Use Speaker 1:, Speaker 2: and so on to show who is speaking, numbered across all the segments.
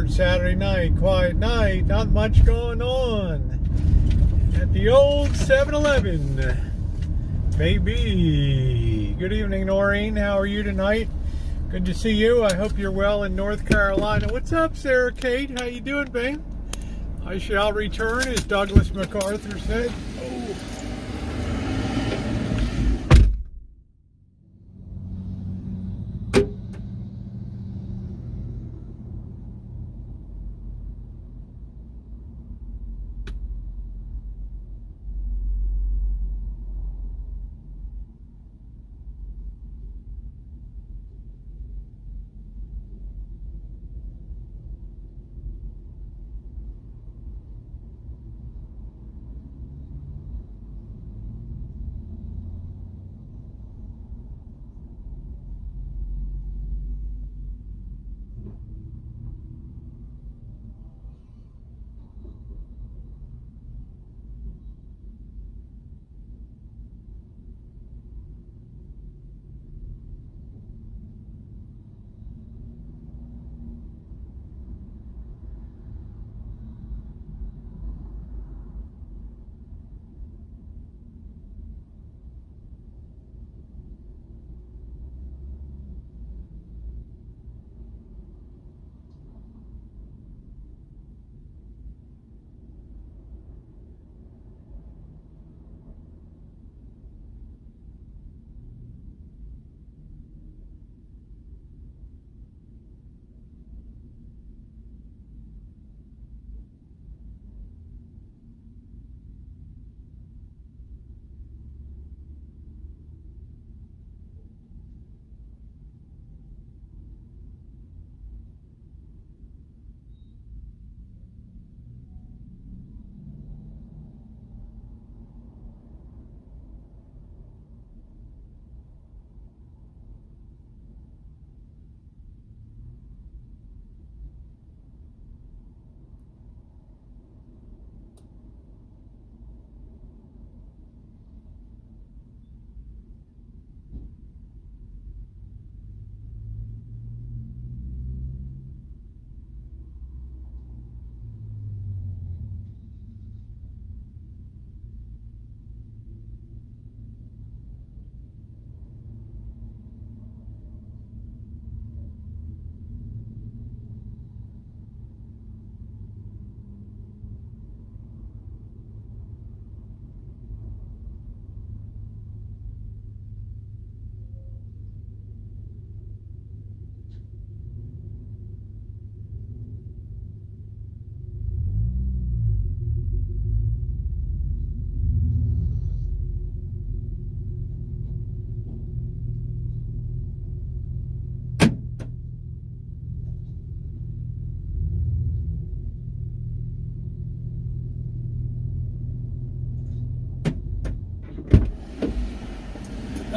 Speaker 1: Saturday night, quiet night, not much going on at the old 7-Eleven. Maybe. Good evening, Noreen. How are you tonight? Good to see you. I hope you're well in North Carolina. What's up, Sarah Kate? How you doing, babe? I shall return, as Douglas MacArthur said. Oh.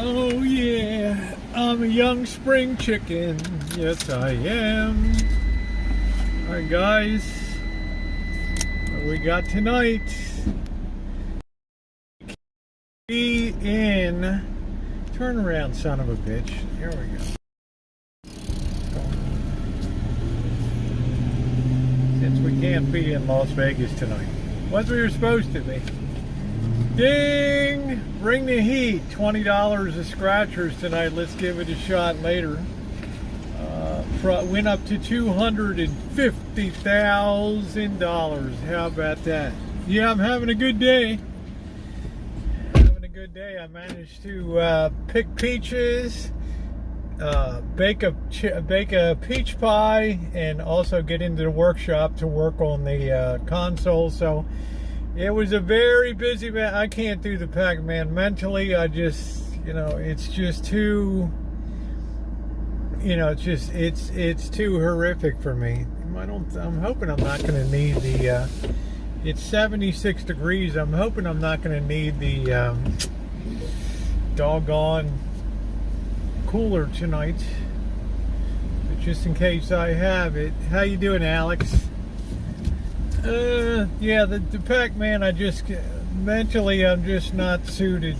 Speaker 1: Oh yeah, I'm a young spring chicken. Yes, I am. All right, guys, what we got tonight? Be in. Turn around, son of a bitch. Here we go. Since we can't be in Las Vegas tonight, what we were supposed to be. Ding! Bring the heat. $20 of scratchers tonight. Let's give it a shot later. Went up to $250,000. How about that? Yeah, I'm having a good day. Having a good day. I managed to pick peaches, bake a peach pie, and also get into the workshop to work on the console. So it was a very busy man. I can't do the Pac-Man mentally. I just, it's just too, it's too horrific for me. I'm hoping I'm not going to need the, it's 76 degrees. I'm hoping I'm not going to need the doggone cooler tonight. But just in case I have it. How you doing, Alex? Yeah, the Pac-Man, mentally I'm just not suited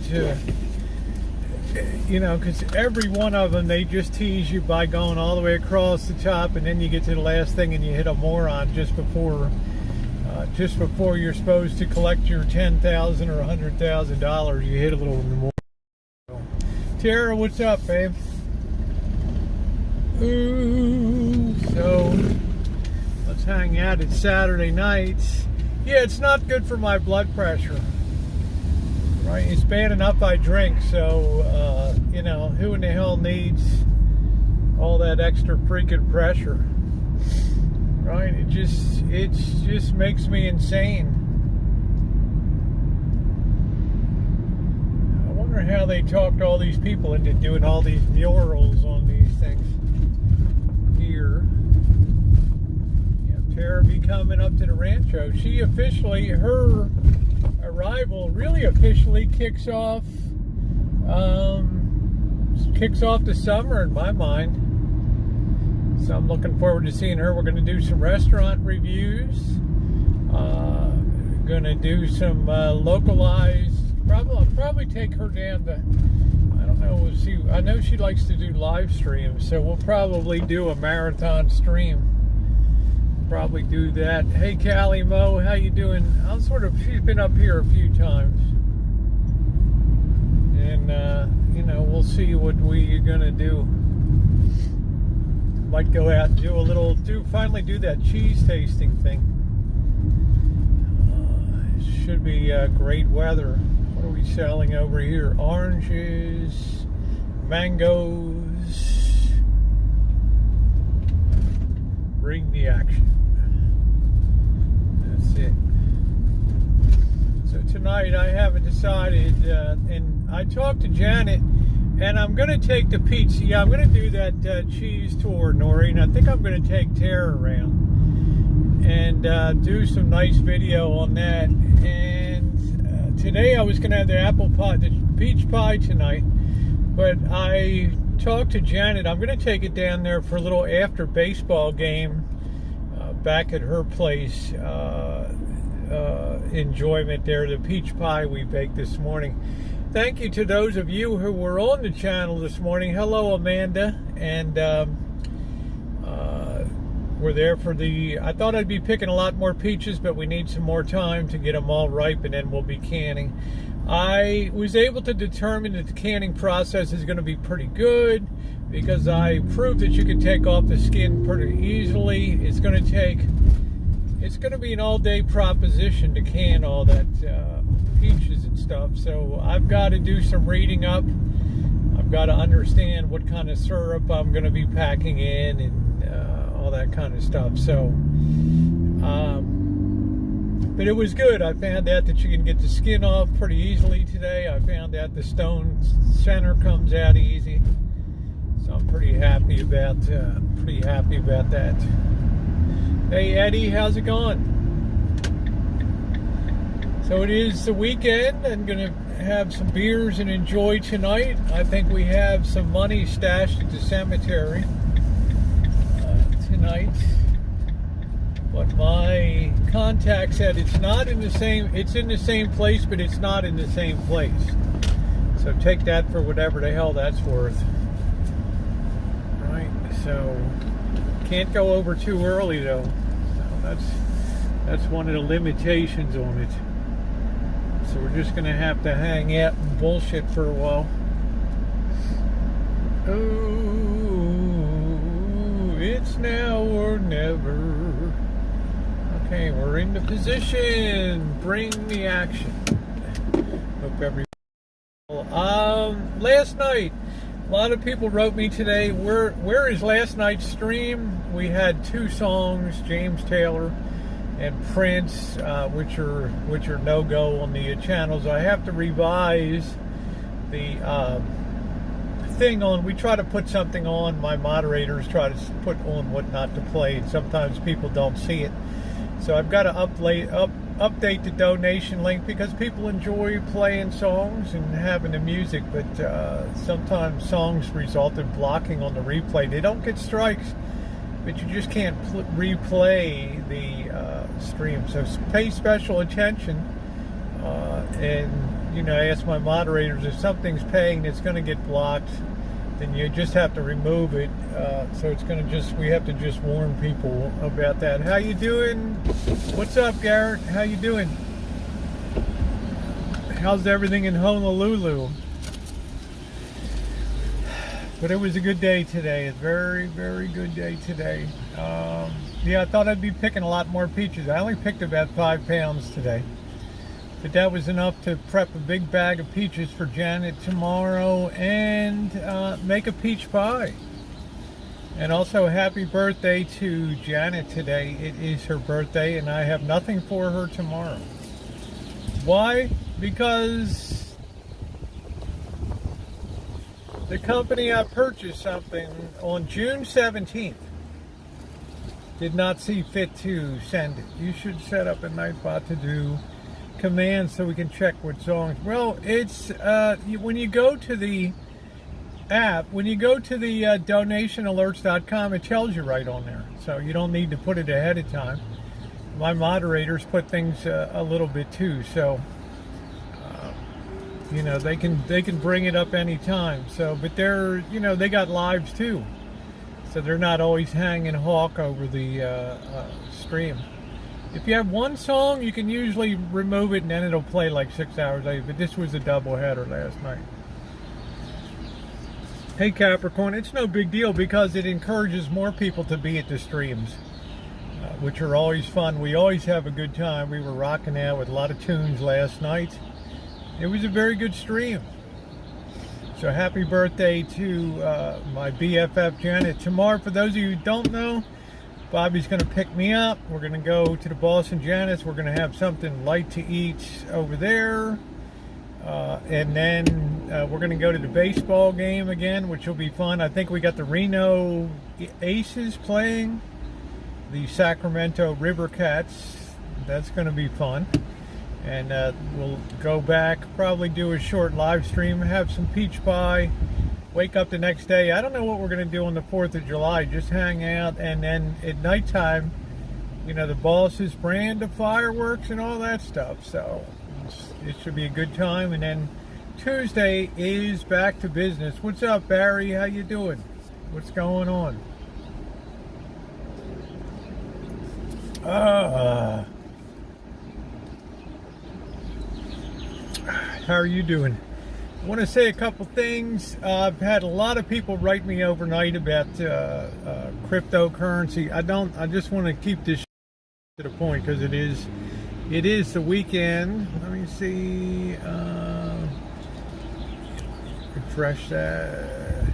Speaker 1: you know, because every one of them, they just tease you by going all the way across the top, and then you get to the last thing and you hit a moron just before you're supposed to collect your $10,000 or $100,000. You hit a little more. Tara, what's up, babe? Ooh, so let's hang out. It's Saturday nights. Yeah, it's not good for my blood pressure. Right, it's bad enough I drink, so you know, who in the hell needs all that extra freaking pressure? Right? It just makes me insane. I wonder how they talked all these people into doing all these murals on these things here. Yeah, Tara be coming up to the rancho. She officially, her arrival really officially kicks off the summer in my mind. So I'm looking forward to seeing her. We're going to do some restaurant reviews. Going to do some localized. I'll probably take her down to, I don't know, we'll see. I know she likes to do live streams, so we'll probably do a marathon stream. Probably do that. Hey, Callie Mo, how you doing? She's been up here a few times. And, you know, we'll see what we're going to do. Might go out and finally do that cheese tasting thing. It should be great weather. What are we selling over here? Oranges, mangoes. Bring the action. That's it. So tonight I haven't decided, and I talked to Janet, and I'm going to take the pizza. Yeah, I'm going to do that cheese tour, Noreen. I think I'm going to take Tara around and do some nice video on that. And today I was going to have the peach pie tonight, but I talked to Janet. I'm going to take it down there for a little after baseball game back at her place. Enjoyment there. The peach pie we baked this morning. Thank you to those of you who were on the channel this morning. Hello, Amanda. And we're there for I thought I'd be picking a lot more peaches, but we need some more time to get them all ripe, and then we'll be canning. I was able to determine that the canning process is going to be pretty good because I proved that you can take off the skin pretty easily. It's going to be an all-day proposition to can all that peaches and stuff. So I've got to do some reading up. I've got to understand what kind of syrup I'm going to be packing in and all that kind of stuff. So, but it was good. I found out that you can get the skin off pretty easily today. I found out the stone center comes out easy. So I'm pretty happy about that. Hey Eddie, how's it going? So it is the weekend. I'm going to have some beers and enjoy tonight. I think we have some money stashed at the cemetery tonight. But my contact said it's in the same place, but it's not in the same place. So take that for whatever the hell that's worth. Right, so can't go over too early though. So that's one of the limitations on it. So we're just going to have to hang out and bullshit for a while. Oh, it's now or never. Okay, we're in the position. Bring the action. Hope everybody. Last night, a lot of people wrote me today. Where is last night's stream? We had two songs, James Taylor and Prince, which are no-go on the channels. I have to revise the thing on. We try to put something on. My moderators try to put on what not to play, and sometimes people don't see it. So I've got to update the donation link because people enjoy playing songs and having the music, but sometimes songs result in blocking on the replay. They don't get strikes, but you just can't replay the stream. So pay special attention and ask my moderators, if something's paying that's going to get blocked, then you just have to remove it. So it's going to we have to just warn people about that. How you doing? What's up, Garrett? How you doing? How's everything in Honolulu? But it was a good day today. A very, very good day today. Yeah, I thought I'd be picking a lot more peaches. I only picked about 5 pounds today. But that was enough to prep a big bag of peaches for Janet tomorrow and make a peach pie. And also, happy birthday to Janet today. It is her birthday, and I have nothing for her tomorrow. Why? Because the company I purchased something on June 17th did not see fit to send it. You should set up a Nightbot to do commands so we can check what songs. Well, it's when you go to the app, when you go to the donationalerts.com, it tells you right on there, so you don't need to put it ahead of time. My moderators put things a little bit too, so they can bring it up anytime. So, but they're they got lives too, so they're not always hanging hawk over the stream. If you have one song, you can usually remove it and then it'll play like 6 hours later. But this was a double header last night. Hey Capricorn, it's no big deal because it encourages more people to be at the streams, which are always fun. We always have a good time. We were rocking out with a lot of tunes last night. It was a very good stream. So happy birthday to my BFF Janet. Tomorrow, for those of you who don't know, Bobby's going to pick me up. We're going to go to the Boston Janet's. We're going to have something light to eat over there. And then we're going to go to the baseball game again, which will be fun. I think we got the Reno Aces playing the Sacramento River Cats. That's going to be fun. And we'll go back, probably do a short live stream, have some peach pie, wake up the next day. I don't know what we're going to do on the 4th of July, just hang out. And then at nighttime, the boss's brand of fireworks and all that stuff. So it should be a good time. And then Tuesday is back to business. What's up, Barry? How you doing? What's going on? How are you doing? I want to say a couple things. I've had a lot of people write me overnight about cryptocurrency. I just want to keep this to the point because it is the weekend. Let me see. Refresh that.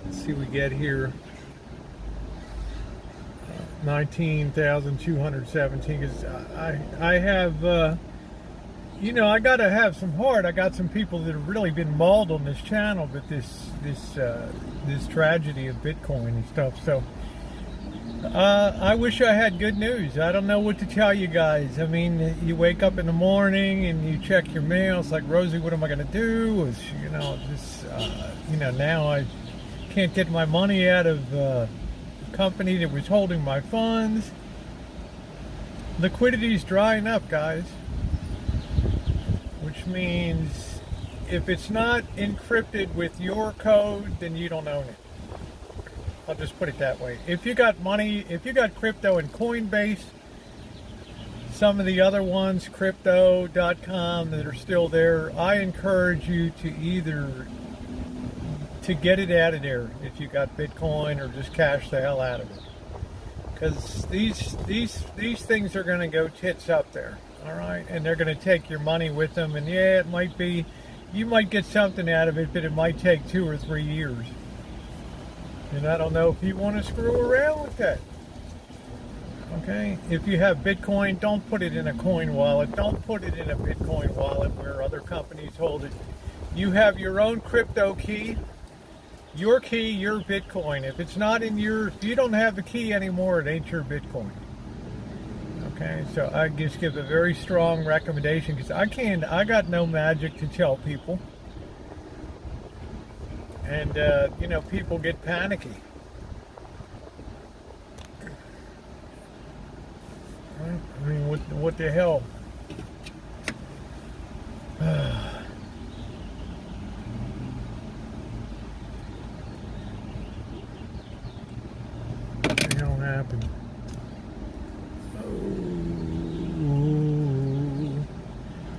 Speaker 1: Let's see what we get here. 19,217. Because I have. I got to have some heart. I got some people that have really been mauled on this channel, but this tragedy of Bitcoin and stuff. So I wish I had good news. I don't know what to tell you guys. I mean, you wake up in the morning and you check your mail. It's like, Rosie, what am I going to do? Now I can't get my money out of the company that was holding my funds. Liquidity's drying up, guys. Which means if it's not encrypted with your code, then you don't own it. I'll just put it that way. If you got money, if you got crypto in Coinbase, some of the other ones, crypto.com, that are still there, I encourage you to get it out of there if you got Bitcoin, or just cash the hell out of it. Because these things are going to go tits up there. All right, and they're going to take your money with them, and yeah, it might be, you might get something out of it, but it might take 2 or 3 years. And I don't know if you want to screw around with that. Okay, if you have Bitcoin, don't put it in a coin wallet. Don't put it in a Bitcoin wallet where other companies hold it. You have your own crypto key. Your key, your Bitcoin. If it's not in if you don't have the key anymore, it ain't your Bitcoin. Okay, so I just give a very strong recommendation, because I got no magic to tell people. And, people get panicky. Right? I mean, what the hell? What the hell happened? Oh.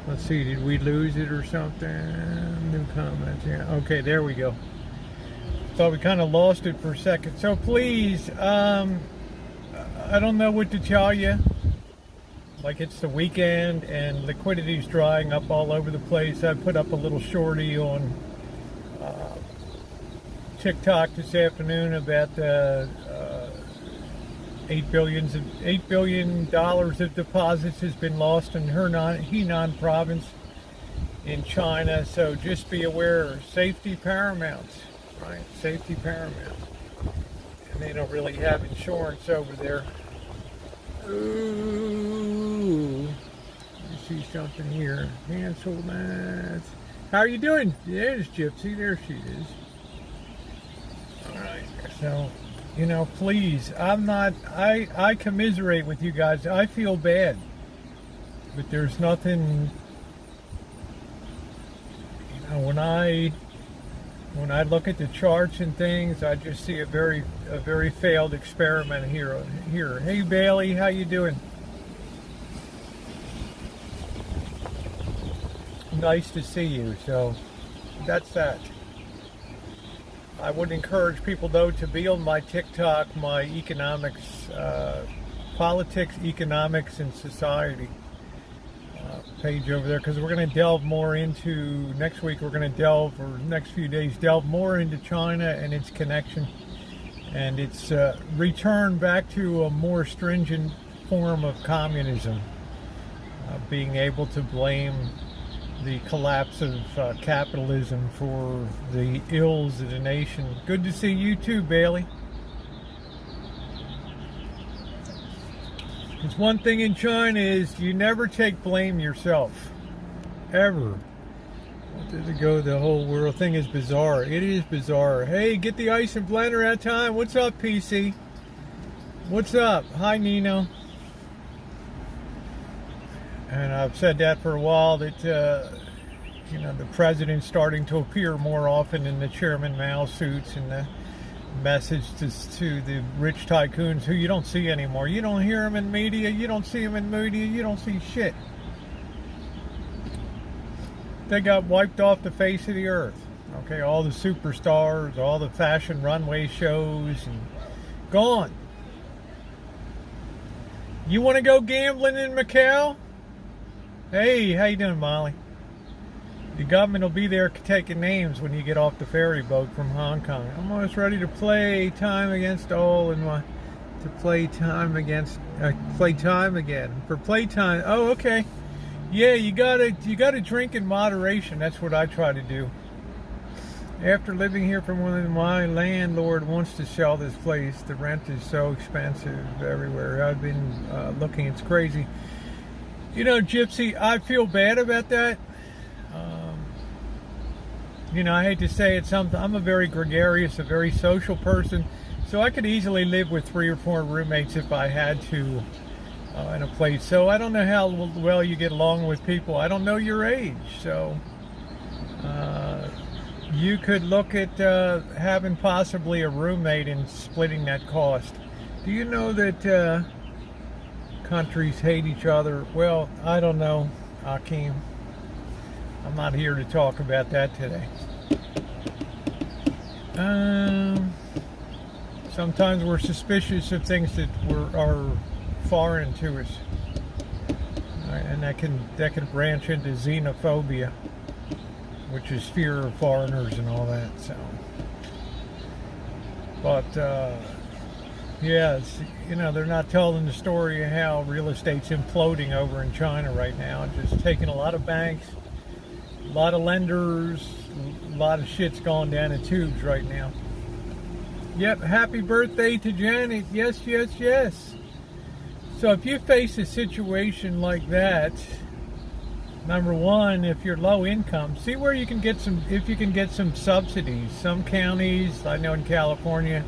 Speaker 1: Let's see, did we lose it or something? New comments, yeah. Okay, there we go. Thought we kind of lost it for a second. So please, I don't know what to tell you. Like, it's the weekend and liquidity's drying up all over the place. I put up a little shorty on TikTok this afternoon about the $8 billion of deposits has been lost in Henan province in China. So just be aware, safety paramount, right? Safety paramount. And they don't really have insurance over there. Ooh, you see something here. Cancel that. How are you doing? There's Gypsy. There she is. All right. So, you know, please, I commiserate with you guys. I feel bad. But there's nothing, you know, when I look at the charts and things, I just see a very failed experiment here. Hey Bailey, how you doing? Nice to see you. So that's that. I would encourage people though to be on my TikTok, my economics, politics, economics, and society page over there, because we're going to delve more into, next week we're going to delve, or next few days, delve more into China and its connection and its return back to a more stringent form of communism, being able to blame the collapse of capitalism for the ills of the nation. Good to see you too, Bailey. Because one thing in China is you never take blame yourself. Ever. Did it go? The whole world thing is bizarre. It is bizarre. Hey, get the ice and blender at time. What's up, PC? What's up? Hi, Nino. And I've said that for a while, that, you know, the president's starting to appear more often in the Chairman Mao suits and the message to the rich tycoons who you don't see anymore. You don't hear them in media. You don't see them in media. You don't see shit. They got wiped off the face of the earth. Okay, all the superstars, all the fashion runway shows, and gone. You want to go gambling in Macau? Hey, how you doing, Molly? The government will be there taking names when you get off the ferry boat from Hong Kong. I'm almost ready to play time against all in my, to play time against, play time again. For playtime, oh, okay. Yeah, you gotta drink in moderation. That's what I try to do. After living here for more than, my landlord wants to sell this place. The rent is so expensive everywhere. I've been looking, it's crazy. You know, Gypsy, I feel bad about that. You know, I hate to say it, I'm a very gregarious, a very social person, so I could easily live with 3 or 4 roommates if I had to in a place. So I don't know how well you get along with people. I don't know your age, so you could look at having possibly a roommate and splitting that cost. Do you know that countries hate each other? Well, I don't know, Akeem. I'm not here to talk about that today. Sometimes we're suspicious of things that are foreign to us, and that can branch into xenophobia, which is fear of foreigners and all that. So, but yeah, you know, they're not telling the story of how real estate's imploding over in China right now, just taking a lot of banks. A lot of lenders, a lot of shit's gone down the tubes right now. Yep, happy birthday to Janet. Yes, yes, yes. So if you face a situation like that, number one, if you're low income, see where you can get some, if you can get some subsidies. Some counties, I know in California,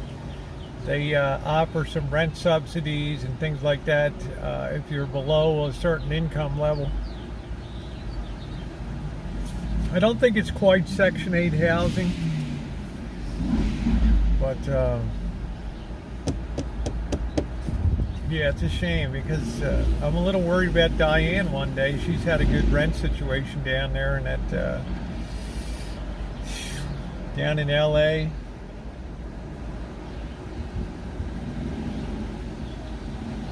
Speaker 1: they offer some rent subsidies and things like that if you're below a certain income level. I don't think it's quite Section 8 housing, but yeah, it's a shame because I'm a little worried about Diane one day. She's had a good rent situation down there and that down in LA.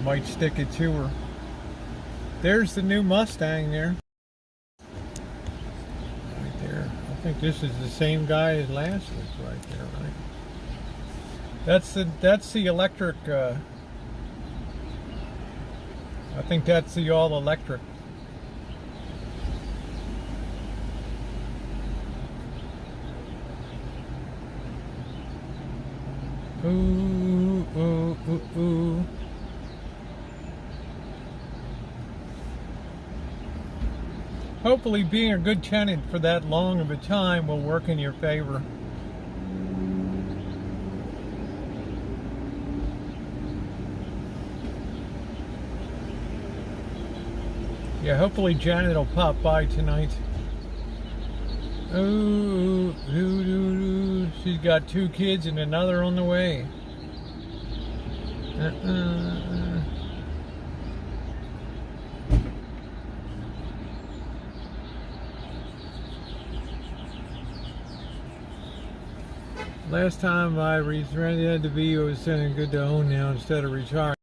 Speaker 1: Might stick it to her. There's the new Mustang there. Right there. I think this is the same guy as last week right there, right? That's the electric I think that's the all electric. Ooh, ooh, ooh, ooh. Hopefully being a good tenant for that long of a time will work in your favor. Yeah, hopefully Janet will pop by tonight. Ooh, ooh, ooh, ooh. She's got 2 kids and another on the way. Last time I rented the video was saying good to own now instead of retiring.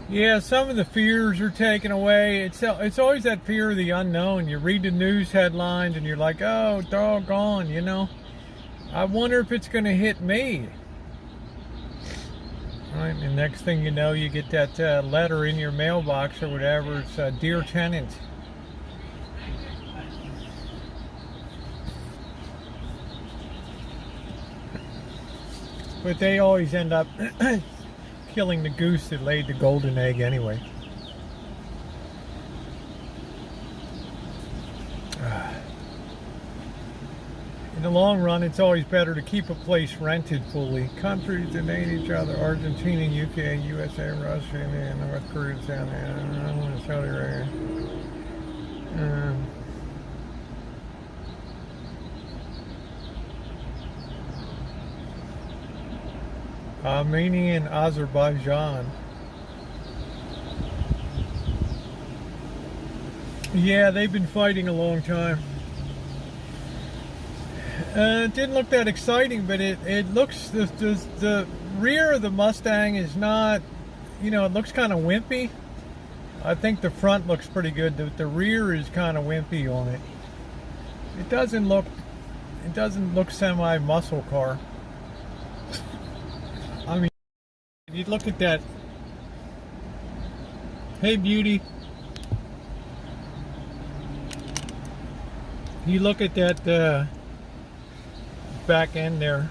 Speaker 1: Yeah, some of the fears are taken away. It's always that fear of the unknown. You read the news headlines and you're like, oh, doggone, you know. I wonder if it's going to hit me. Right, and next thing you know, you get that letter in your mailbox or whatever. It's Dear Tenant. But they always end up killing the goose that laid the golden egg anyway. In the long run, it's always better to keep a place rented fully. Countries that hate each other: Argentina, UK, USA, Russia, and North Korea, Saudi Arabia. Armenia and Azerbaijan. Yeah, they've been fighting a long time. It didn't look that exciting, but it looks, the rear of the Mustang is not, you know, it looks kind of wimpy. I think the front looks pretty good. The rear is kind of wimpy on it. It doesn't look semi-muscle car. I mean, you look at that. Hey, beauty. You look at that back end there.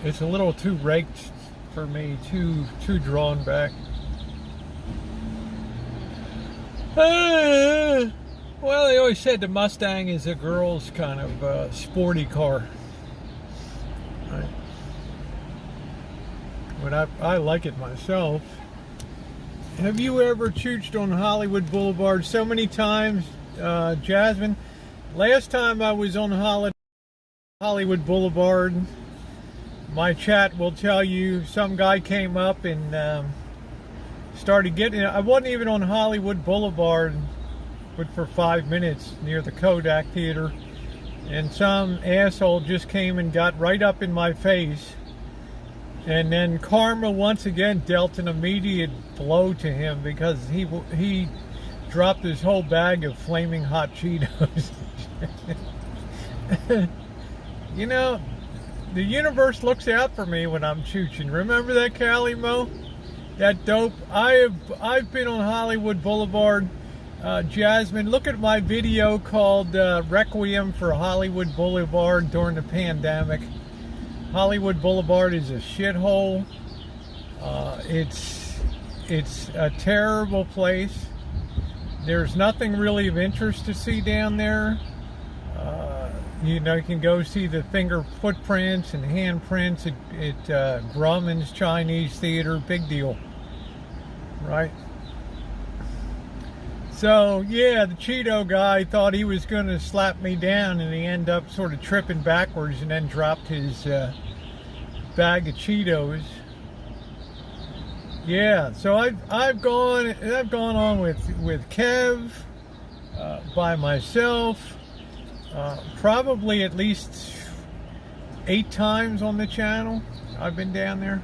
Speaker 1: It's a little too raked for me, too drawn back. Well, they always said the Mustang is a girl's kind of sporty car. Right. But I like it myself. Have you ever chooched on Hollywood Boulevard so many times, Jasmine? Last time I was on Hollywood Boulevard, my chat will tell you some guy came up and started getting. I wasn't even on Hollywood Boulevard, but for 5 minutes near the Kodak Theater, and some asshole just came and got right up in my face. And then karma once again dealt an immediate blow to him because he dropped his whole bag of flaming hot Cheetos. You know, the universe looks out for me when I'm choochin'. Remember that, Callie Mo? That dope. I've been on Hollywood Boulevard. Jasmine, look at my video called Requiem for Hollywood Boulevard during the pandemic. Hollywood Boulevard is a shithole. It's a terrible place. There's nothing really of interest to see down there. You know, you can go see the finger footprints and handprints at Grauman's Chinese Theater. Big deal, right? So, yeah, the Cheeto guy thought he was going to slap me down, and he ended up sort of tripping backwards and then dropped his bag of Cheetos. Yeah, so I've gone on with Kev, by myself, probably at least 8 times on the channel. I've been down there.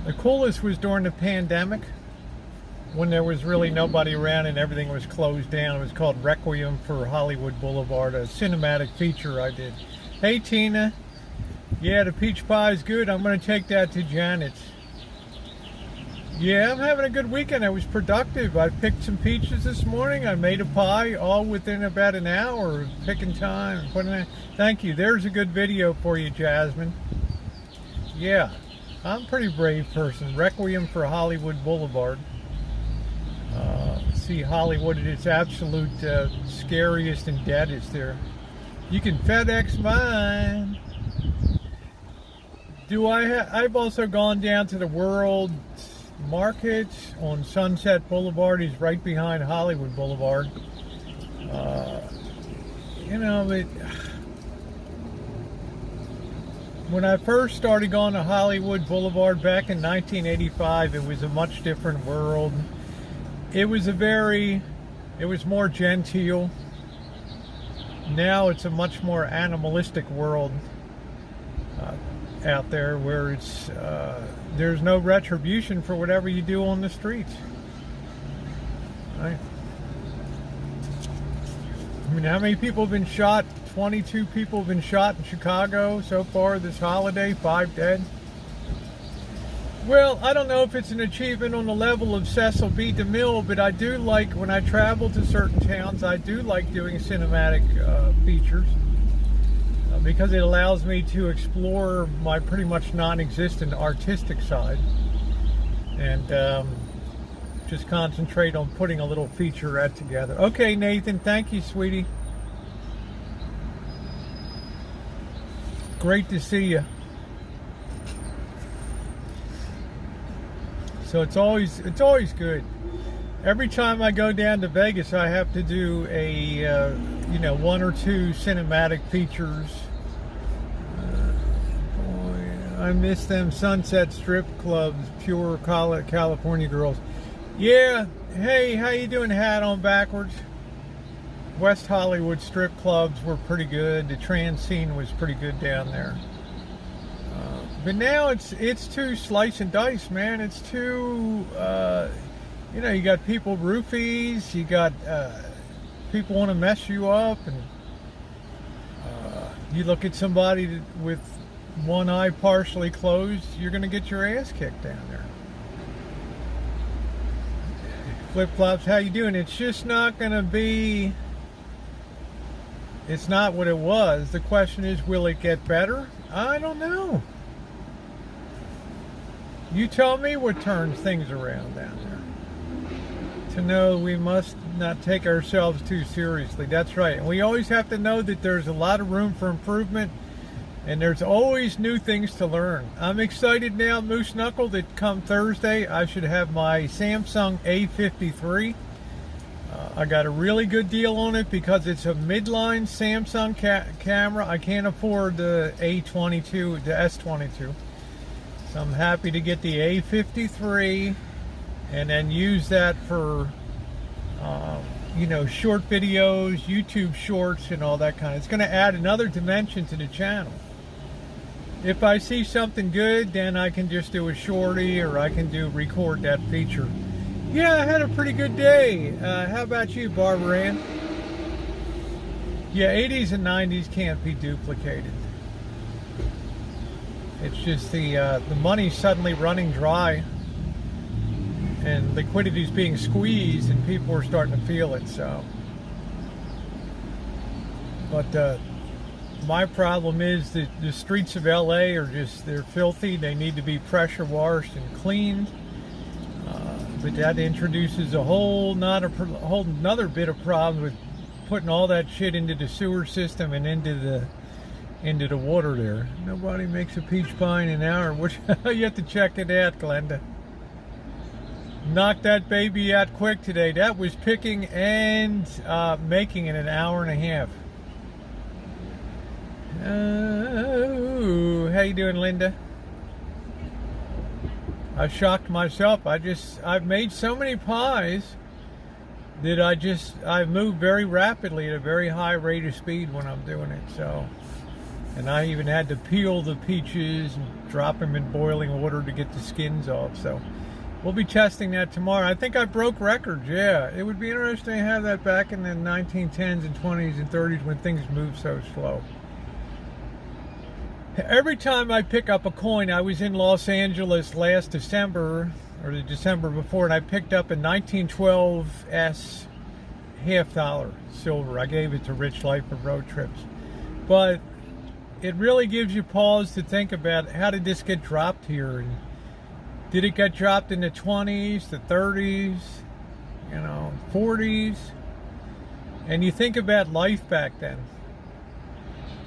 Speaker 1: The coolest was during the pandemic, when there was really nobody around and everything was closed down. It was called Requiem for Hollywood Boulevard, a cinematic feature I did. Hey Tina, yeah, the peach pie is good. I'm going to take that to Janet's. Yeah, I'm having a good weekend. I was productive. I picked some peaches this morning. I made a pie all within about an hour of picking time. Thank you. There's a good video for you, Jasmine. Yeah, I'm a pretty brave person. Requiem for Hollywood Boulevard. See Hollywood at its absolute scariest and deadest there. You can FedEx mine. I've also gone down to the World Market on Sunset Boulevard. He's right behind Hollywood Boulevard. You know, when I first started going to Hollywood Boulevard back in 1985, it was a much different world. It was more genteel. Now it's a much more animalistic world out there, where there's no retribution for whatever you do on the streets. Right? I mean, how many people have been shot? 22 people have been shot in Chicago so far this holiday, 5 dead. Well, I don't know if it's an achievement on the level of Cecil B. DeMille, but I do like, when I travel to certain towns, I do like doing cinematic features, because it allows me to explore my pretty much non-existent artistic side, and just concentrate on putting a little featurette together. Okay, Nathan, thank you, sweetie. Great to see you. So it's always good. Every time I go down to Vegas, I have to do a 1 or 2 cinematic features. I miss them Sunset Strip clubs, pure California girls. Yeah, hey, how you doing, hat on backwards? West Hollywood strip clubs were pretty good. The trans scene was pretty good down there. But now it's too slice and dice, man. It's too, you got people roofies, you got people want to mess you up, and you look at somebody with one eye partially closed, you're going to get your ass kicked down there. Flip-flops, how you doing? It's just not going to be, it's not what it was. The question is, will it get better? I don't know. You tell me what turns things around down there. To know we must not take ourselves too seriously. That's right. And we always have to know that there's a lot of room for improvement, and there's always new things to learn. I'm excited now, Moose Knuckle, that come Thursday I should have my Samsung A53. I got a really good deal on it because it's a midline Samsung camera. I can't afford the A22, the S22. So I'm happy to get the A53 and then use that for, short videos, YouTube shorts, and all that kind of. It's going to add another dimension to the channel. If I see something good, then I can just do a shorty, or I can record that feature. Yeah, I had a pretty good day. How about you, Barbara Ann? Yeah, 80s and 90s can't be duplicated. It's just the money's suddenly running dry, and liquidity's being squeezed, and people are starting to feel it. So, but my problem is that the streets of LA are they're filthy. They need to be pressure washed and cleaned. But that introduces a whole another bit of problems with putting all that shit into the sewer system and into the water there. Nobody makes a peach pie in an hour. You have to check it out, Glenda. Knocked that baby out quick today. That was picking and making in an hour and a half. How you doing, Linda? I shocked myself. I've made so many pies that I move very rapidly at a very high rate of speed when I'm doing it. So, and I even had to peel the peaches and drop them in boiling water to get the skins off. So we'll be testing that tomorrow. I think I broke records. Yeah, it would be interesting to have that back in the 1910s and 20s and 30s when things moved so slow. Every time I pick up a coin, I was in Los Angeles last December, or the December before, and I picked up a 1912 S $50 silver. I gave it to Rich Life for Road Trips. But it really gives you pause to think about, how did this get dropped here? And did it get dropped in the 20s, the 30s, 40s? And you think about life back then.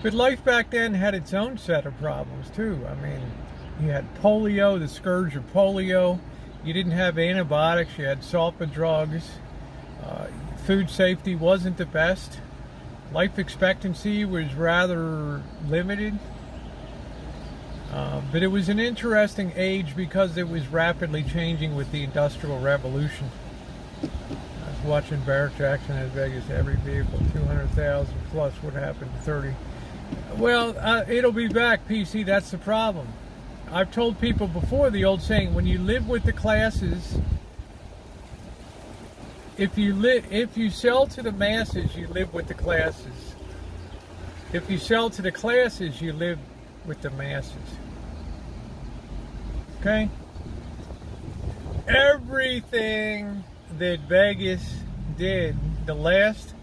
Speaker 1: But life back then had its own set of problems too. I mean, you had polio, the scourge of polio. You didn't have antibiotics. You had sulfa drugs. Food safety wasn't the best. Life expectancy was rather limited. But it was an interesting age because it was rapidly changing with the Industrial Revolution. I was watching Barrett Jackson in Vegas. Every vehicle, 200,000 plus. What happened to 30? Well, it'll be back, PC. That's the problem. I've told people before the old saying, when you live with the classes, if you sell to the masses, you live with the classes. If you sell to the classes, you live with the masses. Okay? Everything that Vegas did, the last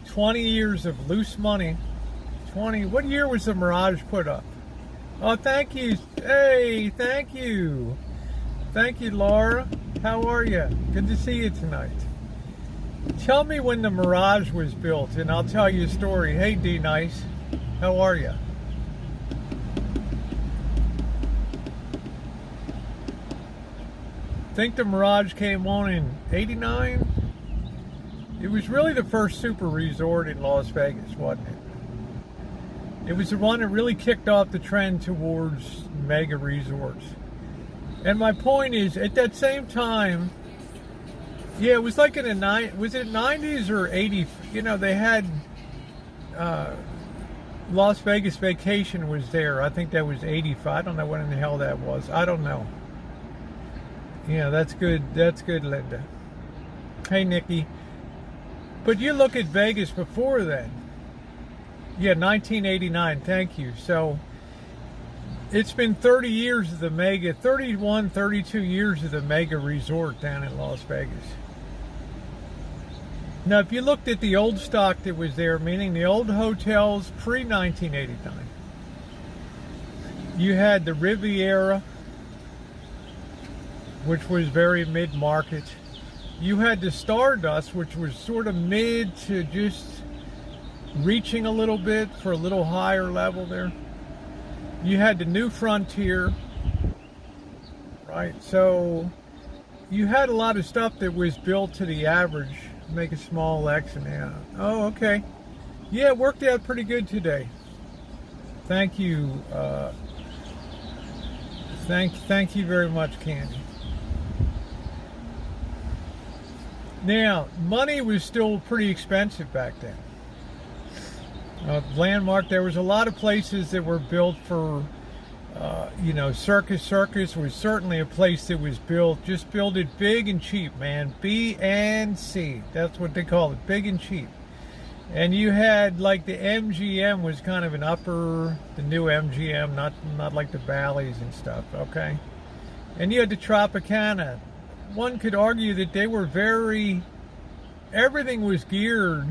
Speaker 1: 20 years of loose money. What year was the Mirage put up? Oh, thank you. Hey, thank you. Thank you, Laura. How are you? Good to see you tonight. Tell me when the Mirage was built, and I'll tell you a story. Hey, D-Nice. How are you? I think the Mirage came on in 89. It was really the first super resort in Las Vegas, wasn't it? It was the one that really kicked off the trend towards mega resorts. And my point is, at that same time, yeah, it was like in the was it 90s or 80s? They had Las Vegas Vacation was there. I think that was 85. I don't know when in the hell that was. I don't know. Yeah, that's good. That's good, Linda. Hey, Nikki. But you look at Vegas before then. Yeah, 1989, thank you. So, it's been 30 years of the mega, 31, 32 years of the mega resort down in Las Vegas. Now, if you looked at the old stock that was there, meaning the old hotels pre-1989, you had the Riviera, which was very mid-market. You had the Stardust, which was sort of mid to just reaching a little bit for a little higher level there. You had the New Frontier, right? So you had a lot of stuff that was built to the average, make a small X and yeah. Oh, okay. Yeah, it worked out pretty good today. Thank you. Thank you very much, Candy. Now, money was still pretty expensive back then. Landmark, there was a lot of places that were built for, Circus was certainly a place that was built. Just build it big and cheap, man. B and C. That's what they call it, big and cheap. And you had, like, the MGM was kind of the new MGM, not like the Bally's and stuff, okay? And you had the Tropicana. One could argue that they were everything was geared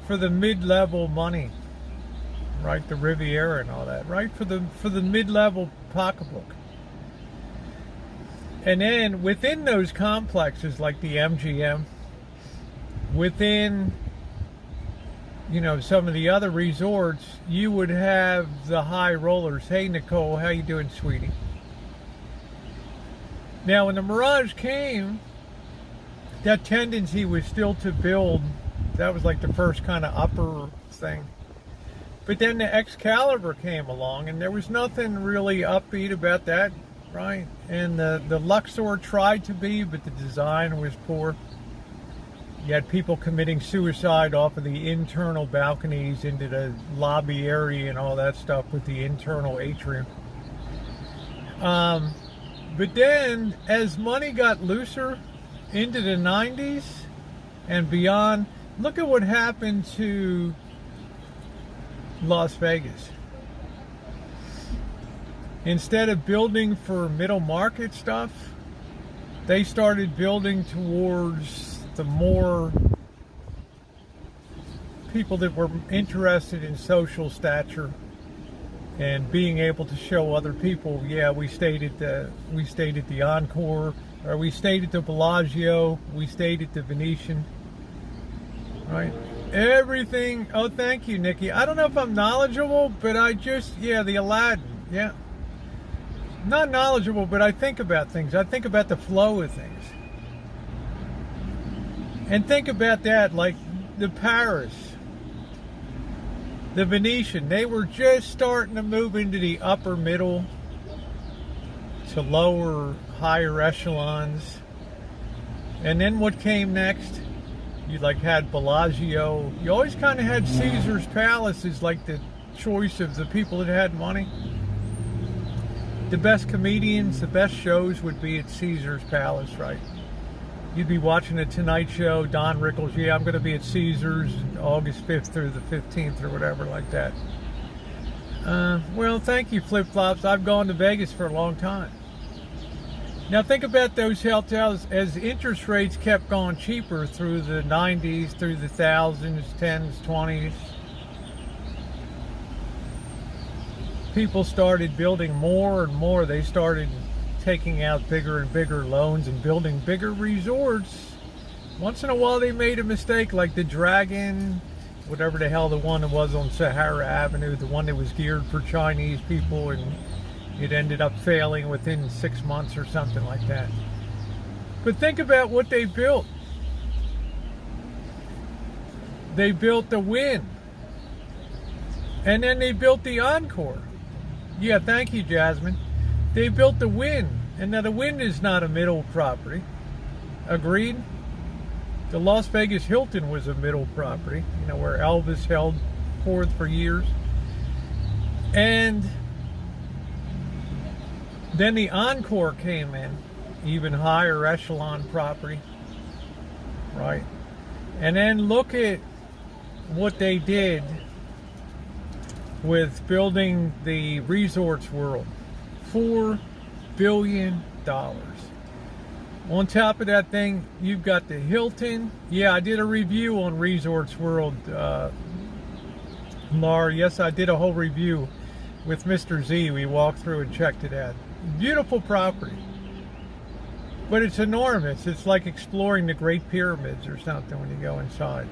Speaker 1: for the mid-level money, right? The Riviera and all that, right? For the mid-level pocketbook. And then within those complexes, like the MGM, within you know, some of the other resorts, you would have the high rollers. Hey, Nicole, how you doing, sweetie? Now, when the Mirage came, that tendency was still to build. That was like the first kind of upper thing. But then the Excalibur came along, and there was nothing really upbeat about that, right? And the Luxor tried to be, but the design was poor. You had people committing suicide off of the internal balconies into the lobby area and all that stuff with the internal atrium. But then, as money got looser into the 90s and beyond, look at what happened to Las Vegas. Instead of building for middle market stuff, they started building towards the more people that were interested in social stature and being able to show other people, yeah, we stayed at the Encore, or we stayed at the Bellagio, we stayed at the Venetian, right? Everything. Oh, thank you, Nikki. I don't know if I'm knowledgeable, but the Aladdin, yeah. Not knowledgeable, but I think about things. I think about the flow of things. And think about that, like the Paris, the Venetian, they were just starting to move into the upper middle to lower, higher echelons. And then what came next? You like had Bellagio. You always kind of had Caesar's Palace as like the choice of the people that had money. The best comedians, the best shows would be at Caesar's Palace, right? You'd be watching the Tonight Show, Don Rickles, yeah, I'm going to be at Caesars August 5th through the 15th or whatever like that. Well, thank you, Flip Flops. I've gone to Vegas for a long time. Now think about those hotels as interest rates kept going cheaper through the 90s, through the thousands, 10s, 20s. People started building more and more. They started taking out bigger and bigger loans and building bigger resorts. Once in a while they made a mistake, like the Dragon, whatever the hell the one that was on Sahara Avenue, the one that was geared for Chinese people, and it ended up failing within 6 months or something like that. But think about what they built. They built the Wynn, and then they built the Encore. Yeah, thank you, Jasmine. They built the Wynn, and now the Wynn is not a middle property. Agreed? The Las Vegas Hilton was a middle property, you know, where Elvis held forth for years. And then the Encore came in, even higher echelon property, right? And then look at what they did with building the Resorts World. $4 billion. On top of that thing, you've got the Hilton. Yeah, I did a review on Resorts World, Laura. Yes, I did a whole review with Mr. Z. We walked through and checked it out. Beautiful property. But it's enormous. It's like exploring the Great Pyramids or something when you go inside.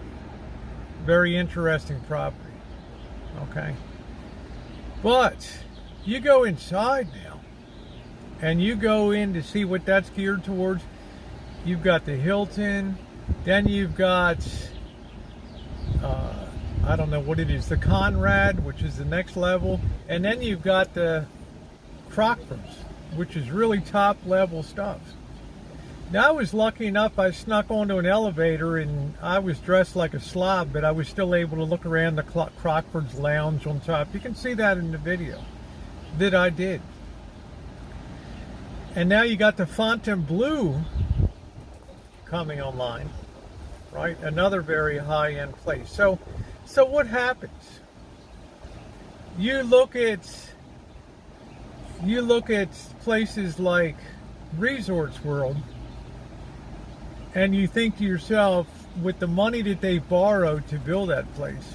Speaker 1: Very interesting property. Okay. But you go inside now, and you go in to see what that's geared towards. You've got the Hilton, then you've got, I don't know what it is, the Conrad, which is the next level, and then you've got the Crockford's, which is really top level stuff. Now I was lucky enough, I snuck onto an elevator and I was dressed like a slob, but I was still able to look around the Crockford's lounge on top. You can see that in the video that I did. And now you got the Fontainebleau coming online, right? Another very high-end place. So what happens? You look at places like Resorts World, and you think to yourself, with the money that they borrowed to build that place,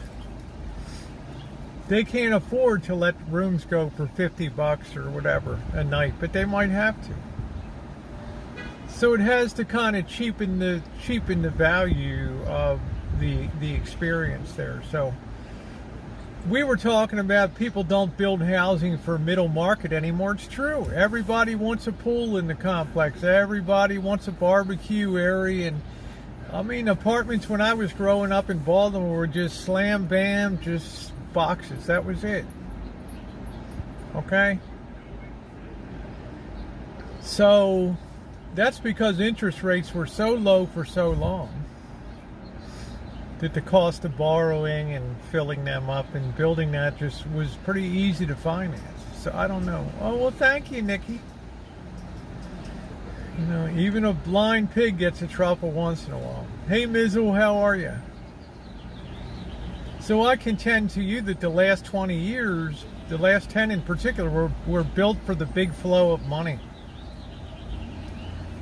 Speaker 1: they can't afford to let rooms go for $50 or whatever a night, but they might have to. So it has to kind of cheapen the value of the experience there. So we were talking about people don't build housing for middle market anymore. It's true. Everybody wants a pool in the complex. Everybody wants a barbecue area. And I mean, apartments when I was growing up in Baltimore were just slam bam, just boxes. That was it. Okay? So that's because interest rates were so low for so long that the cost of borrowing and filling them up and building that just was pretty easy to finance. So I don't know. Oh, well, thank you, Nikki. You know, even a blind pig gets a truffle once in a while. Hey, Mizzle, how are you? So I contend to you that the last 20 years, the last 10 in particular, were built for the big flow of money,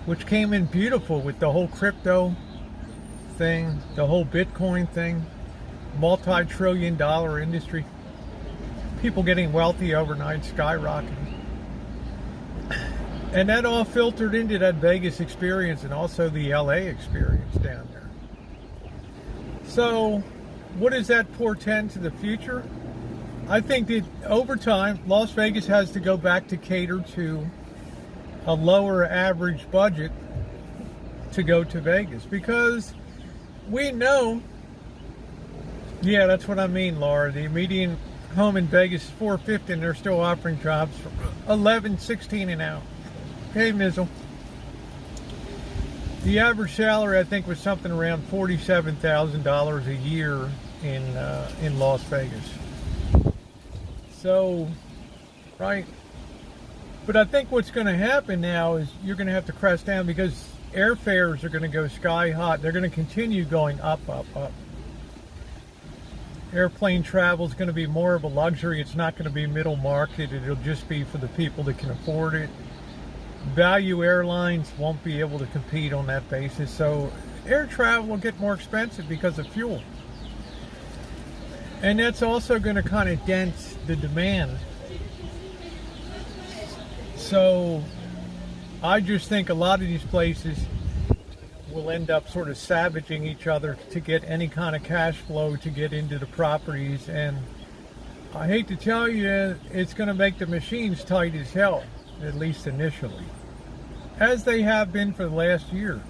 Speaker 1: which came in beautiful with the whole crypto thing, the whole Bitcoin thing, multi-trillion-dollar industry, people getting wealthy overnight, skyrocketing. And that all filtered into that Vegas experience and also the LA experience down there. So what does that portend to the future? I think that over time, Las Vegas has to go back to cater to a lower average budget to go to Vegas, because we know, yeah, that's what I mean, Laura. The median home in Vegas is $450, and they're still offering jobs for $11, $16 an hour. Hey, Mizzle. The average salary, I think, was something around $47,000 a year in Las Vegas. So, right. But I think what's going to happen now is you're going to have to crest down, because airfares are going to go sky high. They're going to continue going up, up, up. Airplane travel is going to be more of a luxury. It's not going to be middle market. It'll just be for the people that can afford it. Value airlines won't be able to compete on that basis. So air travel will get more expensive because of fuel. And that's also going to kind of dent the demand. So I just think a lot of these places will end up sort of savaging each other to get any kind of cash flow to get into the properties. And I hate to tell you, it's going to make the machines tight as hell, at least initially, as they have been for the last year.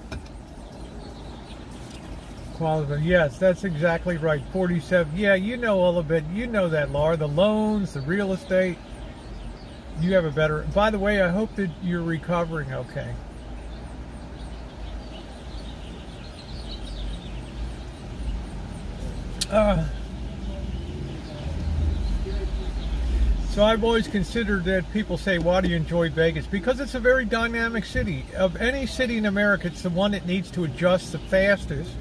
Speaker 1: Yes, that's exactly right. 47. Yeah, you know all of it. You know that, Laura. The loans, the real estate. You have a better... By the way, I hope that you're recovering okay. So I've always considered that people say, why do you enjoy Vegas? Because it's a very dynamic city. Of any city in America, it's the one that needs to adjust the fastest.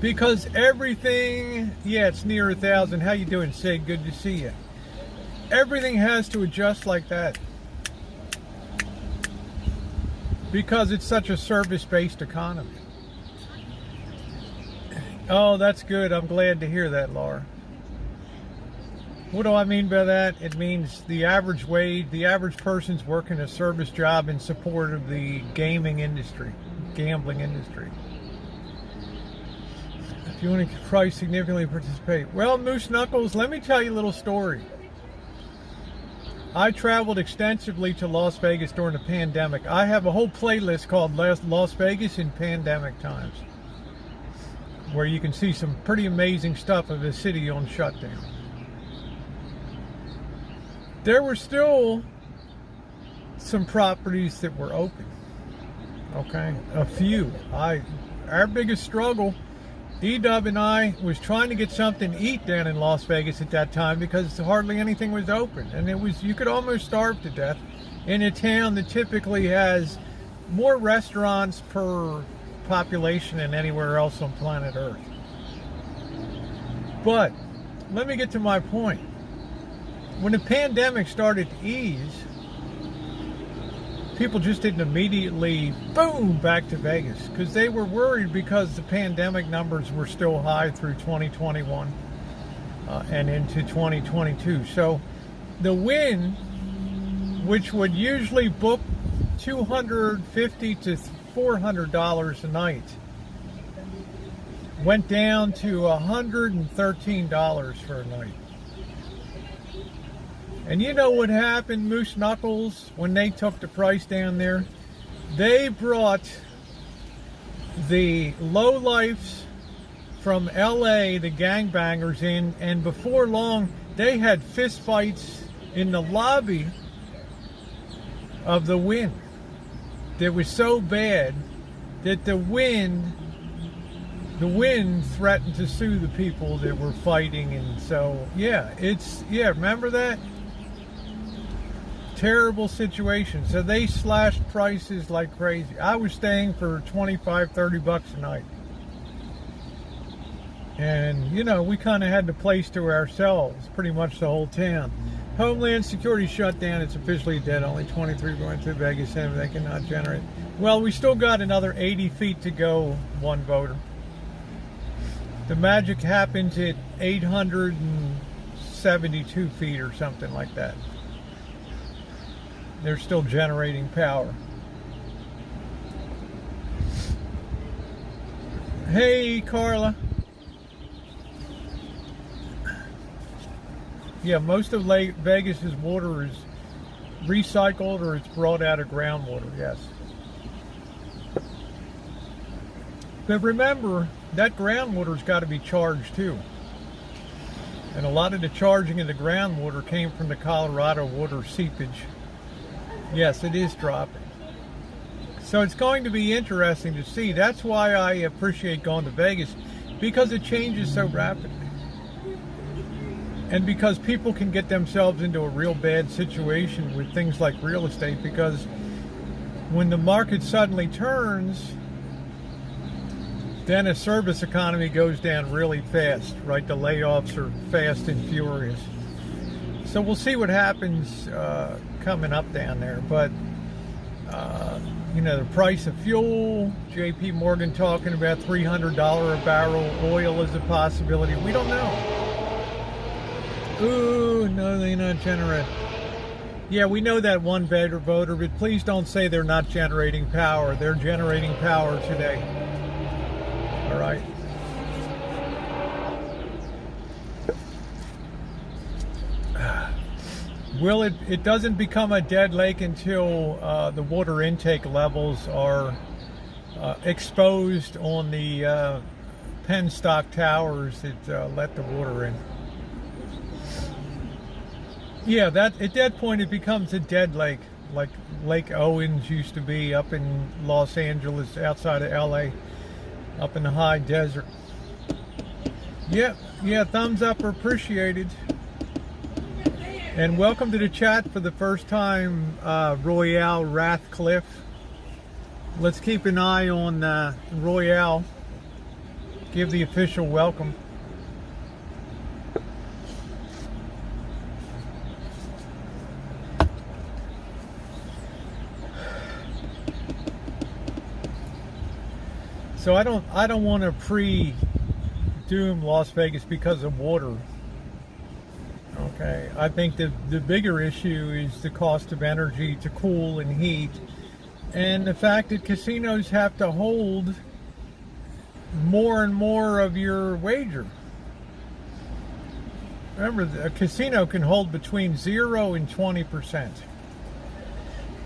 Speaker 1: Because everything, yeah, it's near 1,000. How you doing, Sid? Good to see you. Everything has to adjust like that. Because it's such a service-based economy. Oh, that's good. I'm glad to hear that, Laura. What do I mean by that? It means the average wage, the average person's working a service job in support of the gambling industry. If you want to price significantly participate. Well, Moose Knuckles, let me tell you a little story. I traveled extensively to Las Vegas during the pandemic. I have a whole playlist called Las Vegas in Pandemic Times, where you can see some pretty amazing stuff of the city on shutdown. There were still some properties that were open. Okay, a few. Our biggest struggle, E-Dub and I, was trying to get something to eat down in Las Vegas at that time, because hardly anything was open, and you could almost starve to death in a town that typically has more restaurants per population than anywhere else on planet Earth. But let me get to my point. When the pandemic started to ease, people just didn't immediately, boom, back to Vegas, because they were worried, because the pandemic numbers were still high through 2021 and into 2022. So the Wynn, which would usually book $250 to $400 a night, went down to $113 for a night. And you know what happened, Moose Knuckles, when they took the price down there? They brought the lowlifes from LA, the gangbangers, in, and before long they had fist fights in the lobby of the Wynn. That was so bad that the Wynn threatened to sue the people that were fighting. And so remember that? Terrible situation. So they slashed prices like crazy. I was staying for $25-30 a night, and you know, we kind of had the place to ourselves, pretty much the whole town. Homeland Security shut down. It's officially dead. Only 23 going to Vegas, and they cannot generate. Well, we still got another 80 feet to go, one voter. The magic happens at 872 feet or something like that. They're still generating power. Hey, Carla. Yeah, most of Vegas's water is recycled or it's brought out of groundwater, yes. But remember, that groundwater's got to be charged too. And a lot of the charging of the groundwater came from the Colorado water seepage. Yes, it is dropping. So it's going to be interesting to see. That's why I appreciate going to Vegas, because it changes so rapidly. And because people can get themselves into a real bad situation with things like real estate, because when the market suddenly turns, then a service economy goes down really fast, right? The layoffs are fast and furious. So we'll see what happens coming up down there. But, you know, the price of fuel, JP Morgan talking about $300 a barrel, oil is a possibility. We don't know. Ooh, no, they're not generating. Yeah, we know that one voter, but please don't say they're not generating power. They're generating power today. All right. Well, it doesn't become a dead lake until the water intake levels are exposed on the penstock towers that let the water in. Yeah, at that point it becomes a dead lake, like Lake Owens used to be up in Los Angeles, outside of LA, up in the high desert. Yeah, thumbs up are appreciated. And welcome to the chat for the first time, Royale Rathcliffe. Let's keep an eye on Royale. Give the official welcome. So I don't want to pre-doom Las Vegas because of water. Okay, I think the bigger issue is the cost of energy to cool and heat, and the fact that casinos have to hold more and more of your wager. Remember, a casino can hold between 0 and 20%.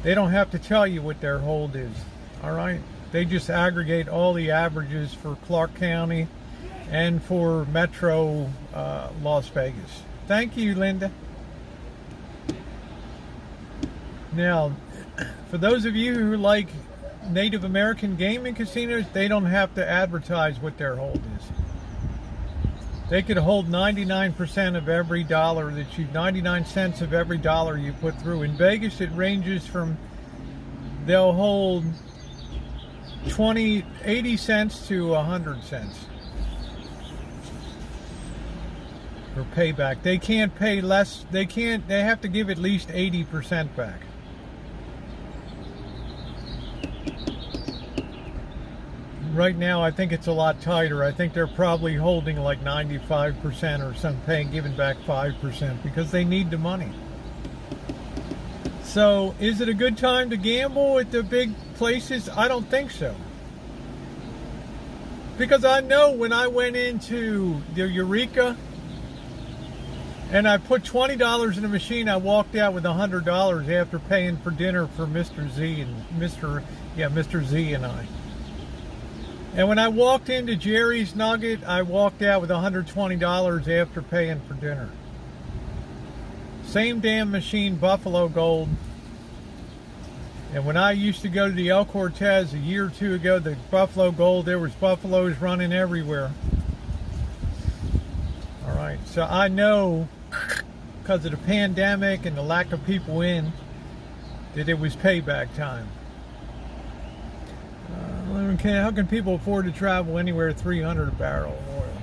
Speaker 1: They don't have to tell you what their hold is, all right? They just aggregate all the averages for Clark County and for Metro Las Vegas. Thank you, Linda. Now, for those of you who like Native American gaming casinos, they don't have to advertise what their hold is. They could hold 99% of every dollar 99 cents of every dollar you put through. In Vegas, it ranges from, they'll hold 80 cents to 100 cents. For payback. They can't pay less, they have to give at least 80% back. Right now I think it's a lot tighter. I think they're probably holding like 95% or something, giving back 5% because they need the money. So is it a good time to gamble at the big places? I don't think so. Because I know when I went into the Eureka and I put $20 in the machine, I walked out with $100 after paying for dinner for Mr. Z and Mr. Z and I. And when I walked into Jerry's Nugget, I walked out with $120 after paying for dinner. Same damn machine, Buffalo Gold. And when I used to go to the El Cortez a year or two ago, the Buffalo Gold, there was buffaloes running everywhere. All right, so I know because of the pandemic and the lack of people in, that it was payback time. How can people afford to travel anywhere $300 a barrel of oil?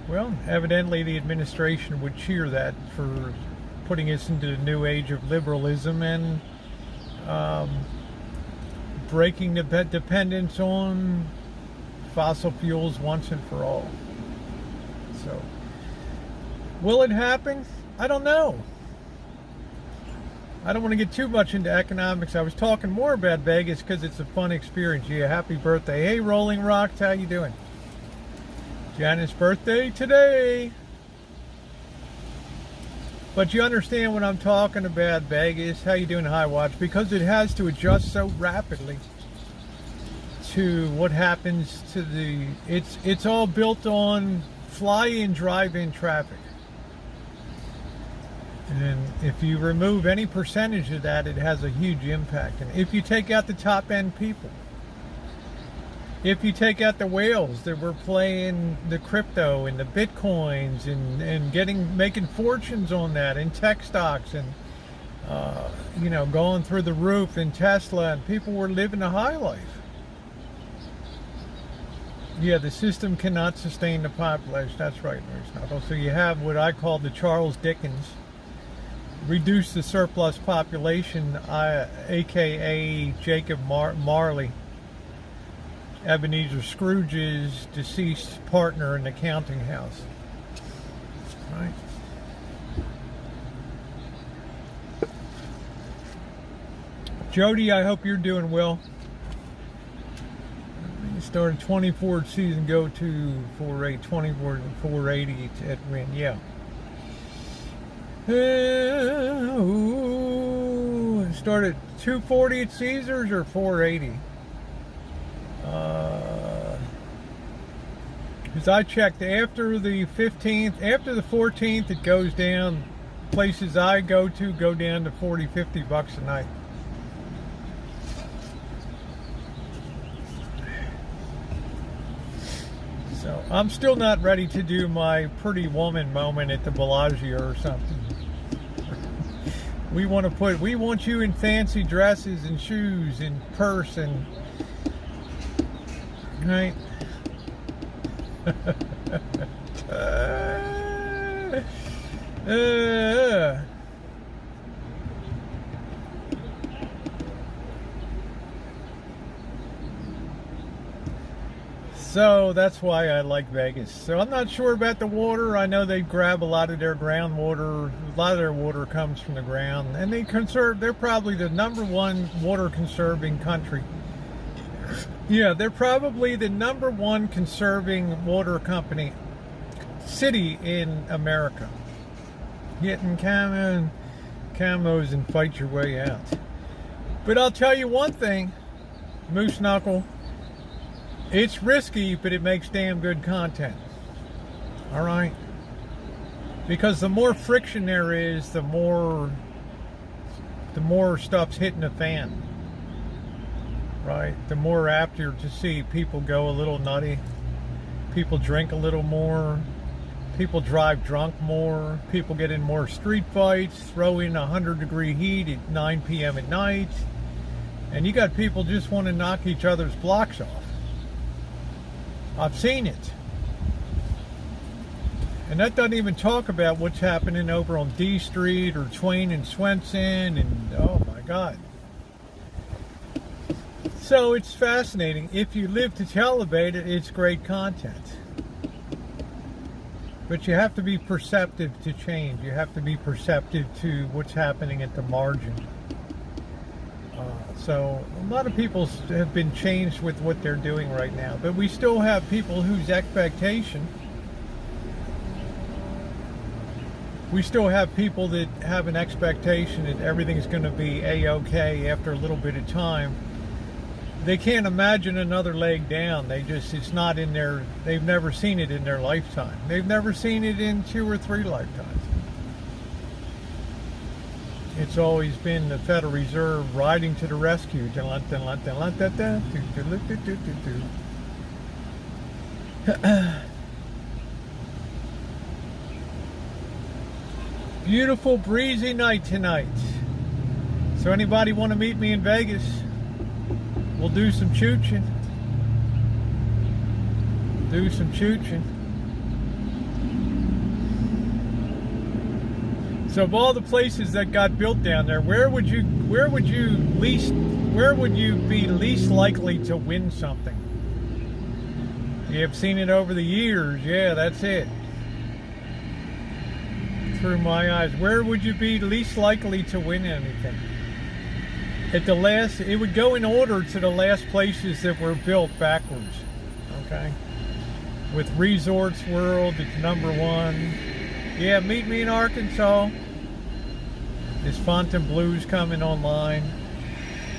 Speaker 1: Well, evidently the administration would cheer that for putting us into the new age of liberalism and breaking the dependence on fossil fuels once and for all. So, will it happen? I don't know. I don't want to get too much into economics. I was talking more about Vegas because it's a fun experience. Yeah, happy birthday. Hey, Rolling Rocks, how you doing? Janet's birthday today. But you understand when I'm talking about Vegas, how you doing, High Watch? Because it has to adjust so rapidly to what happens to the... It's all built on fly-in, drive-in traffic. And if you remove any percentage of that, it has a huge impact. And if you take out the top-end people, if you take out the whales that were playing the crypto and the bitcoins and making fortunes on that, and tech stocks, and going through the roof in Tesla, and people were living a high life. Yeah, the system cannot sustain the population. That's right, Maurice. So you have what I call the Charles Dickens. Reduce the surplus population, aka Jacob Marley, Ebenezer Scrooge's deceased partner in the counting house. Right. Jody, I hope you're doing well. You started 24th season, go to 480 at Ren. Yeah. Started 240 at Caesars or 480? Because I checked after the 15th, after the 14th, it goes down. Places I go to go down to 40, 50 bucks a night. So I'm still not ready to do my pretty woman moment at the Bellagio or something. We want you in fancy dresses and shoes and purse and, right? So that's why I like Vegas. So I'm not sure about the water. I know they grab a lot of their groundwater. A lot of their water comes from the ground, and they're probably the #1 water conserving country. Yeah, they're probably the #1 conserving water city in America. Getting camos and fight your way out. But I'll tell you one thing, Moose Knuckle. It's risky, but it makes damn good content. All right? Because the more friction there is, the more stuff's hitting the fan. Right? The more apt you're to see people go a little nutty. People drink a little more. People drive drunk more. People get in more street fights. Throw in 100-degree heat at 9 p.m. at night. And you got people just want to knock each other's blocks off. I've seen it. And that doesn't even talk about what's happening over on D Street or Twain and Swenson, and oh my God. So it's fascinating. If you live to tell about it, it's great content. But you have to be perceptive to change. You have to be perceptive to what's happening at the margin. So a lot of people have been changed with what they're doing right now, but we still have people whose expectation. We still have people that have an expectation that everything's going to be a-okay after a little bit of time. They can't imagine another leg down. It's not in their, they've never seen it in their lifetime. They've never seen it in 2 or 3 lifetimes. It's always been the Federal Reserve riding to the rescue. Beautiful breezy night tonight. So anybody want to meet me in Vegas? We'll do some Choochin. Do some Choochin. So of all the places that got built down there, where would you be least likely to win something? You have seen it over the years. Yeah, that's it. Through my eyes. Where would you be least likely to win anything? At the last, it would go in order to the last places that were built backwards. Okay? With Resorts World, it's #1. Yeah, meet me in Arkansas. This Fontainebleau's coming online.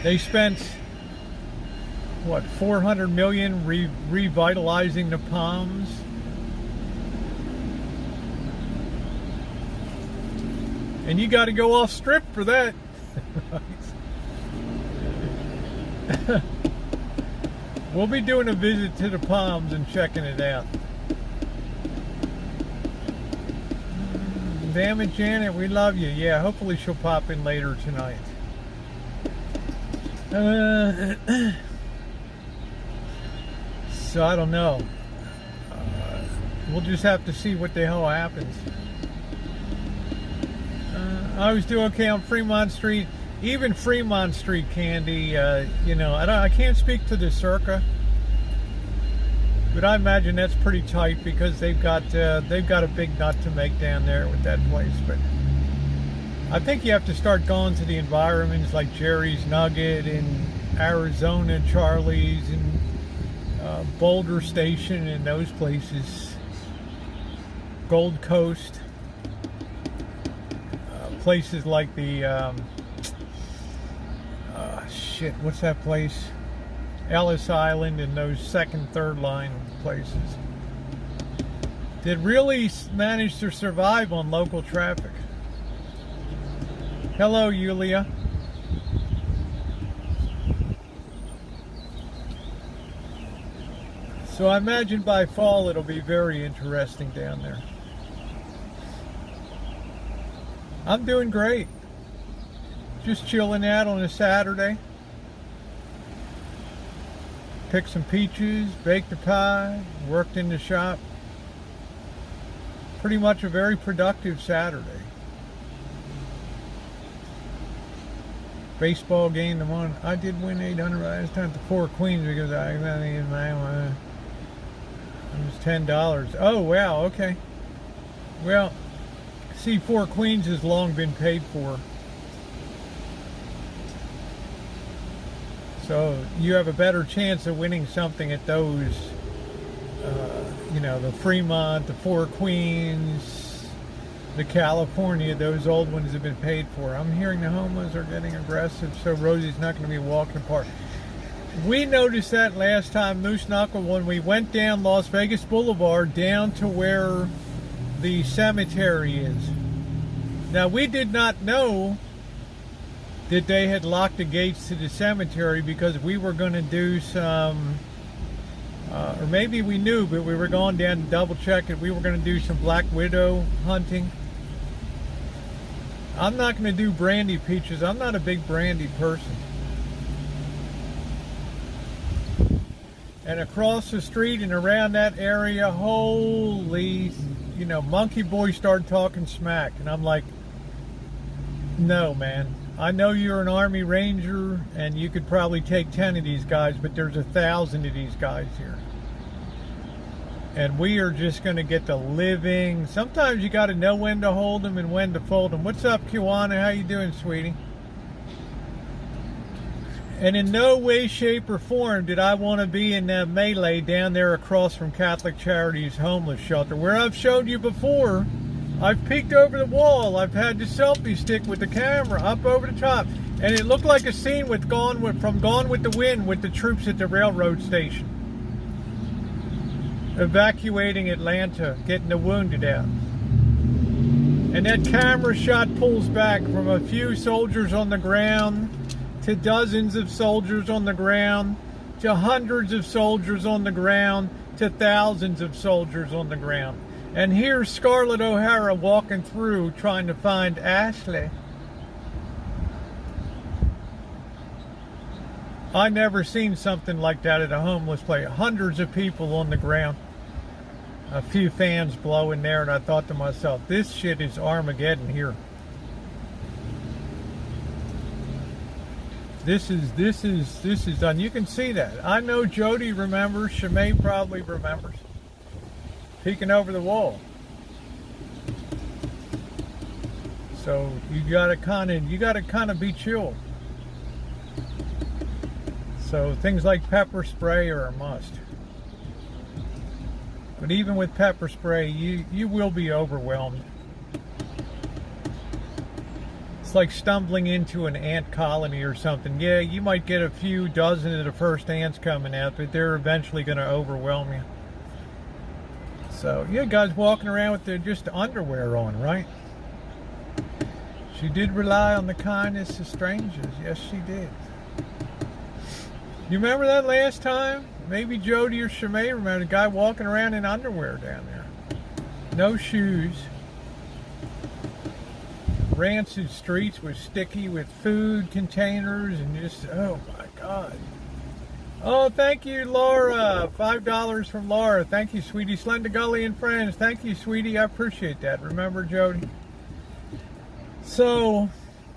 Speaker 1: They spent, what, $400 million revitalizing the Palms. And you got to go off strip for that. We'll be doing a visit to the Palms and checking it out. Damn it, Janet, we love you. Yeah, hopefully she'll pop in later tonight. So I don't know. We'll just have to see what the hell happens. I always do okay on Fremont Street. Even Fremont Street candy, you know, I can't speak to the Circa, but I imagine that's pretty tight because they've got a big nut to make down there with that place. But I think you have to start going to the environments like Jerry's Nugget in Arizona, Charlie's, and Boulder Station, and those places. Gold Coast, places like the shit, what's that place? Ellis Island, and those second, third line places that really managed to survive on local traffic. Hello, Yulia. So I imagine by fall it'll be very interesting down there. I'm doing great. Just chilling out on a Saturday. Picked some peaches, baked a pie, worked in the shop. Pretty much a very productive Saturday. Baseball game, the one I did win 800. I was time to 4 queens because I it was $10. Oh wow, okay. Well, see, 4 queens has long been paid for. So you have a better chance of winning something at those, you know, the Fremont, the 4 Queens, the California, those old ones have been paid for. I'm hearing the homos are getting aggressive, so Rosie's not going to be walking apart. We noticed that last time, Moose Knuckle, when we went down Las Vegas Boulevard down to where the cemetery is. Now, we did not know that they had locked the gates to the cemetery because we were going to do some, or maybe we knew, but we were going down to double check it. We were going to do some black widow hunting. I'm not going to do brandy peaches. I'm not a big brandy person. And across the street and around that area, holy, you know, Monkey Boy started talking smack. And I'm like, no, man. I know you're an Army Ranger and you could probably take 10 of these guys, but there's 1,000 of these guys here. And we are just going to get the living. Sometimes you got to know when to hold them and when to fold them. What's up, Kiwana? How you doing, sweetie? And in no way, shape, or form did I want to be in that melee down there across from Catholic Charities homeless shelter, where I've showed you before. I've peeked over the wall. I've had the selfie stick with the camera up over the top. And it looked like a scene from Gone with the Wind, with the troops at the railroad station, evacuating Atlanta, getting the wounded out. And that camera shot pulls back from a few soldiers on the ground to dozens of soldiers on the ground to hundreds of soldiers on the ground to thousands of soldiers on the ground. And here's Scarlett O'Hara walking through trying to find Ashley. I never seen something like that at a homeless place. Hundreds of people on the ground. A few fans blowing there, and I thought to myself, this shit is Armageddon here. This is done. You can see that. I know Jody remembers. Shimei probably remembers. Peeking over the wall. So you gotta kind of be chill. So things like pepper spray are a must. But even with pepper spray, you will be overwhelmed. It's like stumbling into an ant colony or something. Yeah, you might get a few dozen of the first ants coming out, but they're eventually going to overwhelm you. So, yeah, guys walking around with their just underwear on, right? She did rely on the kindness of strangers. Yes, she did. You remember that last time? Maybe Jody or Shimei remember a guy walking around in underwear down there. No shoes. Rancid streets was sticky with food containers and just, oh my God. Oh, thank you, Laura. $5 from Laura. Thank you, sweetie. Slender Gully and friends. Thank you, sweetie. I appreciate that. Remember, Jody? So,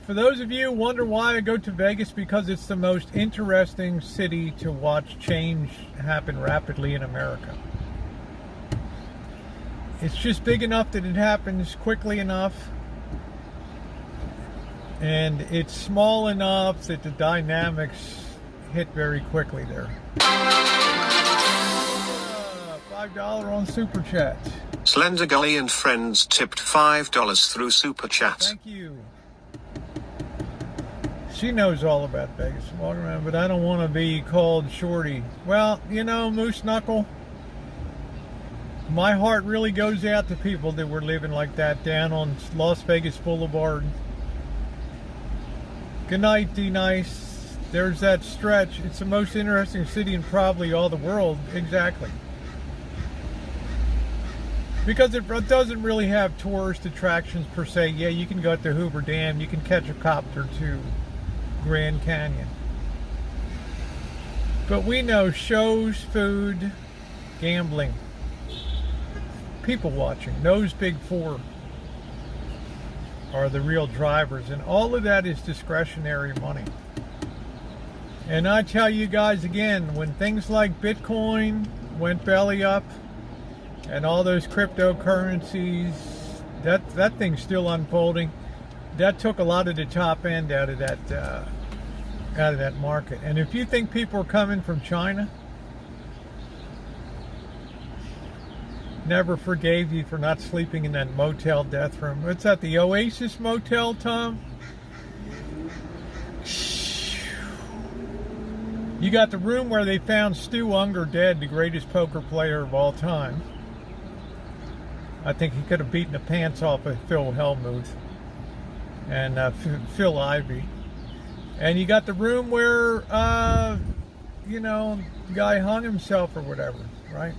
Speaker 1: for those of you who wonder why I go to Vegas, because it's the most interesting city to watch change happen rapidly in America. It's just big enough that it happens quickly enough, and it's small enough that the dynamics hit very quickly there. $5 on Super Chat.
Speaker 2: Slender Gully and friends tipped $5 through Super Chat.
Speaker 1: Thank you. She knows all about Vegas, walking around, but I don't want to be called Shorty. Well, you know, Moose Knuckle, my heart really goes out to people that were living like that down on Las Vegas Boulevard. Good night, D-Nice. There's that stretch. It's the most interesting city in probably all the world. Exactly. Because it doesn't really have tourist attractions per se. Yeah, you can go to Hoover Dam. You can catch a copter to Grand Canyon. But we know shows, food, gambling, people watching, those big four are the real drivers, and all of that is discretionary money. And I tell you guys again, when things like Bitcoin went belly up and all those cryptocurrencies, that thing's still unfolding. That took a lot of the top end out of that market. And if you think people are coming from China, never forgave you for not sleeping in that motel death room. What's that, the Oasis Motel, Tom? You got the room where they found Stu Unger dead, the greatest poker player of all time. I think he could have beaten the pants off of Phil Hellmuth and Phil Ivey. And you got the room where, you know, the guy hung himself or whatever, right?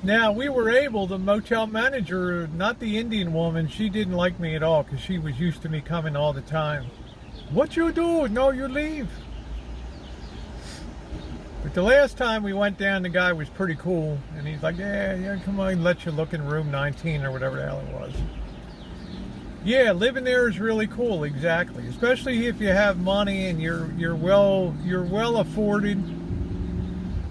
Speaker 1: Now, we were able, the motel manager, not the Indian woman, she didn't like me at all because she was used to me coming all the time. What you do? No, you leave. But the last time we went down, the guy was pretty cool. And he's like, yeah, come on, let you look in room 19 or whatever the hell it was. Yeah, living there is really cool, exactly. Especially if you have money and you're well afforded.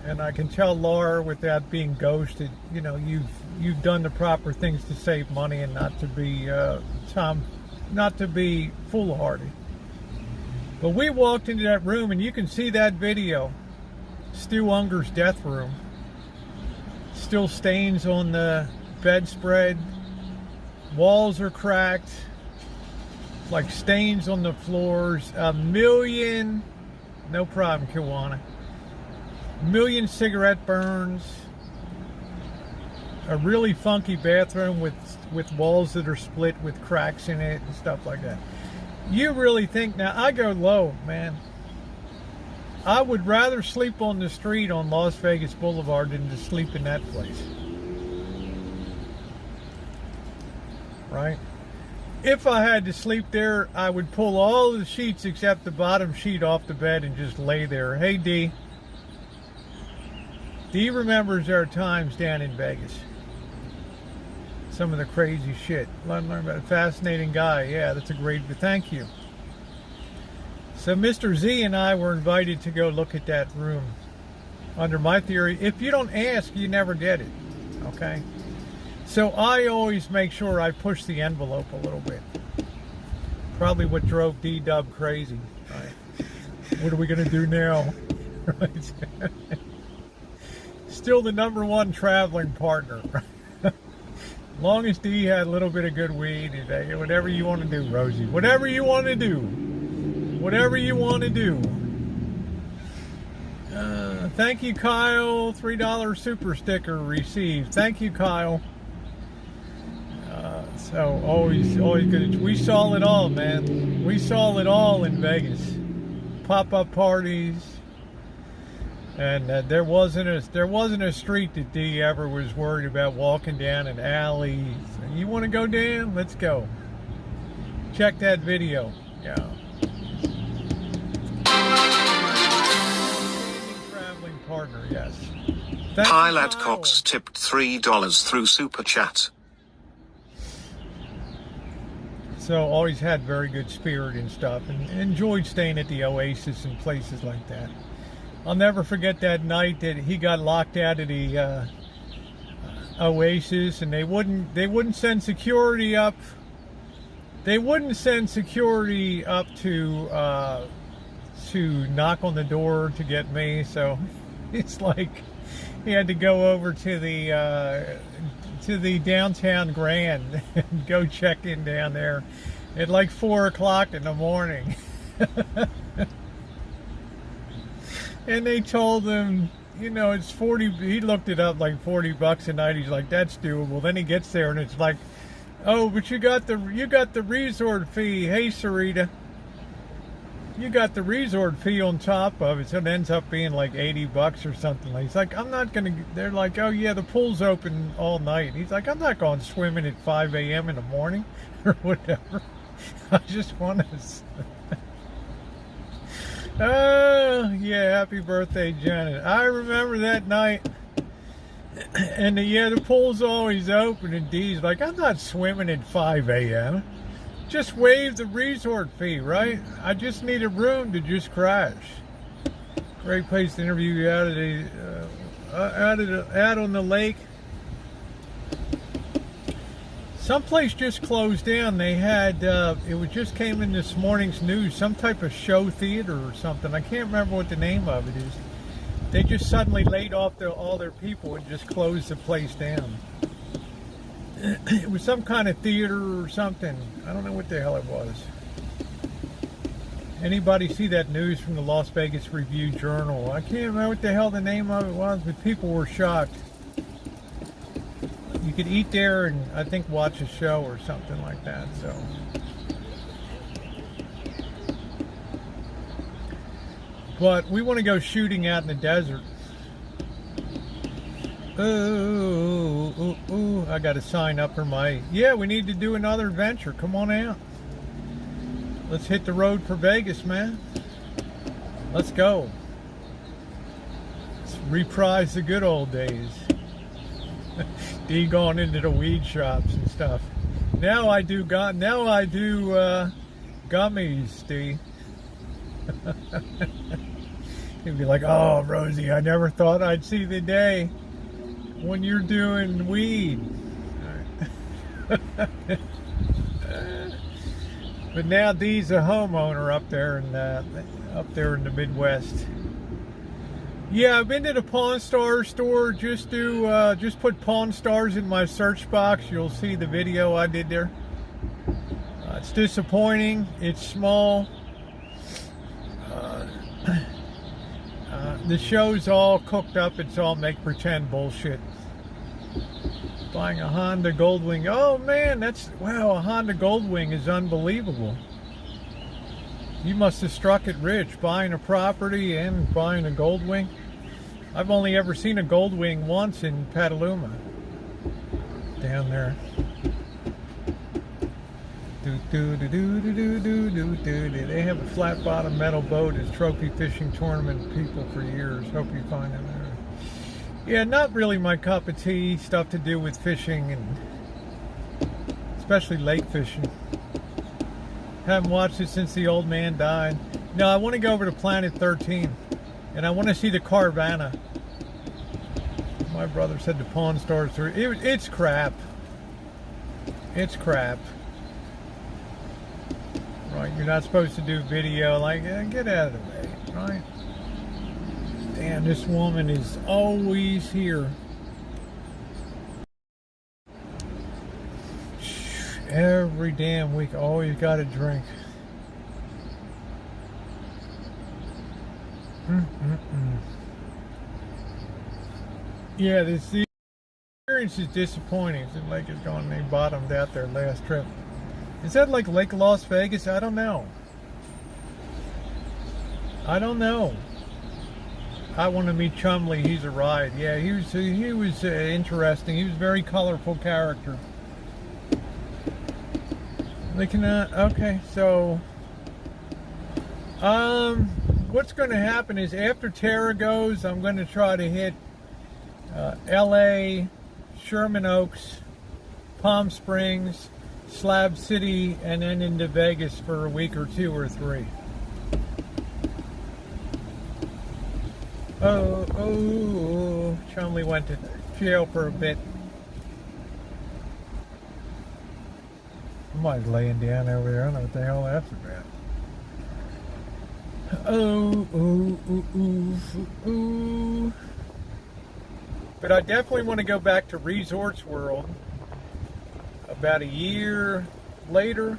Speaker 1: And I can tell Laura, without being ghosted, you know, you've done the proper things to save money and not to be not to be foolhardy. But we walked into that room, and you can see that video. Stu Unger's death room. Still stains on the bedspread. Walls are cracked. Like stains on the floors. A million, no problem, Kiwana. Million cigarette burns. A really funky bathroom with walls that are split with cracks in it and stuff like that. You really think, now I go low, man. I would rather sleep on the street on Las Vegas Boulevard than to sleep in that place. Right? If I had to sleep there, I would pull all the sheets except the bottom sheet off the bed and just lay there. Hey, D. D remembers there are times down in Vegas. Some of the crazy shit. Learn about a fascinating guy. Yeah, that's a great, thank you. So Mr. Z and I were invited to go look at that room. Under my theory, if you don't ask, you never get it. Okay? So I always make sure I push the envelope a little bit. Probably what drove D-Dub crazy. Right? What are we going to do now? Right? Still the #1 traveling partner. Long as D had a little bit of good weed, whatever you want to do, Rosie. Whatever you want to do. Whatever you want to do. Thank you, Kyle. $3 super sticker received. Thank you, Kyle. So always good. We saw it all, man. We saw it all in Vegas. Pop-up parties. And there wasn't a street that D ever was worried about walking down an alley. So you want to go down? Let's go. Check that video. Yeah. Traveling partner, yes.
Speaker 2: Pilot Cox tipped $3 through Super Chat.
Speaker 1: So always had very good spirit and stuff, and enjoyed staying at the Oasis and places like that. I'll never forget that night that he got locked out of the Oasis, and they wouldn't send security up. They wouldn't send security up to knock on the door to get me. So it's like he had to go over to the downtown Grand and go check in down there at like 4 o'clock in the morning. And they told him, you know, it's 40, he looked it up, like $40 a night. He's like, that's doable. Then he gets there and it's like, oh, but you got the resort fee. Hey, Sarita, you got the resort fee on top of it. So it ends up being like $80 or something. He's like, I'm not going to, they're like, oh yeah, the pool's open all night. He's like, I'm not going swimming at 5 a.m. in the morning or whatever. I just want to... Oh, yeah, happy birthday, Janet. I remember that night. And the pool's always open, and Dee's like, I'm not swimming at 5 a.m. Just waive the resort fee, right? I just need a room to just crash. Great place to interview you out on the lake. Someplace just closed down. They had, just came in this morning's news, some type of show theater or something. I can't remember what the name of it is. They just suddenly laid off all their people and just closed the place down. It was some kind of theater or something. I don't know what the hell it was. Anybody see that news from the Las Vegas Review-Journal? I can't remember what the hell the name of it was, but people were shocked. You could eat there and I think watch a show or something like that. So, but we want to go shooting out in the desert. Ooh, I got to sign up for my... Yeah, we need to do another adventure. Come on out. Let's hit the road for Vegas, man. Let's go. Let's reprise the good old days. D going into the weed shops and stuff. Now I do gummies, D. He'd be like, oh, Rosie, I never thought I'd see the day when you're doing weed. But now Dee's a homeowner up there in the Midwest. Yeah, I've been to the Pawn Star store. Just put Pawn Stars in my search box. You'll see the video I did there. It's disappointing. It's small. The show's all cooked up. It's all make pretend bullshit. Buying a Honda Goldwing. Oh man, wow, a Honda Goldwing is unbelievable. You must have struck it rich, buying a property and buying a Goldwing. I've only ever seen a Goldwing once in Petaluma. Down there. They have a flat bottom metal boat as trophy fishing tournament people for years. Hope you find it there. Yeah, not really my cup of tea. Stuff to do with fishing, and especially lake fishing. Haven't watched it since the old man died. No, I want to go over to Planet 13, and I want to see the Carvana. My brother said the Pawn Stars through. It's crap. It's crap. Right, you're not supposed to do video. Like, get out of the way, right? Damn, this woman is always here. Every damn week, always got a drink. Yeah, the experience is disappointing. It's like it's gone, they bottomed out their last trip. Is that like Lake Las Vegas? I don't know. I don't know. I want to meet Chumley. He's a ride. Yeah, he was interesting. He was a very colorful character. Okay, so what's going to happen is after Tara goes, I'm going to try to hit LA, Sherman Oaks, Palm Springs, Slab City, and then into Vegas for a week or 2 or 3. Oh, Chumley went to jail for a bit. Somebody's laying down over there. I don't know what the hell that's about. But I definitely want to go back to Resorts World about a year later.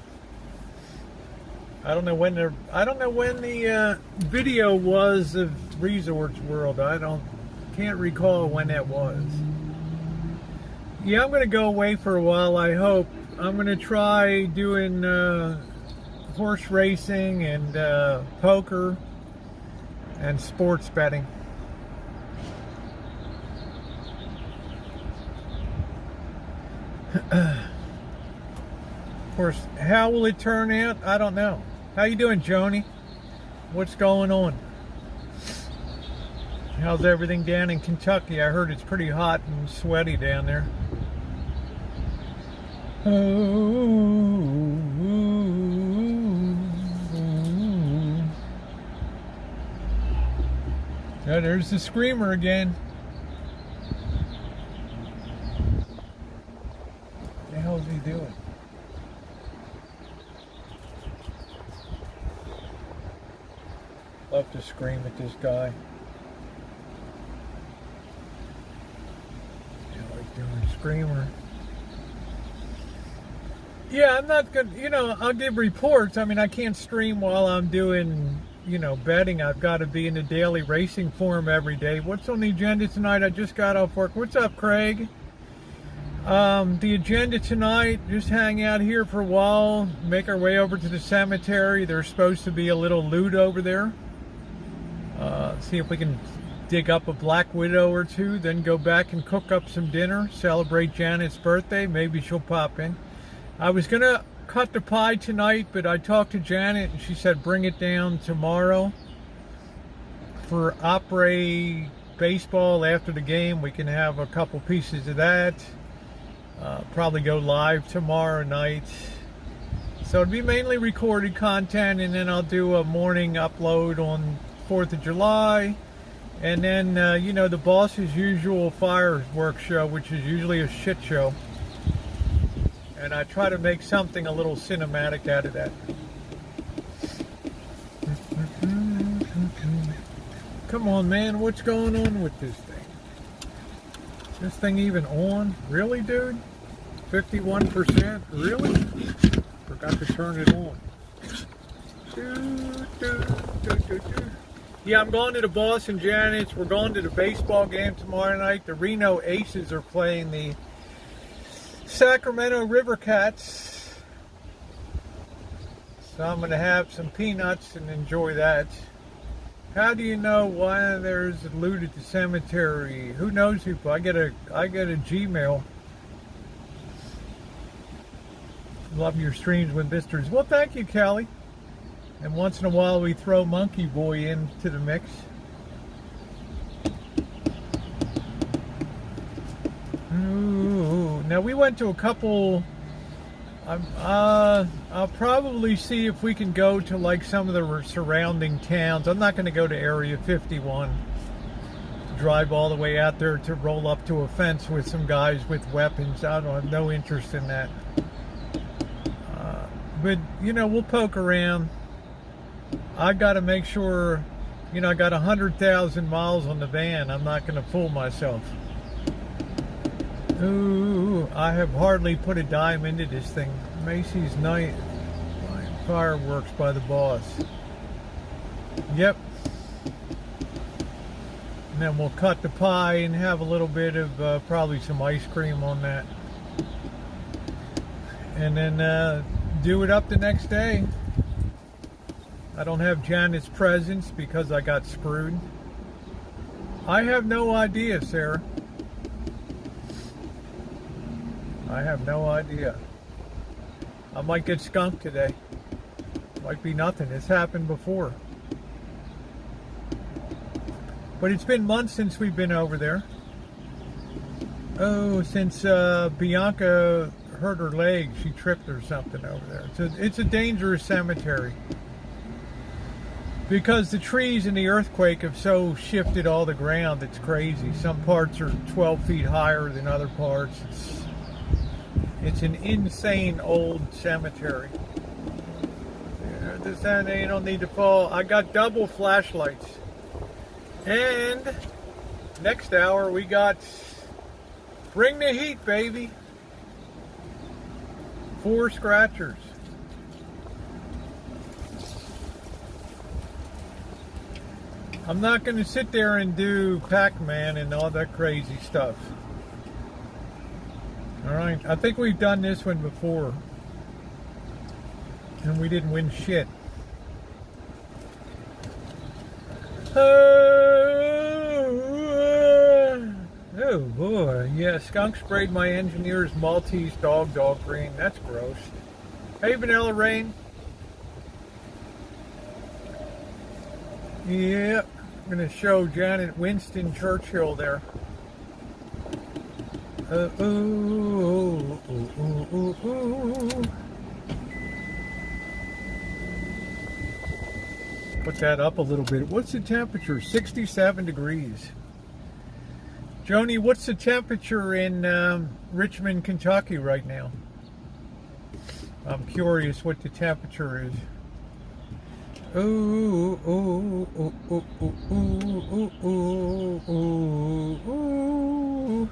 Speaker 1: I don't know when the video was of Resorts World. Can't recall when that was. Yeah, I'm going to go away for a while, I hope. I'm going to try doing horse racing and poker and sports betting. Of course, how will it turn out? I don't know. How you doing, Joni? What's going on? How's everything down in Kentucky? I heard it's pretty hot and sweaty down there. Yeah, there's the screamer again. What the hell is he doing? Love to scream at this guy. I like doing screamer. Yeah, I'm not good. I'll give reports. I mean, I can't stream while I'm doing, betting. I've got to be in the daily racing form every day. What's on the agenda tonight? I just got off work. What's up, Craig? The agenda tonight, just hang out here for a while, make our way over to the cemetery. There's supposed to be a little loot over there. See if we can dig up a black widow or 2, then go back and cook up some dinner, celebrate Janet's birthday. Maybe she'll pop in. I was going to cut the pie tonight, but I talked to Janet and she said bring it down tomorrow for Opry baseball. After the game, we can have a couple pieces of that. Probably go live tomorrow night. So it'll be mainly recorded content, and then I'll do a morning upload on 4th of July. And then, the boss's usual fireworks show, which is usually a shit show. And I try to make something a little cinematic out of that. Come on, man. What's going on with this thing? This thing even on? Really, dude? 51%? Really? Forgot to turn it on. Yeah, I'm going to the Boston Janets. We're going to the baseball game tomorrow night. The Reno Aces are playing the Sacramento River Cats. So I'm going to have some peanuts and enjoy that. How do you know why there's loot at the cemetery? Who knows who? I get a Gmail. Love your streams with Bisters. Well, thank you, Kelly. And once in a while we throw Monkey Boy into the mix. Ooh. Now we went to a couple. I'll probably see if we can go to like some of the surrounding towns. I'm not going to go to Area 51. Drive all the way out there to roll up to a fence with some guys with weapons. I don't have no interest in that. But you know, we'll poke around. I got to make sure, you know, I got 100,000 miles on the van. I'm not going to fool myself. Ooh, I have hardly put a dime into this thing. Macy's night fireworks by the boss. Yep. And then we'll cut the pie and have a little bit of probably some ice cream on that. And then do it up the next day. I don't have Janet's presents because I got screwed. I have no idea, Sarah. I have no idea. I might get skunked today. Might be nothing. It's happened before. But it's been months since we've been over there. Oh, since Bianca hurt her leg. She tripped or something over there. It's a dangerous cemetery. Because the trees in the earthquake have so shifted all the ground, it's crazy. Some parts are 12 feet higher than other parts. It's an insane old cemetery. Yeah, this end they don't need to fall. I got double flashlights. And next hour we got Bring the Heat, baby. 4 scratchers. I'm not going to sit there and do Pac-Man and all that crazy stuff. Alright, I think we've done this one before. And we didn't win shit. Oh boy, yeah, skunk sprayed my engineer's Maltese dog green. That's gross. Hey, Vanilla Rain. Yeah, I'm going to show Janet Winston Churchill there. Put that up a little bit. What's the temperature? 67 degrees. Joni, what's the temperature in Richmond, Kentucky right now? I'm curious what the temperature is. Ooh, ooh, ooh, ooh, ooh, ooh, ooh, ooh.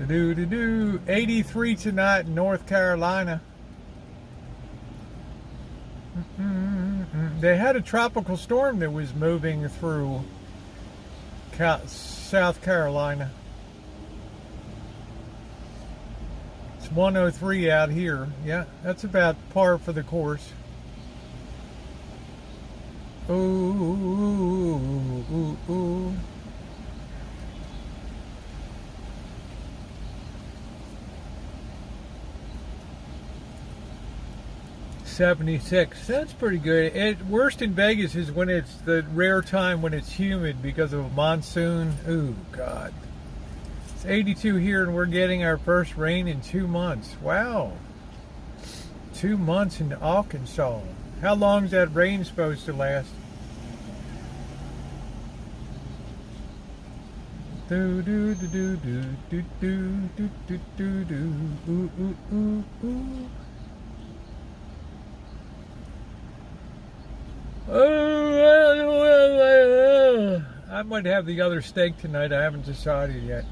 Speaker 1: Do 83 tonight in North Carolina. They had a tropical storm that was moving through South Carolina. It's 103 out here. Yeah, that's about par for the course. Ooh, ooh, ooh, ooh. .76. That's pretty good. Worst in Vegas is when it's the rare time when it's humid because of a monsoon. Ooh, God. It's 82 here and we're getting our first rain in 2 months. Wow. 2 months in Arkansas. How long is that rain supposed to last? Do do do do do do do do do do do. Ooh ooh ooh ooh. I might have the other steak tonight. I haven't decided yet.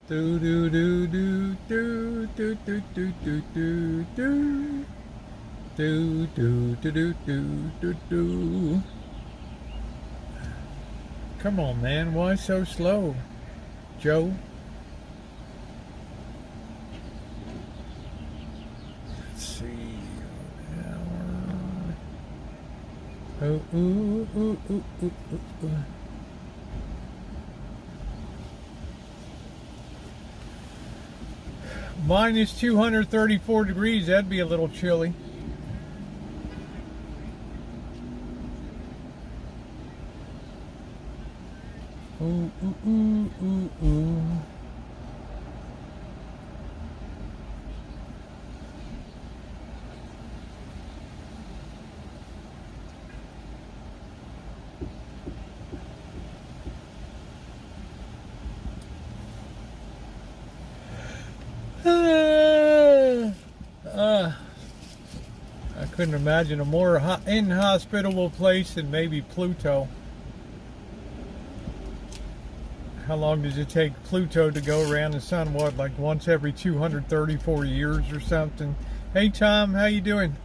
Speaker 1: Do do do do do do do do do do do do do do do do do. Come on, man! Why so slow, Joe? Let's see. Oh, ooh, ooh, ooh, ooh, ooh, ooh. Minus 234 degrees, that'd be a little chilly. Ooh, ooh, ooh, ooh, ooh. I couldn't imagine a more inhospitable place than maybe Pluto. How long does it take Pluto to go around the sun? What, like once every 234 years or something? Hey Tom, how you doing?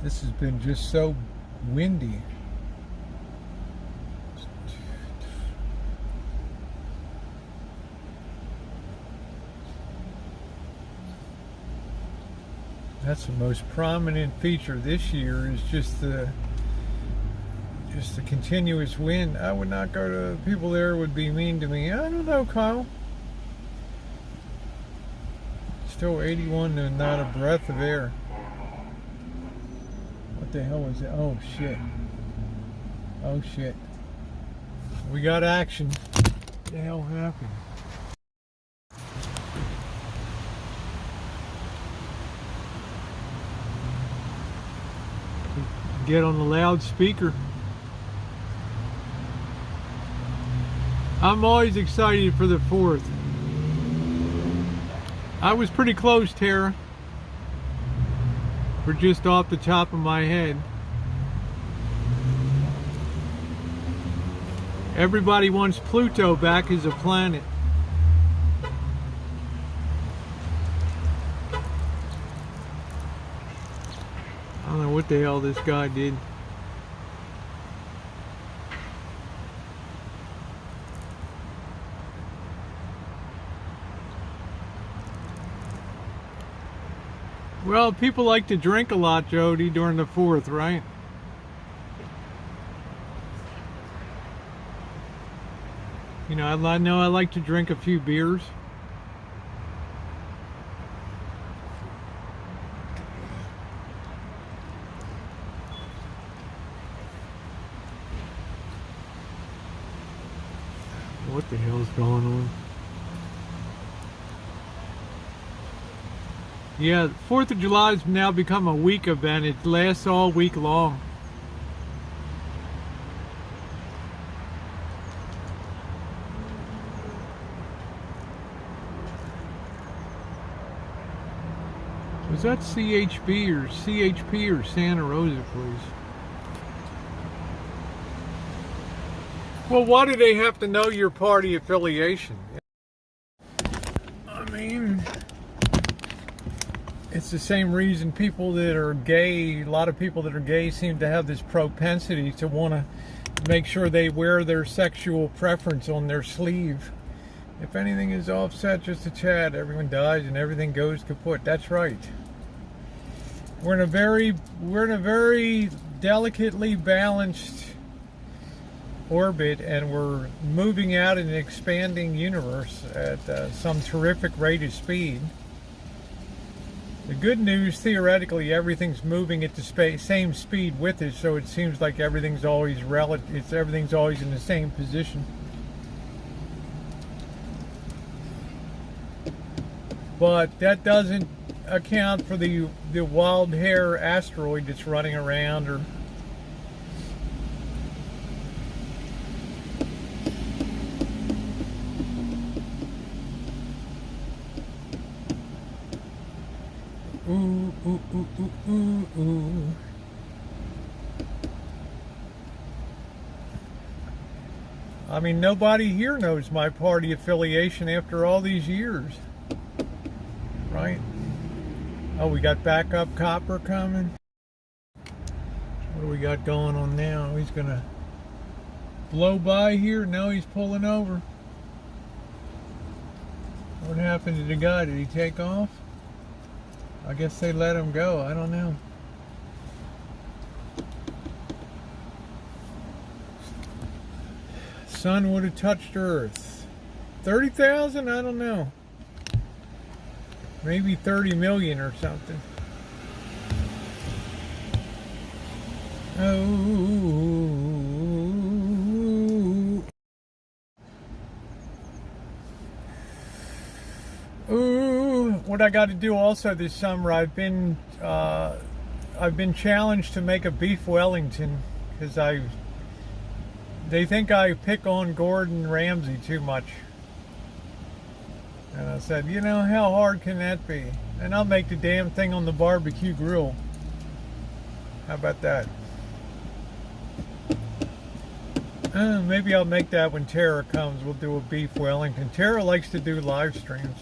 Speaker 1: This has been just so windy. That's the most prominent feature this year, is just the continuous wind. I would not go to people there would be mean to me. I don't know, Kyle. Still 81 and not a breath of air. What the hell was it? Oh shit. Oh shit. We got action. What the hell happened? Get on the loudspeaker. I'm always excited for the 4th. I was pretty close, Tara. We're just off the top of my head. Everybody wants Pluto back as a planet. I don't know what the hell this guy did. Well, people like to drink a lot, Jody, during the 4th, right? You know I like to drink a few beers. What the hell's going on? Yeah, 4th of July has now become a week event. It lasts all week long. Was that CHP or Santa Rosa, please? Well, why do they have to know your party affiliation? I mean, it's the same reason people that are gay, a lot of people that are gay seem to have this propensity to want to make sure they wear their sexual preference on their sleeve. If anything is offset just a tad, everyone dies and everything goes kaput. That's right. We're in a very delicately balanced orbit, and we're moving out in an expanding universe at some terrific rate of speed. The good news, theoretically, everything's moving at the same speed with it, so it seems like everything's always everything's always in the same position. But that doesn't account for the wild hair asteroid that's running around, or ooh, ooh, ooh, ooh, ooh, ooh. I mean, nobody here knows my party affiliation after all these years, right? Oh, we got backup copper coming. What do we got going on now? He's gonna blow by here. No, he's pulling over. What happened to the guy? Did he take off? I guess they let him go. I don't know. Sun would have touched Earth. 30,000? I don't know. Maybe 30 million or something. Oh. Ooh, what I got to do also this summer, I've been challenged to make a beef Wellington, because they think I pick on Gordon Ramsay too much. And I said, you know, how hard can that be? And I'll make the damn thing on the barbecue grill. How about that? Maybe I'll make that when Tara comes. We'll do a beef Wellington. Tara likes to do live streams.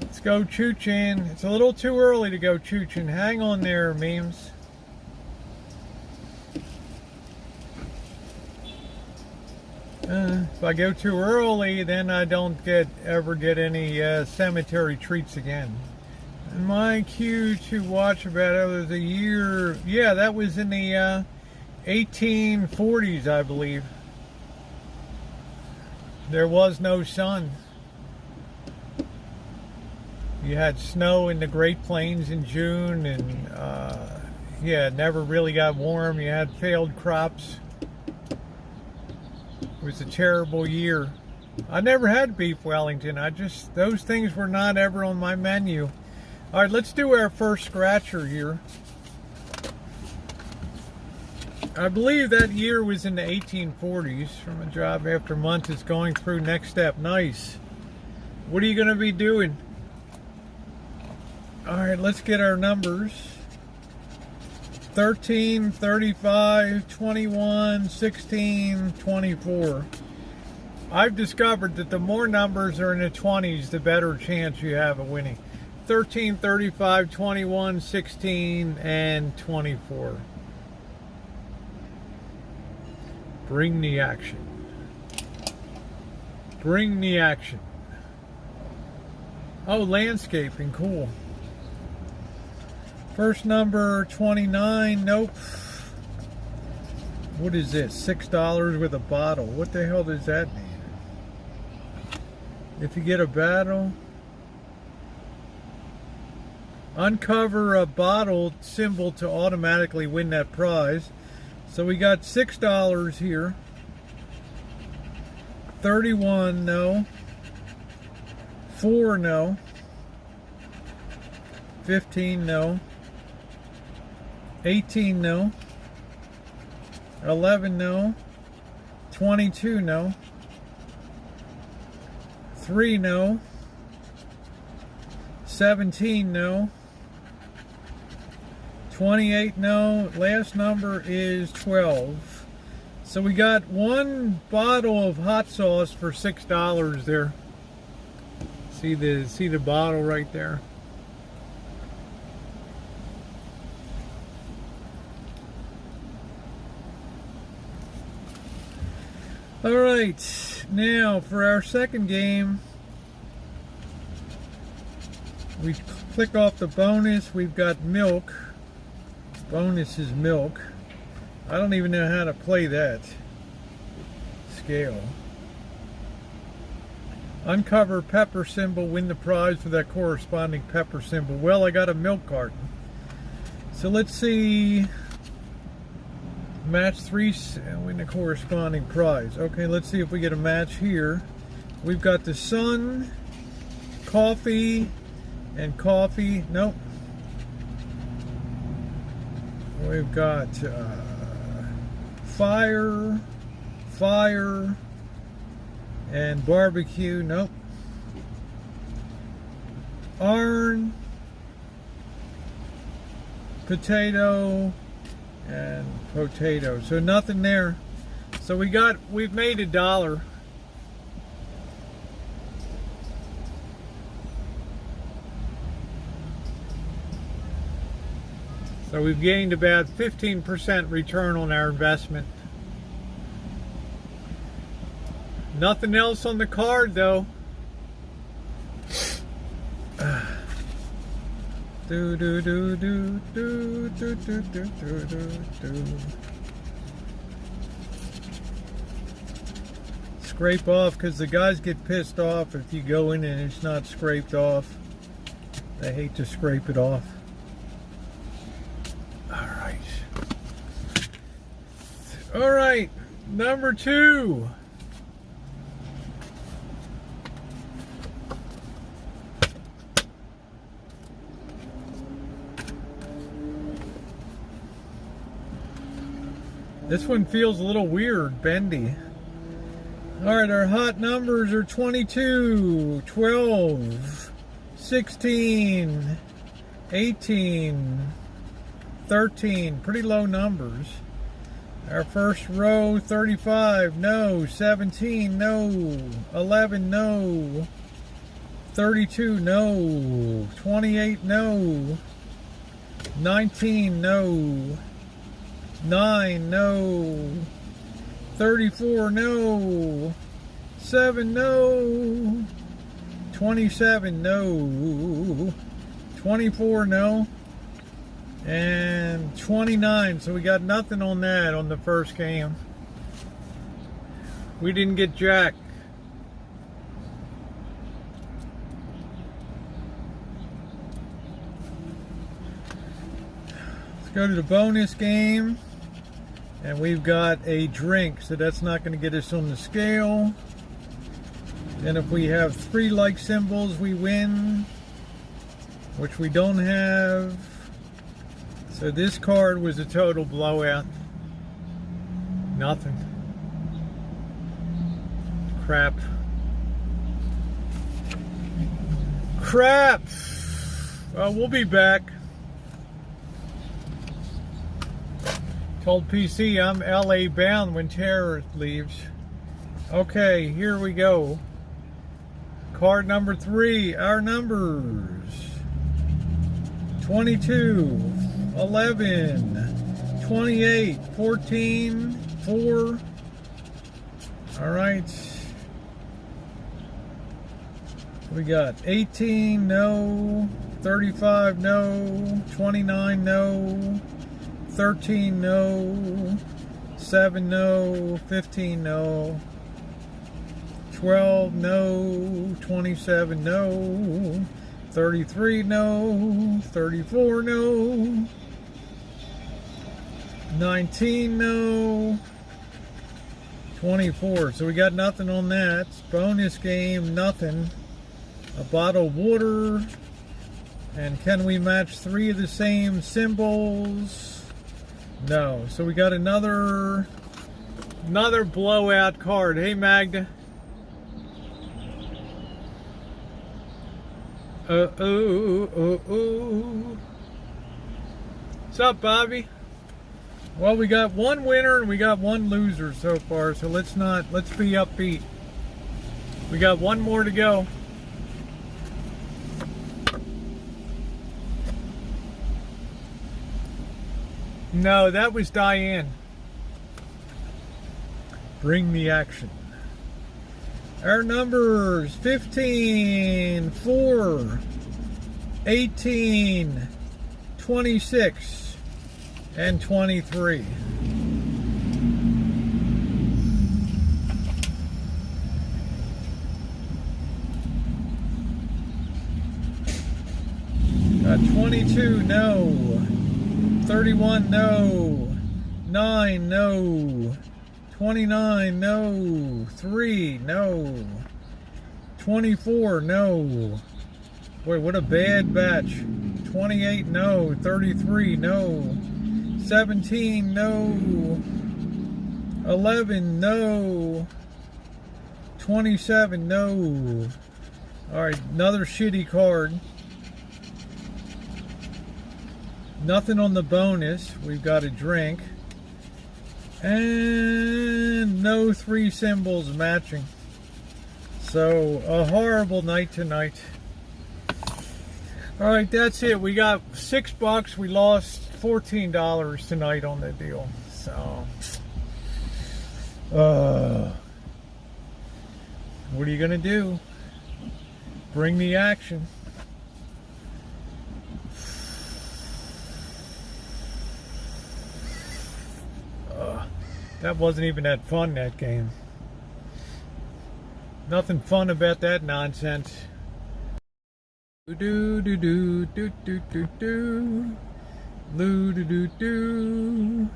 Speaker 1: Let's go Choochin. It's a little too early to go Choochin. Hang on there, memes. If I go too early, then I don't ever get any cemetery treats again. And my cue to watch about it was a year. Yeah, that was in the 1840s, I believe. There was no sun. You had snow in the Great Plains in June, and yeah, it never really got warm. You had failed crops. It was a terrible year. I never had beef Wellington. Those things were not ever on my menu. All right, let's do our first scratcher here. I believe that year was in the 1840s. From a job after month is going through next step. Nice. What are you going to be doing? All right, let's get our numbers. 13, 35, 21, 16, 24. I've discovered that the more numbers are in the 20s, the better chance you have of winning. 13, 35, 21, 16, and 24. Bring the action. Bring the action. Oh, landscaping, cool. First number 29, nope. What is this? $6 with a bottle. What the hell does that mean? If you get a battle, uncover a bottle symbol to automatically win that prize. So we got $6 here. 31, no. 4, no. 15, no. 18, no. 11, no. 22, no. 3, no. 17, no. 28, no. Last number is 12. So we got one bottle of hot sauce for $6 there. See the bottle right there. All right, now for our second game, we click off the bonus. We've got milk. Bonus is milk. I don't even know how to play that. scale. Uncover pepper symbol, win the prize for that corresponding pepper symbol. Well, I got a milk carton. So let's see. Match 3, win the corresponding prize. Okay, let's see if we get a match here. We've got the sun, coffee, and coffee. Nope. We've got fire, fire, and barbecue. Nope. Iron, potato, and potato. So nothing there. So we've made $1. So we've gained about 15% return on our investment. Nothing else on the card though. Do do do do do do do do do do. Scrape off, because the guys get pissed off if you go in and it's not scraped off. They hate to scrape it off. All right, number 2. This one feels a little weird, bendy. All right, our hot numbers are 22, 12, 16, 18, 13. Pretty low numbers. Our first row, 35, no. 17, no. 11, no. 32, no. 28, no. 19, no. 9, no. 34, no. 7, no. 27, no. 24, no. And 29, so we got nothing on that on the first game. We didn't get jack. Let's go to the bonus game. And we've got a drink, so that's not going to get us on the scale. Then if we have 3 like symbols, we win, which we don't have. So this card was a total blowout. Nothing. Crap. Crap! Well, we'll be back. Told PC I'm LA bound when terror leaves. Okay, here we go. Card number 3, our numbers. 22. 11, 28, 14, 4. All right. We got 18, no. 35, no. 29, no. 13, no. 7, no. 15, no. 12, no. 27, no. 33, no. 34, no. 19, no. 24, so we got nothing on that. Bonus game, nothing. A bottle of water. And can we match 3 of the same symbols? No. So we got another blowout card. Hey, Magda. What's up, Bobby? Well, we got 1 winner and we got 1 loser so far, so let's be upbeat. We got 1 more to go. No, that was Diane. Bring the action. Our numbers: 15, 4, 18, 26. And 23. 22, no. 31, no. 9, no. 29, no. 3, no. 24, no. Wait, what a bad batch. 28, no. 33, no. 17, no. 11, no. 27, no. Alright, another shitty card. Nothing on the bonus. We've got a drink. And no 3 symbols matching. So, a horrible night tonight. Alright, that's it. We got $6. We lost $14 tonight on the deal. So, what are you gonna do? Bring the action. That wasn't even that fun, that game. Nothing fun about that nonsense. Do do do do do do do do do do do do.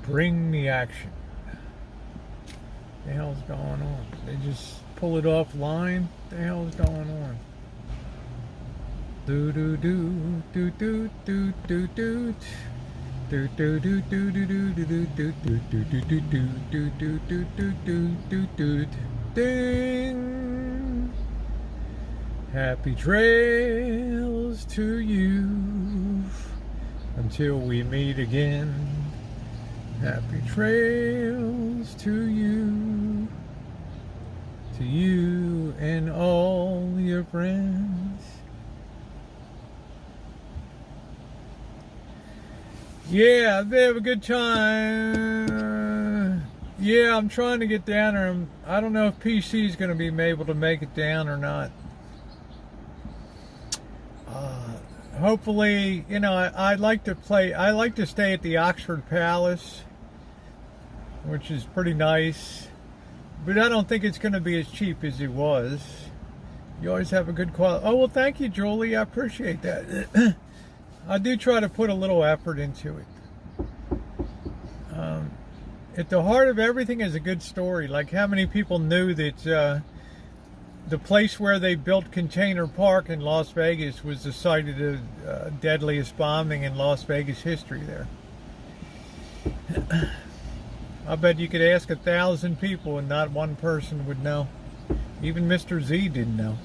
Speaker 1: Bring the action. What the hell's going on? They just pull it offline? What the hell's going on? Do do do do do do do do. Do do do do do do do do do do do do do do do do do do. Ding! Happy trails to you until we meet again. Happy trails to you and all your friends. Yeah, they have a good time. Yeah, I'm trying to get down there. I don't know if PC is going to be able to make it down or not. Hopefully, you know, I'd like to play. I like to stay at the Oxford Palace, which is pretty nice. But I don't think it's going to be as cheap as it was. You always have a good quality. Oh, well, thank you, Julie. I appreciate that. I do try to put a little effort into it. At the heart of everything is a good story. Like how many people knew that the place where they built Container Park in Las Vegas was the site of the deadliest bombing in Las Vegas history there. I bet you could ask 1,000 people and not one person would know. Even Mr. Z didn't know.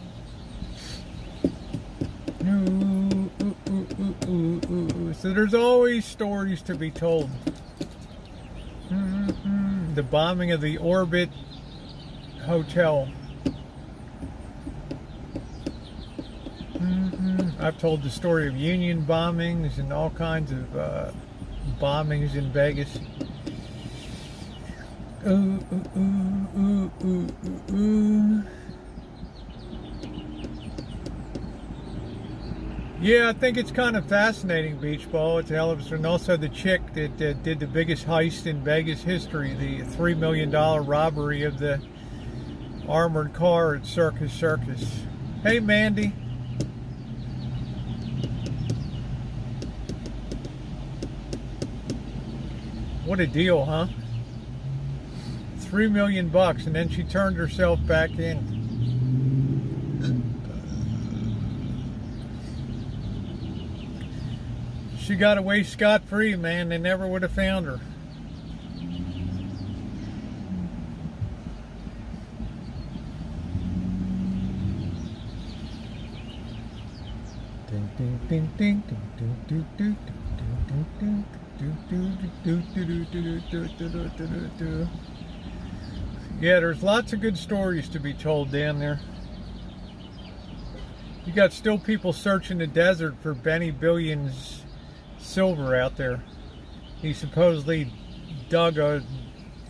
Speaker 1: So there's always stories to be told. The bombing of the Orbit Hotel. I've told the story of union bombings and all kinds of bombings in Vegas. Yeah, I think it's kind of fascinating, Beach Ball. It's a hell of a story. And also the chick that did the biggest heist in Vegas history, the $3 million robbery of the armored car at Circus. Hey, Mandy. What a deal, huh? $3 million, and then she turned herself back in. She got away scot-free, man. They never would have found her. Yeah, there's lots of good stories to be told down there. You got still people searching the desert for Benny Billion's silver out there. He supposedly dug a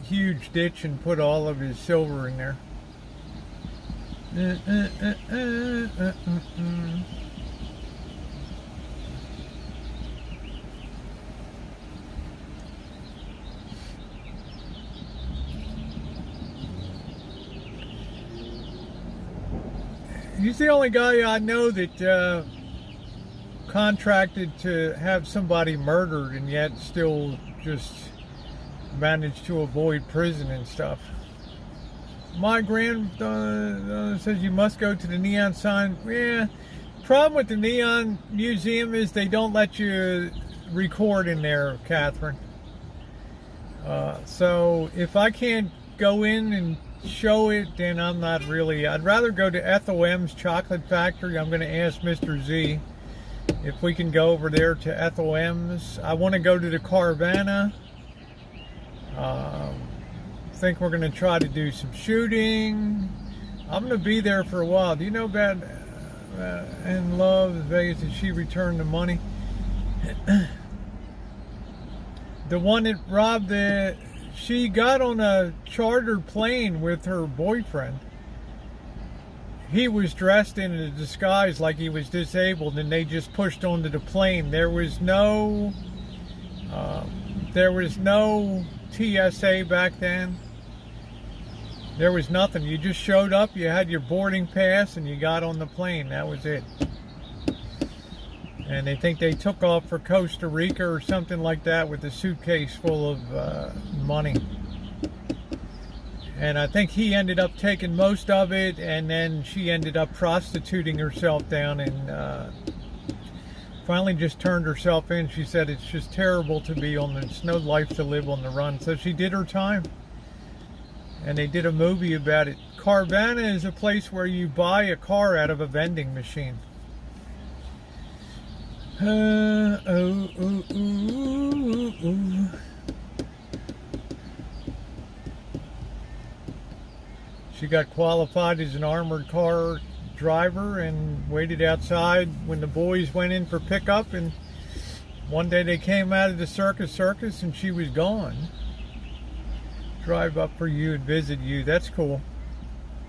Speaker 1: huge ditch and put all of his silver in there. He's the only guy I know that contracted to have somebody murdered and yet still just managed to avoid prison and stuff. My granddaughter says you must go to the neon sign. Yeah, problem with the neon museum is they don't let you record in there, Catherine. So if I can't go in and show it, then I'm not really. I'd rather go to Ethel M's Chocolate Factory. I'm going to ask Mr. Z if we can go over there to Ethel M's. I want to go to the Carvana. Think we're going to try to do some shooting. I'm going to be there for a while. Do you know about In Love Vegas? Did she return the money? The one that robbed she got on a chartered plane with her boyfriend. He was dressed in a disguise like he was disabled, and they just pushed onto the plane. There was no TSA back then. There was nothing. You just showed up, you had your boarding pass, and you got on the plane. That was it. And they think they took off for Costa Rica or something like that with a suitcase full of money. And I think he ended up taking most of it, and then she ended up prostituting herself down and finally just turned herself in. She said it's just terrible to be on the, it's no life to live on the run. So she did her time. And they did a movie about it. Carvana is a place where you buy a car out of a vending machine. She got qualified as an armored car driver and waited outside when the boys went in for pickup, and one day they came out of the circus and she was gone. Drive up for you and visit you. That's cool. And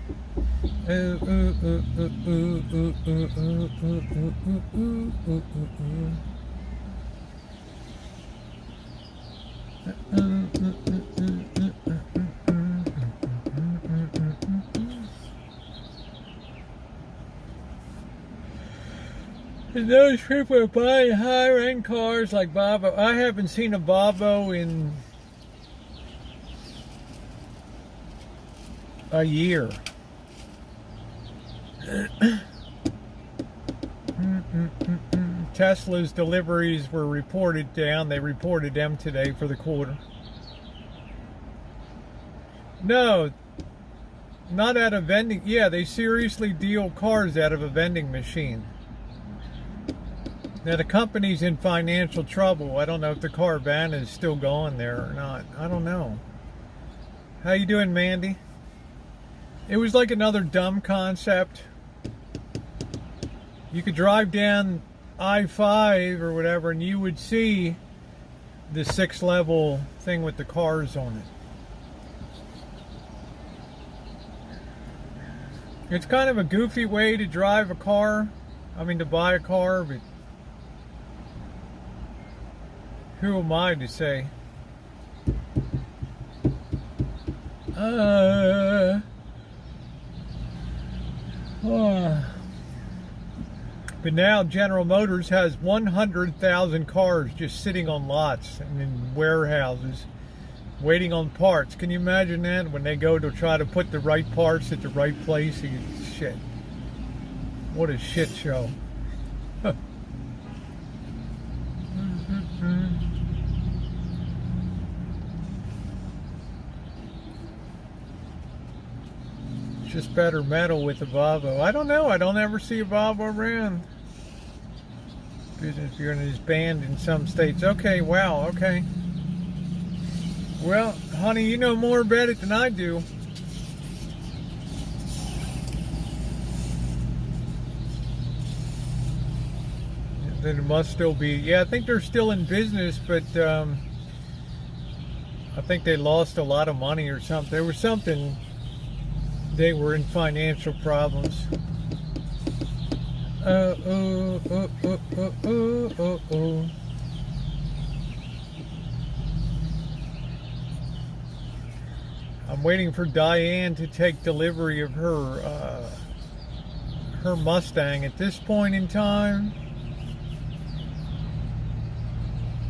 Speaker 1: those people are buying higher-end cars like Volvo. I haven't seen a Volvo in a year. Tesla's deliveries were reported down. They reported them today for the quarter. No, not out of vending. Yeah, they seriously deal cars out of a vending machine. Now the company's in financial trouble. I don't know if the Carvana is still going there or not. I don't know. How you doing, Mandy? It was like another dumb concept. You could drive down I-5 or whatever and you would see the 6th level thing with the cars on it. It's kind of a goofy way to drive a car. I mean, to buy a car, but who am I to say? But now General Motors has 100,000 cars just sitting on lots and in warehouses waiting on parts. Can you imagine that? When they go to try to put the right parts at the right place, shit. What a shit show. Just better metal with a Volvo. I don't know. I don't ever see a Volvo around. Business Bureau is banned in some states. Okay, wow, okay. Well, honey, you know more about it than I do. Then it must still be. Yeah, I think they're still in business, but I think they lost a lot of money or something. There was something. They were in financial problems. I'm waiting for Diane to take delivery of her her Mustang at this point in time.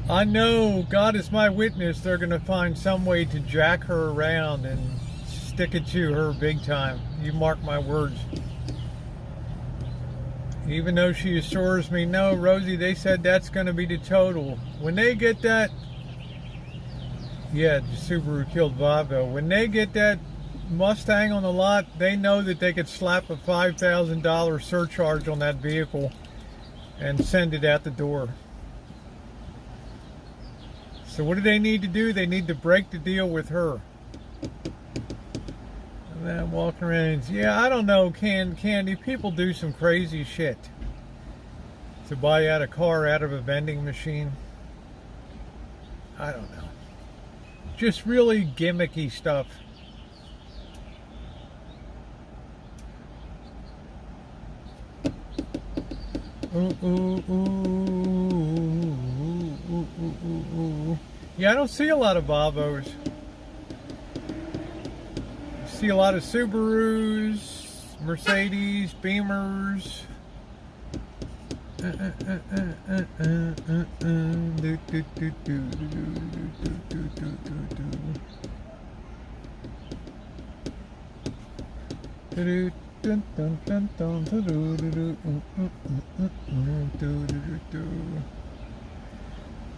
Speaker 1: I know, God is my witness, they're going to find some way to jack her around and stick it to her big time. You mark my words. Even though she assures me, no, Rosie, they said that's going to be the total. When they get that, yeah, the Subaru killed Vavo. When they get that Mustang on the lot, they know that they could slap a $5,000 surcharge on that vehicle and send it out the door. So what do they need to do? They need to break the deal with her. And then walking around, yeah, I don't know, Candy, people do some crazy shit to buy out a car out of a vending machine. I don't know. Just really gimmicky stuff. Yeah, I don't see a lot of Volvos. I see a lot of Subarus, Mercedes, Beamers.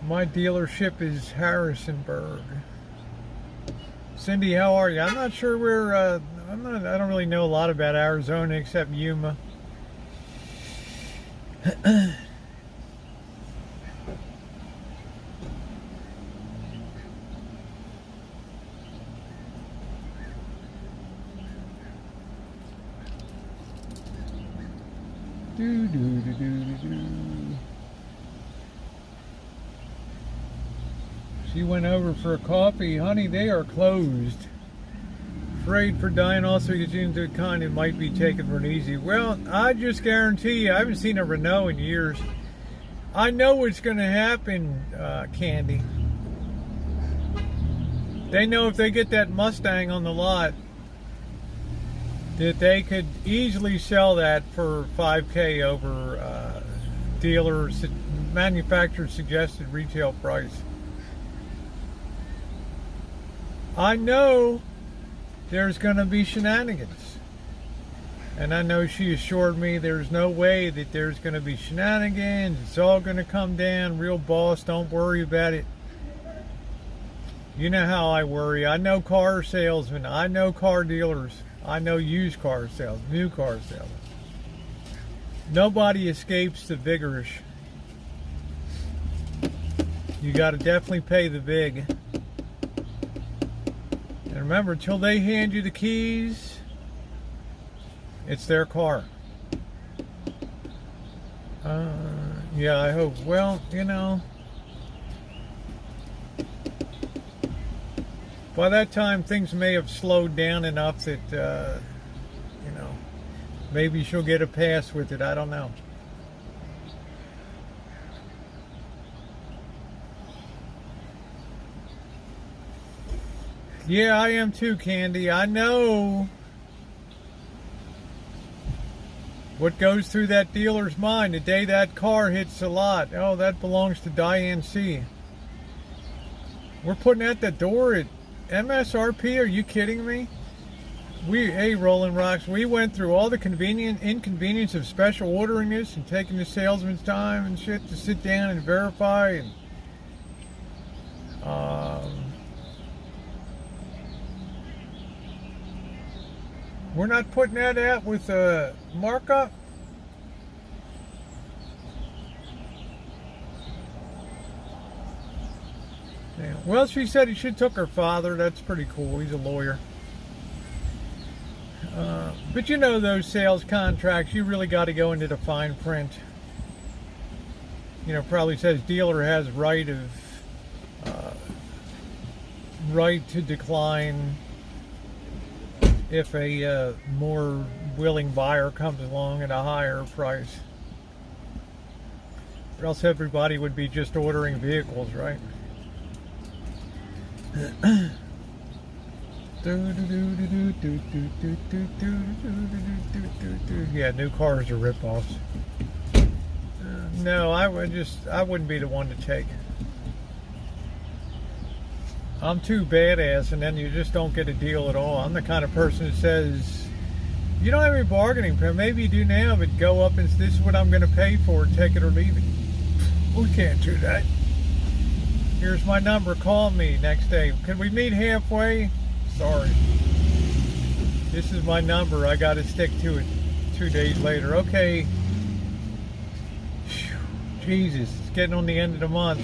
Speaker 1: My dealership is Harrisonburg. Cindy, how are you? I'm not sure where. I don't really know a lot about Arizona except Yuma. She went over for a coffee. Honey, they are closed. Afraid for dying also gets into a kind it might be taken for an easy. Well, I just guarantee you, I haven't seen a Renault in years. I know what's going to happen, Candy. They know if they get that Mustang on the lot, that they could easily sell that for $5,000 over manufacturer suggested retail price. I know there's going to be shenanigans. And I know she assured me there's no way that there's going to be shenanigans. It's all going to come down. Real boss, don't worry about it. You know how I worry. I know car salesmen. I know car dealers. I know used car sales, new car sales. Nobody escapes the vigorish. You got to definitely pay the big. And remember, until they hand you the keys, it's their car. Yeah, I hope. Well, you know, by that time things may have slowed down enough that, you know, maybe she'll get a pass with it. I don't know. Yeah, I am too, Candy. I know what goes through that dealer's mind the day that car hits the lot. Oh, that belongs to Diane C. We're putting at the door at MSRP. Are you kidding me? Hey, Rolling Rocks, we went through all the inconvenience of special ordering this and taking the salesman's time and shit to sit down and verify. And we're not putting that out with a markup. Yeah. Well, she said she took her father. That's pretty cool. He's a lawyer. But you know those sales contracts, you really got to go into the fine print. You know, probably says dealer has right to decline if a more willing buyer comes along at a higher price. Or else everybody would be just ordering vehicles, right? Yeah, new cars are rip-offs. No, I wouldn't be the one to take. I'm too badass, and then you just don't get a deal at all. I'm the kind of person that says, you don't have any bargaining power. Maybe you do now, but go up and this is what I'm going to pay for it, take it or leave it. We can't do that. Here's my number. Call me next day. Can we meet halfway? Sorry. This is my number. I got to stick to it 2 days later. Okay. Whew. Jesus, it's getting on the end of the month.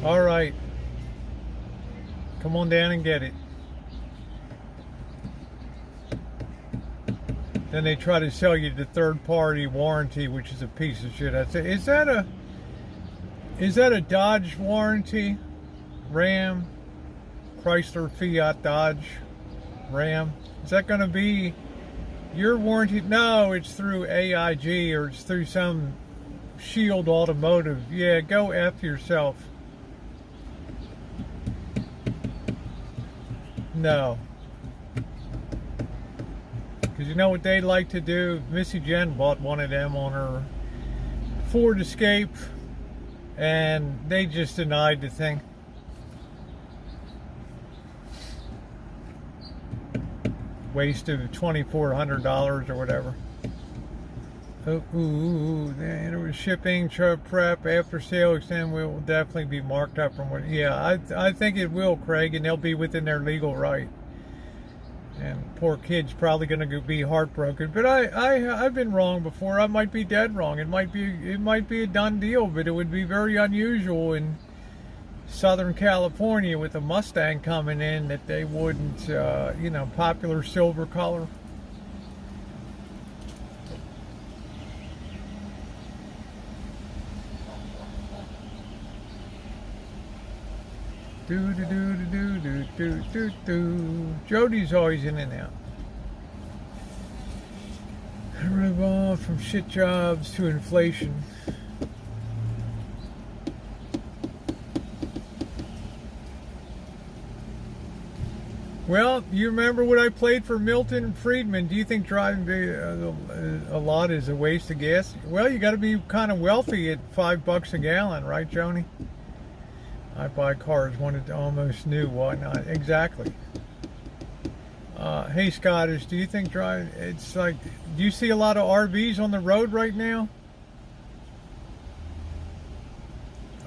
Speaker 1: All right. Come on down and get it. Then they try to sell you the third-party warranty, which is a piece of shit. I say, is that a Dodge warranty? Ram, Chrysler, Fiat, Dodge, Ram. Is that going to be your warranty? No, it's through AIG or it's through some Shield Automotive. Yeah, go F yourself. No. Because you know what they like to do? Missy Jen bought one of them on her Ford Escape, and they just denied the thing. Waste of $2,400 or whatever. There was shipping, truck prep, after sale extend will definitely be marked up from what. Yeah, I think it will, Craig, and they'll be within their legal right. And poor kid's probably going to be heartbroken. But I've been wrong before. I might be dead wrong. It might be a done deal, but it would be very unusual in Southern California with a Mustang coming in that they wouldn't, popular silver color. Jody's always in and out. Revolve from shit jobs to inflation. Well, you remember what I played for Milton Friedman. Do you think driving a lot is a waste of gas? Well, you got to be kind of wealthy at $5 a gallon, right, Joni? I buy cars when it's almost new. Why not? Exactly. Hey, Scottish, do you think driving, it's like, do you see a lot of RVs on the road right now?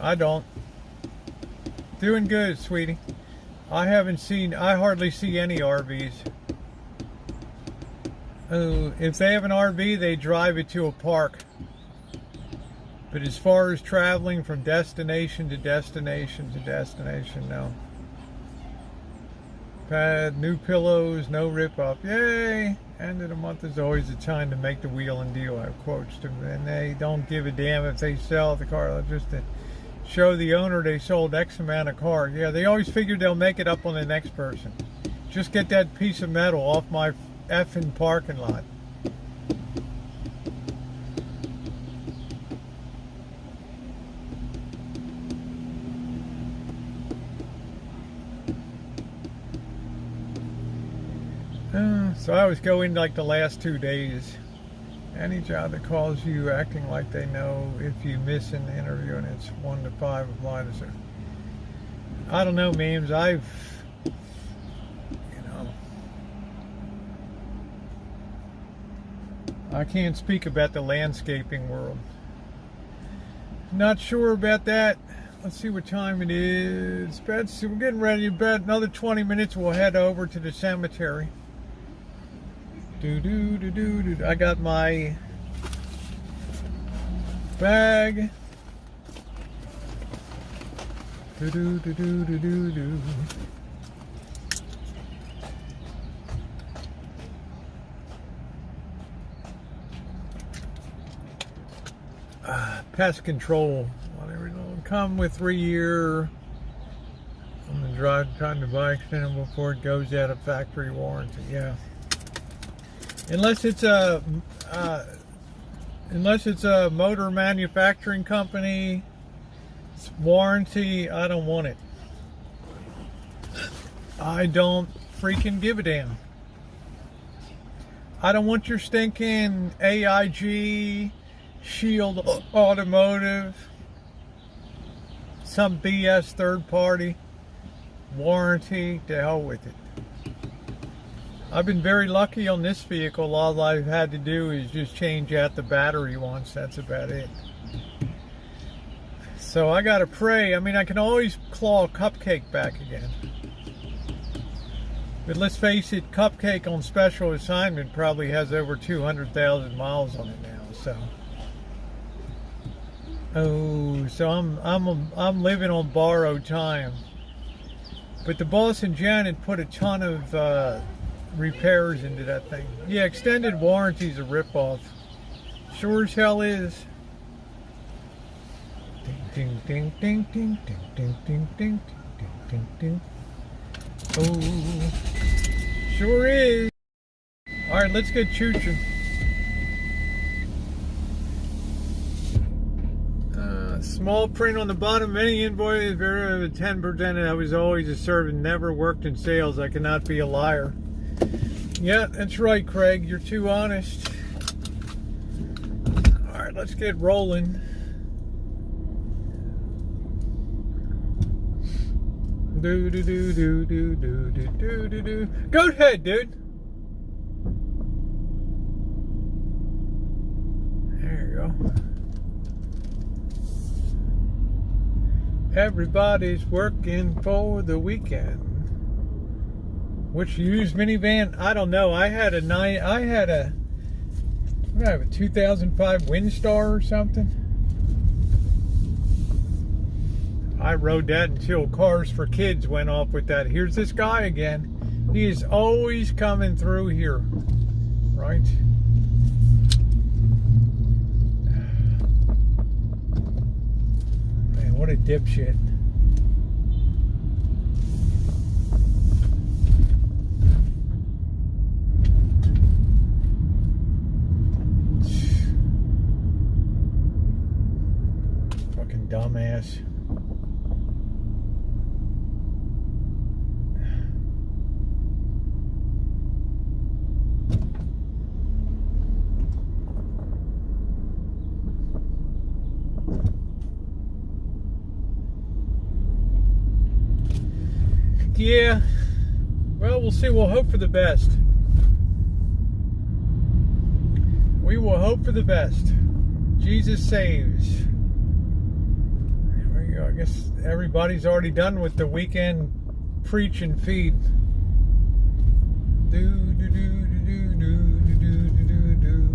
Speaker 1: I don't. Doing good, sweetie. I hardly see any RVs. If they have an RV, they drive it to a park. But as far as traveling from destination to destination to destination, no. Pad, new pillows, no rip-off. Yay! End of the month is always a time to make the wheel and deal. I have quotes to them. And they don't give a damn if they sell the car. Just to show the owner they sold X amount of car. Yeah, they always figure they'll make it up on the next person. Just get that piece of metal off my effing parking lot. So I always go in like the last 2 days. Any job that calls you acting like they know if you miss an interview and it's 1 to 5 apply to certain. I don't know, memes. I can't speak about the landscaping world. Not sure about that. Let's see what time it is. We're getting ready to bed. Another 20 minutes, we'll head over to the cemetery. I got my bag. Pest control. Whatever. Come with 3-year. I'm gonna drive time to buy extended before it goes out of factory warranty. Yeah. Unless it's a motor manufacturing company warranty, I don't want it. I don't freaking give a damn. I don't want your stinking AIG, Shield Automotive, some BS third party warranty. To hell with it. I've been very lucky on this vehicle. All I've had to do is just change out the battery once. That's about it. So I gotta pray. I mean, I can always claw Cupcake back again. But let's face it, Cupcake on special assignment probably has over 200,000 miles on it now. So I'm living on borrowed time. But the boss and Janet put a ton of repairs into that thing. Yeah, extended warranty's a ripoff. Sure as hell is. Ding ding ding ding ding ding ding ding ding ding ding. Oh, sure is. All right, let's get Choochin. Small print on the bottom. Many invoices vary with 10%. I was always a servant, never worked in sales. I cannot be a liar. Yeah, that's right, Craig. You're too honest. All right, let's get rolling. Do do do do do do do do do do. Go ahead, dude. There you go. Everybody's working for the weekend. Which used minivan? I don't know. I had a 2005 Windstar or something. I rode that until Cars for Kids went off with that. Here's this guy again. He is always coming through here, right? Man, what a dipshit. Fucking dumbass. Yeah, well, we'll see. We'll hope for the best. We will hope for the best. Jesus saves. There we go. I guess everybody's already done with the weekend preach and feed. Do do do do do do do do do.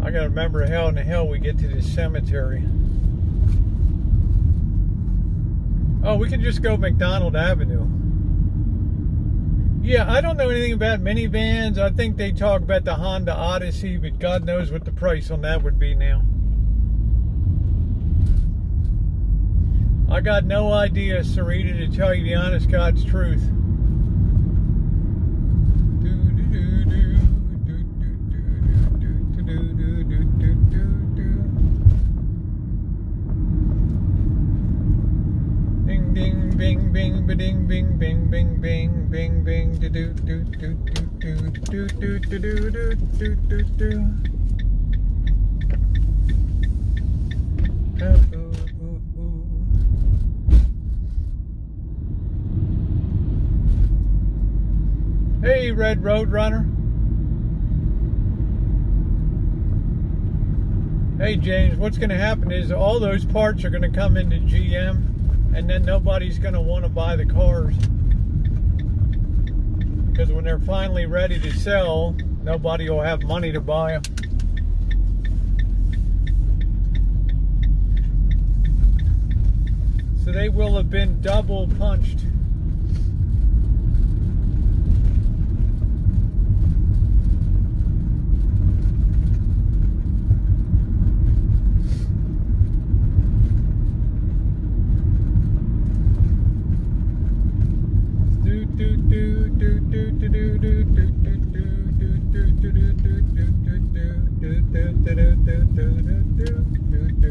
Speaker 1: I gotta remember how in the hell we get to this cemetery. Oh, we can just go McDonald Avenue. Yeah, I don't know anything about minivans. I think they talk about the Honda Odyssey, but God knows what the price on that would be now. I got no idea, Sarita, to tell you the honest God's truth. Ding ding bing bing ba-ding bing bing bing bing bing bing do do do do do do do do do do do do. Hey, Red Road Runner. Hey, James, what's going to happen is all those parts are going to come into GM, and then nobody's going to want to buy the cars. Because when they're finally ready to sell, nobody will have money to buy them. So they will have been double punched.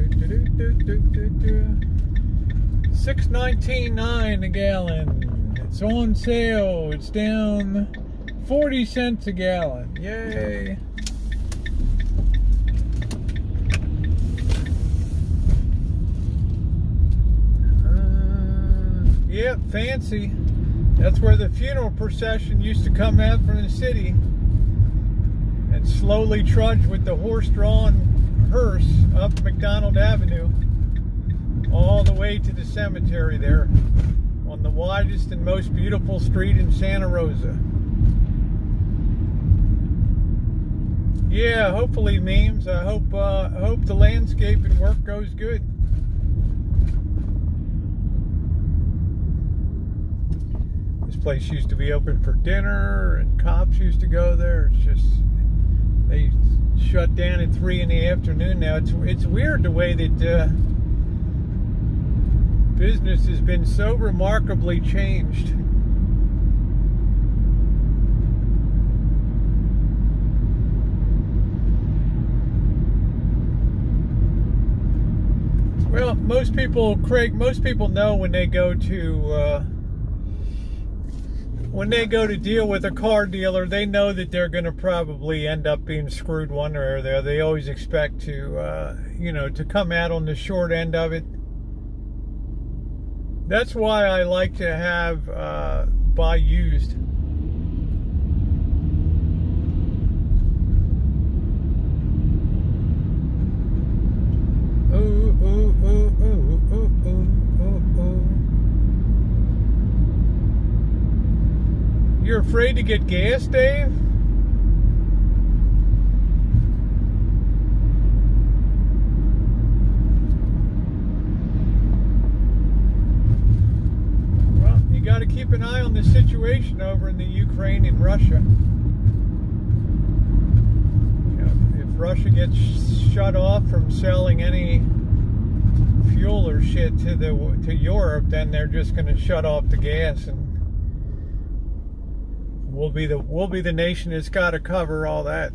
Speaker 1: $6.19 a gallon. It's on sale. It's down 40 cents a gallon. Yay. Yep, fancy. That's where the funeral procession used to come out from the city and slowly trudge with the horse-drawn hearse up McDonald Avenue all the way to the cemetery there on the widest and most beautiful street in Santa Rosa. Yeah, hopefully, memes. I hope the landscaping work goes good. This place used to be open for dinner, and cops used to go there. It's just they shut down at 3 in the afternoon now. It's weird the way that business has been so remarkably changed. Well, most people know when they go to deal with a car dealer, they know that they're going to probably end up being screwed one way or the other. They always expect to come out on the short end of it. That's why I like to have buy used. Ooh, ooh, ooh, ooh, ooh, ooh, ooh, ooh. You're afraid to get gas, Dave? Well, you got to keep an eye on the situation over in the Ukraine and Russia. If Russia gets shut off from selling any fuel or shit to Europe, then they're just going to shut off the gas, and we'll be the nation that's got to cover all that.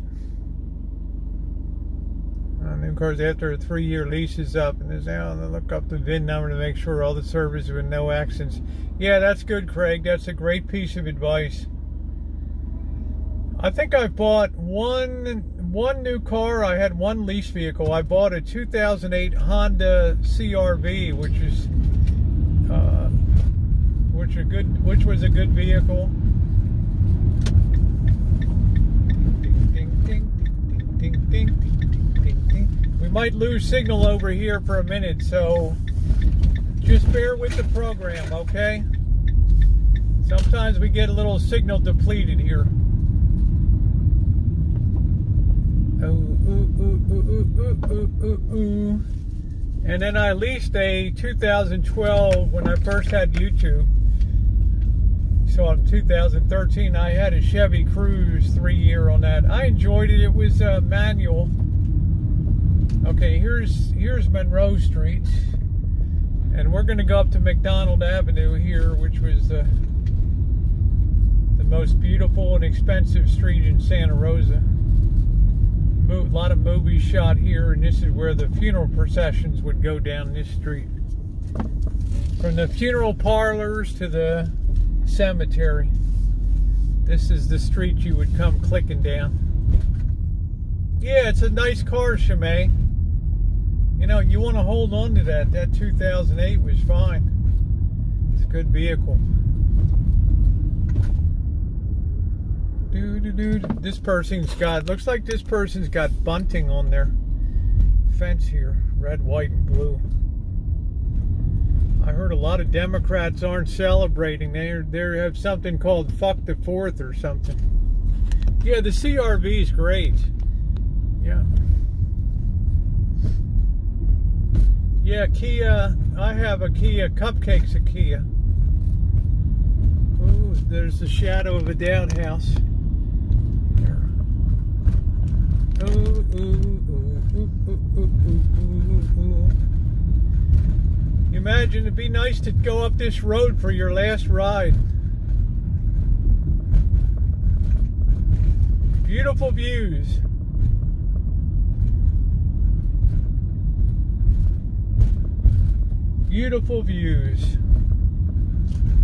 Speaker 1: And of course, after a 3-year lease is up, and there's now they look up the VIN number to make sure all the servers with no accidents. Yeah, that's good, Craig. That's a great piece of advice. I think I've bought one new car. I had one lease vehicle. I bought a 2008 Honda CR-V, which was a good vehicle. We might lose signal over here for a minute, so just bear with the program, okay? Sometimes we get a little signal depleted here. And then I leased a 2012 when I first had YouTube. So in 2013 I had a Chevy Cruze 3-year on that. I enjoyed it. It was manual. Okay, here's Monroe Street, and we're going to go up to McDonald Avenue here, which was the most beautiful and expensive street in Santa Rosa. A lot of movies shot here, and this is where the funeral processions would go down this street. From the funeral parlors to the cemetery, this is the street you would come clicking down. Yeah, it's a nice car, Shimei. You know, you want to hold on to that. That 2008 was fine. It's a good vehicle. This person's got, looks like this person's got bunting on their fence here. Red, white, and blue. I heard a lot of Democrats aren't celebrating. They have something called Fuck the Fourth or something. Yeah, the CR-V is great. Yeah. Yeah, Kia. I have a Kia. Cupcake's a Kia. Ooh, there's the shadow of a down house. Ooh, ooh, ooh, ooh, ooh, ooh, ooh, ooh. You imagine it'd be nice to go up this road for your last ride. Beautiful views. Beautiful views.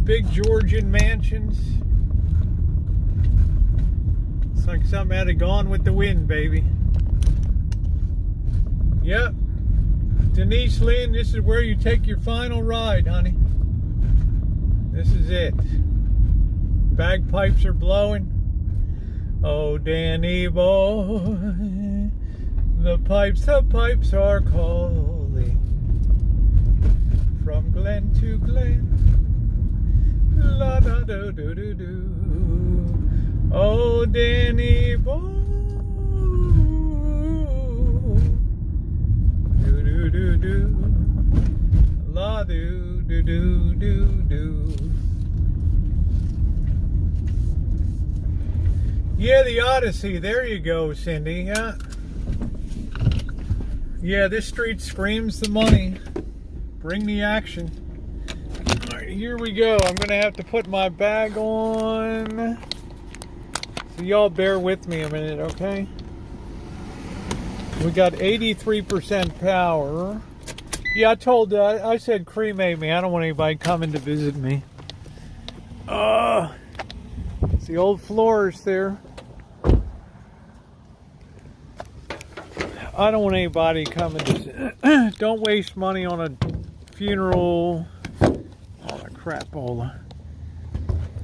Speaker 1: Big Georgian mansions. It's like something had gone with the wind, baby. Yep. Denise Lynn, this is where you take your final ride, honey. This is it. Bagpipes are blowing. Oh, Danny boy, the pipes are calling. From glen to glen, la da do do do do. Oh, Danny boy, do do do do, la do do do do do. Yeah, the Odyssey. There you go, Cindy. Yeah, this street screams the money. Bring the action. All right, here we go. I'm going to have to put my bag on. So y'all bear with me a minute, okay? We got 83% power. Yeah, I said cremate me. I don't want anybody coming to visit me. It's the old floors there. I don't want anybody coming to... Don't waste money on a funeral. All the crapola.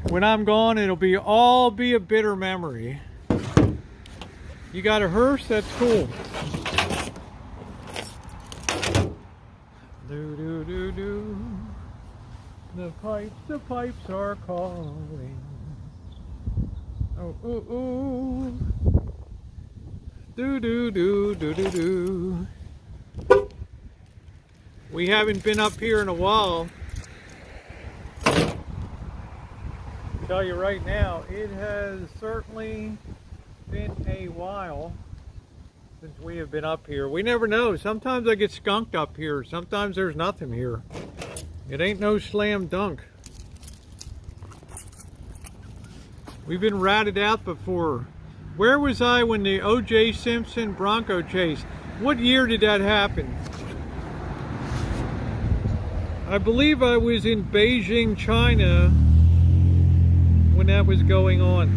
Speaker 1: When I'm gone, it'll all be a bitter memory. You got a hearse? That's cool. Do do do do. The pipes are calling. Oh ooh ooh. Do do do do do do. We haven't been up here in a while. I'll tell you right now, it has certainly been a while since we have been up here. We never know. Sometimes I get skunked up here. Sometimes there's nothing here. It ain't no slam dunk. We've been ratted out before. Where was I when the O.J. Simpson Bronco chase? What year did that happen? I believe I was in Beijing, China when that was going on.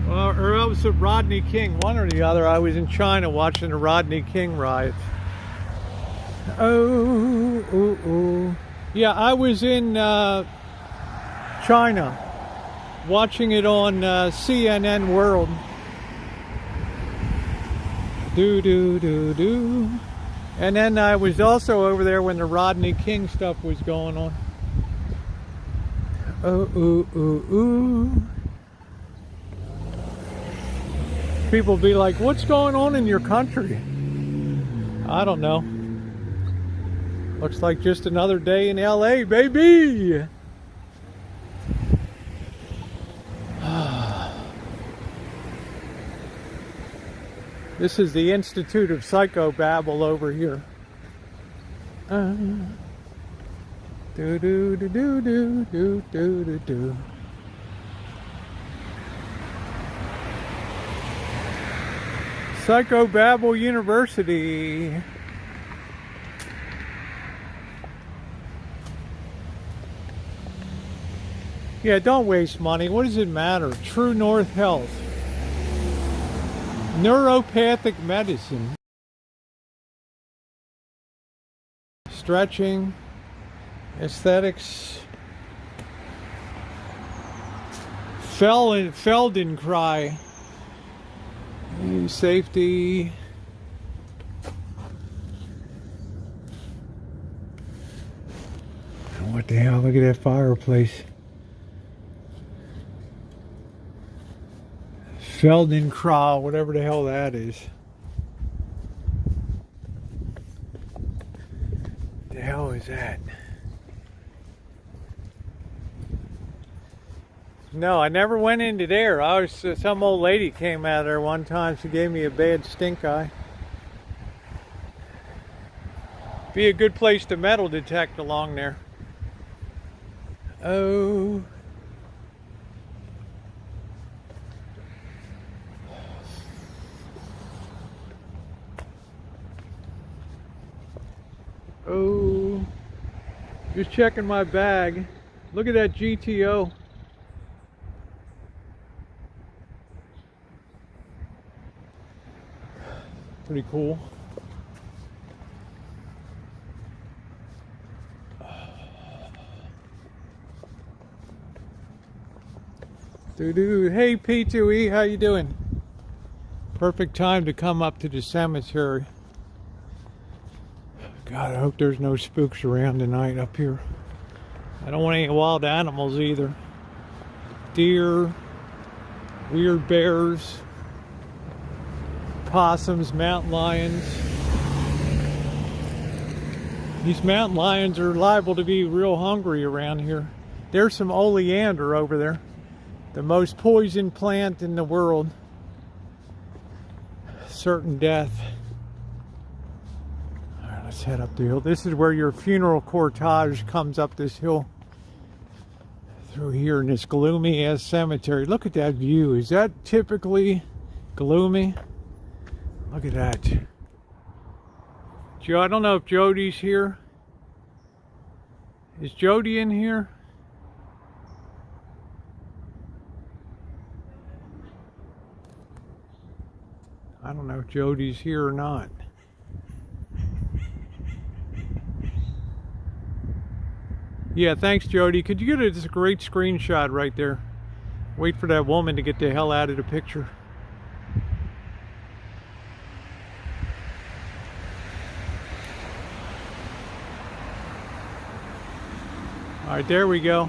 Speaker 1: Or I was with Rodney King, one or the other. I was in China watching the Rodney King riots. Oh, ooh, ooh. Yeah, I was in China watching it on CNN World. Do do do do. And then I was also over there when the Rodney King stuff was going on. Oh ooh ooh ooh. People be like, "What's going on in your country?" I don't know. Looks like just another day in LA, baby. This is the Institute of Psychobabble over here. Do do do do do do do do do. Psychobabble University. Yeah, don't waste money. What does it matter? True North Health. Neuropathic medicine. Stretching. Aesthetics. Feldenkrais. Safety. What the hell? Look at that fireplace. Feldenkrais, whatever the hell that is. The hell is that? No, I never went into there. Some old lady came out there one time. She gave me a bad stink eye. Be a good place to metal detect along there. Oh. Oh, just checking my bag. Look at that GTO. Pretty cool. Dude, hey P2E, how you doing? Perfect time to come up to the cemetery. God, I hope there's no spooks around tonight up here. I don't want any wild animals either. Deer, weird bears, possums, mountain lions. These mountain lions are liable to be real hungry around here. There's some oleander over there. The most poisoned plant in the world. Certain death. All right, let's head up the hill. This is where your funeral cortege comes up this hill. Through here in this gloomy ass cemetery. Look at that view. Is that typically gloomy? Look at that. Joe, I don't know if Jody's here. Is Jody in here? I don't know if Jody's here or not. Yeah, thanks, Jody. Could you get this great screenshot right there? Wait for that woman to get the hell out of the picture. All right, there we go.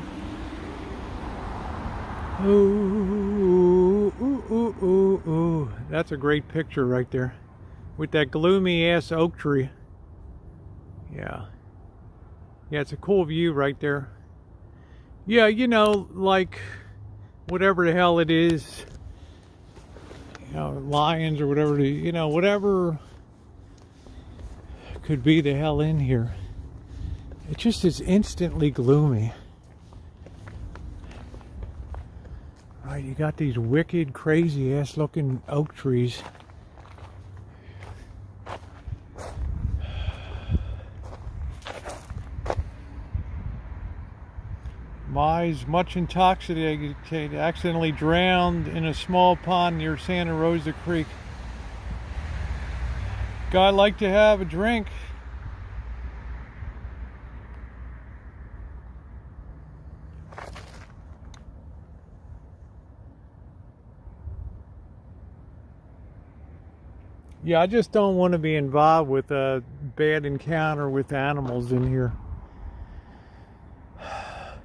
Speaker 1: Ooh, ooh, ooh, ooh, ooh. That's a great picture right there. With that gloomy ass oak tree. Yeah. Yeah, it's a cool view right there. Yeah, you know, like whatever the hell it is. You know, lions or whatever, you know, whatever could be the hell in here. It just is instantly gloomy. Right, you got these wicked, crazy ass looking oak trees. Mize, much intoxicated, accidentally drowned in a small pond near Santa Rosa Creek. Guy like to have a drink. Yeah, I just don't want to be involved with a bad encounter with animals in here.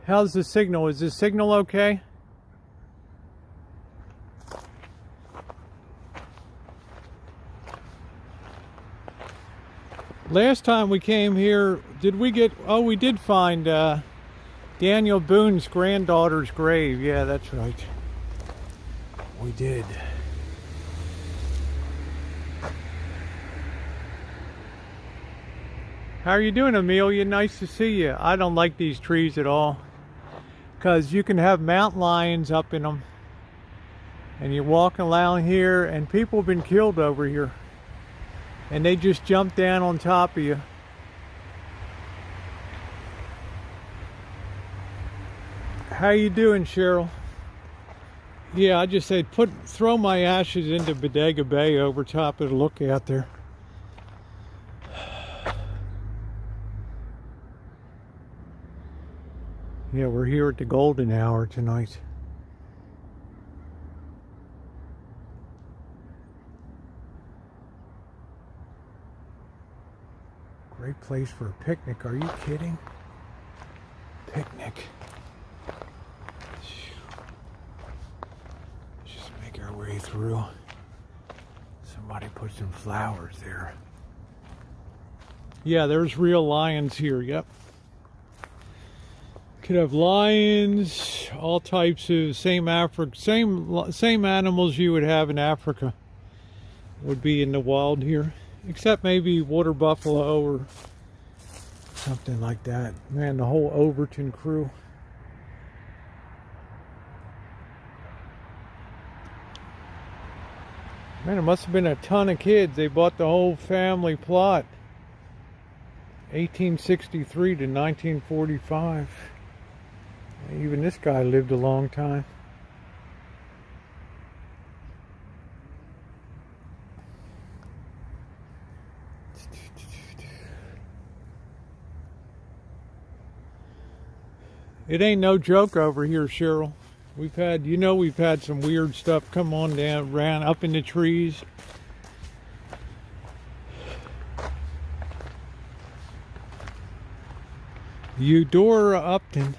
Speaker 1: How's the signal? Is the signal okay? Last time we came here, did we get... Oh, we did find Daniel Boone's granddaughter's grave. Yeah, that's right. We did. How are you doing, Amelia? Nice to see you. I don't like these trees at all. Because you can have mountain lions up in them. And you're walking along here and people have been killed over here. And they just jump down on top of you. How you doing, Cheryl? Yeah, I just said throw my ashes into Bodega Bay over top of the lookout there. Yeah, we're here at the golden hour tonight. Great place for a picnic. Are you kidding? Picnic. Let's just make our way through. Somebody put some flowers there. Yeah, there's real lions here. Yep. Could have lions, all types of same animals you would have in Africa would be in the wild here, except maybe water buffalo or something like that. Man, the whole Overton crew. Man, it must have been a ton of kids. They bought the whole family plot 1863 to 1945. Even this guy lived a long time. It ain't no joke over here, Cheryl. We've had some weird stuff come on down, ran up in the trees. Eudora Upton.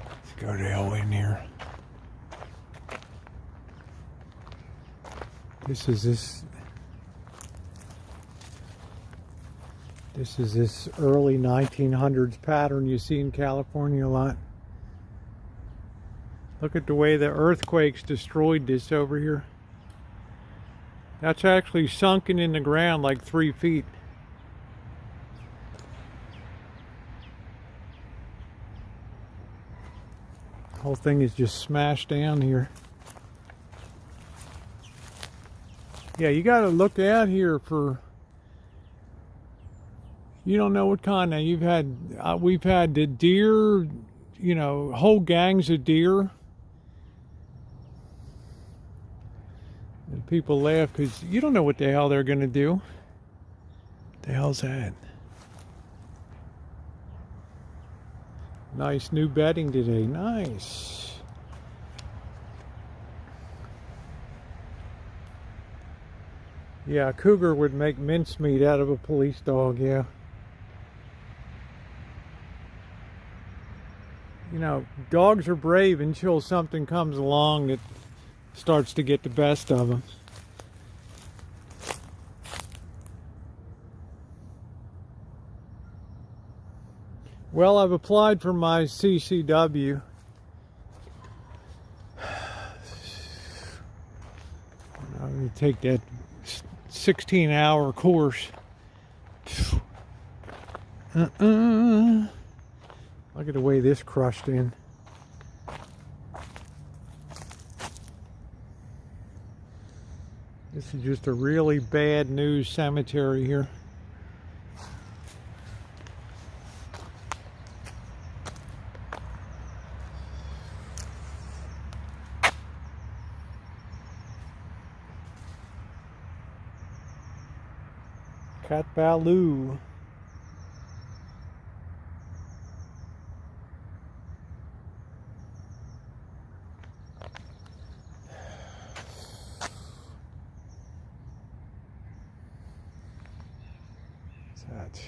Speaker 1: Let's go to hell in here. This is this early 1900s pattern you see in California a lot. Look at the way the earthquakes destroyed this over here. That's actually sunken in the ground like 3 feet. The whole thing is just smashed down here. Yeah, you got to look out here for. You don't know what kind of we've had the deer, whole gangs of deer. And people laugh because you don't know what the hell they're going to do. What the hell's that? Nice new bedding today. Nice. Yeah, a cougar would make mincemeat out of a police dog, yeah. Dogs are brave until something comes along that starts to get the best of them. Well, I've applied for my CCW. I'm going to take that 16-hour course. Look at the way this crushed in. This is just a really bad news cemetery here. Cat Baloo. That.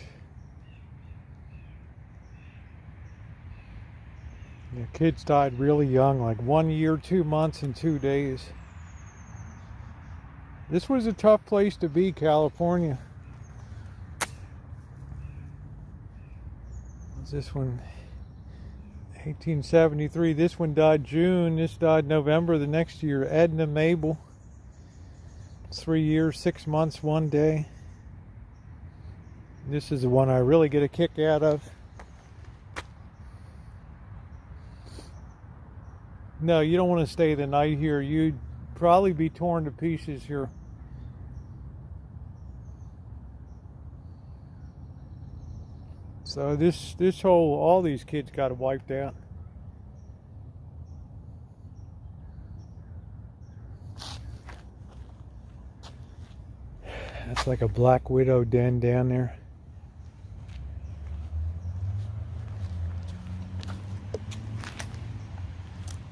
Speaker 1: Yeah, kids died really young, like 1 year, 2 months, and 2 days. This was a tough place to be, California. What's this one? 1873. This one died June. This died November the next year. Edna Mabel. 3 years, 6 months, 1 day. This is the one I really get a kick out of. No, you don't want to stay the night here. You'd probably be torn to pieces here. So all these kids got wiped out. That's like a black widow den down there.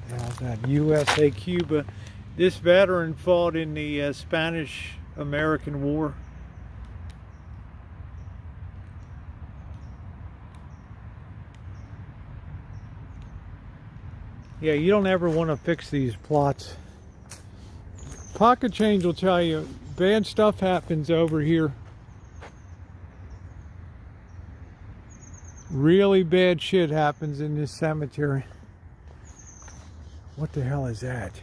Speaker 1: How's that? USA Cuba. This veteran fought in the Spanish-American War. Yeah, you don't ever want to fix these plots. Pocket change will tell you bad stuff happens over here. Really bad shit happens in this cemetery. What the hell is that?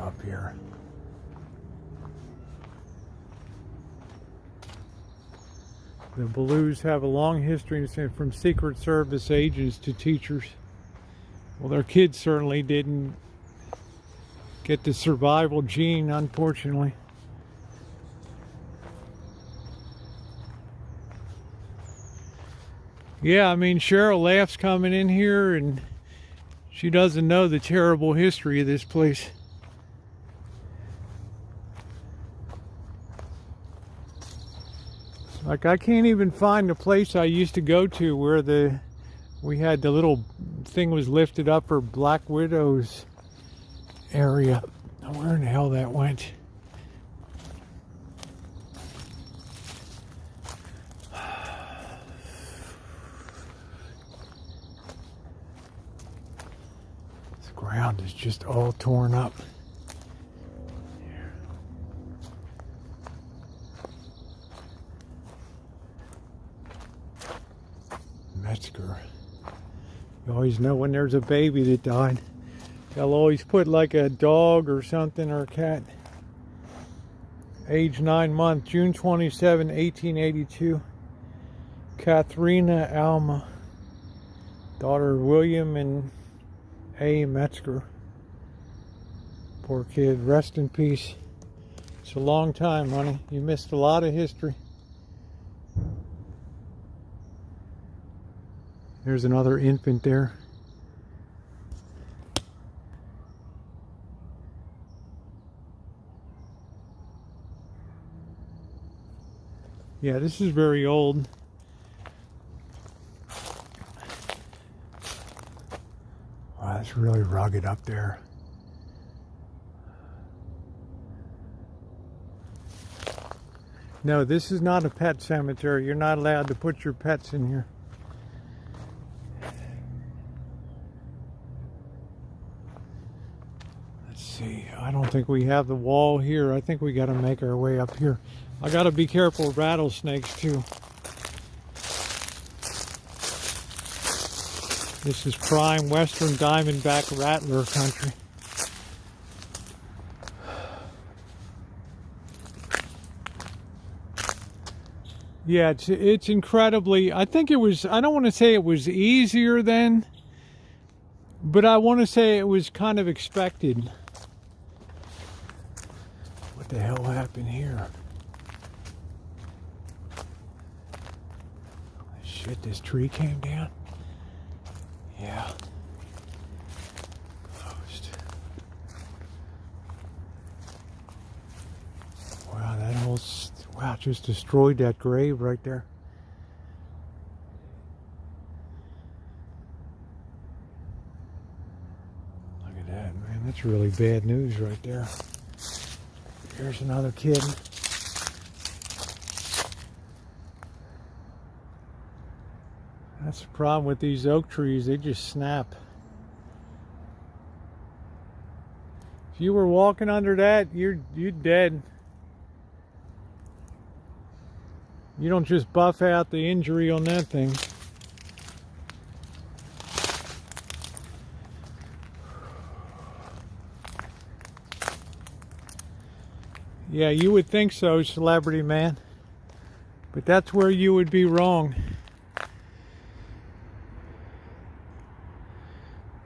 Speaker 1: up here. The Blues have a long history from Secret Service agents to teachers. Well, their kids certainly didn't get the survival gene, unfortunately. Yeah, I mean, Cheryl laughs coming in here and she doesn't know the terrible history of this place. Like, I can't even find the place I used to go to where we had the little thing was lifted up for Black Widows area. Where in the hell that went? This ground is just all torn up. Metzger. You always know when there's a baby that died. They'll always put like a dog or something or a cat. Age 9 months, June 27, 1882. Katharina Alma. Daughter of William and A. Metzger. Poor kid, rest in peace. It's a long time, honey. You missed a lot of history. There's another infant there. Yeah, this is very old. Wow, it's really rugged up there. No, this is not a pet cemetery. You're not allowed to put your pets in here. Let's see. I don't think we have the wall here. I think we got to make our way up here. I got to be careful of rattlesnakes too. This is prime western diamondback rattler country. Yeah, it's incredibly, I think it was, I don't want to say it was easier then, but I want to say it was kind of expected. What the hell happened here? Shit, this tree came down? Yeah. Closed. Wow, that whole... Wow, just destroyed that grave right there. Look at that, man. That's really bad news right there. Here's another kid. That's the problem with these oak trees. They just snap. If you were walking under that, you're dead. You don't just buff out the injury on that thing. Yeah, you would think so, celebrity man. But that's where you would be wrong.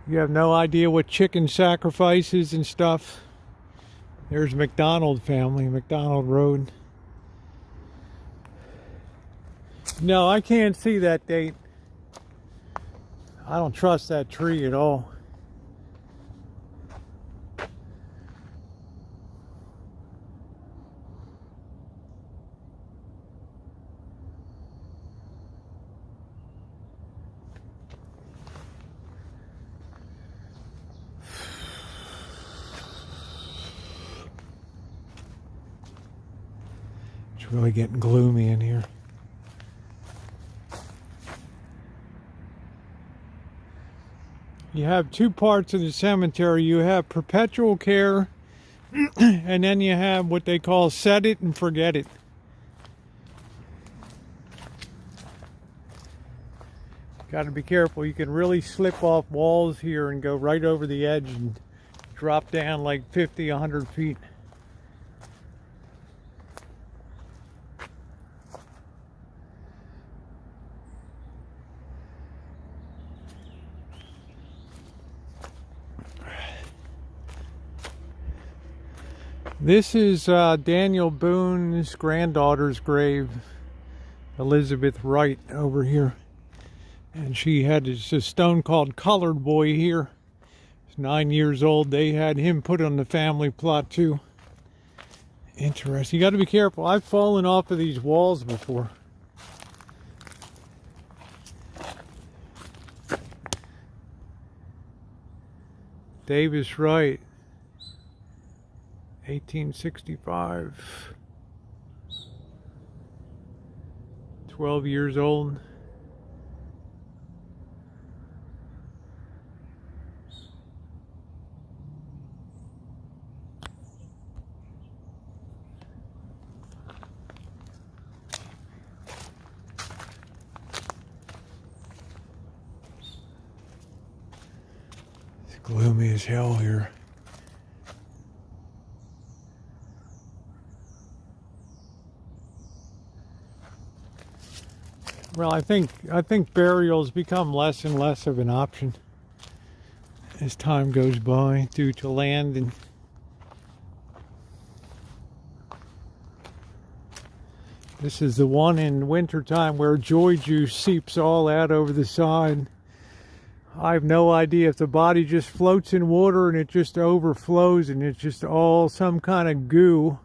Speaker 1: You have no idea what chicken sacrifices and stuff. There's McDonald family, McDonald Road. No, I can't see that date. I don't trust that tree at all. It's really getting gloomy in here. You have two parts of the cemetery. You have perpetual care, and then you have what they call set it and forget it. Got to be careful. You can really slip off walls here and go right over the edge and drop down like 50, 100 feet. This is Daniel Boone's granddaughter's grave, Elizabeth Wright, over here. And she had a stone called Colored Boy here. He's 9 years old. They had him put on the family plot too. Interesting. You got to be careful. I've fallen off of these walls before. Davis Wright, 1865. 12 years old. It's gloomy as hell here. Well, I think burials become less and less of an option as time goes by due to land and this is the one in wintertime where joy juice seeps all out over the side. I have no idea if the body just floats in water and it just overflows and it's just all some kind of goo.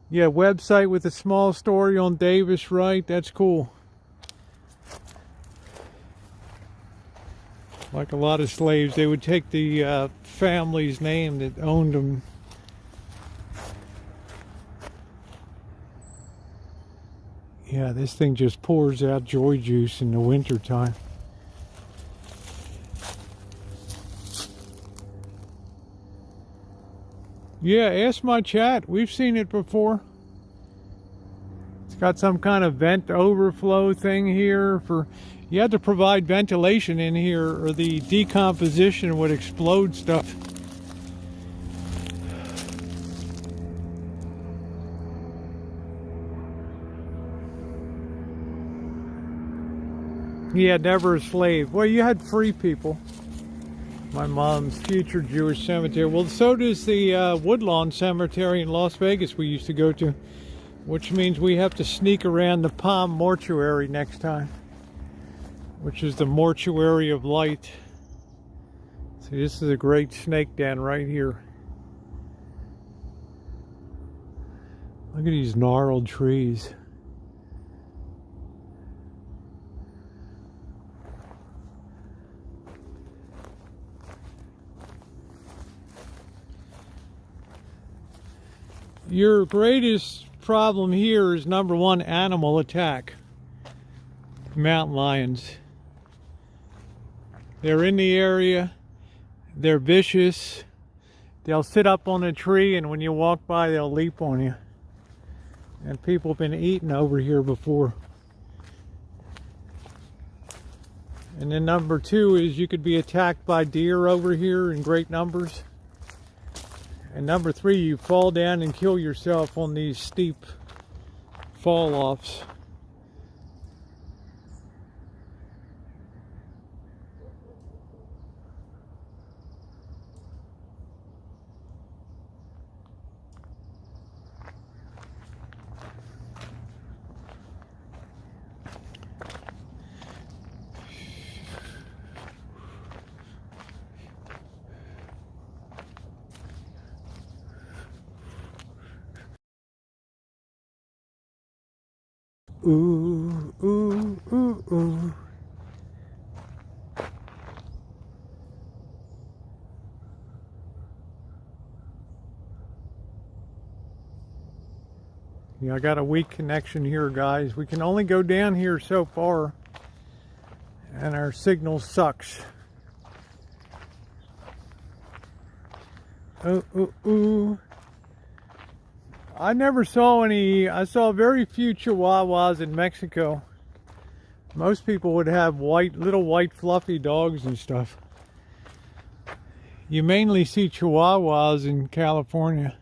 Speaker 1: Yeah, website with a small story on Davis Wright. That's cool. Like a lot of slaves, they would take the family's name that owned them. Yeah, this thing just pours out joy juice in the wintertime. Yeah, ask my chat. We've seen it before. It's got some kind of vent overflow thing here for... You had to provide ventilation in here or the decomposition would explode stuff. Yeah, never a slave. Well, you had free people. My mom's future Jewish cemetery. Well, so does the Woodlawn Cemetery in Las Vegas we used to go to, which means we have to sneak around the Palm Mortuary next time, which is the mortuary of light. See, this is a great snake den right here. Look at these gnarled trees. Your greatest problem here is number one, animal attack. Mountain lions. They're in the area. They're vicious. They'll sit up on a tree and when you walk by they'll leap on you. And people have been eaten over here before. And then number two is you could be attacked by deer over here in great numbers. And number three, you fall down and kill yourself on these steep fall-offs. Ooh, ooh, ooh, ooh. Yeah, I got a weak connection here, guys. We can only go down here so far, and our signal sucks. Ooh, ooh, ooh. I never saw any. I saw very few Chihuahuas in Mexico. Most people would have little white fluffy dogs and stuff. You mainly see Chihuahuas in California.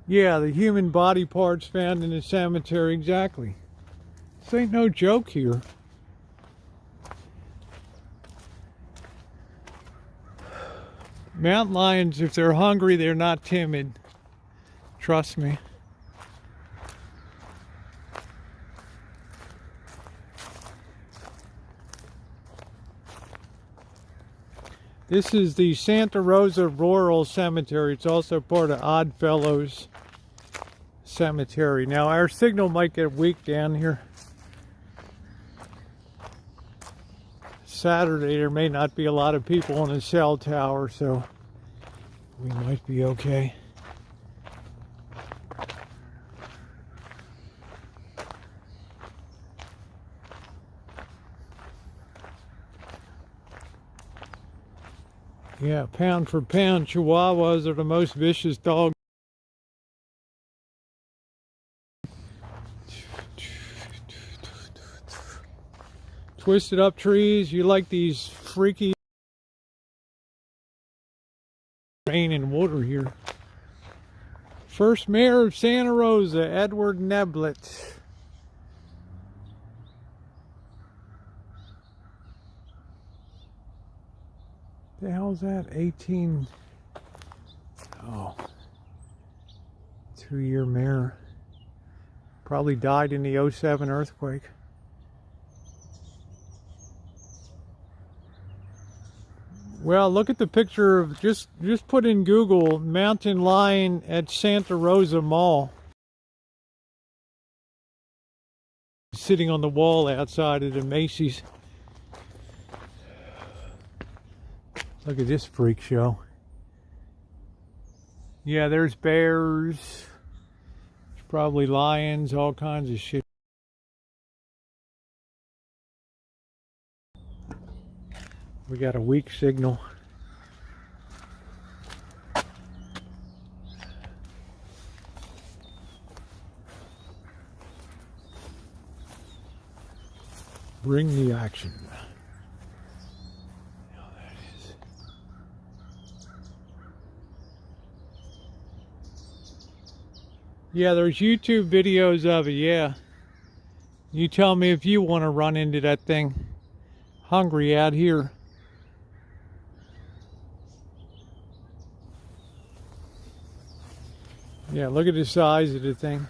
Speaker 1: Yeah, the human body parts found in the cemetery, exactly. This ain't no joke here. Mountain lions, if they're hungry, they're not timid. Trust me. This is the Santa Rosa Rural Cemetery. It's also part of Oddfellows Cemetery. Now our signal might get weak down here. Saturday there may not be a lot of people on the cell tower, so we might be okay. Yeah, pound for pound, Chihuahuas are the most vicious dogs. Twisted up trees, you like these freaky rain and water here. First mayor of Santa Rosa, Edward Neblett. The hell's that? 18. Oh. 2-year mayor. Probably died in the '07 earthquake. Well, look at the picture of, just put in Google, mountain lion at Santa Rosa Mall. Sitting on the wall outside of the Macy's. Look at this freak show. Yeah, there's bears. There's probably lions, all kinds of shit. We got a weak signal. Bring the action. Oh, that is. Yeah, there's YouTube videos of it, yeah. You tell me if you want to run into that thing. Hungry out here. Yeah, look at the size of the thing.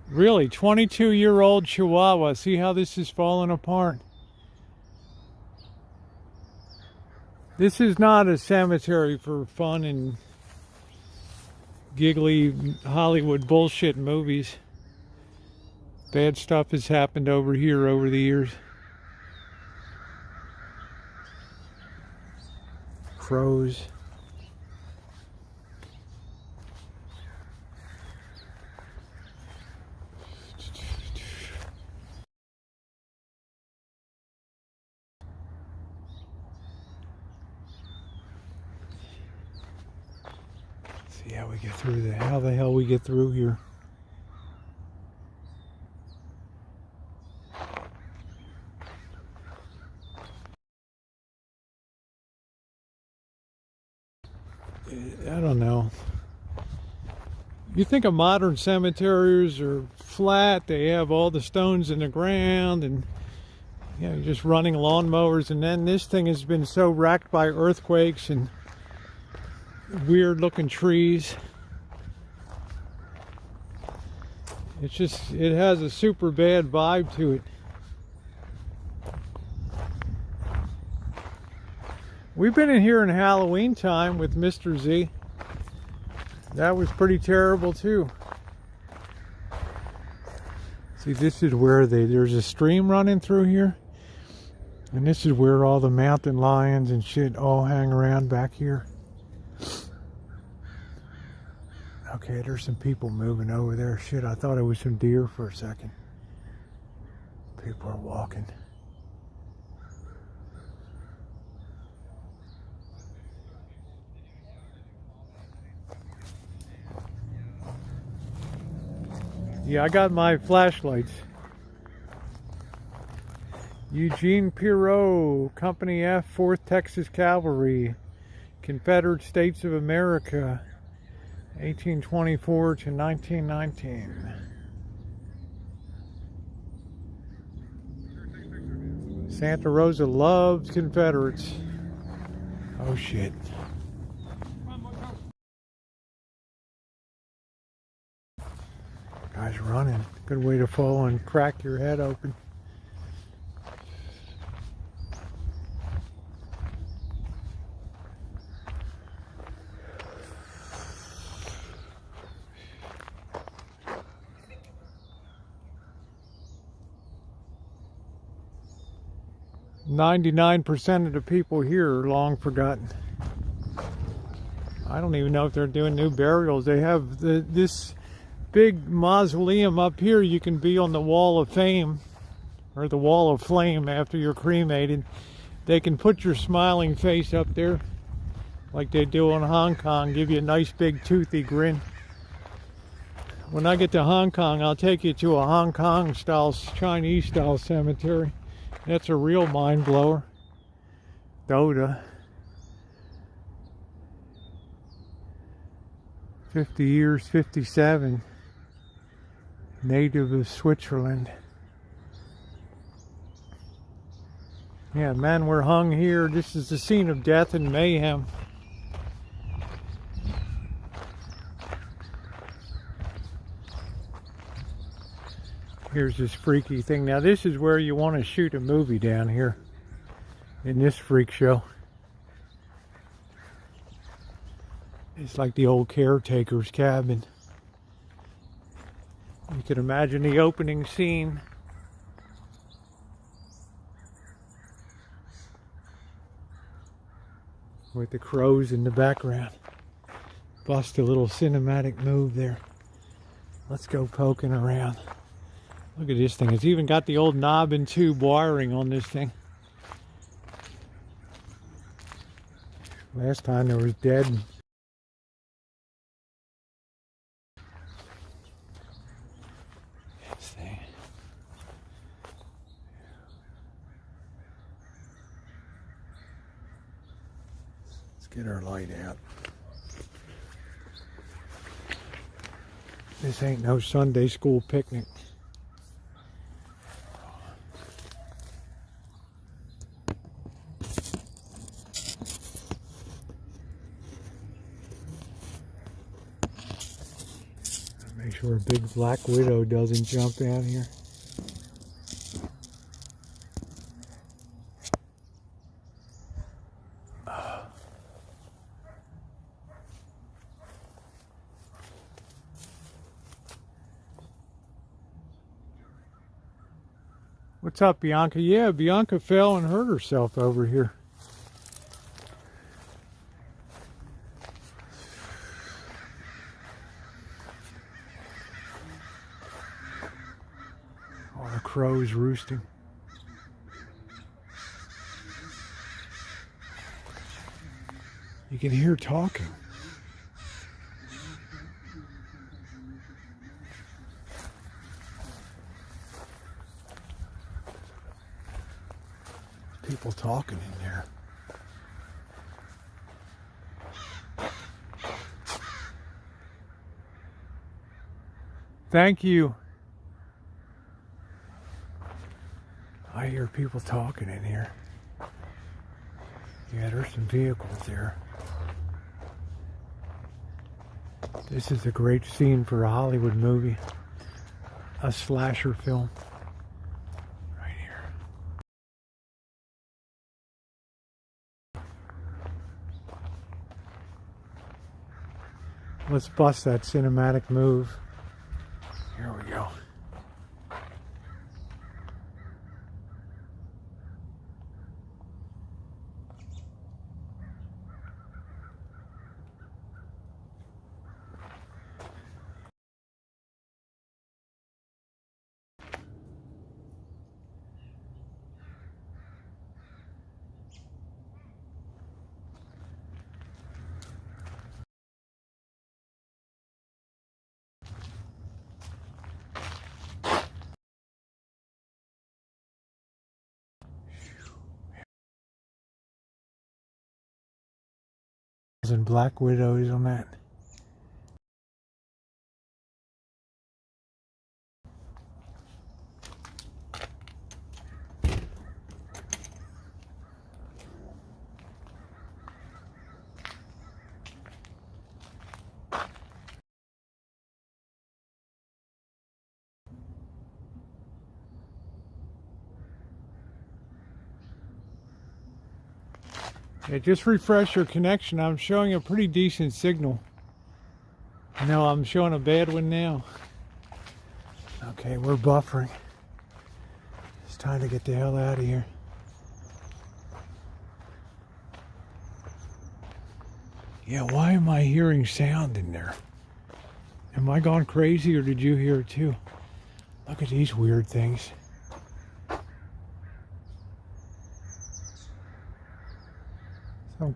Speaker 1: Really, 22-year-old Chihuahua. See how this is falling apart? This is not a cemetery for fun and giggly Hollywood bullshit movies. Bad stuff has happened over here over the years. Crows. See how we get through how the hell we get through here. I don't know. You think of modern cemeteries are flat, they have all the stones in the ground and you know, just running lawnmowers, and then this thing has been so wrecked by earthquakes and weird looking trees. It's just, it has a super bad vibe to it. We've been in here in Halloween time with Mr. Z. That was pretty terrible too. See, this is where there's a stream running through here. And this is where all the mountain lions and shit all hang around back here. Okay, there's some people moving over there. Shit, I thought it was some deer for a second. People are walking. Yeah, I got my flashlights. Eugene Pirot, Company F, 4th Texas Cavalry, Confederate States of America, 1824 to 1919. Santa Rosa loved Confederates. Oh shit. Guy's running. Good way to fall and crack your head open. "99% of the people here are long forgotten." I don't even know if they're doing new burials. They have this big mausoleum up here. You can be on the Wall of Fame, or the Wall of Flame, after you're cremated. They can put your smiling face up there like they do in Hong Kong, give you a nice big toothy grin. When I get to Hong Kong, I'll take you to a Hong Kong style, Chinese style cemetery. That's a real mind blower. Doda. 50 years, 57. Native of Switzerland. Yeah, men were hung here. This is the scene of death and mayhem. Here's this freaky thing. Now this is where you want to shoot a movie, down here in this freak show. It's like the old caretaker's cabin. You can imagine the opening scene. With the crows in the background. Bust a little cinematic move there. Let's go poking around. Look at this thing. It's even got the old knob and tube wiring on this thing. Last time there was dead. This thing. Let's get our light out. This ain't no Sunday school picnic. Make sure a big black widow doesn't jump down here. What's up, Bianca? Yeah, Bianca fell and hurt herself over here. All the crows roosting. You can hear talking. People talking in there. Thank you. I hear people talking in here. Yeah, there's some vehicles there. This is a great scene for a Hollywood movie. A slasher film. Right here. Let's bust that cinematic move. Here we go. And black widows on that. Yeah, just refresh your connection. I'm showing a pretty decent signal. No, I'm showing a bad one now. Okay, we're buffering. It's time to get the hell out of here. Yeah, why am I hearing sound in there? Am I gone crazy or did you hear it too? Look at these weird things.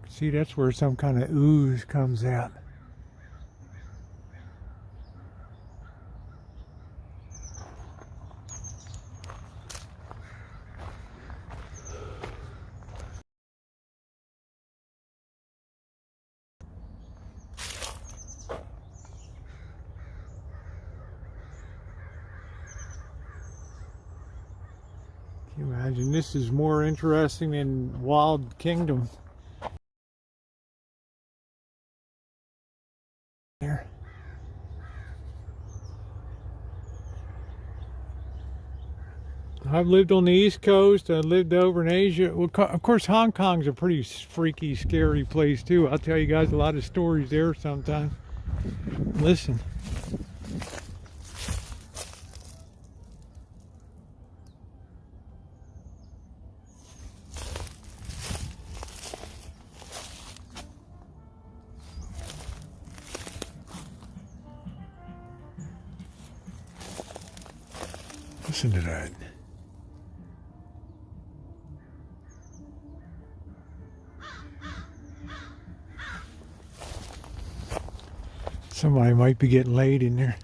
Speaker 1: See, that's where some kind of ooze comes out. Can you imagine? This is more interesting than Wild Kingdom. There. I've lived on the East Coast. I lived over in Asia. Well, of course, Hong Kong's a pretty freaky, scary place too. I'll tell you guys a lot of stories there sometime. Listen. Listen to that. Somebody might be getting laid in there.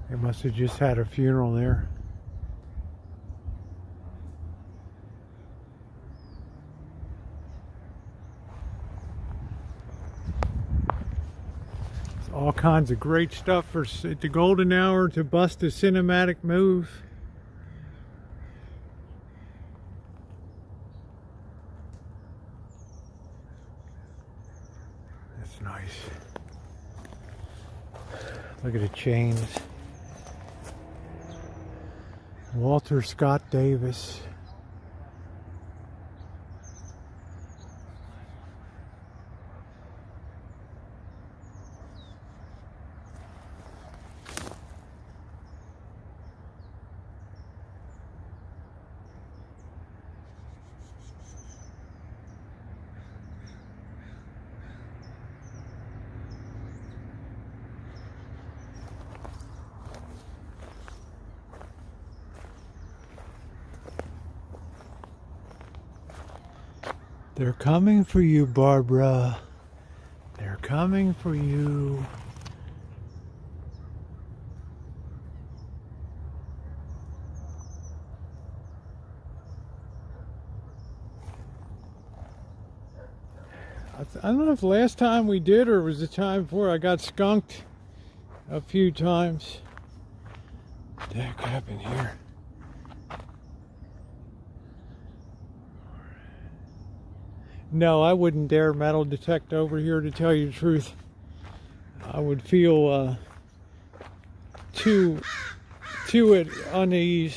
Speaker 1: They must have just had a funeral there. There's all kinds of great stuff for at the golden hour to bust a cinematic move. That's nice. Look at the chains. Walter Scott Davis. They're coming for you, Barbara. They're coming for you. I don't know if the last time we did or it was the time before I got skunked a few times. What the heck happened here? No, I wouldn't dare metal detect over here, to tell you the truth. I would feel too at unease.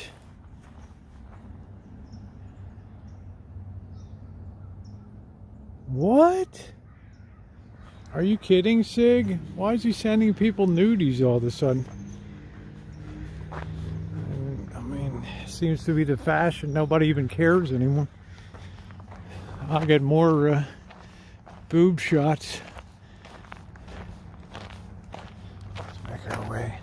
Speaker 1: What? Are you kidding, Sig? Why is he sending people nudies all of a sudden? I mean, seems to be the fashion. Nobody even cares anymore. I'll get more boob shots. Let's make our way.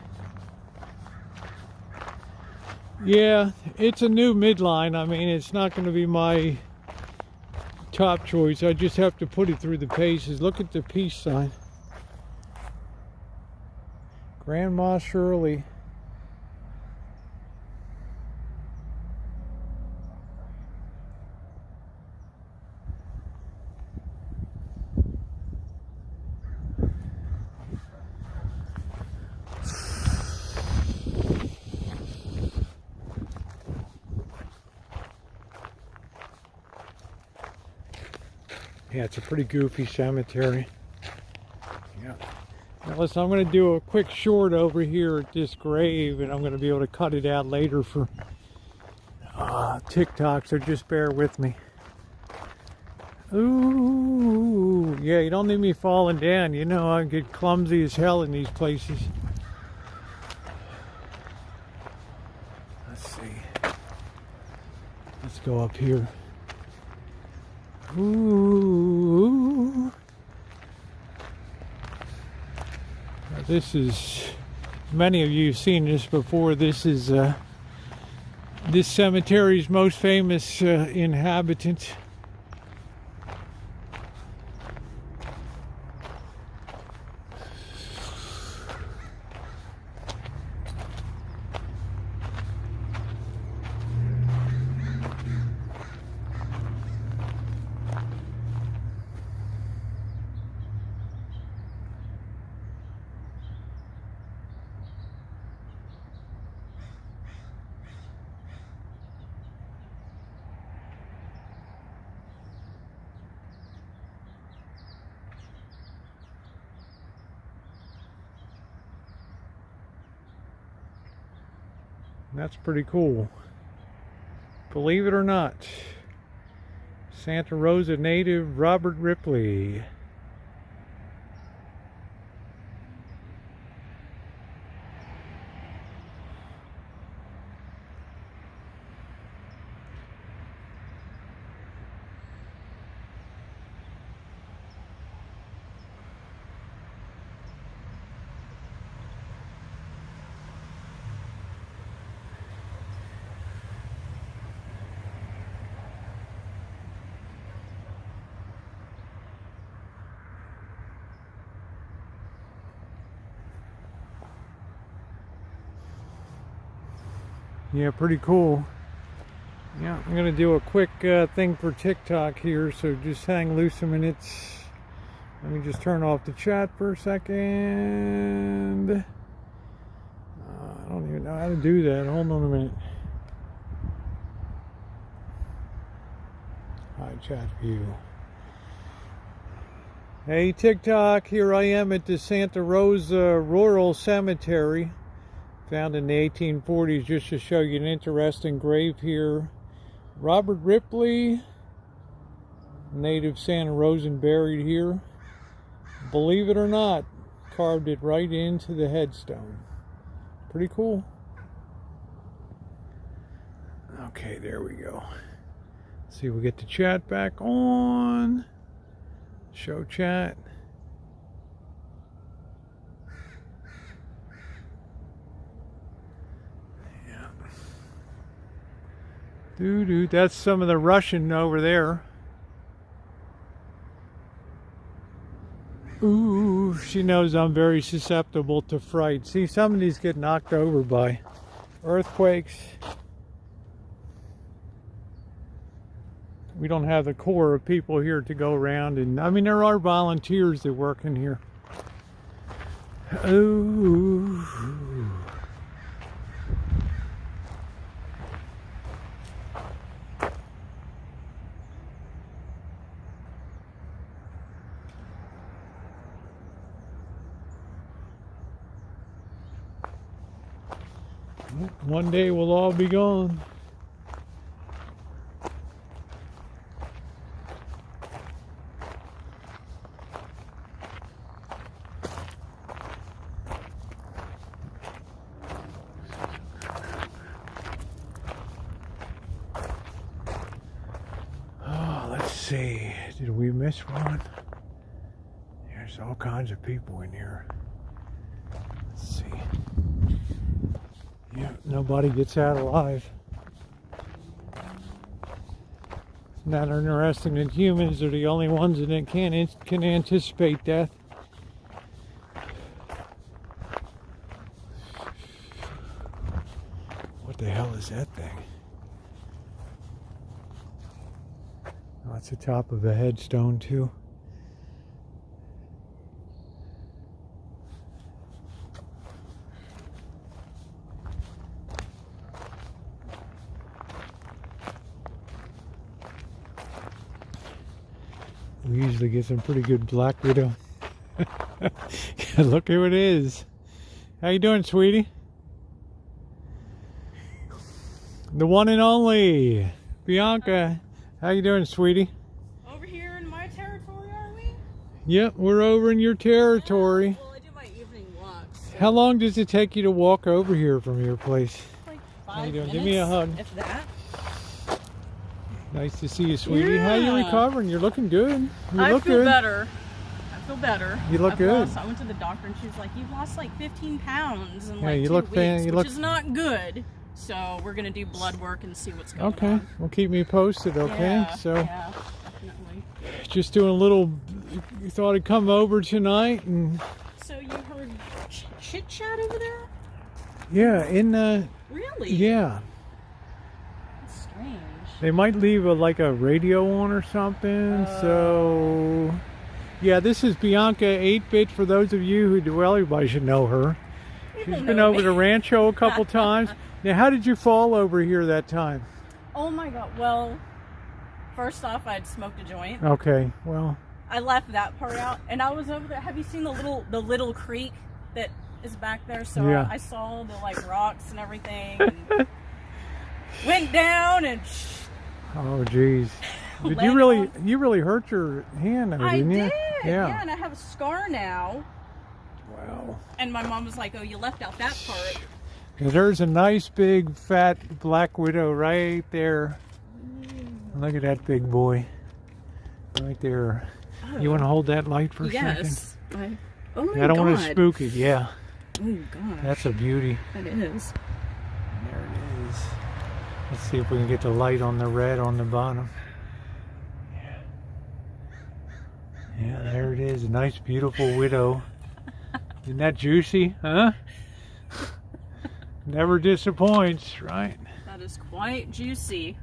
Speaker 1: Yeah, it's a new midline. I mean, it's not going to be my top choice. I just have to put it through the paces. Look at the peace sign. Grandma Shirley. Yeah, it's a pretty goofy cemetery. Yeah. Now listen, I'm going to do a quick short over here at this grave, and I'm going to be able to cut it out later for TikTok, so just bear with me. Ooh, yeah, you don't need me falling down. You know, I get clumsy as hell in these places. Let's see. Let's go up here. Ooh. Now this is, many of you have seen this before. This is this cemetery's most famous inhabitant. That's pretty cool. Believe it or not, Santa Rosa native Robert Ripley. Yeah, pretty cool. Yeah, I'm gonna do a quick thing for TikTok here, so just hang loose a minute. Let me just turn off the chat for a second. I don't even know how to do that. Hold on a minute. Hi, chat view. Hey, TikTok, here I am at the Santa Rosa Rural Cemetery. Found in the 1840s, just to show you an interesting grave here. Robert Ripley, native Santa Rosan, buried here. Believe it or not, carved it right into the headstone. Pretty cool. Okay, there we go. Let's see if we get the chat back on. Show chat. Dude, that's some of the Russian over there. Ooh, she knows I'm very susceptible to fright. See, some of these get knocked over by earthquakes. We don't have the core of people here to go around, and I mean, there are volunteers that work in here. Ooh. One day we'll all be gone. see. Did we miss one? There's all kinds of people in here. Let's see. Yeah, nobody gets out alive. It's not interesting that humans are the only ones that can anticipate death. What the hell is that thing? Oh, it's the top of a headstone too. We usually get some pretty good black widow. Look who it is. How you doing, sweetie? The one and only Bianca. How you doing, sweetie?
Speaker 3: Over here in my territory, are we?
Speaker 1: Yep, we're over in your territory.
Speaker 3: Well, I do my evening walks. So
Speaker 1: How long does it take you to walk over here from your place?
Speaker 3: like
Speaker 1: How
Speaker 3: 5
Speaker 1: you doing?
Speaker 3: minutes.
Speaker 1: Give me a hug.
Speaker 3: If that.
Speaker 1: Nice to see you, sweetie. How you
Speaker 3: Yeah.
Speaker 1: recovering? You're looking good. You
Speaker 3: I
Speaker 1: look
Speaker 3: feel
Speaker 1: good.
Speaker 3: better. I feel better.
Speaker 1: You look
Speaker 3: I've
Speaker 1: good.
Speaker 3: I went to the doctor and she was like, "You've lost like 15 pounds in
Speaker 1: Yeah,
Speaker 3: like
Speaker 1: you
Speaker 3: 2
Speaker 1: look
Speaker 3: weeks,
Speaker 1: fan- you
Speaker 3: which
Speaker 1: look-
Speaker 3: is not good." So we're gonna do blood work and see what's going
Speaker 1: Okay,
Speaker 3: on.
Speaker 1: well keep me posted, okay?
Speaker 3: Yeah,
Speaker 1: So
Speaker 3: yeah, definitely.
Speaker 1: just doing a little, you thought I'd come over tonight and
Speaker 3: So you heard chit chat over there?
Speaker 1: yeah, in the,
Speaker 3: Really?
Speaker 1: yeah.
Speaker 3: That's strange.
Speaker 1: They might leave like a radio on or something, so yeah, this is Bianca 8-bit for those of you who do, well, everybody should know her. She's been over to Rancho a couple times. Now, how did you fall over here that time?
Speaker 3: Oh my god. Well, first off, I'd smoked a joint.
Speaker 1: Okay, well,
Speaker 3: I left that part out, and I was over there. Have you seen the little creek that is back there? So
Speaker 1: Yeah.
Speaker 3: I saw the like rocks and everything, and went down and
Speaker 1: oh geez. Did
Speaker 3: Landed
Speaker 1: you really hurt your hand there,
Speaker 3: I
Speaker 1: didn't you?
Speaker 3: did.
Speaker 1: Yeah.
Speaker 3: Yeah, and I have a scar now.
Speaker 1: Wow.
Speaker 3: And my mom was like, "Oh, you left out that part."
Speaker 1: There's a nice big fat black widow right there. Look at that big boy. Right there. You want to hold that light for a second?
Speaker 3: Yes. Oh my
Speaker 1: I don't
Speaker 3: god.
Speaker 1: want to spook it. Yeah.
Speaker 3: Oh gosh.
Speaker 1: That's a beauty.
Speaker 3: That is.
Speaker 1: There it is. Let's see if we can get the light on the red on the bottom. Yeah, there it is. A nice, beautiful widow. Isn't that juicy, huh? Never disappoints, right?
Speaker 3: That is quite juicy.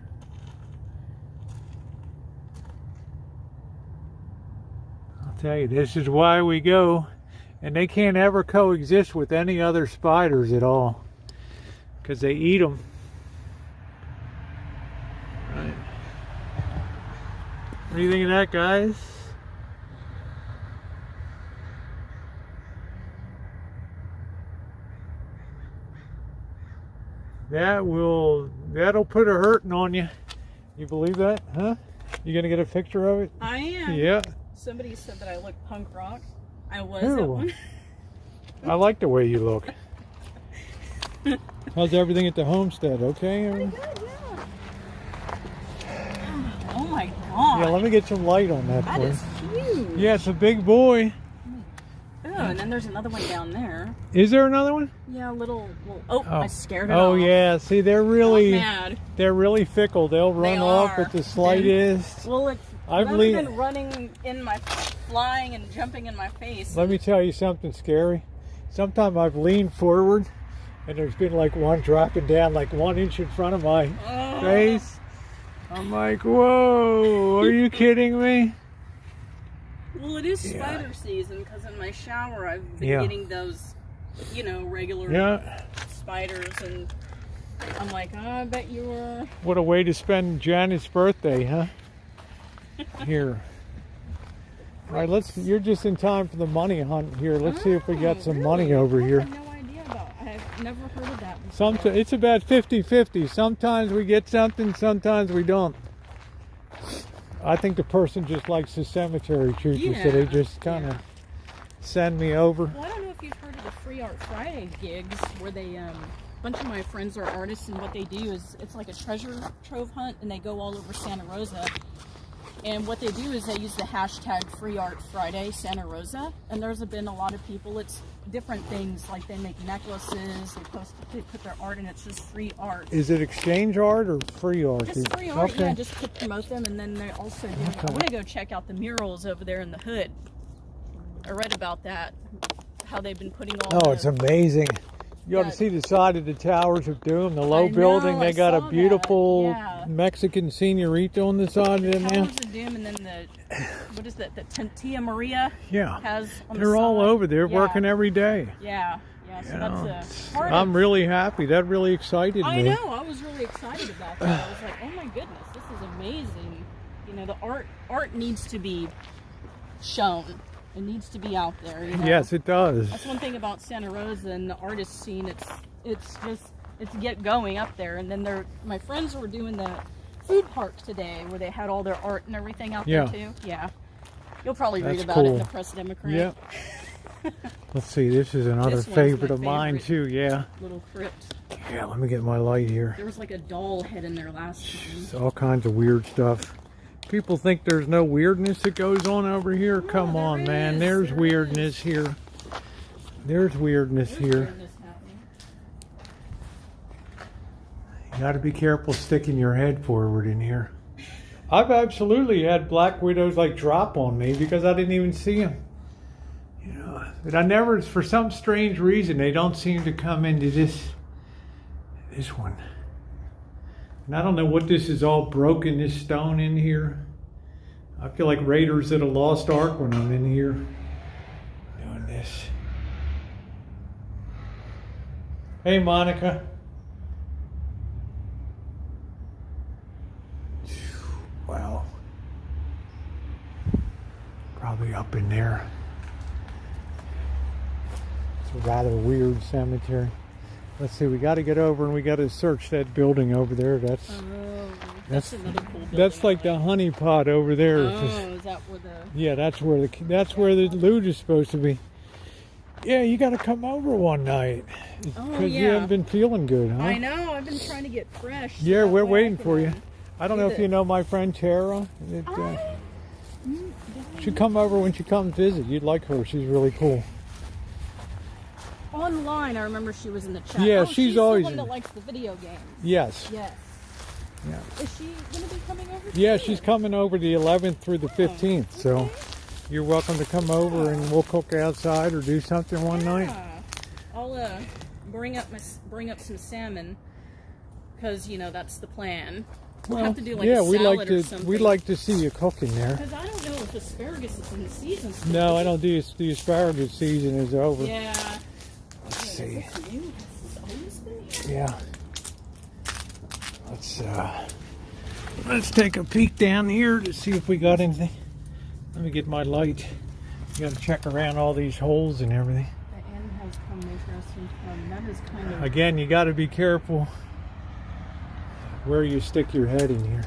Speaker 1: I'll tell you, this is why we go. And they can't ever coexist with any other spiders at all. Because they eat them. Right. What do you think of that, guys? That'll put a hurting on you. You believe that, huh? You gonna get a picture of it?
Speaker 3: I am.
Speaker 1: Yeah.
Speaker 3: Somebody said that I look punk rock. I was
Speaker 1: Ooh.
Speaker 3: at one.
Speaker 1: I like the way you look. How's everything at the homestead? Okay?
Speaker 3: Pretty good, yeah. Oh my god.
Speaker 1: Yeah, let me get some light on that
Speaker 3: That
Speaker 1: for you.
Speaker 3: is huge.
Speaker 1: Yeah, it's a big boy.
Speaker 3: Oh, and then there's another one down there.
Speaker 1: Is there another one?
Speaker 3: Yeah, a little. Oh, I scared it
Speaker 1: Oh
Speaker 3: off.
Speaker 1: yeah, see they're
Speaker 3: I'm
Speaker 1: really
Speaker 3: mad.
Speaker 1: fickle. They'll run off
Speaker 3: are.
Speaker 1: at the slightest.
Speaker 3: Well, it's
Speaker 1: I've
Speaker 3: rather
Speaker 1: leaned-
Speaker 3: than running in my, flying and jumping in my face.
Speaker 1: Let me tell you something scary. Sometimes I've leaned forward and there's been like one dropping down like 1 inch in front of my face. I'm like, whoa, are you kidding me?
Speaker 3: Well, it is spider season because in my shower I've been
Speaker 1: Yeah.
Speaker 3: getting those, regular
Speaker 1: Yeah.
Speaker 3: spiders, and I'm like, oh, I bet you were.
Speaker 1: What a way to spend Janet's birthday, huh? Here. All right, you're just in time for the money hunt here. Let's see if we got some money over
Speaker 3: I
Speaker 1: here.
Speaker 3: have no idea about. I've never heard of that before.
Speaker 1: It's about 50-50. Sometimes we get something, sometimes we don't. I think the person just likes the cemetery churches, so they just kind of send me over.
Speaker 3: Well, I don't know if you've heard of the Free Art Friday gigs, where they, a bunch of my friends are artists, and what they do is it's like a treasure trove hunt, and they go all over Santa Rosa, And what they do is they use the hashtag Free Art Friday Santa Rosa, and there's been a lot of people. It's different things, like they make necklaces, they put their art, and it's just free art.
Speaker 1: Is it exchange art or free art?
Speaker 3: Just free art,
Speaker 1: okay.
Speaker 3: yeah, just to promote them. And then they also do, I want to go check out the murals over there in the hood. I read about that, how they've been putting all
Speaker 1: Oh, it's amazing. You ought to
Speaker 3: Yeah.
Speaker 1: see the side of the Towers of Doom, the low building. They
Speaker 3: I
Speaker 1: got a
Speaker 3: saw
Speaker 1: beautiful
Speaker 3: that, yeah.
Speaker 1: Mexican señorita on the side of it now.
Speaker 3: Towers of Doom, and then what is that? The Tia Maria
Speaker 1: Yeah,
Speaker 3: has on
Speaker 1: they're
Speaker 3: the
Speaker 1: all
Speaker 3: side.
Speaker 1: over there
Speaker 3: Yeah.
Speaker 1: working every day.
Speaker 3: Yeah, yeah. So
Speaker 1: You know,
Speaker 3: that's a part
Speaker 1: I'm
Speaker 3: of.
Speaker 1: really happy. That really excited
Speaker 3: I
Speaker 1: me.
Speaker 3: know. I was really excited about that. I was like, oh my goodness, this is amazing. You know, the art needs to be shown. It needs to be out there. You know?
Speaker 1: Yes, it does.
Speaker 3: That's one thing about Santa Rosa and the artist scene. It's get going up there. And then my friends were doing the food park today, where they had all their art and everything out there too. Yeah, you'll probably read
Speaker 1: That's
Speaker 3: about it in
Speaker 1: cool.
Speaker 3: the Press Democrat.
Speaker 1: Yep. Let's see. This is another
Speaker 3: This one's
Speaker 1: favorite
Speaker 3: my
Speaker 1: of mine
Speaker 3: favorite.
Speaker 1: too. Yeah.
Speaker 3: Little crypt.
Speaker 1: Yeah. Let me get my light here.
Speaker 3: There was like a doll head in there last time.
Speaker 1: It's all kinds of weird stuff. People think there's no weirdness that goes on over here. Come
Speaker 3: there
Speaker 1: on, man.
Speaker 3: is,
Speaker 1: There's
Speaker 3: there
Speaker 1: weirdness here. There's weirdness here.
Speaker 3: Weirdness happening.
Speaker 1: You got to be careful sticking your head forward in here. I've absolutely had black widows like drop on me because I didn't even see them. You know, but I never, for some strange reason, they don't seem to come into this one. And I don't know what this is all broken, this stone in here. I feel like Raiders of the Lost Ark when I'm in here doing this. Hey, Monica. Wow. Probably up in there. It's a rather weird cemetery. Let's see, we got to get over and we got to search that building over there. That's
Speaker 3: Another cool building.
Speaker 1: that's like the honey pot over there.
Speaker 3: Oh, is that where the?
Speaker 1: Yeah, that's where the loot is supposed to be. Yeah, you got to come over one night because you haven't been feeling good, huh?
Speaker 3: I know. I've been trying to get fresh. so
Speaker 1: Yeah,
Speaker 3: that
Speaker 1: we're
Speaker 3: way I
Speaker 1: waiting
Speaker 3: can,
Speaker 1: for you. I don't know if you know my friend Tara. She'll come over when she comes visit. You'd like her. She's really cool.
Speaker 3: Online, I remember she was in the chat.
Speaker 1: Yeah,
Speaker 3: oh,
Speaker 1: she's
Speaker 3: the
Speaker 1: always
Speaker 3: one
Speaker 1: in-
Speaker 3: that likes the video games.
Speaker 1: Yes.
Speaker 3: Yes.
Speaker 1: Yeah.
Speaker 3: Is she going to be coming over?
Speaker 1: Yeah,
Speaker 3: too?
Speaker 1: she's coming over the 11th through the 15th. So
Speaker 3: okay.
Speaker 1: you're welcome to come over and we'll cook outside or do something one night.
Speaker 3: Yeah. I'll bring up some salmon because that's the plan. We'll have to do like a salad or something.
Speaker 1: we'd like to see you cooking there.
Speaker 3: Because I don't know if asparagus is in the season. still.
Speaker 1: No, I don't do the asparagus season is over.
Speaker 3: Yeah.
Speaker 1: Let's see.
Speaker 3: Is this new? Has this always been here?
Speaker 1: Yeah. Let's take a peek down here to see if we got anything. Let me get my light. You got to check around all these holes and everything.
Speaker 3: The end has come interesting. That is kind of.
Speaker 1: Again, you got to be careful where you stick your head in here.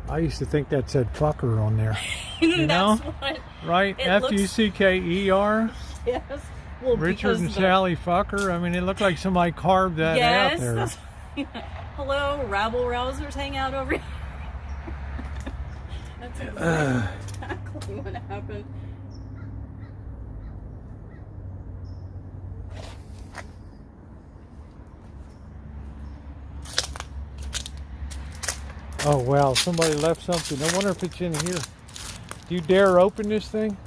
Speaker 1: I used to think that said fucker on there. You know?
Speaker 3: What
Speaker 1: right?
Speaker 3: it looks-
Speaker 1: F-U-C-K-E-R.
Speaker 3: Yes. Well,
Speaker 1: Richard and
Speaker 3: because the-
Speaker 1: Sally Fucker. I mean, it looked like somebody carved that out there.
Speaker 3: Yes. Hello, rabble rousers hang out over here. That's exactly what happened.
Speaker 1: Oh, wow. Somebody left something. I wonder if it's in here. Do you dare open this thing?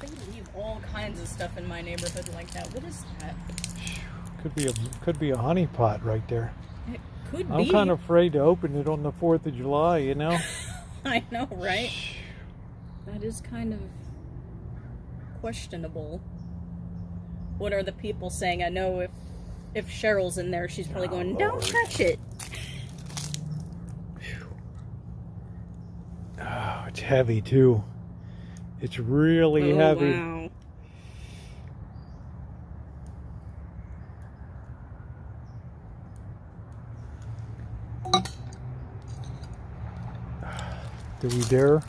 Speaker 3: They leave all kinds of stuff in my neighborhood like that. What is that?
Speaker 1: Could be a honey pot right there.
Speaker 3: It could
Speaker 1: I'm
Speaker 3: be.
Speaker 1: kind of afraid to open it on the 4th of July, you know?
Speaker 3: I know, right? That is kind of questionable. What are the people saying? I know if Cheryl's in there, she's probably going, "Don't touch it."
Speaker 1: Oh, it's heavy too. It's really heavy.
Speaker 3: Wow.
Speaker 1: Do we dare?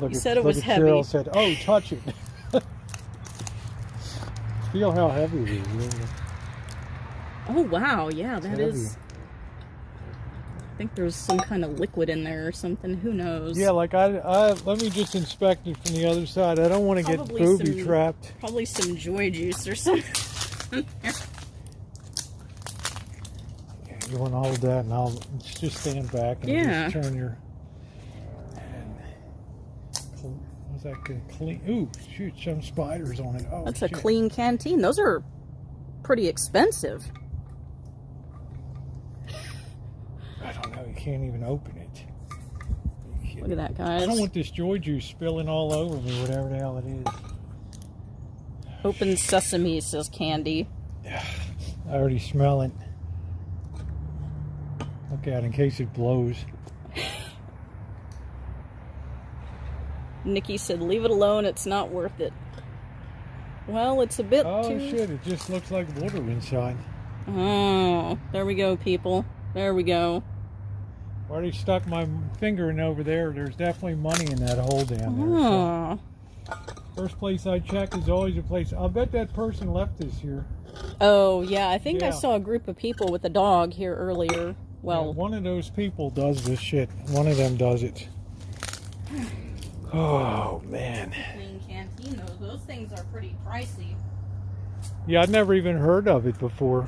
Speaker 3: You said it was
Speaker 1: at
Speaker 3: heavy.
Speaker 1: Cheryl said, "Oh, touch it." Feel how heavy it is.
Speaker 3: Oh wow, yeah, that
Speaker 1: heavy.
Speaker 3: is think there's some kind of liquid in there or something. Who knows?
Speaker 1: Yeah, like I let me just inspect it from the other side. I don't want to get booby trapped.
Speaker 3: Probably some joy juice or something.
Speaker 1: Yeah, you want to hold that, and I'll just stand back and just turn your. Was that good? Clean? Ooh, shoot, some spiders on it. Oh,
Speaker 3: that's a clean canteen. Those are pretty expensive.
Speaker 1: I don't know. You can't even open it.
Speaker 3: Look at that, guys.
Speaker 1: I don't want this joy juice spilling all over me, whatever the hell it is.
Speaker 3: Open sesame, says Candy.
Speaker 1: Yeah, I already smell it. Look out in case it blows.
Speaker 3: Nikki said, leave it alone, it's not worth it. Well, it's a bit
Speaker 1: Oh,
Speaker 3: too...
Speaker 1: shit, it just looks like water inside.
Speaker 3: Oh, there we go, people. There we go.
Speaker 1: I already stuck my finger in over there. There's definitely money in that hole down there.
Speaker 3: Oh.
Speaker 1: So first place I check is always a place. I'll bet that person left this here.
Speaker 3: Oh, yeah, I think I saw a group of people with a dog here earlier. Well,
Speaker 1: yeah, one of those people does this shit. One of them does it. Oh, man.
Speaker 3: Clean canteen, those things are pretty pricey.
Speaker 1: Yeah, I'd never even heard of it before.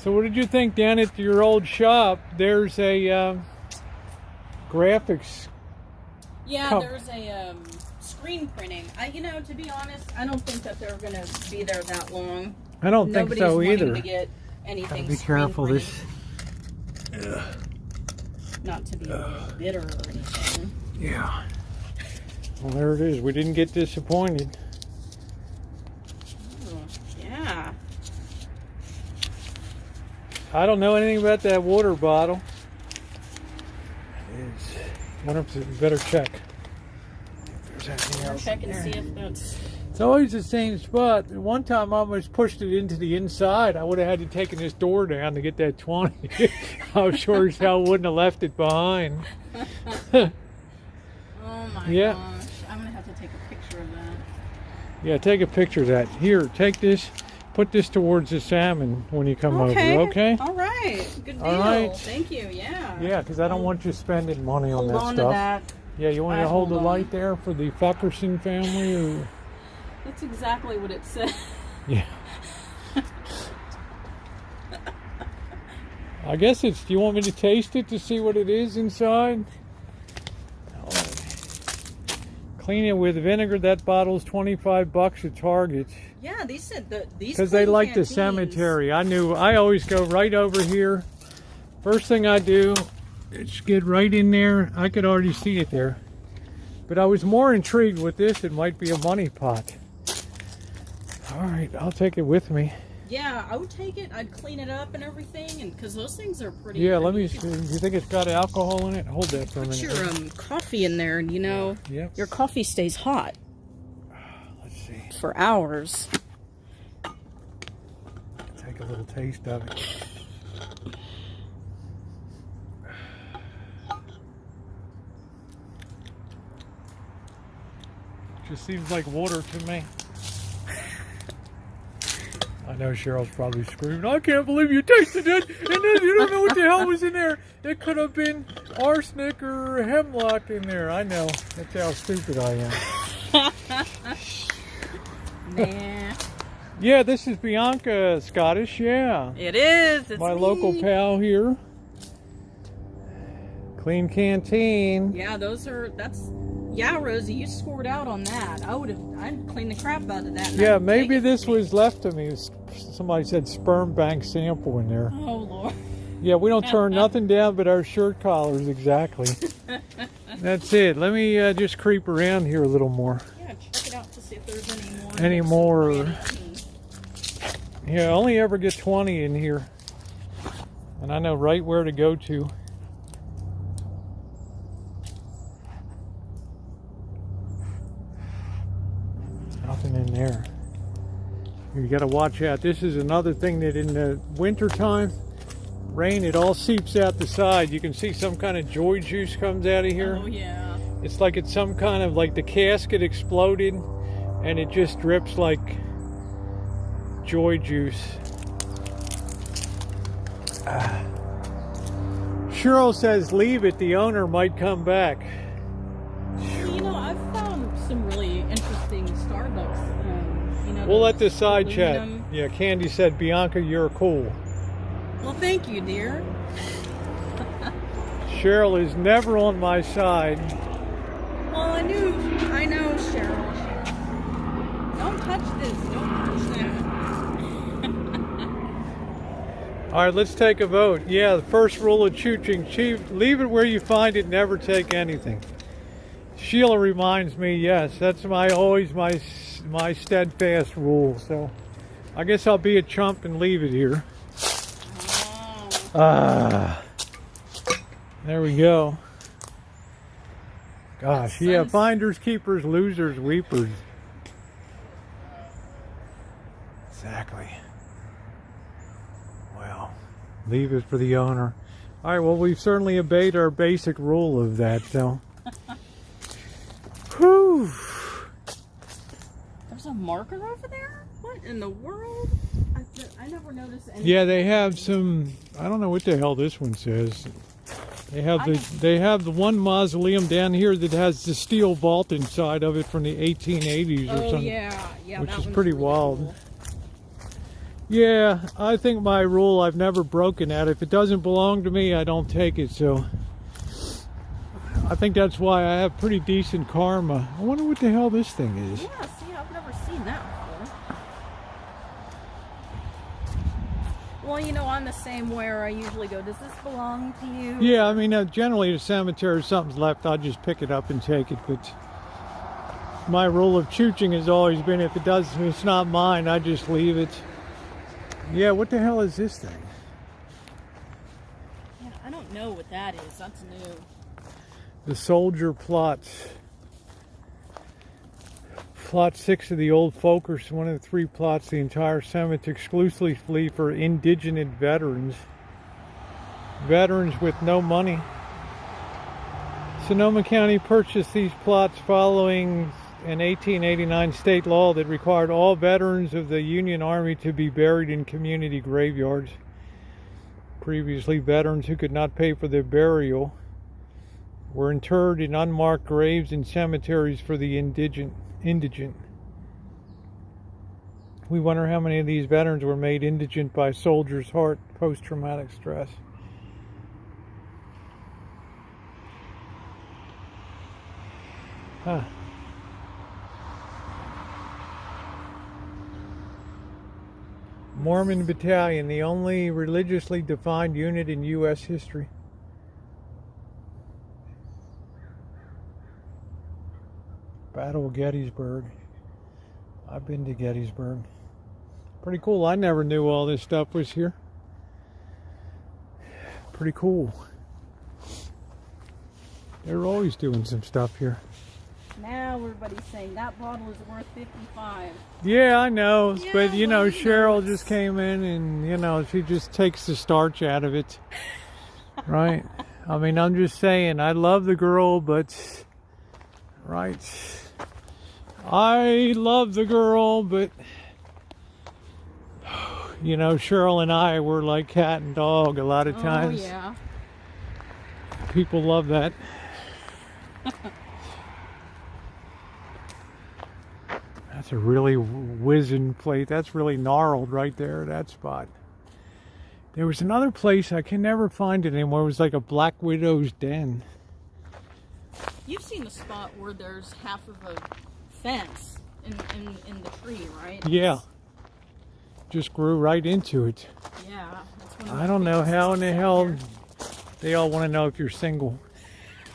Speaker 1: So what did you think down at your old shop? There's a graphics.
Speaker 3: Yeah, there's a screen printing. You know, to be honest, I don't think that they're going to be there that long.
Speaker 1: I don't think so either.
Speaker 3: To get anything.
Speaker 1: Gotta be careful.
Speaker 3: Printed.
Speaker 1: This.
Speaker 3: Not to be bitter or anything.
Speaker 1: Yeah. Well, there it is. We didn't get disappointed.
Speaker 3: Oh, yeah.
Speaker 1: I don't know anything about that water bottle. Wonder if we better check. If there's anything else.
Speaker 3: Check and see if that's.
Speaker 1: It's always the same spot. One time I almost pushed it into the inside. I would have had to taken this door down to get that 20. I sure as hell wouldn't have left it behind.
Speaker 3: Oh my gosh. I'm going to have to take a picture of that.
Speaker 1: Yeah, take a picture of that. Here, take this. Put this towards the salmon when you come over, okay?
Speaker 3: All right. Good deal.
Speaker 1: All right.
Speaker 3: Thank you. Yeah.
Speaker 1: Yeah, because I don't want you spending money on that
Speaker 3: Hold on
Speaker 1: stuff.
Speaker 3: to that.
Speaker 1: Yeah, you want to hold the light there for the Fuckerson family? Or?
Speaker 3: That's exactly what it said.
Speaker 1: Yeah. I guess it's, do you want me to taste it to see what it is inside? Clean it with vinegar. That bottle's $25 at Target.
Speaker 3: Yeah, these said these
Speaker 1: because they like the cemetery. I always go right over here. First thing I do is get right in there. I could already see it there. But I was more intrigued with this. It might be a money pot. All right, I'll take it with me.
Speaker 3: Yeah, I would take it. I'd clean it up and everything, and because those things are pretty.
Speaker 1: Yeah, let me see. You think it's got alcohol in it? Hold that for a minute.
Speaker 3: Put your coffee in there, and you know, your coffee stays hot.
Speaker 1: Let's see.
Speaker 3: For hours.
Speaker 1: Take a little taste of it. Just seems like water to me. I know Cheryl's probably screaming, I can't believe you tasted it, and then you don't know what the hell was in there. It could have been arsenic or hemlock in there. I know. That's how stupid I am.
Speaker 3: Nah.
Speaker 1: Yeah, this is Bianca Scottish, yeah.
Speaker 3: It is. It's
Speaker 1: my
Speaker 3: me.
Speaker 1: local pal here. Clean canteen.
Speaker 3: Yeah, yeah, Rosie, you scored out on that. I'd clean the crap out of that.
Speaker 1: Yeah, maybe this was left to me. Somebody said sperm bank sample in there.
Speaker 3: Oh, Lord.
Speaker 1: Yeah, we don't turn nothing down but our shirt collars, exactly. That's it. Let me just creep around here a little more.
Speaker 3: Yeah, check it out to see if there's any more.
Speaker 1: Any more? Yeah, I only ever get 20 in here. And I know right where to go to. Nothing in there. You got to watch out. This is another thing that in the winter time, rain, it all seeps out the side. You can see some kind of joy juice comes out of here.
Speaker 3: Oh, yeah.
Speaker 1: It's like it's some kind of, like the casket exploded and it just drips like joy juice. Cheryl says leave it, the owner might come back.
Speaker 3: Well, you know, I've found some really interesting Starbucks. You know,
Speaker 1: We'll let this side chat.
Speaker 3: aluminum.
Speaker 1: Yeah, Candy said, Bianca, you're cool.
Speaker 3: Well, thank you, dear.
Speaker 1: Cheryl is never on my side.
Speaker 3: Well, I know, Cheryl. Don't touch this. Don't touch that.
Speaker 1: All right, let's take a vote. Yeah, the first rule of Choochin, leave it where you find it, never take anything. Sheila reminds me, yes, that's always my steadfast rule. So I guess I'll be a chump and leave it here. There we go. Gosh, yeah, finders, keepers, losers, weepers. Exactly. Well, leave it for the owner. All right, well, we've certainly obeyed our basic rule of that, so. Whew.
Speaker 3: There's a marker over there? What in the world? I never noticed anything.
Speaker 1: Yeah, they have some, I don't know what the hell this one says. They have the one mausoleum down here that has the steel vault inside of it from the 1880s or something.
Speaker 3: Yeah,
Speaker 1: which
Speaker 3: that
Speaker 1: is
Speaker 3: one's
Speaker 1: pretty
Speaker 3: really
Speaker 1: wild.
Speaker 3: cool.
Speaker 1: Yeah, I think my rule, I've never broken that. If it doesn't belong to me, I don't take it. So I think that's why I have pretty decent karma. I wonder what the hell this thing is.
Speaker 3: Yeah, see, I've never seen that before. Well, you know, I'm the same where I usually go, does this belong to you?
Speaker 1: Yeah, I mean, generally the cemetery, if something's left, I'll just pick it up and take it. But my rule of Choochin has always been, if it's not mine, I just leave it. Yeah, what the hell is this thing?
Speaker 3: Yeah, I don't know what that is. That's new.
Speaker 1: The soldier plots. Plot 6 of the old Folkers, one of the 3 plots, the entire cemetery exclusively for indigent veterans. Veterans with no money. Sonoma County purchased these plots following an 1889 state law that required all veterans of the Union Army to be buried in community graveyards. Previously, veterans who could not pay for their burial were interred in unmarked graves in cemeteries for the indigent. We wonder how many of these veterans were made indigent by soldiers' heart post-traumatic stress. Huh. Mormon Battalion, the only religiously defined unit in U.S. history. Battle of Gettysburg. I've been to Gettysburg. Pretty cool. I never knew all this stuff was here. Pretty cool. They're always doing some stuff here.
Speaker 3: Now everybody's saying that bottle is worth $55.
Speaker 1: Yeah, I know.
Speaker 3: Yeah,
Speaker 1: but, you know,
Speaker 3: well,
Speaker 1: Cheryl just came in and, you know, she just takes the starch out of it. Right? I mean, I'm just saying, I love the girl, but... Right. I love the girl, but... You know, Cheryl and I were like cat and dog a lot of times.
Speaker 3: Oh, yeah.
Speaker 1: People love that. That's a really whizzing plate. That's really gnarled right there, that spot. There was another place, I can never find it anymore. It was like a Black Widow's den.
Speaker 3: You've seen the spot where there's half of a fence in the tree, right?
Speaker 1: Yeah. Just grew right into it.
Speaker 3: Yeah. That's one of
Speaker 1: I don't know how in the hell they all want to know if you're single.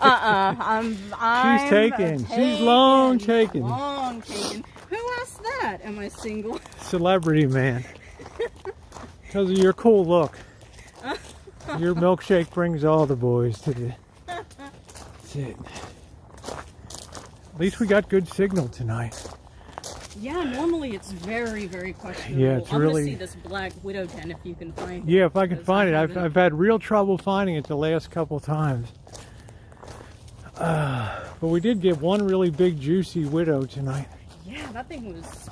Speaker 3: I'm
Speaker 1: She's taken. She's long taken.
Speaker 3: Long taken. Who asked that? Am I single?
Speaker 1: Celebrity man. Because of your cool look. Your milkshake brings all the boys to the... That's it. At least we got good signal tonight.
Speaker 3: Yeah, normally it's very, very questionable.
Speaker 1: Yeah, it's
Speaker 3: I'm
Speaker 1: really...
Speaker 3: gonna see this Black Widow den if you can find it.
Speaker 1: Yeah, if I can find it. I've had real trouble finding it the last couple times. But we did get one really big juicy widow tonight.
Speaker 3: Yeah, that thing was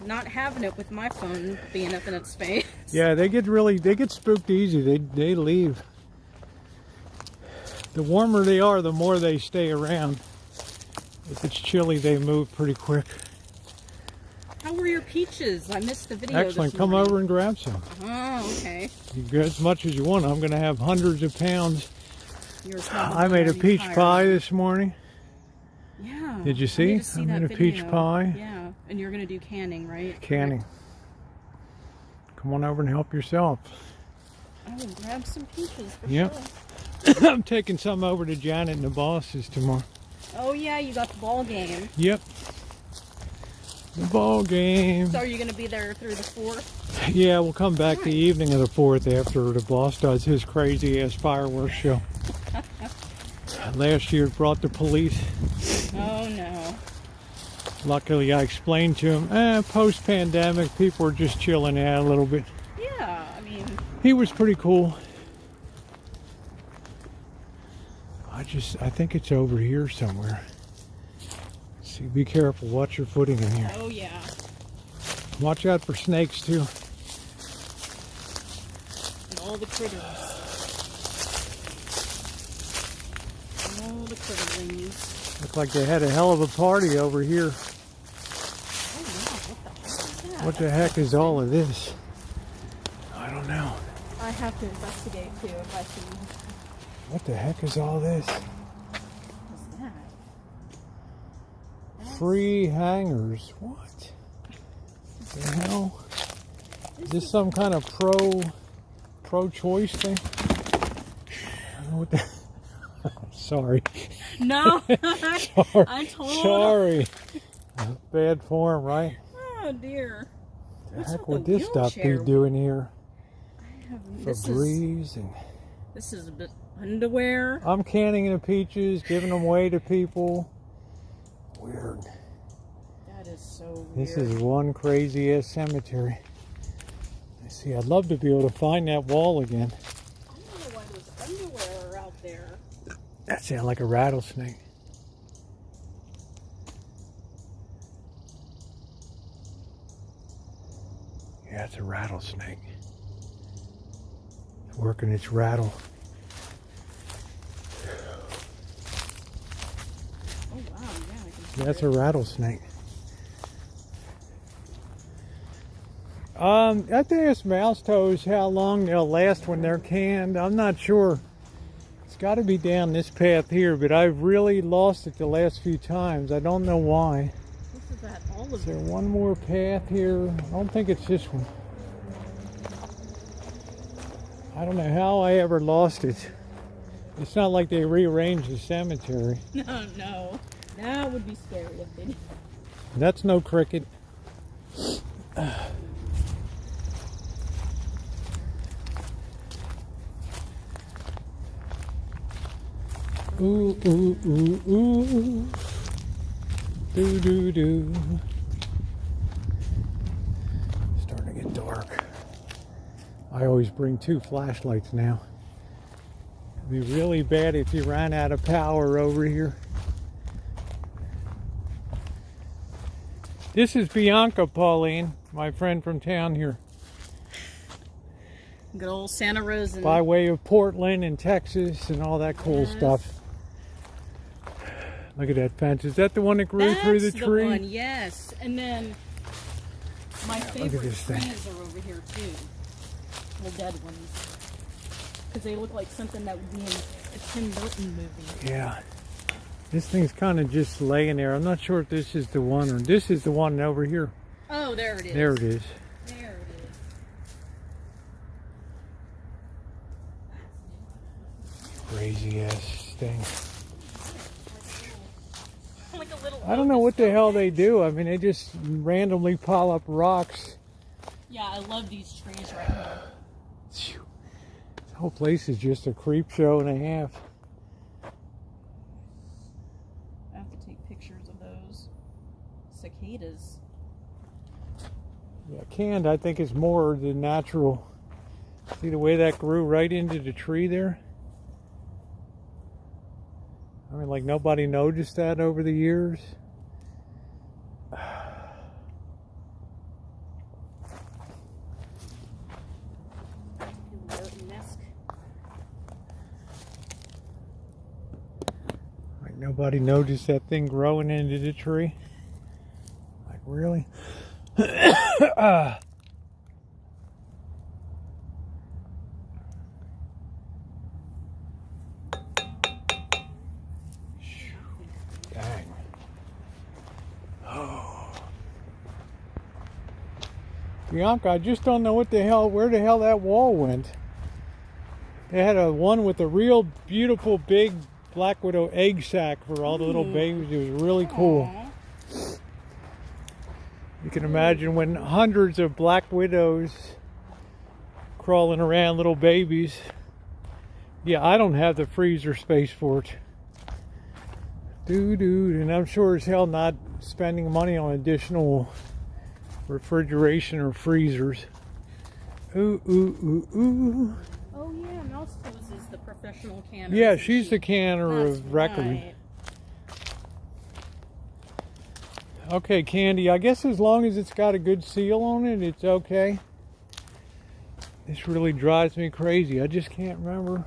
Speaker 3: not having it with my phone being up in its face.
Speaker 1: Yeah, they get spooked easy. They leave. The warmer they are, the more they stay around. If it's chilly, they move pretty quick.
Speaker 3: How were your peaches? I missed the video.
Speaker 1: Excellent. Come over and grab some.
Speaker 3: Oh, okay.
Speaker 1: You get as much as you want. I'm going to have hundreds of pounds. I made a
Speaker 3: already
Speaker 1: peach
Speaker 3: tired.
Speaker 1: pie this morning.
Speaker 3: Yeah.
Speaker 1: Did you see? I made a peach pie.
Speaker 3: Yeah. And you're going to do canning, right?
Speaker 1: Canning. Come on over and help yourself.
Speaker 3: I will grab some peaches for
Speaker 1: Yep.
Speaker 3: sure.
Speaker 1: I'm taking some over to Janet and the bosses tomorrow.
Speaker 3: Oh, yeah, you got the ball game.
Speaker 1: Yep. The ball game.
Speaker 3: So are you going to be there through the 4th?
Speaker 1: Yeah, we'll come back the evening of the 4th after the boss does his crazy ass fireworks show. Last year it brought the police.
Speaker 3: Oh, no.
Speaker 1: Luckily I explained to him, post-pandemic, people were just chilling out a little bit.
Speaker 3: Yeah, I mean...
Speaker 1: He was pretty cool. I think it's over here somewhere. See, be careful. Watch your footing in here.
Speaker 3: Oh, yeah.
Speaker 1: Watch out for snakes, too.
Speaker 3: And all the critters. All the critterlings.
Speaker 1: Look like they had a hell of a party over here.
Speaker 3: Oh, wow.
Speaker 1: What the heck is all of this? I don't know.
Speaker 3: I have to investigate, too, if I see...
Speaker 1: What the heck is all this?
Speaker 3: What's that?
Speaker 1: Free hangers. What the hell? Is this some kind of pro-choice thing? I don't know what the... Sorry.
Speaker 3: No.
Speaker 1: Sorry.
Speaker 3: I told
Speaker 1: Sorry. Bad form, right?
Speaker 3: Oh, dear.
Speaker 1: The heck would this stuff be doing here? Febreze and...
Speaker 3: This is a bit underwear.
Speaker 1: I'm canning the peaches, giving them away to people. Weird.
Speaker 3: That is so weird.
Speaker 1: This is one crazy ass cemetery. Let's see, I'd love to be able to find that wall again.
Speaker 3: I don't know why those underwear are out there.
Speaker 1: That sounds like a rattlesnake. Yeah, it's a rattlesnake. It's working its rattle.
Speaker 3: Oh, wow, yeah, I can
Speaker 1: That's a rattlesnake. I have to ask mouse toes how long they'll last when they're canned. I'm not sure. It's got to be down this path here, but I've really lost it the last few times. I don't know why.
Speaker 3: This is that olive.
Speaker 1: Is there one more path here? I don't think it's this one. I don't know how I ever lost it. It's not like they rearranged the cemetery.
Speaker 3: No, no. That would be scary if they did.
Speaker 1: That's no cricket. Ooh, ooh, ooh, ooh. Do, do, do. Starting to get dark. I always bring 2 flashlights now. It'd be really bad if you ran out of power over here. This is Bianca, Pauline, my friend from town here.
Speaker 3: Good old Santa Rosa.
Speaker 1: By way of Portland and Texas and all that cool stuff. Look at that fence. Is that the one that grew through the tree?
Speaker 3: That's the one, yes. And then my favorite
Speaker 1: this thing.
Speaker 3: trees are over here too. The dead ones. Because they look like something that would be in a Tim Burton movie.
Speaker 1: Yeah. This thing's kind of just laying there. I'm not sure if this is the one or this is the one over here.
Speaker 3: Oh, there it is.
Speaker 1: There it is.
Speaker 3: There it is.
Speaker 1: Crazy ass thing.
Speaker 3: Like a little
Speaker 1: I don't know what the hell they do. I mean, they just randomly pile up rocks.
Speaker 3: Yeah, I love these trees right here.
Speaker 1: This whole place is just a creep show and a half.
Speaker 3: I have to take pictures of those cicadas.
Speaker 1: Yeah, canned, I think it's more the natural. See the way that grew right into the tree there? I mean, like nobody noticed that over the years. nobody noticed that thing growing into the tree. Like, really? Dang. Oh. Bianca, I just don't know where the hell that wall went. They had one with a real beautiful big black widow egg sac for all the little babies. It was really cool.
Speaker 3: Aww.
Speaker 1: You can imagine when hundreds of black widows crawling around little babies. Yeah, I don't have the freezer space for it. Dude, and I'm sure as hell not spending money on additional refrigeration or freezers. Ooh, ooh, ooh, ooh.
Speaker 3: Oh yeah, Mouse Toes is the professional canner.
Speaker 1: Yeah, she's the canner
Speaker 3: That's
Speaker 1: of record.
Speaker 3: right.
Speaker 1: Okay, Candy, I guess as long as it's got a good seal on it, it's okay. This really drives me crazy. I just can't remember.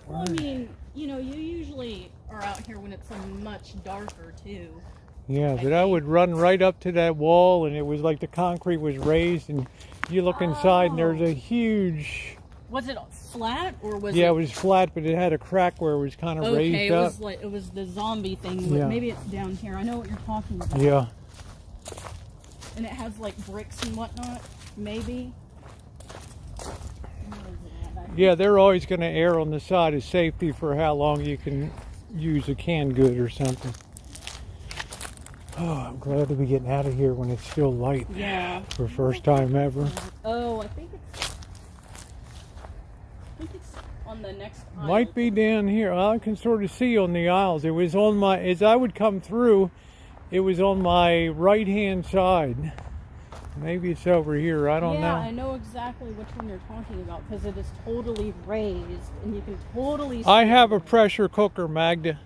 Speaker 3: Well, I mean, you know, you usually are out here when it's much darker too.
Speaker 1: Yeah, but I would run right up to that wall, and it was like the concrete was raised, and you look inside, and there's a huge...
Speaker 3: Was it flat or was
Speaker 1: Yeah, it was flat, but it had a crack where it was kind of raised up.
Speaker 3: Okay, it was the zombie thing.
Speaker 1: Yeah.
Speaker 3: Maybe it's down here. I know what you're talking about.
Speaker 1: Yeah.
Speaker 3: And it has like bricks and whatnot. Maybe.
Speaker 1: Yeah, they're always going to err on the side of safety for how long you can use a canned good or something. Oh, I'm glad to be getting out of here when it's still light.
Speaker 3: Yeah.
Speaker 1: For first time ever.
Speaker 3: Oh, I think it's on the next aisle.
Speaker 1: Might be down here. I can sort of see on the aisles. It was on my, as I would come through, it was on my right hand side. Maybe it's over here. I don't know.
Speaker 3: Yeah, I know exactly which one you're talking about because it is totally raised and you can totally see
Speaker 1: I have a
Speaker 3: it.
Speaker 1: pressure cooker, Magda.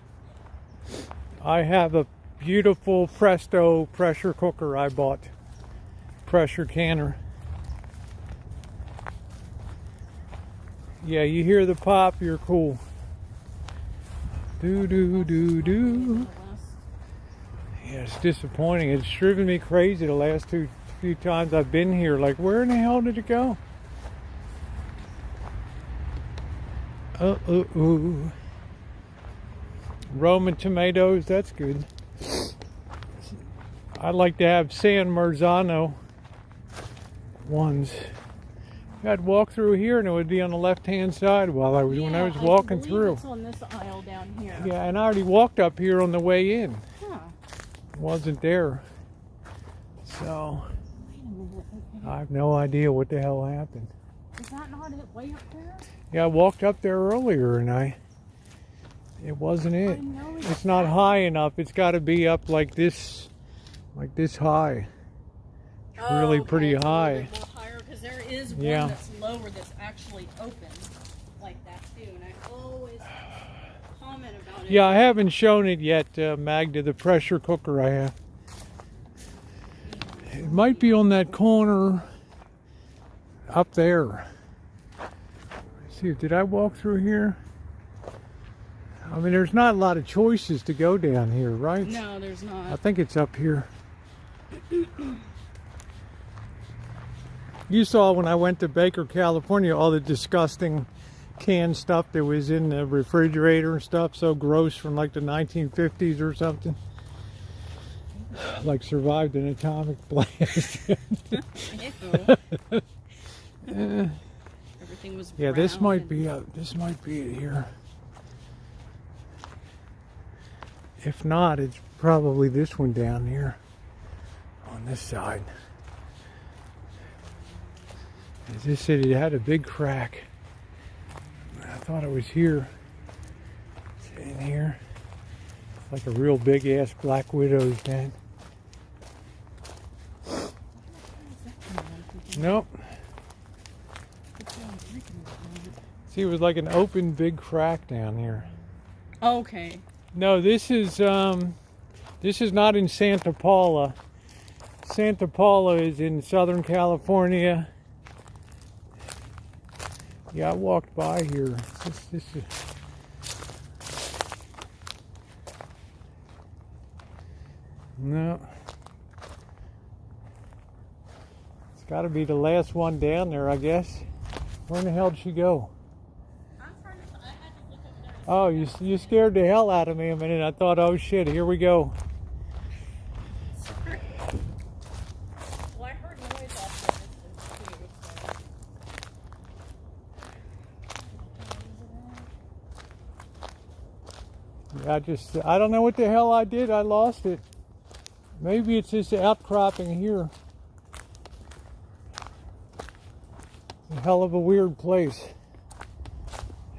Speaker 1: I have a beautiful Presto pressure cooker I bought. Pressure canner. Yeah, you hear the pop, you're cool. Do do do do. Yeah, it's disappointing. It's driven me crazy the last few times I've been here. Like, where in the hell did it go? Ooh. Roman tomatoes, that's good. I like to have San Marzano ones. I'd walk through here and it would be on the left-hand side when I was walking through.
Speaker 3: It's on this aisle down here.
Speaker 1: Yeah, and I already walked up here on the way in.
Speaker 3: Huh.
Speaker 1: It wasn't there. So,
Speaker 3: Wait a minute. Okay.
Speaker 1: I have no idea what the hell happened.
Speaker 3: Is that not it way up there?
Speaker 1: Yeah, I walked up there earlier and it wasn't it.
Speaker 3: I know
Speaker 1: It's not high enough. It's got to be up like this high. It's really pretty
Speaker 3: It's a little
Speaker 1: high.
Speaker 3: bit more higher because there is one
Speaker 1: Yeah.
Speaker 3: that's lower that's actually open like that too, and I always comment about it.
Speaker 1: Yeah, I haven't shown it yet, Magda, the pressure cooker I have. It might be on that corner up there. Let's see, did I walk through here? I mean, there's not a lot of choices to go down here, right?
Speaker 3: No, there's
Speaker 1: I
Speaker 3: not.
Speaker 1: think it's up here. You saw when I went to Baker, California, all the disgusting canned stuff that was in the refrigerator and stuff, so gross, from like the 1950s or something. Like survived an atomic blast.
Speaker 3: Everything was
Speaker 1: Yeah, this
Speaker 3: brown
Speaker 1: might
Speaker 3: and-
Speaker 1: be this might be it here. If not, it's probably this one down here on this side. As this said, it had a big crack. I thought it was here. It's in here. It's like a real big ass black widow's den. Nope. See, it was like an open big crack down here.
Speaker 3: Okay.
Speaker 1: No, this is not in Santa Paula. Santa Paula is in Southern California. Yeah, I walked by here. This is No. It's got to be the last one down there, I guess. Where in the hell did she go?
Speaker 3: I'm trying to, I had to look over there.
Speaker 1: Oh, you scared the hell out of me a minute. I thought, oh shit, here we go.
Speaker 3: Sorry. Well, I heard noise off the distance too. So.
Speaker 1: I don't know what the hell I did. I lost it. Maybe it's this outcropping here. A hell of a weird place.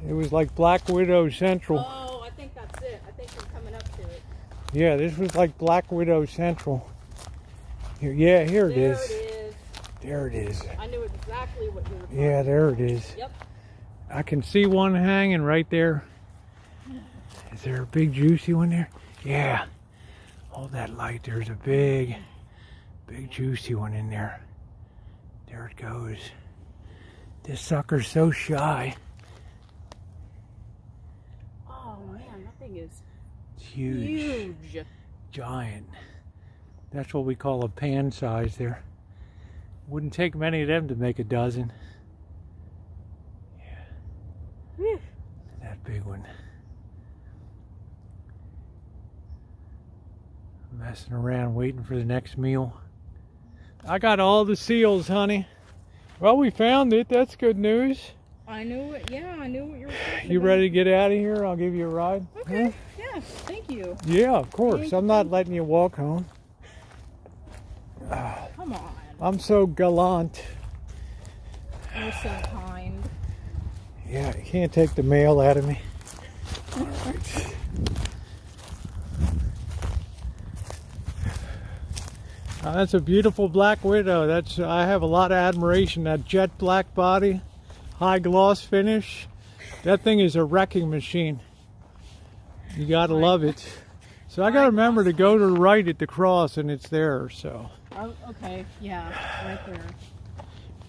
Speaker 1: It was like Black Widow Central.
Speaker 3: Oh, I think that's it. I think we're coming up to it.
Speaker 1: Yeah, this was like Black Widow Central. Yeah, here it is.
Speaker 3: There it is.
Speaker 1: There it is.
Speaker 3: I knew exactly what you were talking
Speaker 1: Yeah, there
Speaker 3: about.
Speaker 1: it is.
Speaker 3: Yep.
Speaker 1: I can see one hanging right there. Is there a big juicy one there? Yeah. Hold that light. There's a big juicy one in there. There it goes. This sucker's so shy.
Speaker 3: Oh man, that thing is
Speaker 1: It's huge.
Speaker 3: huge.
Speaker 1: Giant. That's what we call a pan size there. Wouldn't take many of them to make a dozen. Yeah.
Speaker 3: Whew.
Speaker 1: That big one. Messing around waiting for the next meal. I got all the seals, honey. Well, we found it. That's good news.
Speaker 3: I knew it. Yeah, I knew what you were talking
Speaker 1: You
Speaker 3: about.
Speaker 1: ready to get out of here? I'll give you a ride.
Speaker 3: Okay. Yeah. Thank you.
Speaker 1: Yeah, of course.
Speaker 3: Thank
Speaker 1: I'm not letting you walk home.
Speaker 3: Come on.
Speaker 1: I'm so gallant.
Speaker 3: You're so kind.
Speaker 1: Yeah, you can't take the mail out of me. All right. That's a beautiful Black Widow. I have a lot of admiration. That jet black body, high gloss finish. That thing is a wrecking machine. You gotta love it. So I gotta remember to go to the right at the cross, and it's there. So
Speaker 3: Oh, okay. Yeah, right there.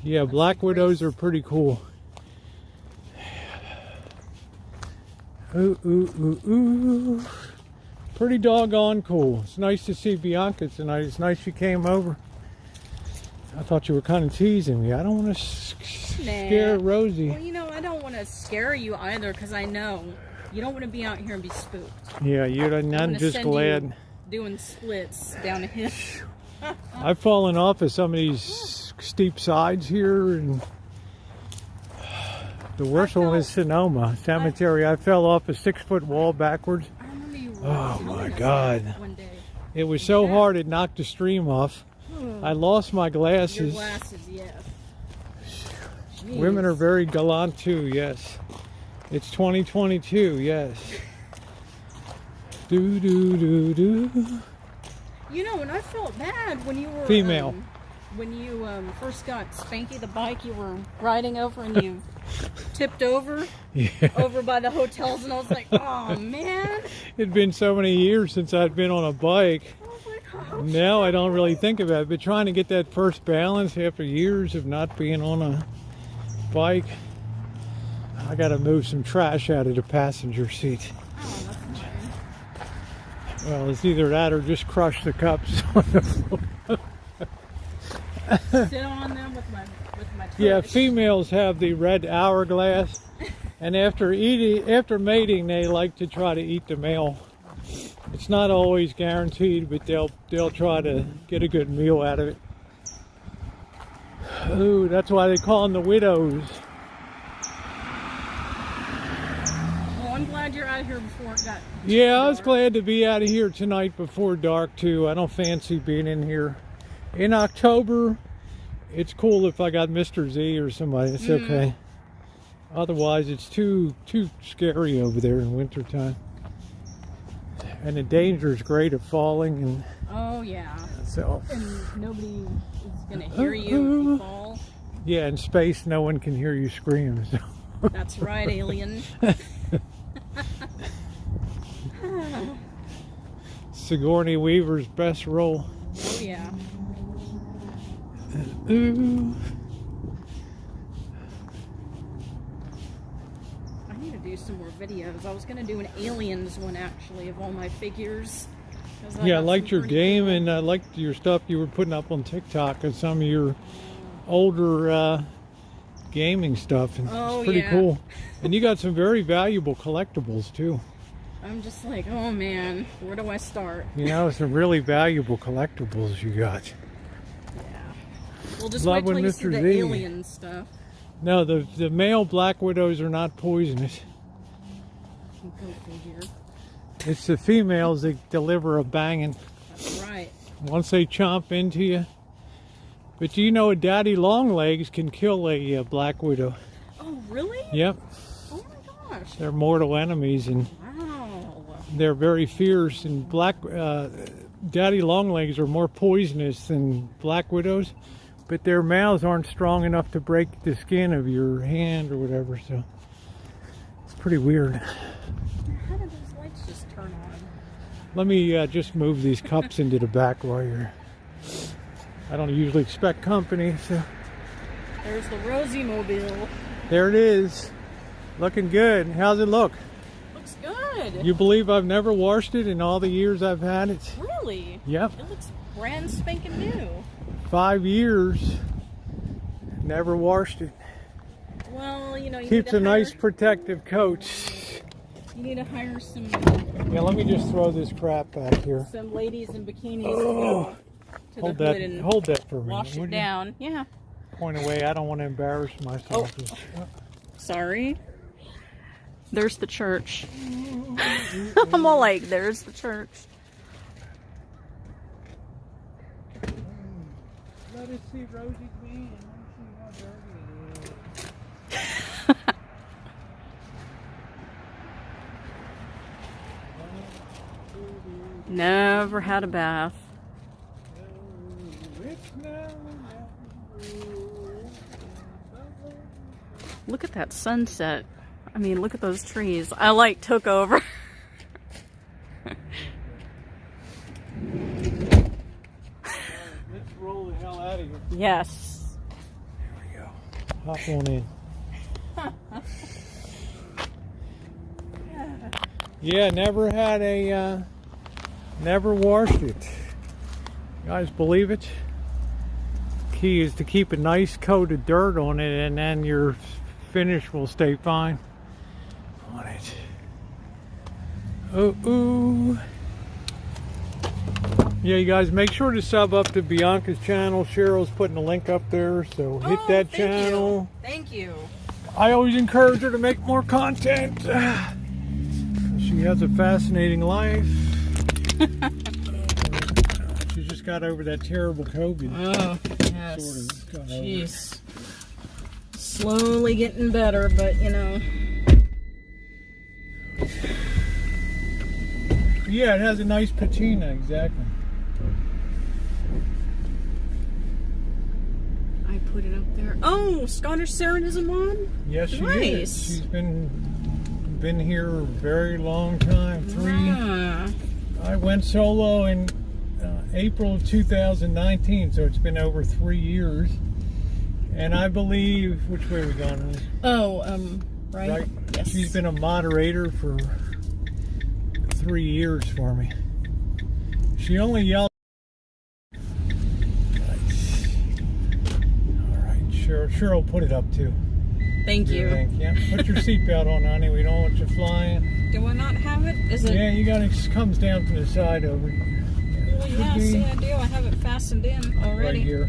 Speaker 1: yeah, Black Widows are pretty cool. Ooh, ooh, ooh, ooh. Pretty doggone cool. It's nice to see Bianca tonight. It's nice she came over. I thought you were kind of teasing me. I don't want to scare Rosie.
Speaker 3: Well, you know, I don't want to scare you either because I know you don't want to be out here and be spooked.
Speaker 1: Yeah, I'm
Speaker 3: gonna
Speaker 1: just
Speaker 3: send
Speaker 1: glad.
Speaker 3: you doing splits down a hill.
Speaker 1: I've fallen off of some of these steep sides here, and the worst one was Sonoma Cemetery. I fell off a 6-foot wall backwards.
Speaker 3: I remember you
Speaker 1: Oh
Speaker 3: telling
Speaker 1: my
Speaker 3: us
Speaker 1: God.
Speaker 3: that one day.
Speaker 1: It was so hard it knocked the stream off. I lost my
Speaker 3: Your
Speaker 1: glasses.
Speaker 3: glasses, yes. Jeez.
Speaker 1: Women are very gallant too, yes. It's 2022, yes. Do do do do.
Speaker 3: You know, and I felt bad when you were
Speaker 1: Female.
Speaker 3: When you first got Spanky the bike, you were riding over and you tipped over
Speaker 1: Yeah.
Speaker 3: over by the hotels, and I was like, oh man.
Speaker 1: It'd been so many years since I'd been on a bike.
Speaker 3: I was like, oh,
Speaker 1: Now I don't really think about it, but trying to get that first balance after years of not being on a bike, I gotta move some trash out of the passenger seat.
Speaker 3: oh, that's fine.
Speaker 1: Well, it's either that or just crush the cups on the floor.
Speaker 3: Sit on them with my
Speaker 1: Yeah,
Speaker 3: tush.
Speaker 1: females have the red hourglass, and after mating, they like to try to eat the male. It's not always guaranteed, but they'll try to get a good meal out of it. Ooh, that's why they call them the widows.
Speaker 3: Well, I'm glad you're out of here before it got.
Speaker 1: Yeah, I was
Speaker 3: dark.
Speaker 1: glad to be out of here tonight before dark too. I don't fancy being in here. In October, it's cool if I got Mr. Z or somebody. It's okay. Otherwise, it's too scary over there in wintertime. And the danger is great of falling, and
Speaker 3: Oh yeah,
Speaker 1: so
Speaker 3: and nobody is gonna hear you if you fall.
Speaker 1: yeah, in space, no one can hear you scream. So.
Speaker 3: That's right, alien.
Speaker 1: Sigourney Weaver's best role.
Speaker 3: Oh yeah.
Speaker 1: Ooh.
Speaker 3: I need to do some more videos. I was gonna do an aliens one actually of all my figures.
Speaker 1: Yeah, I liked your game, and I liked your stuff you were putting up on TikTok and some of your older gaming stuff. And it's pretty cool. And you got some very valuable collectibles too.
Speaker 3: I'm just like, oh man, where do I start?
Speaker 1: You know, some really valuable collectibles you got.
Speaker 3: Yeah. We'll just wait till you see the alien stuff.
Speaker 1: No, the male black widows are not poisonous.
Speaker 3: Go figure.
Speaker 1: It's the females that deliver a banging.
Speaker 3: That's right.
Speaker 1: Once they chomp into you. But you know, a daddy long legs can kill a black widow.
Speaker 3: Oh, really?
Speaker 1: Yep.
Speaker 3: Oh my gosh.
Speaker 1: They're mortal enemies, and they're very fierce. And daddy long legs are more poisonous than black widows, but their mouths aren't strong enough to break the skin of your hand or whatever. So it's pretty weird.
Speaker 3: How did those lights just turn on?
Speaker 1: Let me just move these cups into the back while you're... I don't usually expect company, so...
Speaker 3: There's the Rosie Mobile.
Speaker 1: There it is. Looking good. How's it look?
Speaker 3: Looks good.
Speaker 1: You believe I've never washed it in all the years I've had it?
Speaker 3: Really?
Speaker 1: Yep.
Speaker 3: It looks brand spanking new.
Speaker 1: 5 years. Never washed it.
Speaker 3: Well, you know, you
Speaker 1: Keeps
Speaker 3: need
Speaker 1: a nice protective coat.
Speaker 3: You need to hire some...
Speaker 1: Yeah, let me just throw this crap back here.
Speaker 3: Some ladies in bikinis to go to
Speaker 1: Hold
Speaker 3: the hood and
Speaker 1: hold that for me.
Speaker 3: wash it down. Yeah.
Speaker 1: Point away. I don't want to embarrass myself.
Speaker 3: Sorry. There's the church. I'm all like, there's the church.
Speaker 1: Let us see Rosie Queen. Let us see how dirty it is.
Speaker 3: Never had a bath. Look at that sunset. I mean, look at those trees. I like took over.
Speaker 1: Let's roll the hell out of here.
Speaker 3: Yes.
Speaker 1: There we go. Hop on in. Yeah, never had a, never washed it. You guys believe it? Key is to keep a nice coat of dirt on it, and then your finish will stay fine on it. Ooh. Yeah, you guys make sure to sub up to Bianca's channel. Cheryl's putting a link up there, so hit that channel.
Speaker 3: Thank you.
Speaker 1: I always encourage her to make more content. She has a fascinating life. She just got over that terrible COVID.
Speaker 3: Oh, yes.
Speaker 1: Sort of.
Speaker 3: Jeez. Slowly getting better, but you know.
Speaker 1: Yeah, it has a nice patina, exactly.
Speaker 3: I put it up there. Oh, Scottish Serenism on?
Speaker 1: Yes, she
Speaker 3: nice.
Speaker 1: is. She's been here a very long time. I went solo in April of 2019, so it's been over 3 years. And I believe, which way are we going?
Speaker 3: Oh, right. Yes.
Speaker 1: She's been a moderator for 3 years for me. She only yelled. Nice. All right, Cheryl, put it up too.
Speaker 3: Thank you.
Speaker 1: Yeah. Put your seatbelt on, honey. We don't want you flying.
Speaker 3: Do I not have it? Is it?
Speaker 1: Yeah, you got it. It comes down from the side over here.
Speaker 3: Well, yeah, see, I do. I have it fastened in already.
Speaker 1: Right here.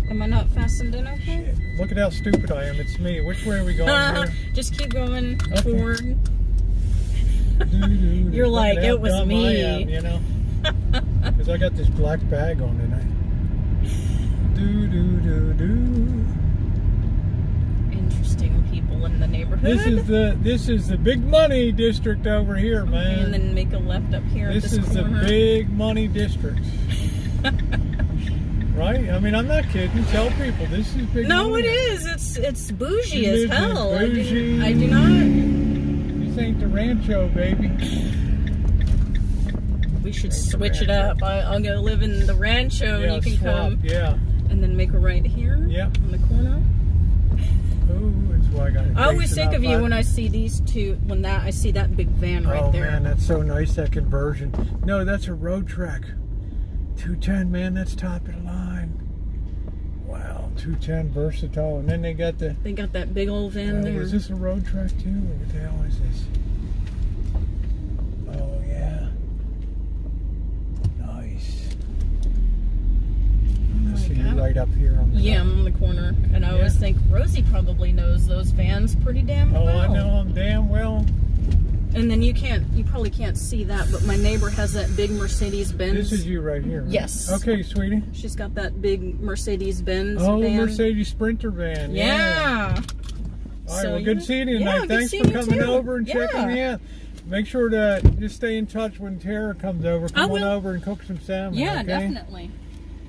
Speaker 3: Am I not fastened in okay?
Speaker 1: Shit. Look at how stupid I am. It's me. Which way are we going here?
Speaker 3: Just keep going
Speaker 1: Okay.
Speaker 3: forward. You're like, it was me.
Speaker 1: I am, you know? Because I got this black bag on tonight.
Speaker 3: Interesting people in the neighborhood.
Speaker 1: This is the big money district over here, man.
Speaker 3: And then make a left up here.
Speaker 1: This is the big money district. Right? I mean, I'm not kidding. Tell people this is big money.
Speaker 3: No, it is. It's bougie as hell.
Speaker 1: Bougie.
Speaker 3: I do not.
Speaker 1: This ain't the rancho, baby.
Speaker 3: We should switch it up. I'll go live in the rancho and you can
Speaker 1: swap,
Speaker 3: come.
Speaker 1: Yeah.
Speaker 3: And then make a right here.
Speaker 1: Yep.
Speaker 3: On the corner.
Speaker 1: Oh, that's why I got
Speaker 3: I always
Speaker 1: facing
Speaker 3: think
Speaker 1: up
Speaker 3: of you
Speaker 1: at
Speaker 3: when
Speaker 1: it.
Speaker 3: I see these two. I see that big van right
Speaker 1: Oh
Speaker 3: there.
Speaker 1: man, that's so nice, that conversion. No, that's a road track. 210, man, that's top of the line. Wow, 210 versatile. And then they got the...
Speaker 3: They got that big old van there.
Speaker 1: Is this a road track too? Or what the hell is this? Oh yeah. Nice. I see you right up here on the...
Speaker 3: Yeah, I'm on the corner. And I always think Rosie probably knows those vans pretty damn well.
Speaker 1: Oh, I know them damn well.
Speaker 3: And then you probably can't see that, but my neighbor has that big Mercedes-Benz.
Speaker 1: This is you right here, right?
Speaker 3: Yes.
Speaker 1: Okay, sweetie.
Speaker 3: She's got that big Mercedes-Benz
Speaker 1: Oh,
Speaker 3: van.
Speaker 1: Mercedes Sprinter van.
Speaker 3: Yeah.
Speaker 1: All right, well, good seeing you tonight. Thanks for coming over and checking me out. Make sure to just stay in touch when Tara comes over. Come on over and cook some salmon.
Speaker 3: Yeah,
Speaker 1: okay?
Speaker 3: definitely.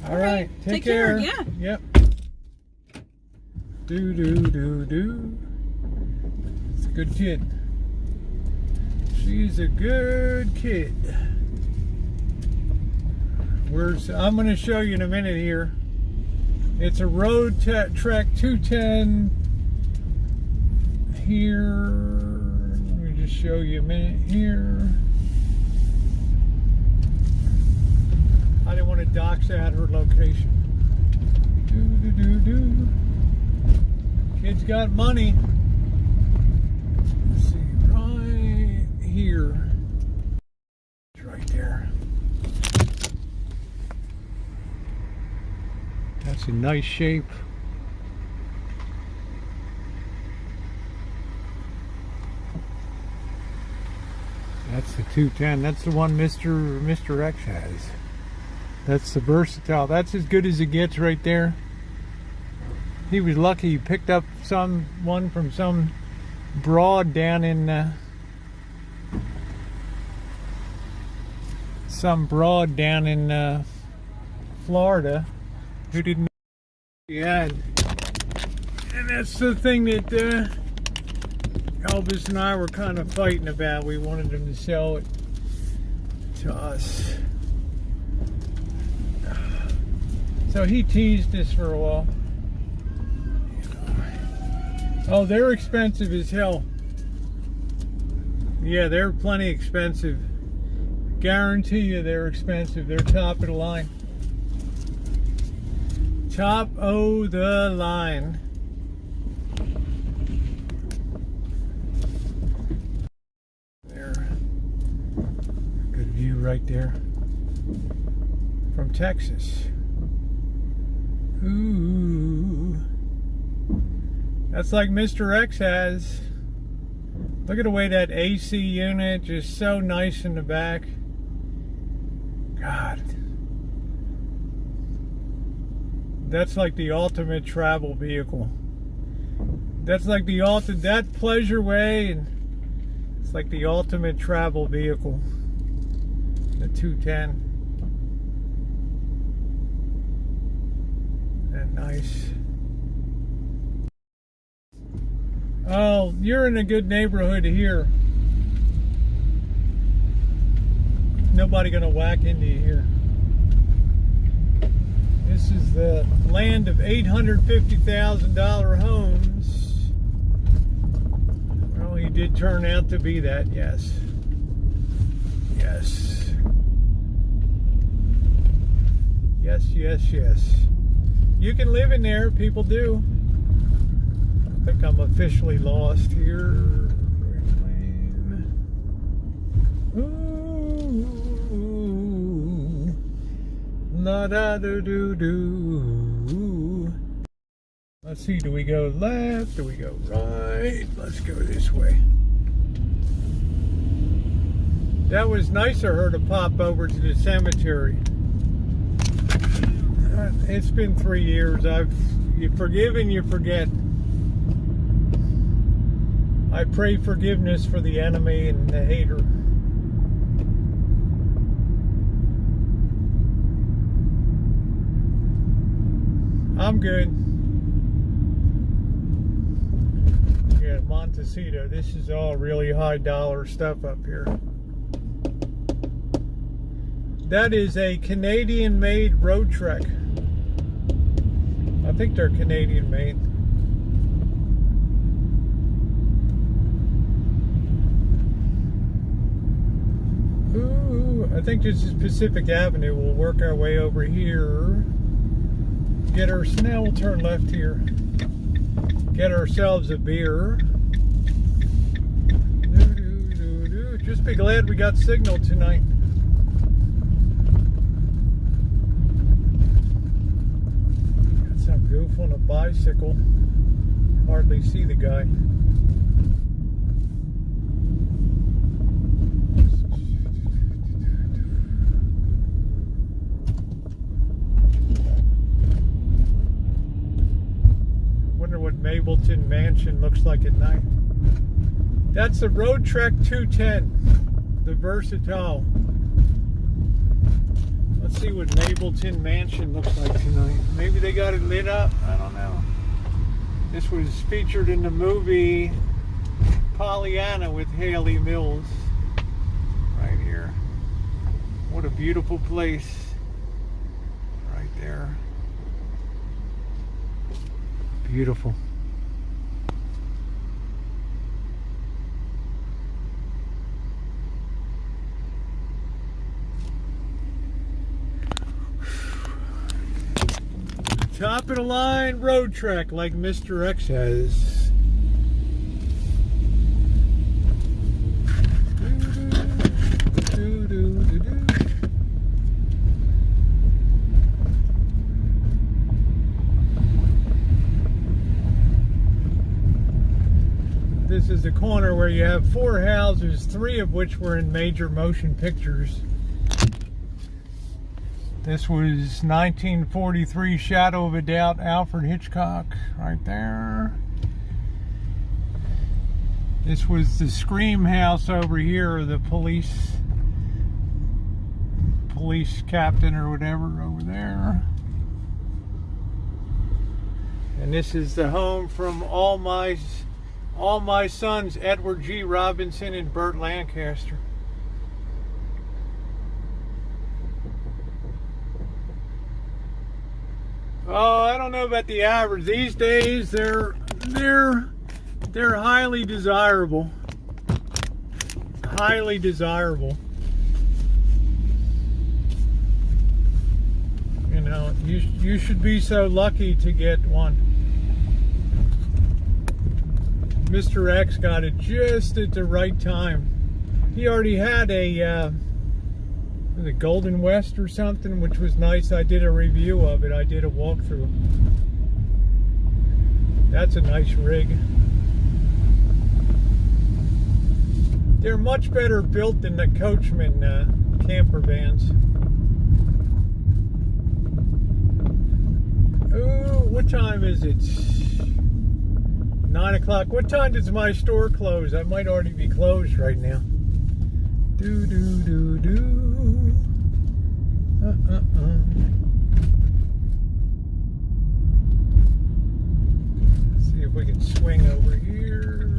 Speaker 1: All right. Take care.
Speaker 3: Yeah.
Speaker 1: Yep. Do. It's a good kid. She's a good kid. I'm going to show you in a minute here. It's a road track 210 here. Let me just show you a minute here. I didn't want to dox out her location. Do. Kid's got money. Let's see, right here. It's right there. That's in nice shape. That's the 210. That's the one Mr. X has. That's the versatile. That's as good as it gets right there. He was lucky. He picked up one from some broad down in Florida who didn't know he had. And that's the thing that Elvis and I were kind of fighting about. We wanted him to sell it to us. So he teased us for a while. Oh, they're expensive as hell. Yeah, they're plenty expensive. Guarantee you they're expensive. They're top of the line. Top of the line. There. Good view right there. From Texas. Ooh. That's like Mr. X has. Look at the way that AC unit just so nice in the back. God. That's like the ultimate travel vehicle. That's like the that pleasure way, and it's like the ultimate travel vehicle. The 210. That nice. Oh, you're in a good neighborhood here. Nobody gonna whack into you here. This is the land of $850,000 homes. Well, he did turn out to be that, yes. Yes. Yes. You can live in there, people do. I think I'm officially lost here. Ooh, la da do do do. Let's see, do we go left? Do we go right? Let's go this way. That was nice of her to pop over to the cemetery. It's been 3 years. You forgive and you forget. I pray forgiveness for the enemy and the hater. I'm good. Yeah, Montecito. This is all really high dollar stuff up here. That is a Canadian made road trek. I think they're Canadian made. think this is Pacific Avenue. We'll work our way over here. Get our, now we'll turn left here. Get ourselves a beer. Just be glad we got signal tonight. Got some goof on a bicycle. Hardly see the guy. Wonder what Mableton Mansion looks like at night. That's the Road Trek 210, the Versatile. Let's see what Mableton Mansion looks like tonight. Maybe they got it lit up. I don't know. This was featured in the movie Pollyanna with Haley Mills. Right here. What a beautiful place. Right there. Beautiful. Top of the line road trek like Mr. X has. This is the corner where you have 4 houses, 3 of which were in major motion pictures. This was 1943 Shadow of a Doubt, Alfred Hitchcock, right there. This was the Scream House over here, the police captain or whatever over there. And this is the home from All My Sons, Edward G. Robinson and Burt Lancaster. Oh, I don't know about the average. These days, they're highly desirable. Highly desirable. You know, you should be so lucky to get one. Mr. X got it just at the right time. He already had a was it Golden West or something, which was nice. I did a review of it. I did a walkthrough. That's a nice rig. They're much better built than the Choochin camper vans. Oh, what time is it? 9 o'clock. What time does my store close? I might already be closed right now. Do do do do. Let's see if we can swing over here.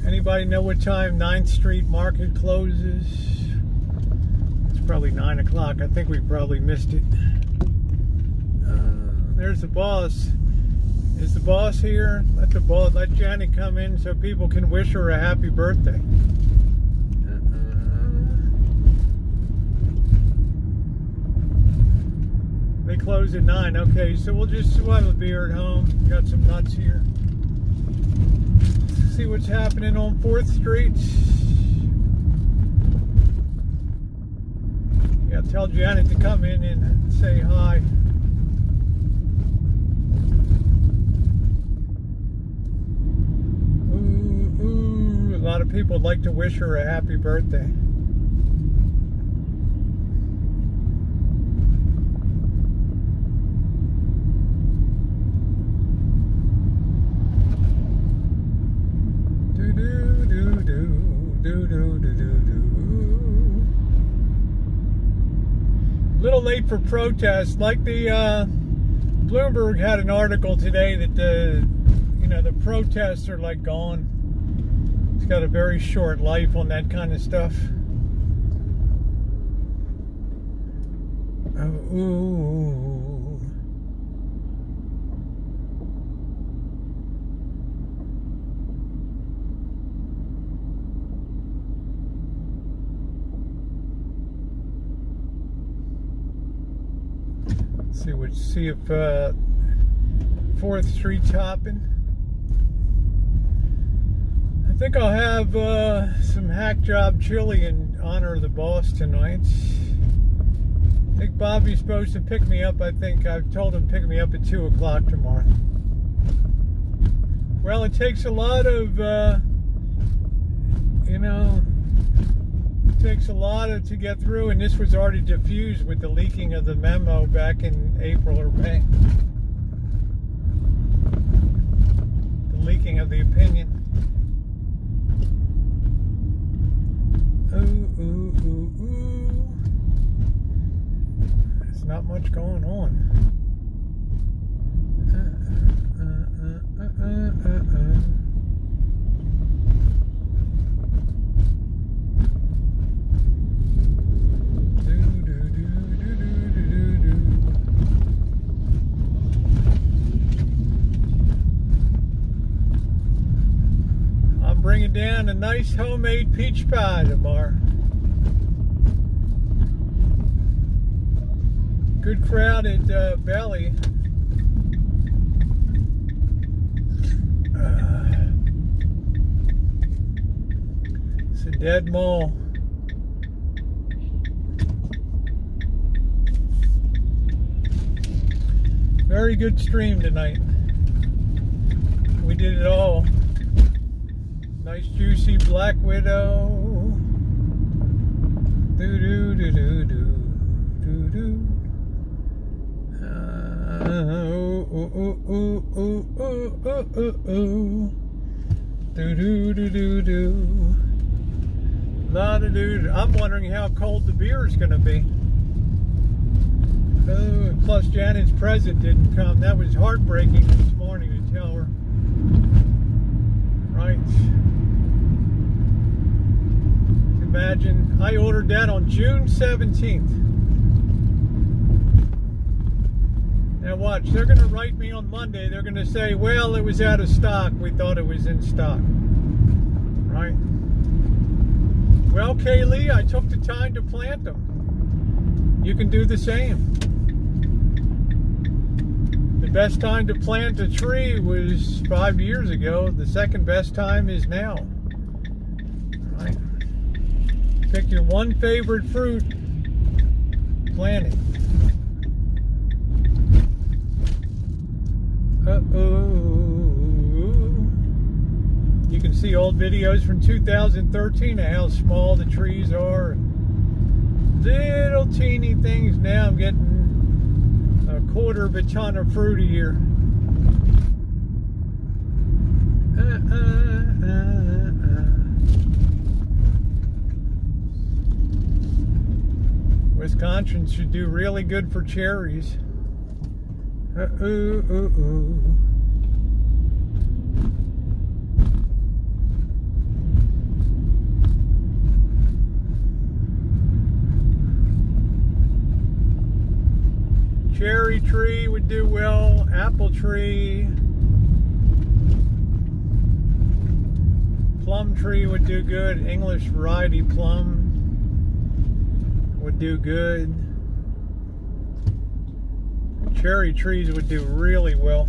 Speaker 1: Anybody know what time 9th Street Market closes? It's probably 9 o'clock. I think we probably missed it. There's the boss. Is the boss here? Let Johnny come in so people can wish her a happy birthday. They close at 9. Okay, so we'll have a beer at home. Got some nuts here. See what's happening on 4th Street. Yeah, tell Janet to come in and say hi. Ooh, a lot of people would like to wish her a happy birthday. Little late for protest. Like the Bloomberg had an article today that the protests are like gone. It's got a very short life on that kind of stuff. Ooh. See if 4th Street's hopping. I think I'll have some hack job chili in honor of the boss tonight. I think Bobby's supposed to pick me up. I think I've told him to pick me up at 2 o'clock tomorrow. Well, it takes a lot of, to get through, and this was already diffused with the leaking of the memo back in April or May. The leaking of the opinion. Ooh. There's not much going on. I'm bringing down a nice homemade peach pie tomorrow. Good crowd at Belly. It's a dead mall. Very good stream tonight. We did it all. Nice juicy Black Widow. Do do do do do do do. Do do do do do. Lot of dude. I'm wondering how cold the beer is going to be. Oh, plus Janet's present didn't come. That was heartbreaking this morning to tell her. Right. Imagine, I ordered that on June 17th. Now watch, they're going to write me on Monday. They're going to say, well, it was out of stock. We thought it was in stock. Right? Well, Kaylee, I took the time to plant them. You can do the same. The best time to plant a tree was 5 years ago. The second best time is now. Right? Pick your one favorite fruit, plant it. You can see old videos from 2013 of how small the trees are. Little teeny things. Now I'm getting a quarter of a ton of fruit a year. Wisconsin should do really good for cherries. Cherry tree would do well. Apple tree. Plum tree would do good. English variety plum would do good. Cherry trees would do really well.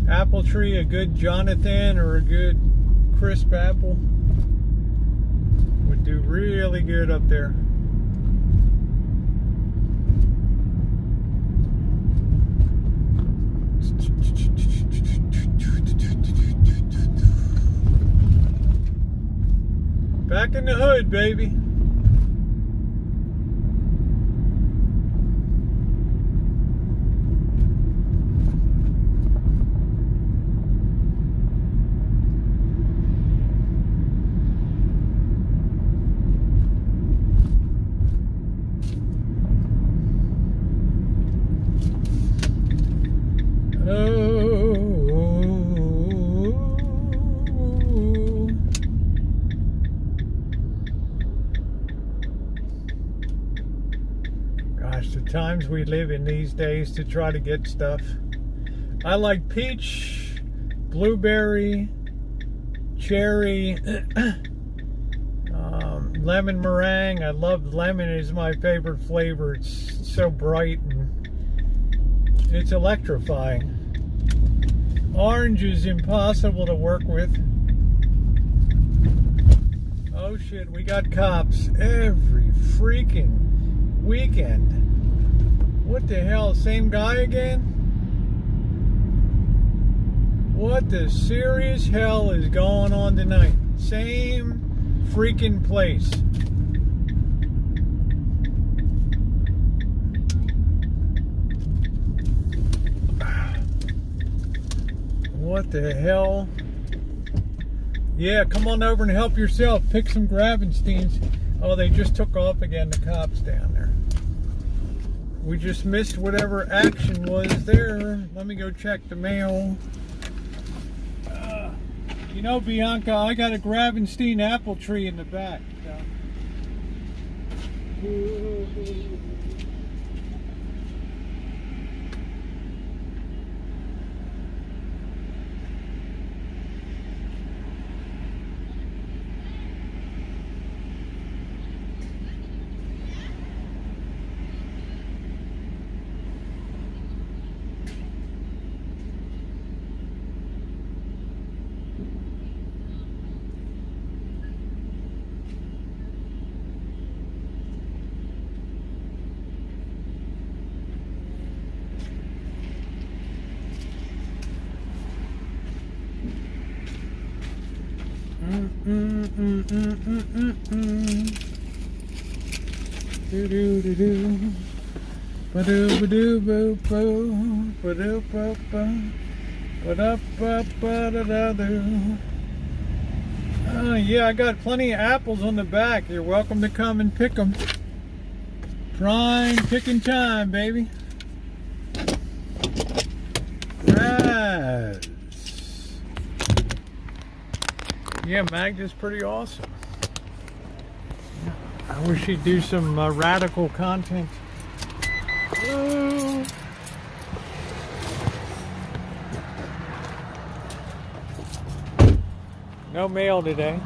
Speaker 1: Apple tree, a good Jonathan or a good crisp apple would do really good up there. Back in the hood, baby. Times we live in these days to try to get stuff. I like peach, blueberry, cherry, lemon meringue. I love lemon, is my favorite flavor. It's so bright and it's electrifying. Orange is impossible to work with. Oh shit, we got cops every freaking weekend. What the hell, same guy again? What the serious hell is going on tonight? Same freaking place. What the hell? Yeah, come on over and help yourself. Pick some Gravensteins. Oh, they just took off again, the cops down there. We just missed whatever action was there. Let me go check the mail. You know, Bianca, I got a Gravenstein apple tree in the back. Do do do do. Ba do ba do boo boo. Ba do ba ba. Ba da ba ba da da do. Yeah, I got plenty of apples on the back. You're welcome to come and pick them. Prime picking time, baby. Right. Yeah, Magda's pretty awesome. I wish she'd do some radical content. Ooh. No mail today,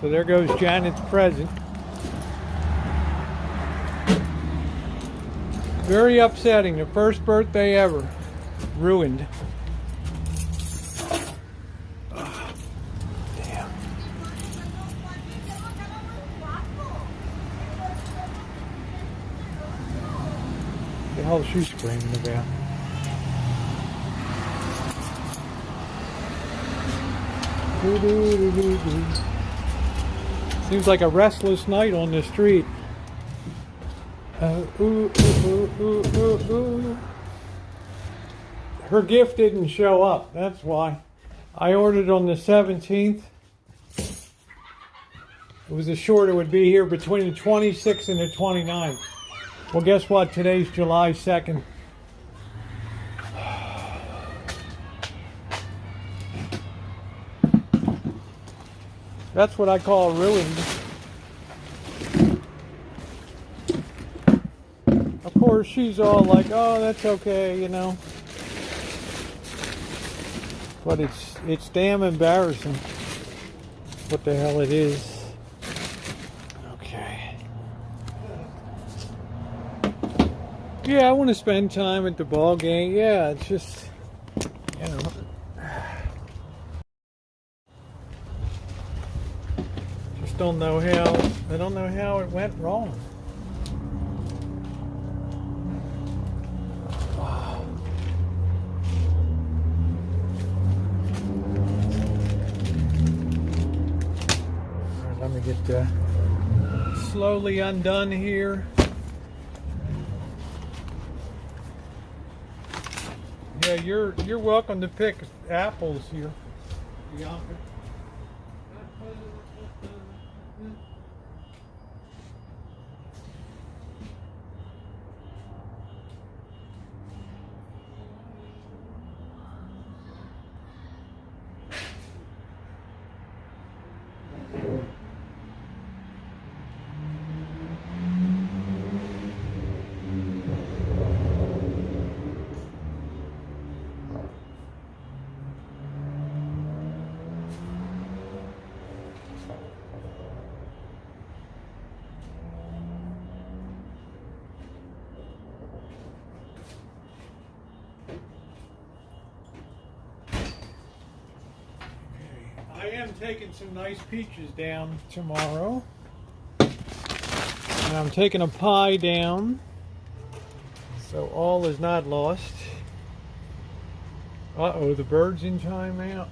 Speaker 1: so there goes Janet's present. Very upsetting. The first birthday ever ruined. The hell is she screaming about? Seems like a restless night on the street. Her gift didn't show up, that's why. I ordered on the 17th. It was assured it would be here between the 26th and the 29th. Well, guess what? Today's July 2nd. That's what I call ruined. Of course, she's all like, oh, that's okay, you know. But it's damn embarrassing what the hell it is. Yeah, I want to spend time at the ball game. Yeah, it's just, you know. Just don't know how. I don't know how it went wrong. Wow. All right, let me get slowly undone here. Yeah, you're welcome to pick apples here, Bianca. am taking some nice peaches down tomorrow. And I'm taking a pie down. So all is not lost. Uh-oh, the bird's in timeout.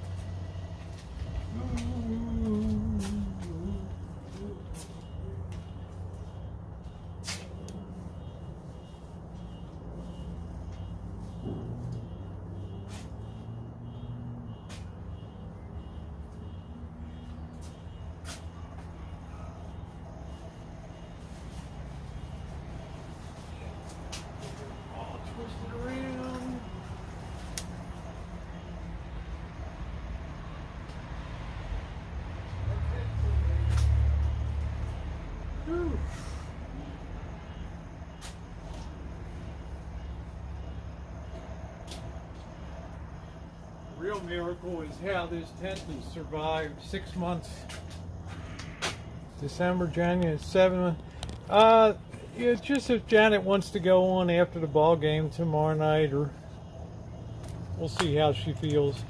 Speaker 1: Real miracle is how this tent has survived 6 months. December, January, 7 months. Yeah, just if Janet wants to go on after the ball game tomorrow night, or we'll see how she feels.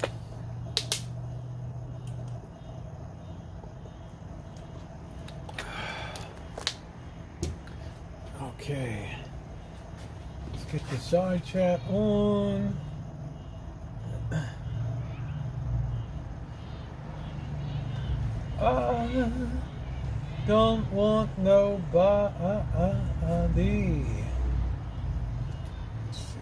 Speaker 1: Okay, let's get the side chat on. I don't want nobody. Let's see.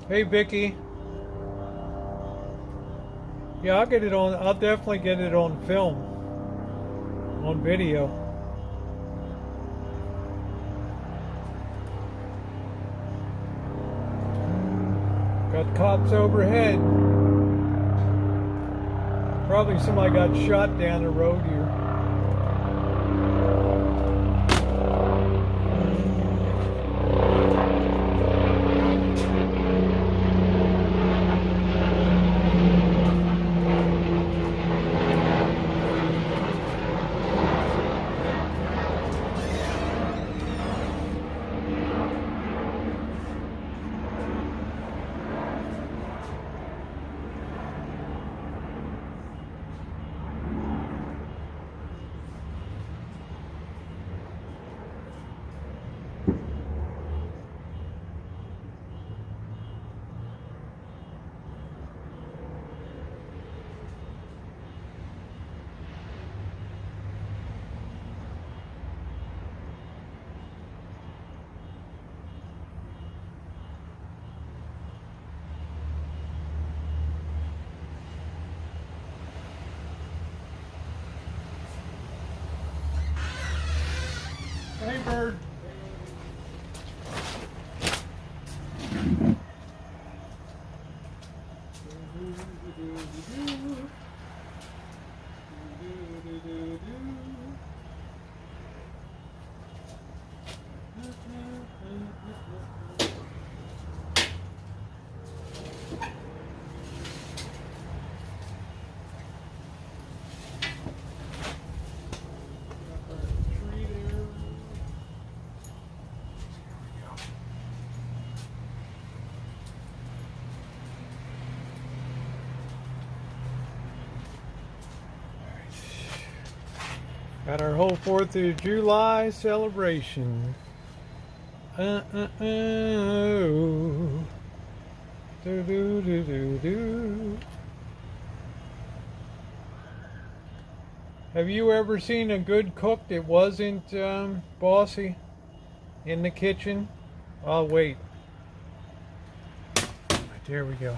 Speaker 1: Hey Vicky. Yeah, I'll get it on. I'll definitely get it on film, on video. Got cops overhead. Probably somebody got shot down the road here. Hey, bird. Got our whole 4th of July celebration. Do do do do do. Have you ever seen a good cook that wasn't bossy in the kitchen? I'll wait. Right, there we go.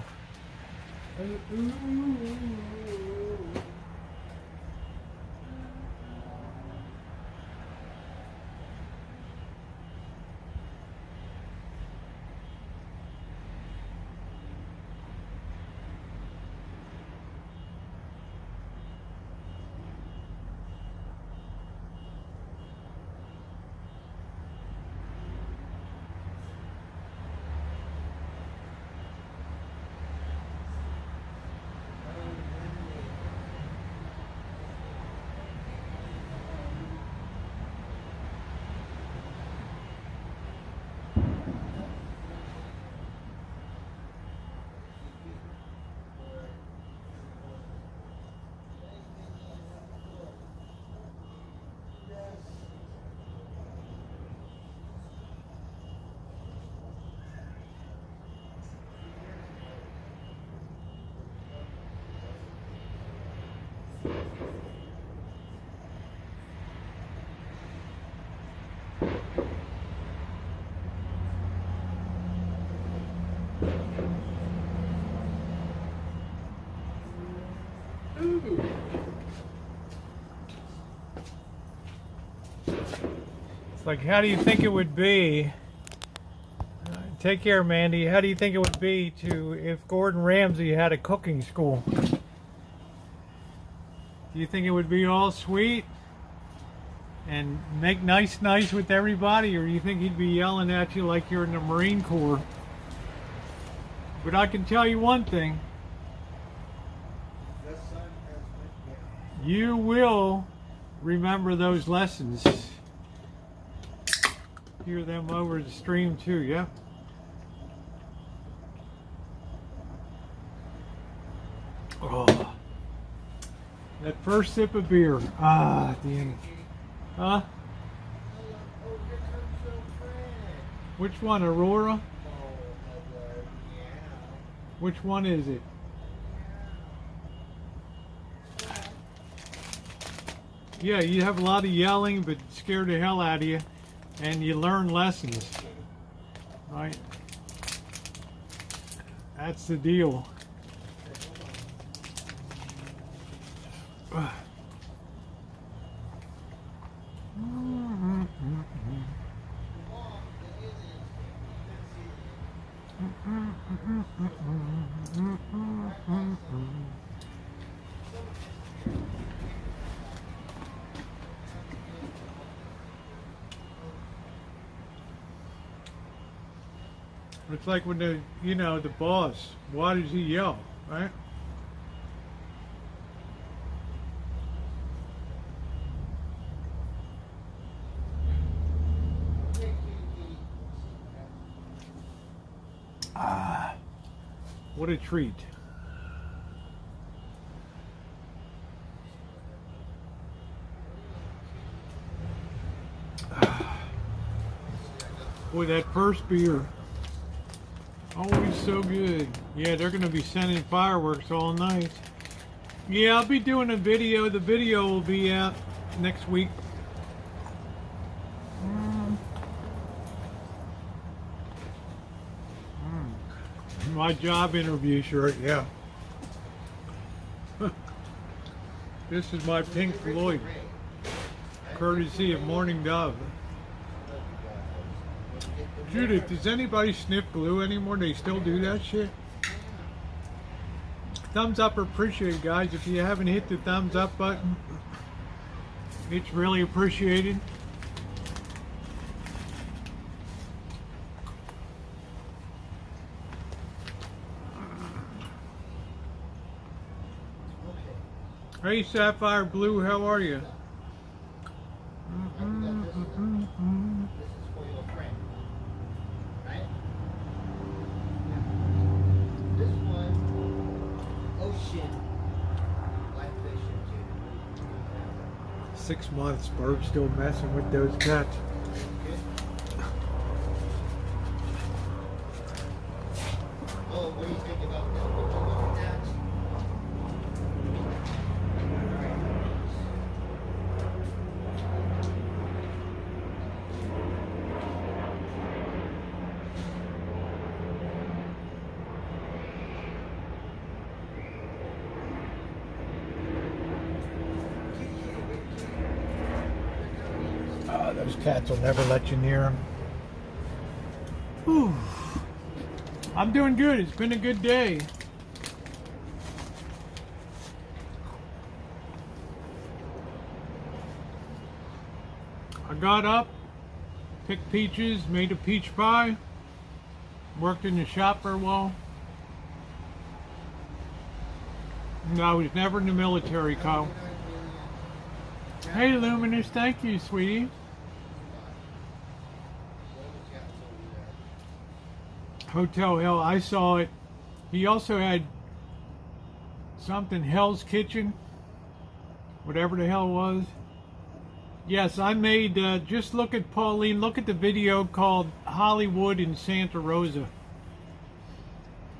Speaker 1: Ooh. It's like, how do you think it would be? Take care, Mandy. How do you think it would be to if Gordon Ramsay had a cooking school? Do you think it would be all sweet and make nice with everybody, or do you think he'd be yelling at you like you're in the Marine Corps? But I can tell you one thing. You will remember those lessons. Hear them over the stream too, yeah? Oh, that first sip of beer. Ah, dang. Huh? Which one, Aurora? Which one is it? Yeah, you have a lot of yelling, but scared the hell out of you, and you learn lessons, right? That's the deal. It's like when the boss, why does he yell, right? Ah, what a treat. Boy, that first beer, always so good. Yeah, they're going to be sending fireworks all night. Yeah, I'll be doing a video. The video will be out next week. My job interview shirt, yeah. This is my Pink Floyd, courtesy of Morning Dove. Judith, does anybody sniff glue anymore? They still do that shit? Thumbs up are appreciated, guys. If you haven't hit the thumbs up button, it's really appreciated. Hey, Sapphire Blue, how are you?
Speaker 4: This one, Ocean, life fishing too.
Speaker 1: 6 months, Bird's still messing with those cats.
Speaker 4: Oh, what do you think about that? What you look at that?
Speaker 1: Those cats will never let you near them. Whew. I'm doing good. It's been a good day. I got up, picked peaches, made a peach pie, worked in the shop for a while. And I was never in the military, Kyle. Hey, Luminous, thank you, sweetie. Hotel Hell, I saw it. He also had something, Hell's Kitchen, whatever the hell it was. Yes, I made, just look at Pauline, look at the video called Hollywood in Santa Rosa.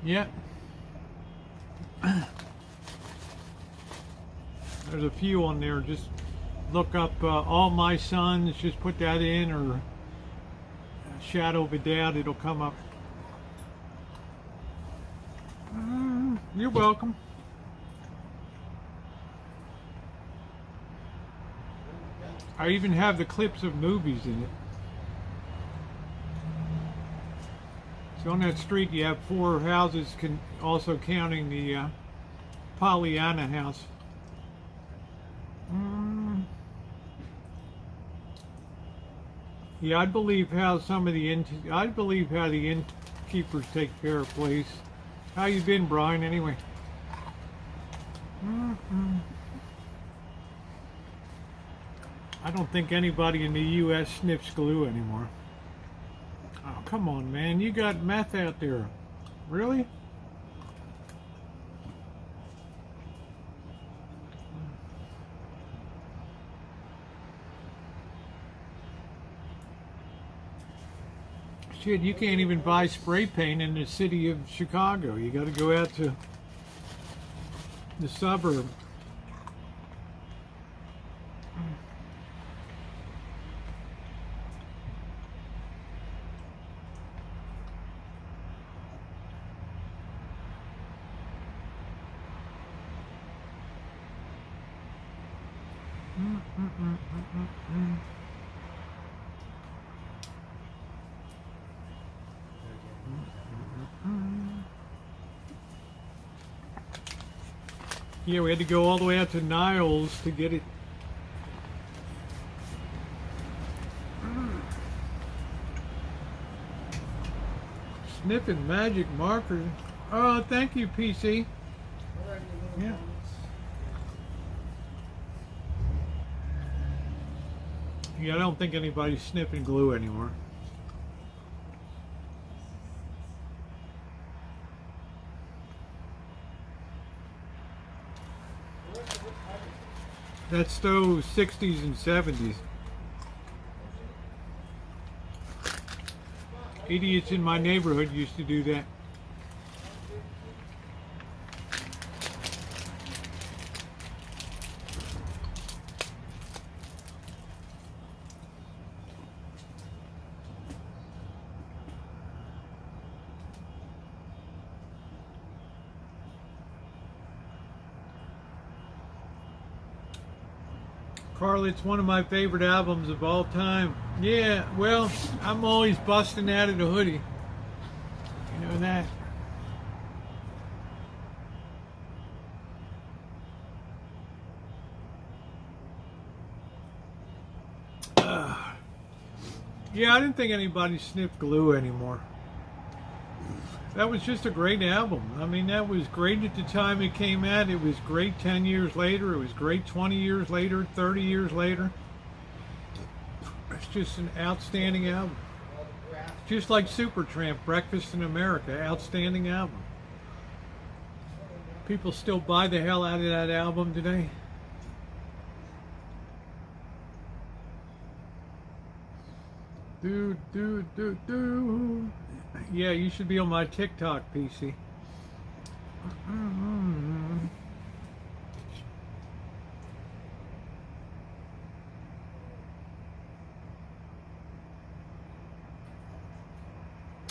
Speaker 1: Yep. There's a few on there. Just look up All My Sons, just put that in, or shadow of a doubt it'll come up. You're welcome. I even have the clips of movies in it. So on that street you have 4 houses, also counting the Pollyanna house. Yeah, I believe how the innkeepers take care of place. How you been, Brian? Anyway. I don't think anybody in the U.S. sniffs glue anymore. Oh, come on, man. You got meth out there. Really? Shit, you can't even buy spray paint in the city of Chicago. You got to go out to the suburb. Yeah, we had to go all the way out to Niles to get it. Sniffing magic markers. Oh, thank you, PC. Yeah. Yeah, I don't think anybody's sniffing glue anymore. That's those 60s and 70s. Idiots in my neighborhood used to do that. Carl, it's one of my favorite albums of all time. Yeah, well, I'm always busting out of the hoodie. You know that. Yeah, I didn't think anybody sniffed glue anymore. That was just a great album. I mean, that was great at the time it came out. It was great 10 years later. It was great 20 years later, 30 years later. It's just an outstanding album. Just like Supertramp, Breakfast in America, outstanding album. People still buy the hell out of that album today. Do. Yeah, you should be on my TikTok, PC.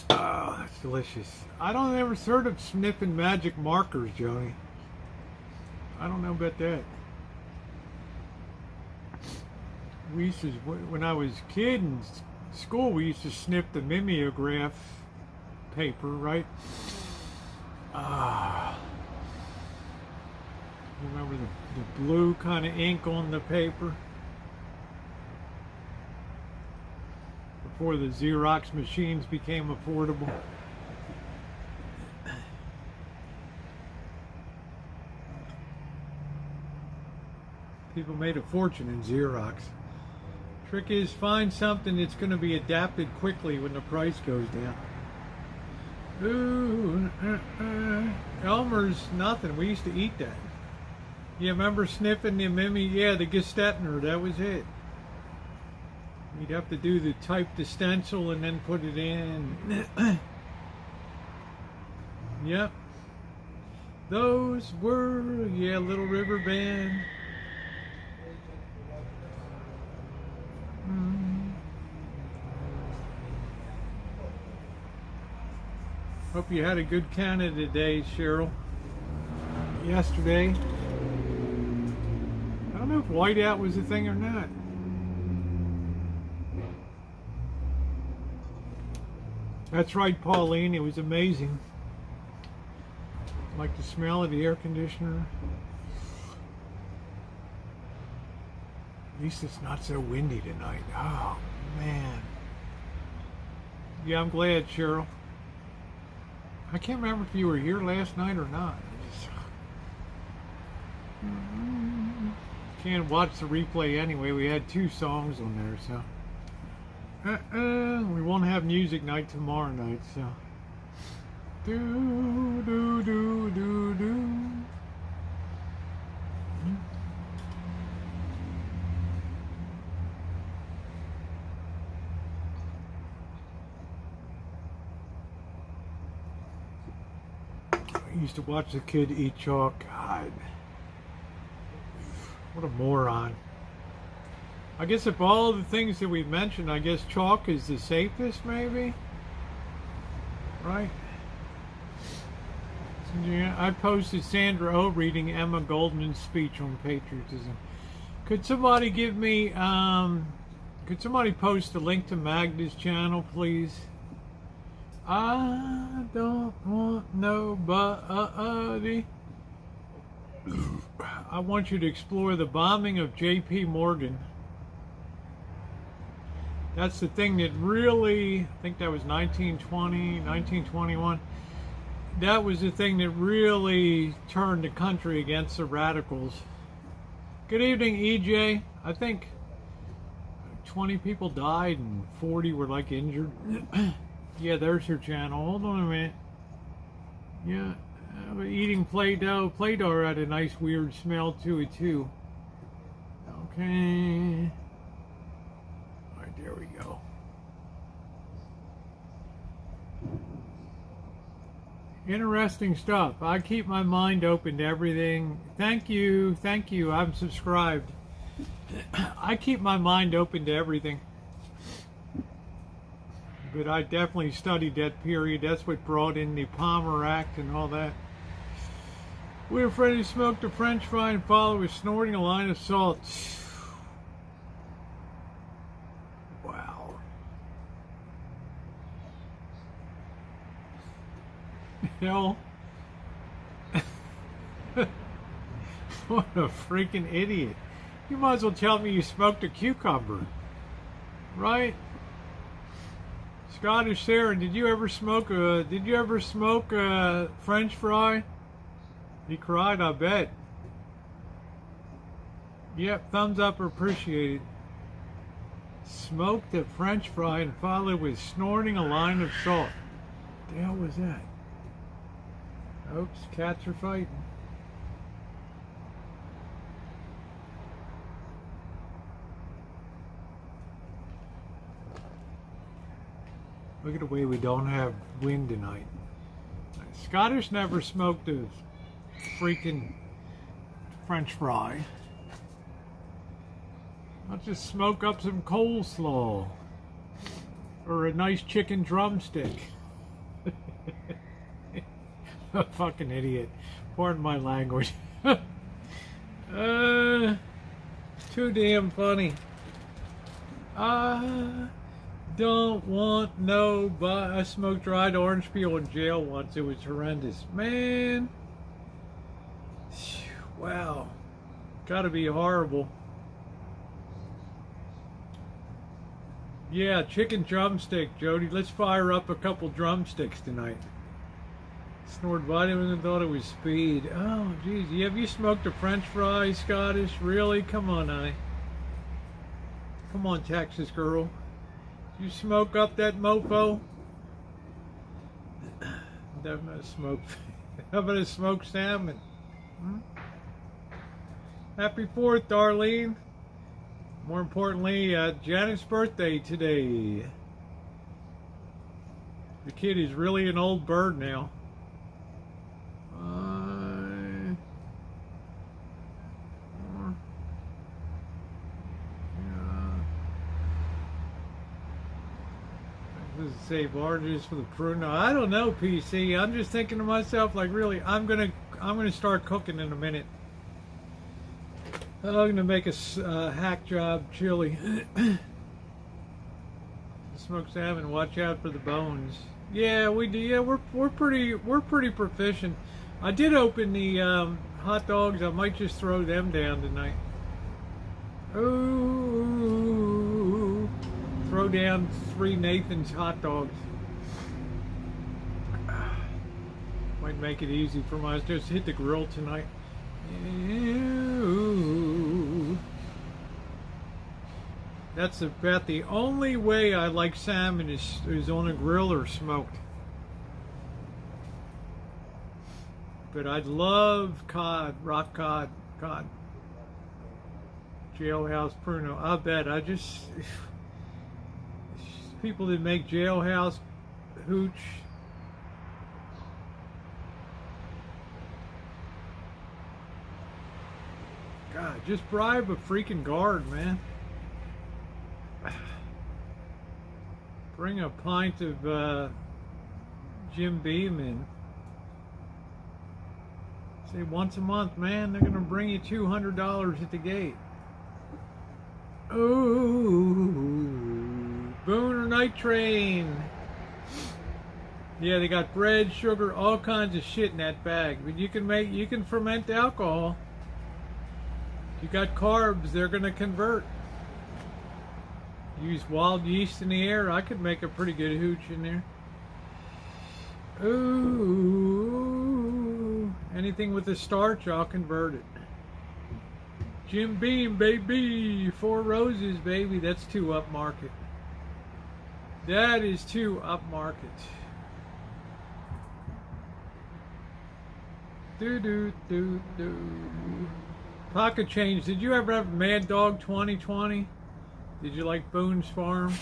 Speaker 1: Oh, that's delicious. I don't ever heard of sniffing magic markers, Joni. I don't know about that. We used to, when I was a kid in school, we used to sniff the mimeograph paper, right? Remember the blue kind of ink on the paper? Before the Xerox machines became affordable. People made a fortune in Xerox. Trick is, find something that's going to be adapted quickly when the price goes down. Ooh, Elmer's nothing. We used to eat that. You remember sniffing the Mimi? Yeah, the Gestetner. That was it. You'd have to do the type the stencil and then put it in. Yep. Those were, yeah, Little River Band. Hope you had a good Canada Day, Cheryl. Yesterday. I don't know if whiteout was a thing or not. That's right, Pauline. It was amazing. Like the smell of the air conditioner. At least it's not so windy tonight. Oh, man. Yeah, I'm glad, Cheryl. I can't remember if you were here last night or not. Can't watch the replay anyway. We had 2 songs on there, so. We won't have music night tomorrow night, so. Do, do, do, do, do. I used to watch the kid eat chalk. God. What a moron. I guess of all the things that we've mentioned, I guess chalk is the safest, maybe? Right? So, yeah, I posted Sandra O reading Emma Goldman's speech on patriotism. Could somebody give me, could somebody post a link to Magda's channel, please? I don't want nobody. I want you to explore the bombing of J.P. Morgan. That's the thing that really, I think that was 1920, 1921. That was the thing that really turned the country against the radicals. Good evening, EJ. I think 20 people died and 40 were like injured. Yeah, there's your channel. Hold on a minute. Yeah, eating Play-Doh. Play-Doh had a nice weird smell to it too. Okay. All right, there we go. Interesting stuff. I keep my mind open to everything. Thank you. Thank you. I'm subscribed. I keep my mind open to everything. But I definitely studied that period. That's what brought in the Palmer Act and all that. We're afraid to smoke the French fry and follow with snorting a line of salt. Wow. Hell. What a freaking idiot. You might as well tell me you smoked a cucumber. Right? Scottish Sarah, did you ever smoke a French fry? He cried, I bet. Yep, thumbs up or appreciated. Smoked a French fry and followed with snorting a line of salt. What the hell was that? Oops, cats are fighting. Look at the way we don't have wind tonight. Scottish never smoked a freaking French fry. I'll just smoke up some coleslaw. Or a nice chicken drumstick. A fucking idiot. Pardon my language. Too damn funny. Don't want nobody. I smoked dried orange peel in jail once. It was horrendous. Man. Wow. Gotta be horrible. Yeah, chicken drumstick, Jody. Let's fire up a couple drumsticks tonight. Snored vitamins and thought it was speed. Oh, geez. Have you smoked a French fry, Scottish? Really? Come on, honey. Come on, Texas girl. You smoke up that mofo? Definitely smoke. How about a smoked salmon? Happy 4th, Darlene. More importantly, Janet's birthday today. The kid is really an old bird now. Does it say barges for the Pruno? I don't know, PC. I'm just thinking to myself, like, really, I'm gonna start cooking in a minute. I'm gonna make a hack job chili. Smoked salmon. Watch out for the bones. Yeah, we do. Yeah, we're pretty proficient. I did open the hot dogs. I might just throw them down tonight. Ooh, throw down 3 Nathan's hot dogs. Might make it easy for my. Just hit the grill tonight. Ooh. That's about the only way I like salmon is on a grill or smoked. But I'd love cod, rock cod. Jailhouse Pruno. I bet. People that make jailhouse hooch. God, just bribe a freaking guard, man. Bring a pint of Jim Beam in. Say once a month, man, they're gonna bring you $200 at the gate. Ooh, Booner Night Train. Yeah, they got bread, sugar, all kinds of shit in that bag. But you can ferment alcohol. If you got carbs, they're gonna convert. Use wild yeast in the air. I could make a pretty good hooch in there. Ooh, anything with a starch, I'll convert it. Jim Beam, baby. 4 Roses, baby. That's too upmarket. That is too upmarket. Do. Pocket change. Did you ever have Mad Dog 2020? Did you like Boone's Farm?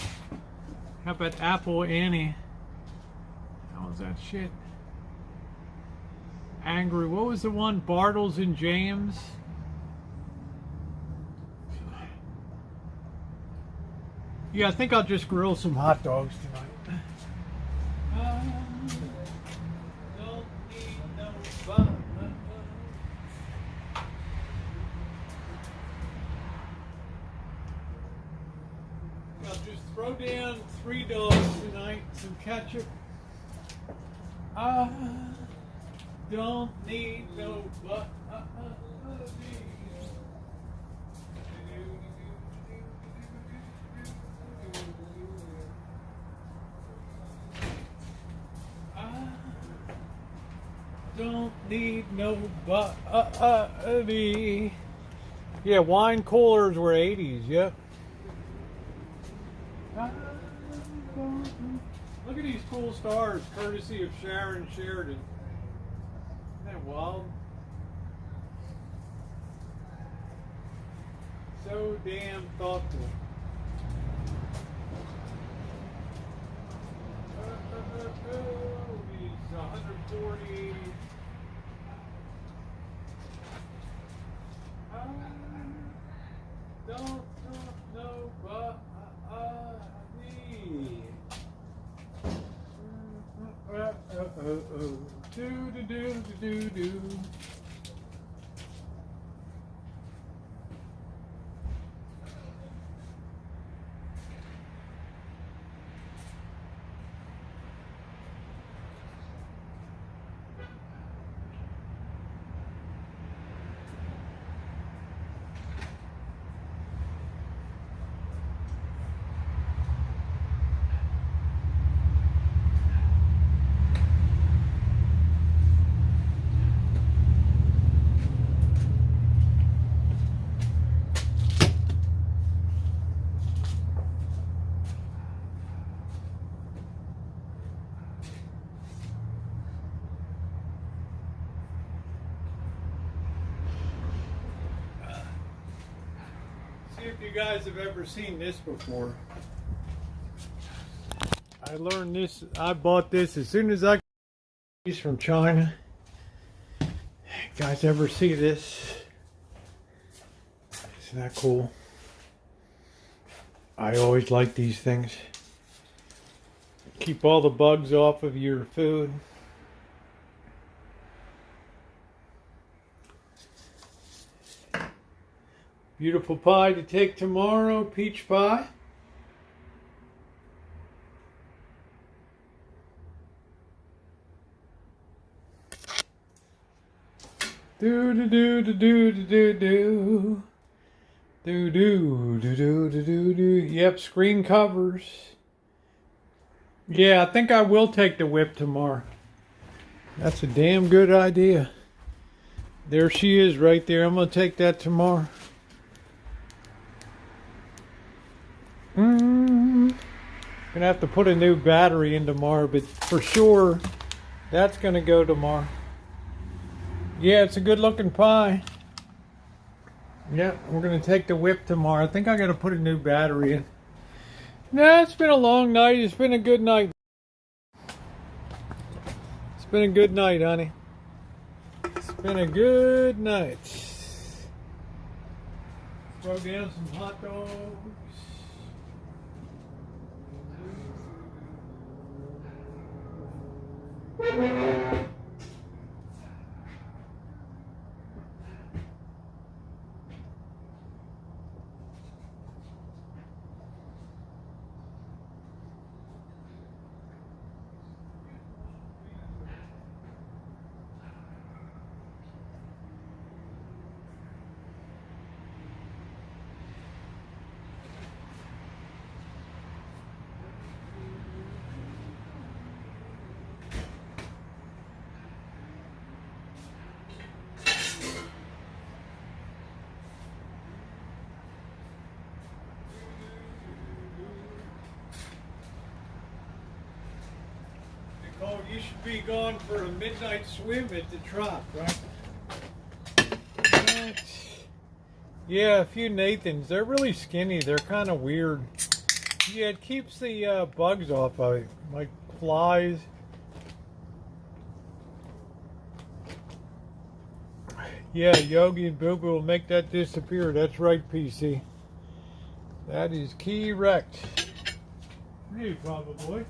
Speaker 1: How about Apple Annie? How was that shit? Angry. What was the one? Bartles and James? Yeah, I think I'll just grill some hot dogs tonight. Don't need no butter. I'll just throw down 3 dogs tonight, some ketchup. I don't need no butter. Don't need no buddy. Yeah, wine coolers were 80s, yep. Look at these cool stars, courtesy of Sharon Sheridan. Isn't that wild? So damn thoughtful. He's 140. Don't know but do. If you guys have ever seen this before. I learned this, I bought this as soon as I got these from China. You guys ever see this? Isn't that cool? I always like these things. Keep all the bugs off of your food. Beautiful pie to take tomorrow, peach pie. Do do do do do do do do do do do do do do do. Yep, screen covers. Yeah, I think I will take the whip tomorrow. That's a damn good idea. There she is right there. I'm gonna take that tomorrow. Gonna have to put a new battery in tomorrow, but for sure that's gonna go tomorrow. Yeah, it's a good looking pie. Yeah, we're gonna take the whip tomorrow. I think I gotta put a new battery in. Nah, it's been a long night. It's been a good night. It's been a good night, honey. It's been a good night. Throw down some hot dogs. Oh, you should be going for a midnight swim at the Trop, right? Yeah, a few Nathans. They're really skinny. They're kind of weird. Yeah, it keeps the bugs off of it, like flies. Yeah, Yogi and Boo Boo will make that disappear. That's right, PC. That is correct. Hey, Papa Boy.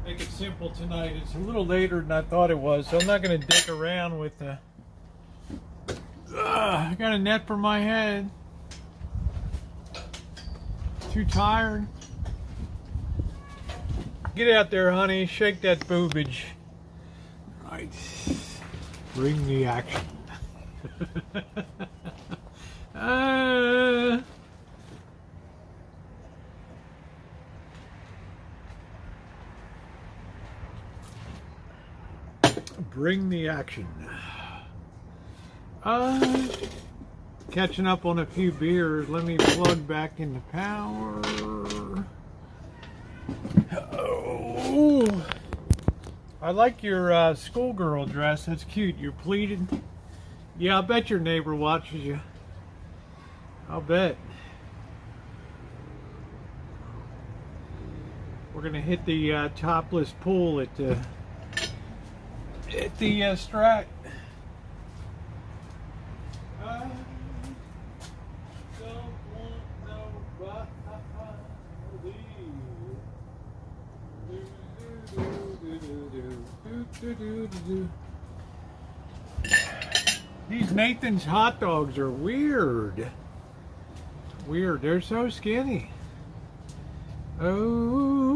Speaker 1: Make it simple tonight. It's a little later than I thought it was, so I'm not going to dick around with the... I got a net for my head. Too tired. Get out there, honey. Shake that boobage. Right. Bring the action. Bring the action. Catching up on a few beers. Let me plug back into power. Oh, I like your schoolgirl dress. That's cute. You're pleated. Yeah, I bet your neighbor watches you. I'll bet. We're gonna hit the topless pool at the Strat. I don't want nobody. These Nathan's hot dogs are weird. Weird. They're so skinny. Oh.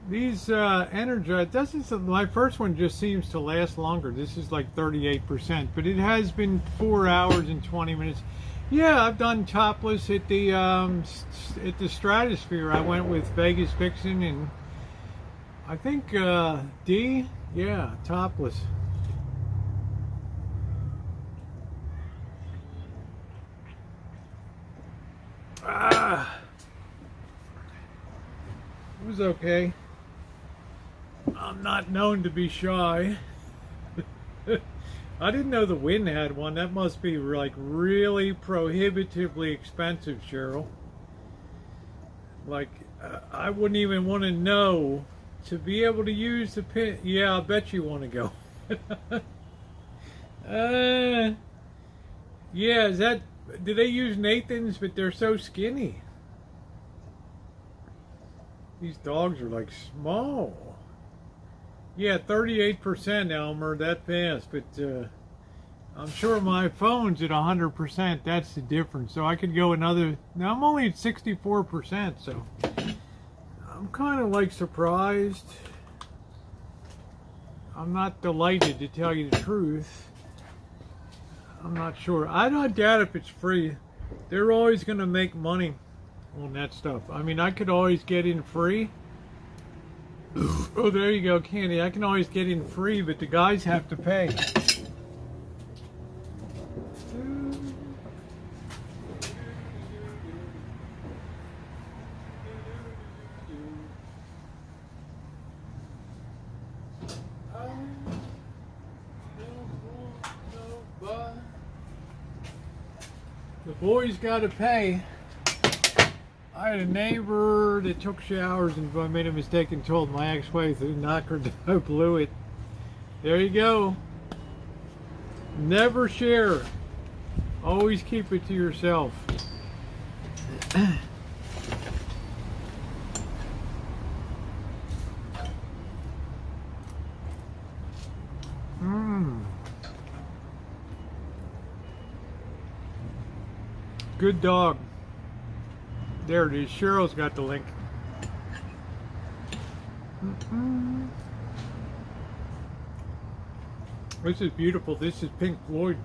Speaker 1: These Energize, my first one just seems to last longer. This is like 38%, but it has been 4 hours and 20 minutes. Yeah, I've done topless at the Stratosphere. I went with Vegas Vixen and I think D, yeah, topless. It was okay. I'm not known to be shy. I didn't know the Wynn had one. That must be like really prohibitively expensive, Cheryl. Like, I wouldn't even want to know to be able to use the pin. Yeah, I bet you want to go. Yeah, is that, do they use Nathan's, but they're so skinny? These dogs are like small. Yeah, 38% Elmer, that fast, but I'm sure my phone's at 100%. That's the difference. So I could go another, now I'm only at 64%, so I'm kind of like surprised. I'm not delighted, to tell you the truth. I'm not sure. I don't doubt if it's free. They're always going to make money on that stuff. I mean, I could always get in free. Oh, there you go, Candy. I can always get in free, but the guys have to pay. The boys got to pay. I had a neighbor that took showers and I made a mistake and told my ex-wife to knock her down, blew it. There you go. Never share. Always keep it to yourself. Good dog. There it is. Cheryl's got the link. This is beautiful. This is Pink Floyd.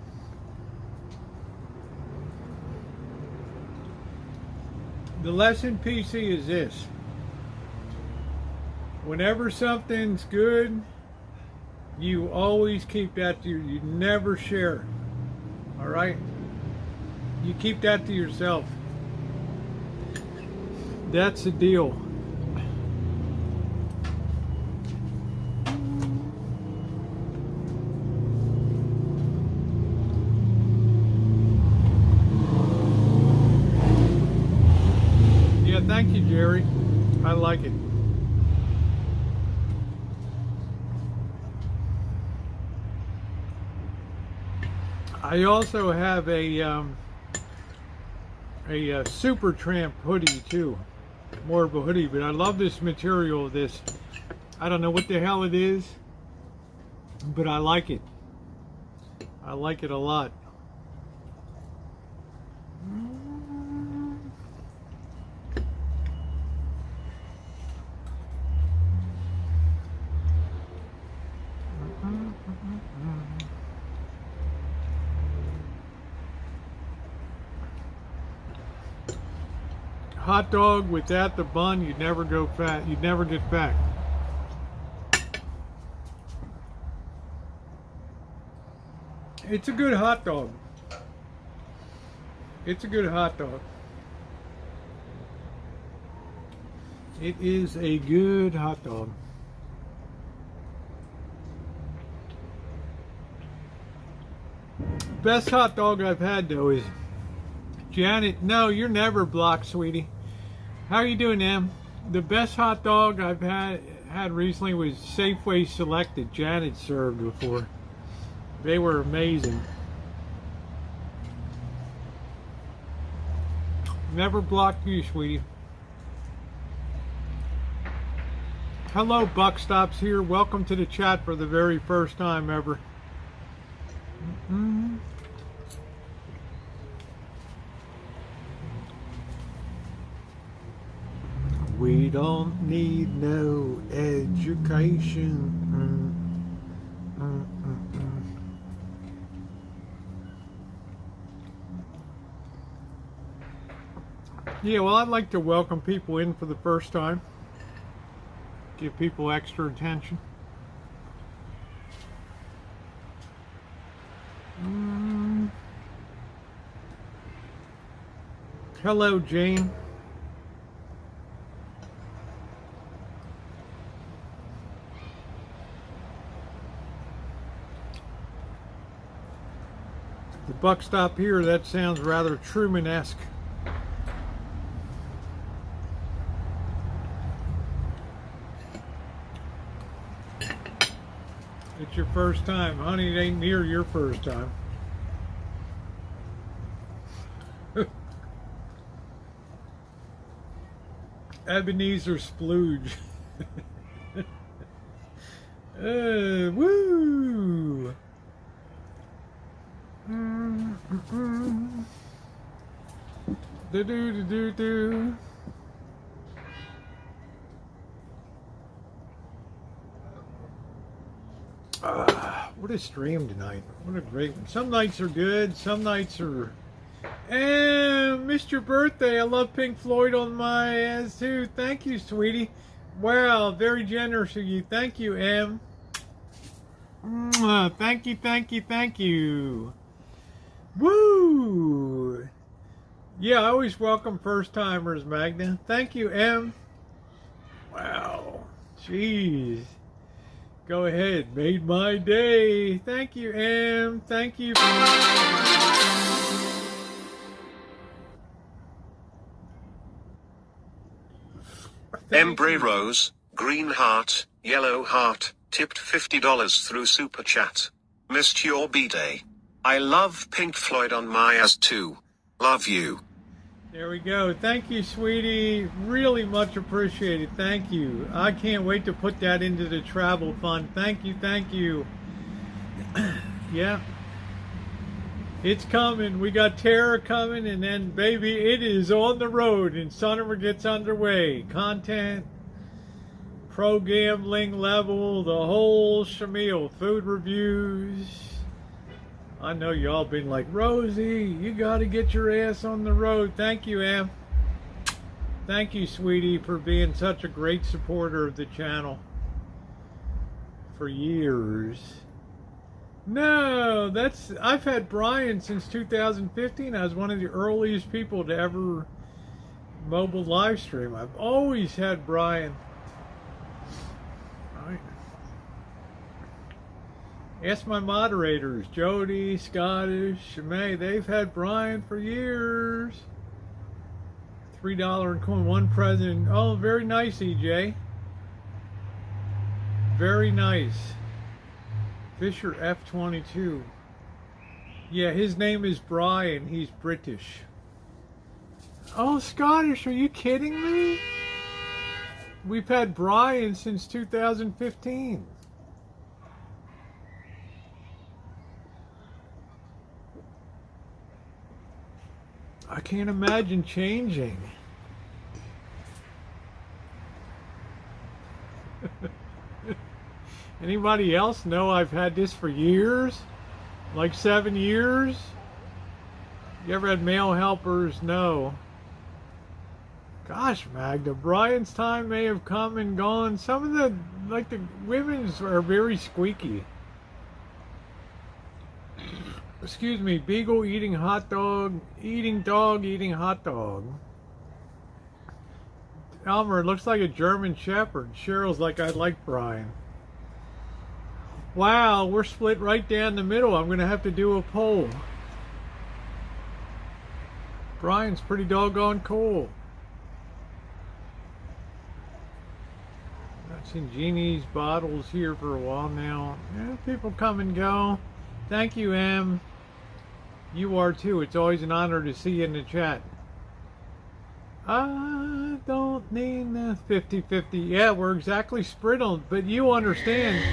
Speaker 1: The lesson, PC, is this. Whenever something's good, you always keep that to you never share. All right? You keep that to yourself. That's the deal. Yeah, thank you, Jerry. I like it. I also have a Super Tramp hoodie too. More of a hoodie, but I love this material. This, I don't know what the hell it is, but I like it. I like it a lot. Hot dog without the bun, you'd never go fat. You'd never get fat. It's a good hot dog. It's a good hot dog. It is a good hot dog. Best hot dog I've had though is Janet. No, you're never blocked, sweetie. How are you doing, Em? The best hot dog I've had recently was Safeway Selected. Janet served before. They were amazing. Never blocked you, sweetie. Hello, Buck Stops here. Welcome to the chat for the very first time ever. We don't need no education. Yeah, well, I'd like to welcome people in for the first time. Give people extra attention. Hello, Jane. The buck stop here, that sounds rather Truman-esque. It's your first time. Honey, it ain't near your first time. Ebenezer Splooge. Woo! Do. What a stream tonight. What a great one. Some nights are good, some nights are... And missed your birthday. I love Pink Floyd on my ass too. Thank you, sweetie. Wow, very generous of you. Thank you, Em. Thank you, thank you, thank you. Woo! Yeah, I always welcome first timers, Magna. Thank you, Em. Wow. Jeez. Go ahead. Made my day. Thank you, Em. Thank you.
Speaker 2: Embray Rose, green heart, yellow heart, tipped $50 through Super Chat. Missed your B-Day. I love Pink Floyd on my ass too. Love you.
Speaker 1: There we go. Thank you, sweetie. Really much appreciated. Thank you. I can't wait to put that into the travel fund. Thank you, thank you. Yeah. It's coming. We got Tara coming, and then, baby, it is on the road, and summer gets underway. Content, pro gambling level, the whole shamil. Food reviews. I know y'all been like, Rosie, you got to get your ass on the road. Thank you, Em. Thank you, sweetie, for being such a great supporter of the channel for years. No, I've had Brian since 2015. I was one of the earliest people to ever mobile live stream. I've always had Brian. All right. Ask my moderators, Jody, Scottish, Shimei. They've had Brian for years. $3 and coin, one president. Oh, very nice, EJ. Very nice. Fisher F22. Yeah, his name is Brian. He's British. Oh, Scottish, are you kidding me? We've had Brian since 2015. I can't imagine changing. Anybody else know I've had this for years? Like 7 years? You ever had male helpers? No. Gosh, Magda, Brian's time may have come and gone. Some of the, like the women's are very squeaky. Excuse me, beagle eating hot dog, eating dog, eating hot dog. Elmer, it looks like a German Shepherd. Cheryl's like, I like Brian. Wow, we're split right down the middle. I'm going to have to do a poll. Brian's pretty doggone cool. I've seen Genie's bottles here for a while now. Yeah, people come and go. Thank you, Em. You are too. It's always an honor to see you in the chat. I don't need the 50-50. Yeah, we're exactly split on, but you understand.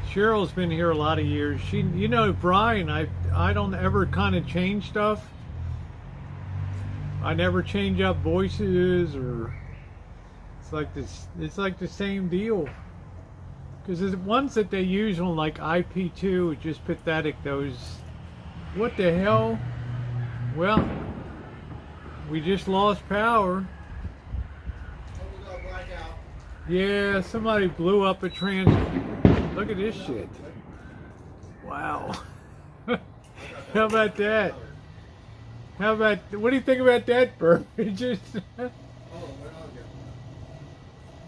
Speaker 1: Cheryl's been here a lot of years. She, you know, Brian, I don't ever kind of change stuff. I never change up voices, or it's like this. It's like the same deal. Because the ones that they use on like IP2 are just pathetic. Those, what the hell? Well, we just lost power. Yeah, somebody blew up a Look at this shit. Wow. How about that? How about, what do you think about that, Bert? It just...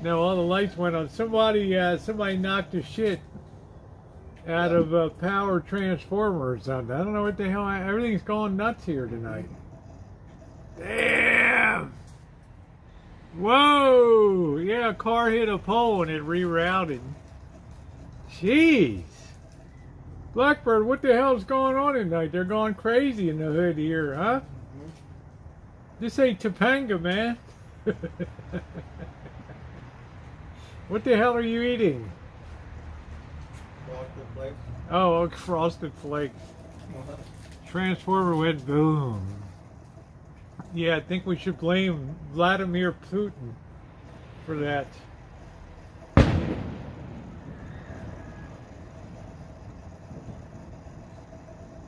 Speaker 1: No, all the lights went on. Somebody knocked a shit. out of a power transformer or something. I don't know what the hell. Everything's going nuts here tonight. Damn! Whoa! Yeah, a car hit a pole and it rerouted. Jeez! Blackbird, what the hell's going on tonight? They're going crazy in the hood here, huh? This ain't Topanga, man. What the hell are you eating?
Speaker 4: Frosted Flakes.
Speaker 1: Oh, Frosted Flakes. Transformer went boom. Yeah, I think we should blame Vladimir Putin for that.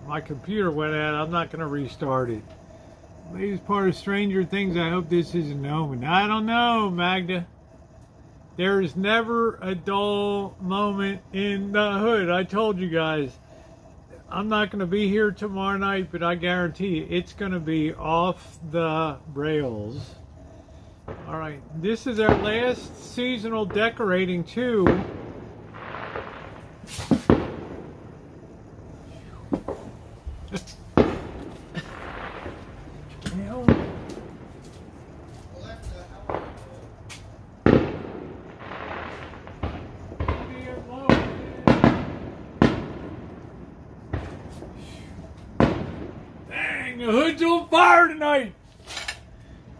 Speaker 1: My computer went out. I'm not going to restart it. Latest part of Stranger Things. I hope this isn't omen. I don't know, Magda. There is never a dull moment in the hood. I told you guys. I'm not going to be here tomorrow night, but I guarantee you it's going to be off the rails. All right. This is our last seasonal decorating, too. The hood's on fire tonight!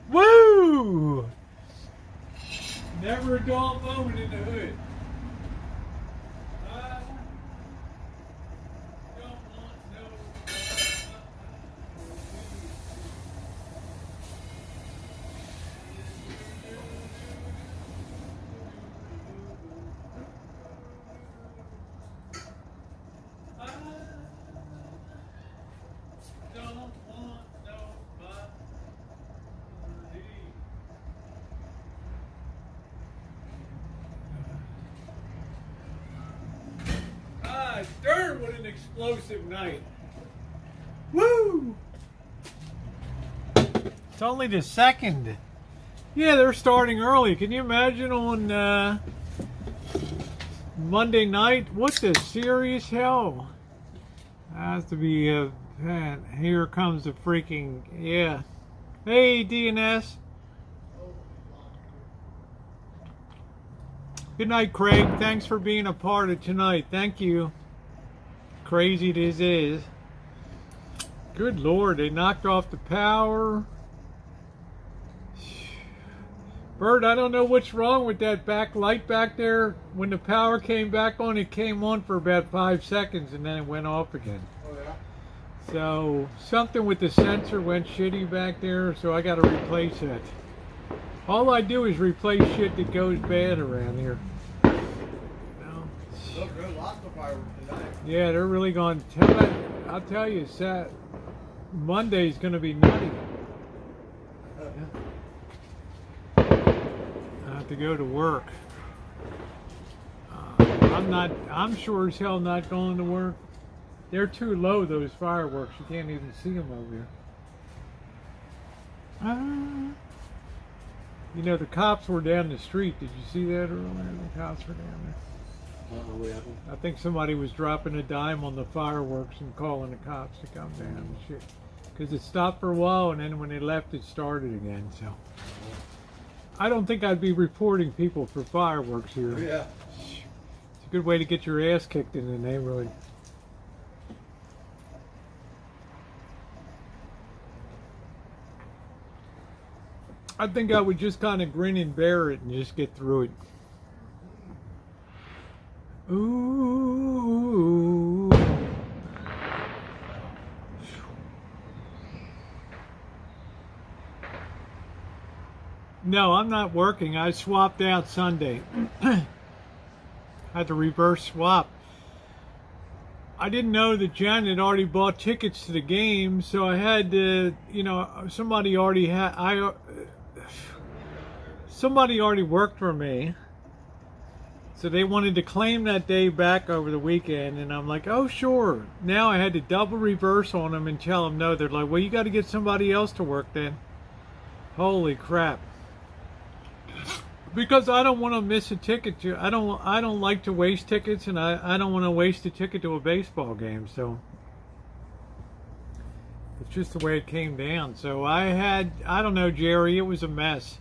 Speaker 1: Woo! Never a dull moment in the hood. Don't want no... Darn, what an explosive night. Woo! It's only the second. Yeah, they're starting early. Can you imagine on Monday night? What the serious hell? Has to be man, here comes the freaking, yeah. Hey, DNS. Good night, Craig. Thanks for being a part of tonight. Thank you. Crazy this is. Good Lord, they knocked off the power. Bird, I don't know what's wrong with that back light back there. When the power came back on, it came on for about 5 seconds and then it went off again.
Speaker 4: Oh, yeah?
Speaker 1: So something with the sensor went shitty back there, so I got to replace it. All I do is replace shit that goes bad around here.
Speaker 4: Look, there's lots of fireworks tonight.
Speaker 1: Yeah, they're really going to tell it. I'll tell you, Monday's going to be nutty. I have to go to work. I'm sure as hell not going to work. They're too low, those fireworks. You can't even see them over here. You know, the cops were down the street. Did you see that earlier? The cops were down there. I think somebody was dropping a dime on the fireworks and calling the cops to come down and shit. Because it stopped for a while, and then when they left, it started again. So I don't think I'd be reporting people for fireworks here.
Speaker 4: Yeah.
Speaker 1: It's a good way to get your ass kicked in the neighborhood. I think I would just kind of grin and bear it and just get through it. Ooh. No, I'm not working. I swapped out Sunday. Had to reverse swap. I didn't know that Jen had already bought tickets to the game, so I had to, you know, somebody already worked for me. So they wanted to claim that day back over the weekend, and I'm like, oh, sure. Now I had to double reverse on them and tell them no. They're like, well, you got to get somebody else to work then. Holy crap. Because I don't want to miss a ticket to. I don't like to waste tickets, and I don't want to waste a ticket to a baseball game. So it's just the way it came down. So I don't know, Jerry. It was a mess.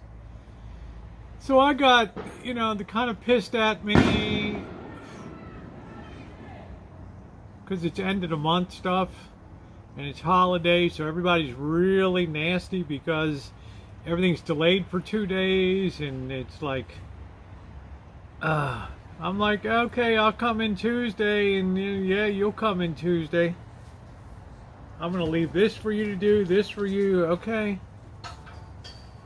Speaker 1: So I got, the kind of pissed at me because it's end of the month stuff, and it's holiday, so everybody's really nasty because everything's delayed for 2 days, and it's like, I'm like, okay, I'll come in Tuesday, and yeah, you'll come in Tuesday. I'm gonna leave this for you to do, this for you, okay.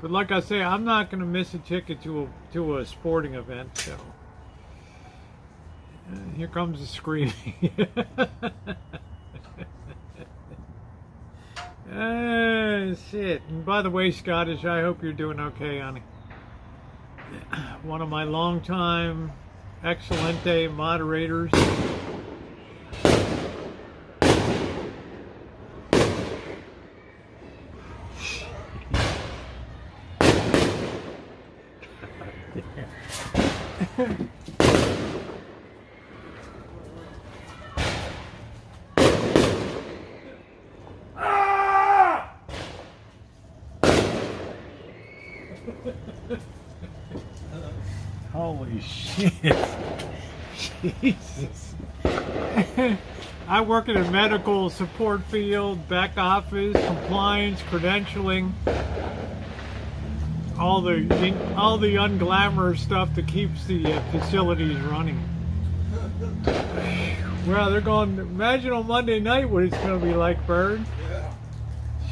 Speaker 1: But like I say, I'm not gonna miss a ticket to a sporting event, so. Here comes the screaming. Shit. And by the way, Scottish, I hope you're doing okay, honey. One of my longtime Excelente moderators. Holy shit. Jesus. I work in a medical support field, back office, compliance, credentialing, all the unglamorous stuff that keeps the facilities running. Well, they're going, imagine on Monday night what it's going to be like, Bird.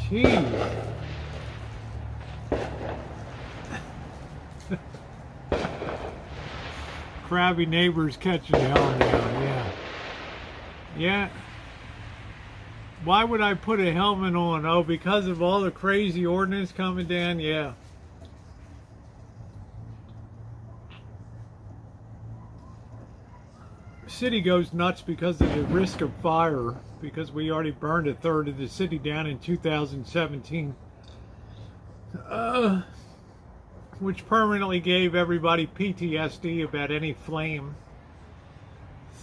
Speaker 1: Jeez. Crabby neighbors catching hell now, yeah. Yeah. Why would I put a helmet on? Oh, because of all the crazy ordinance coming down? Yeah. The city goes nuts because of the risk of fire, because we already burned a third of the city down in 2017. Which permanently gave everybody PTSD about any flame.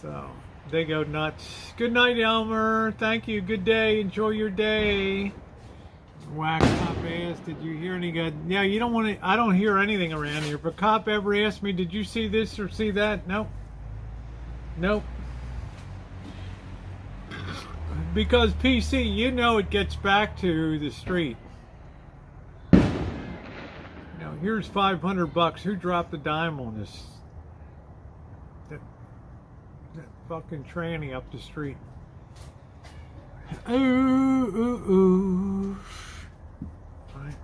Speaker 1: So they go nuts. Good night, Elmer. Thank you. Good day. Enjoy your day. Whack Cop asked, did you hear any good? Yeah, you don't want to. I don't hear anything around here. But Cop ever asked me, did you see this or see that? Nope. Nope. Because PC, it gets back to the street. Here's $500. Who dropped a dime on this? That fucking tranny up the street. Ooh, ooh, ooh. Right.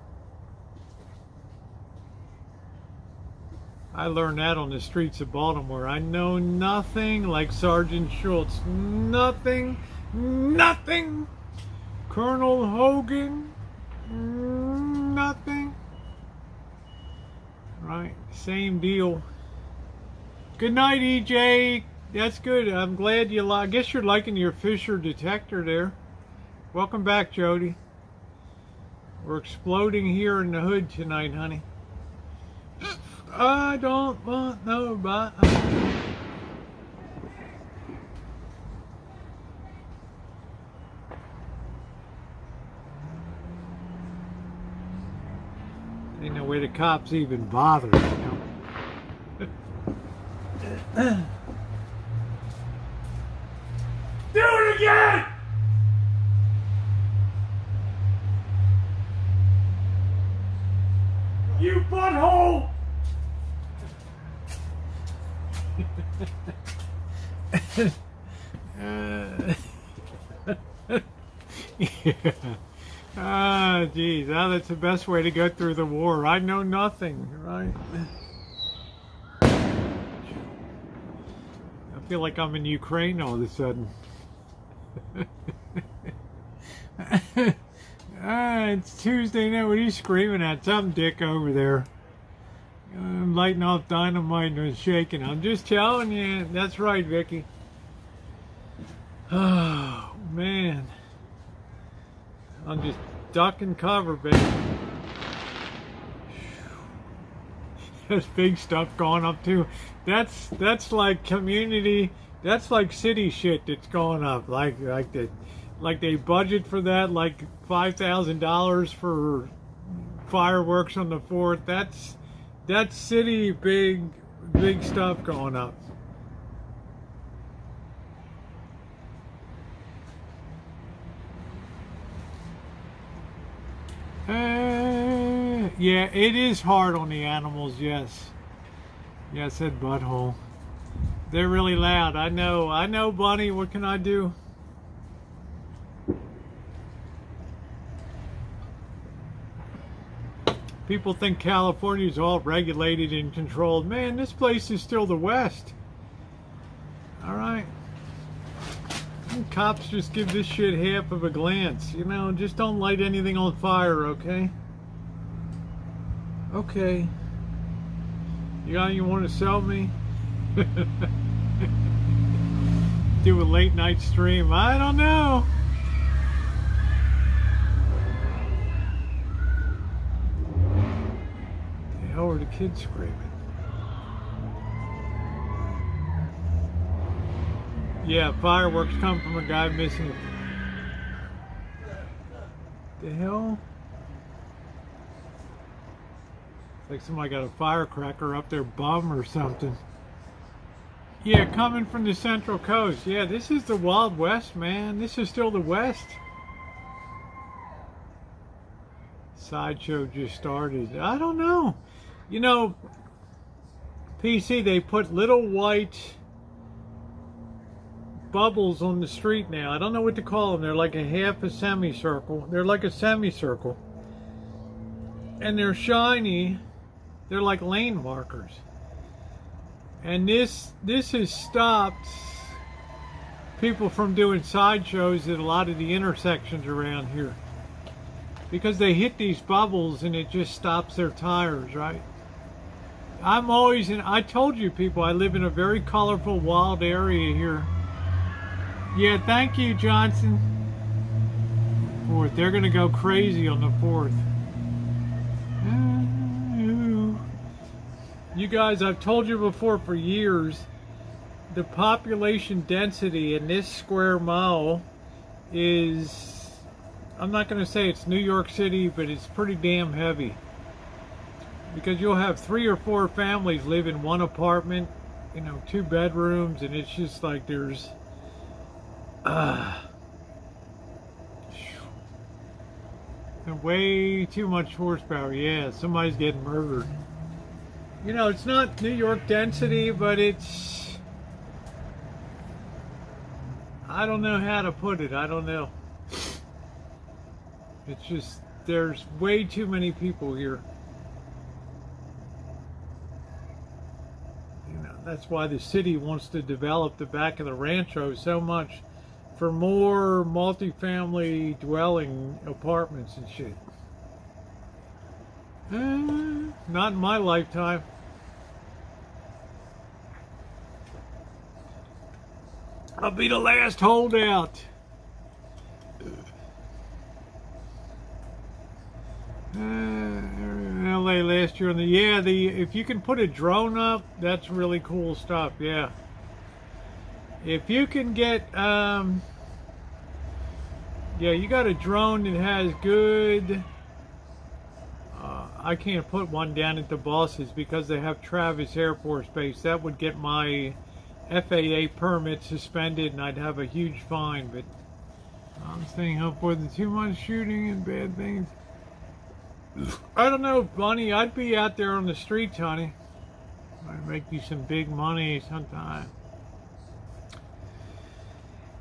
Speaker 1: I learned that on the streets of Baltimore. I know nothing like Sergeant Schultz. Nothing. Nothing. Colonel Hogan. Nothing. Right, same deal. Good night, EJ. That's good. I'm glad you like. I guess you're liking your Fisher detector there. Welcome back, Jody. We're exploding here in the hood tonight, honey. I don't want nobody. Ain't no way the cops even bother, Do it again! You butthole! Yeah. Ah, geez, that's the best way to go through the war. I know nothing, right? I feel like I'm in Ukraine all of a sudden. It's Tuesday night. What are you screaming at? Some dick over there. I'm lighting off dynamite and it's shaking. I'm just telling you. That's right, Vicky. Oh, man. I'm just duck and cover, baby. There's big stuff going up too. That's like community. That's like city shit that's going up. Like they budget for that, like $5,000 for fireworks on the 4th. That's city big stuff going up. Yeah, it is hard on the animals, yes. Yeah, I said butthole. They're really loud. I know, Bunny. What can I do? People think California's all regulated and controlled. Man, this place is still the West. All right. Cops just give this shit half of a glance. You know, just don't light anything on fire, okay? Okay. You want to sell me? Do a late night stream? I don't know. The hell are the kids screaming? Yeah, fireworks come from a guy missing. The hell? It's like somebody got a firecracker up their bum or something. Yeah, coming from the Central Coast. Yeah, this is the Wild West, man. This is still the West. Sideshow just started. I don't know. You know, PC, they put little white bubbles on the street now. I don't know what to call them. They're like a half a semicircle. They're like a semicircle. And they're shiny. They're like lane markers. And this has stopped people from doing sideshows at a lot of the intersections around here. Because they hit these bubbles and it just stops their tires, right? I told you people, I live in a very colorful, wild area here. Yeah, thank you, Johnson. 4th. They're going to go crazy on the 4th. You guys, I've told you before for years, the population density in this square mile is, I'm not going to say it's New York City, but it's pretty damn heavy. Because you'll have 3 or 4 families live in one apartment, you know, 2 bedrooms, and it's just like there's way too much horsepower. Yeah, somebody's getting murdered. You know, it's not New York density, but it's, I don't know how to put it. I don't know. It's just, there's way too many people here. You know, that's why the city wants to develop the back of the rancho so much for more multifamily dwelling apartments and shit. Not in my lifetime. I'll be the last holdout. LA last year on if you can put a drone up, that's really cool stuff. Yeah. If you can get you got a drone that has good, I can't put one down at the bosses because they have Travis Air Force Base. That would get my FAA permit suspended and I'd have a huge fine, but I'm staying up with too much shooting and bad things. I don't know, Bunny. I'd be out there on the streets, honey. I'd make you some big money sometime.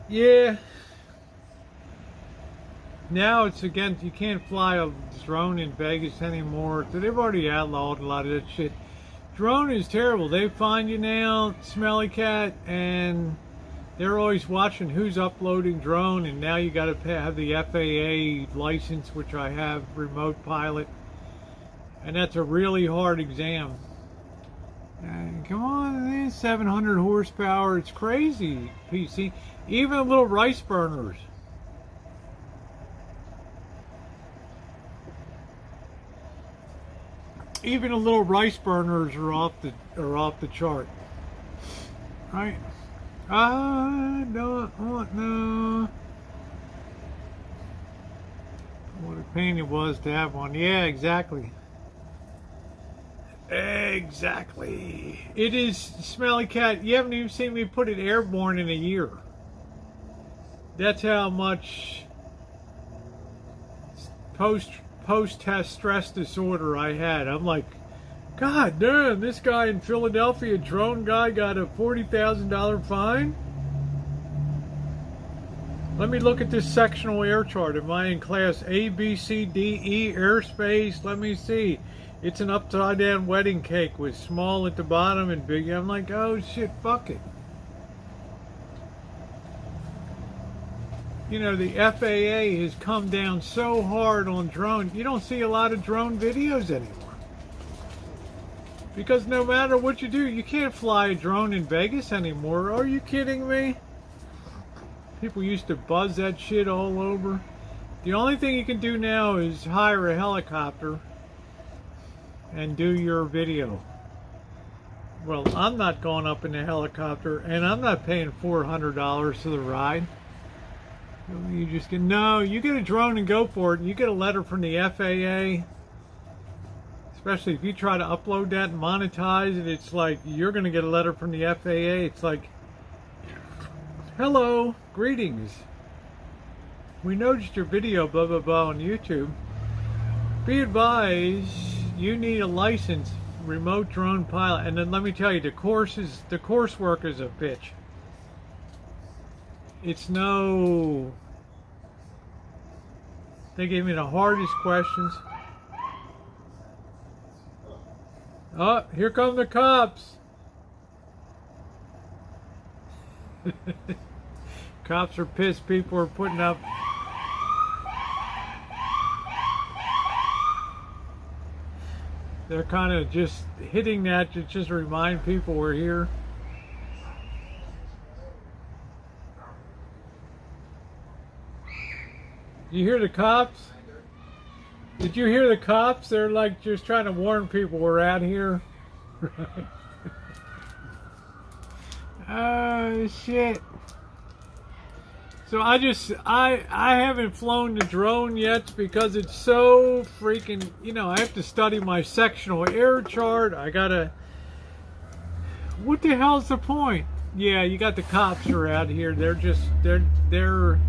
Speaker 1: Yeah. Now it's against, you can't fly a drone in Vegas anymore. They've already outlawed a lot of that shit. Drone is terrible. They find you now, smelly cat, and they're always watching who's uploading drone, and now you got to have the FAA license, which I have, remote pilot, and that's a really hard exam. Come on, 700 horsepower, it's crazy, PC. Even little rice burners. Even the little rice burners are off the chart. Right? I don't want no. What a pain it was to have one. Yeah, exactly. Exactly. It is Smelly Cat. You haven't even seen me put it airborne in a year. That's how much post-test stress disorder I had. I'm like, God damn, this guy in Philadelphia, drone guy, got a $40,000 fine? Let me look at this sectional air chart. Am I in class A, B, C, D, E, airspace? Let me see. It's an upside down wedding cake with small at the bottom and big. I'm like, oh shit, fuck it. You know, the FAA has come down so hard on drones. You don't see a lot of drone videos anymore. Because no matter what you do, you can't fly a drone in Vegas anymore. Are you kidding me? People used to buzz that shit all over. The only thing you can do now is hire a helicopter and do your video. Well, I'm not going up in a helicopter, and I'm not paying $400 for the ride. You just get, no, you get a drone and go for it, and you get a letter from the FAA. Especially if you try to upload that and monetize it, it's like you're going to get a letter from the FAA. It's like, hello, greetings. We noticed your video, blah, blah, blah, on YouTube. Be advised, you need a license, remote drone pilot. And then let me tell you, the coursework is a bitch. It's no, they gave me the hardest questions. Oh, here come the cops. Cops are pissed. People are putting up. They're kind of just hitting that to just remind people we're here. You hear the cops? Did you hear the cops? They're like just trying to warn people we're out here. Oh shit. So I haven't flown the drone yet because it's so freaking, you know, I have to study my sectional air chart. I gotta, what the hell's the point? Yeah, you got the cops are out here. They're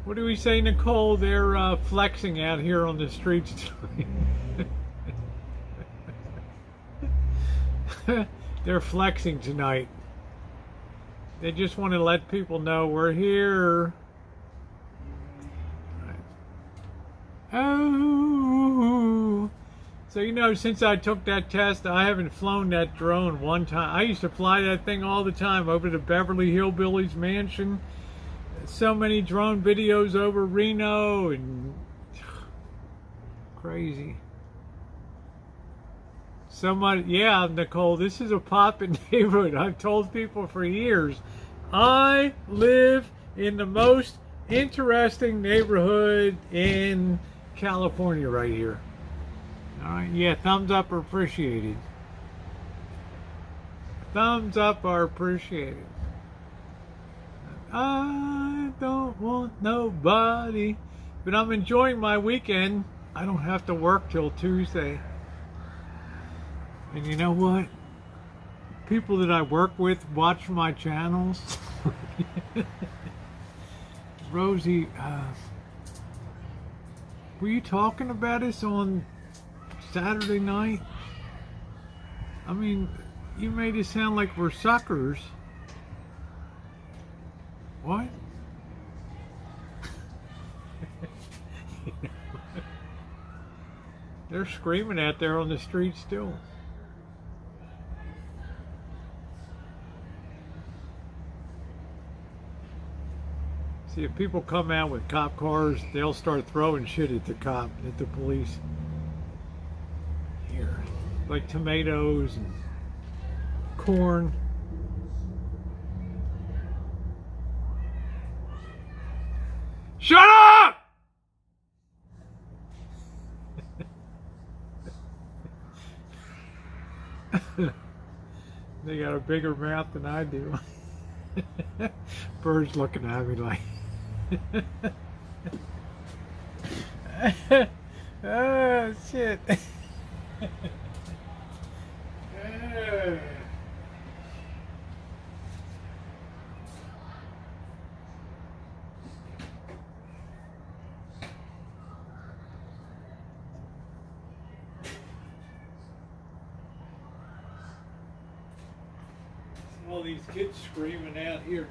Speaker 1: what do we say, Nicole? They're flexing out here on the streets. They're flexing tonight. They just want to let people know we're here. Oh. So, you know, since I took that test, I haven't flown that drone one time. I used to fly that thing all the time over to Beverly Hillbillies Mansion. So many drone videos over Reno and crazy. Somebody, yeah, Nicole, this is a poppin' neighborhood. I've told people for years, I live in the most interesting neighborhood in California right here. All right, yeah, thumbs up are appreciated. Thumbs up are appreciated. I don't want nobody, but I'm enjoying my weekend. I don't have to work till Tuesday. And you know what? People that I work with watch my channels. Rosie, were you talking about us on Saturday night? I mean, you made it sound like we're suckers. What? They're screaming out there on the street still. See, if people come out with cop cars, they'll start throwing shit at the police. Here, like tomatoes and corn. Shut up! They got a bigger mouth than I do. Bird's looking at me like. Oh shit. All these kids screaming out here.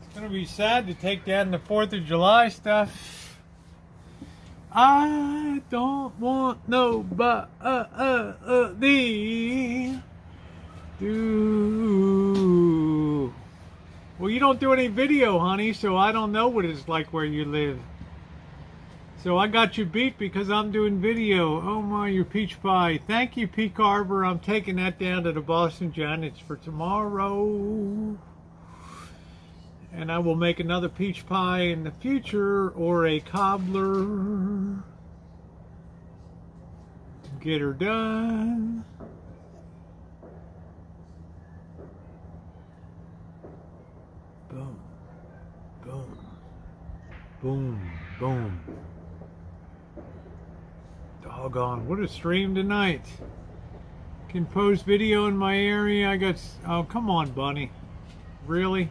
Speaker 1: It's gonna be sad to take down the 4th of July stuff. I don't want nobody do. Well, you don't do any video, honey, so I don't know what it's like where you live. So I got you beat because I'm doing video. Oh my, your peach pie. Thank you, P. Carver. I'm taking that down to the Boston Janets for tomorrow. And I will make another peach pie in the future or a cobbler. Get her done. Boom, boom, boom, boom. Doggone, what a stream tonight. Can post video in my area. I got, oh, come on, Bunny. Really?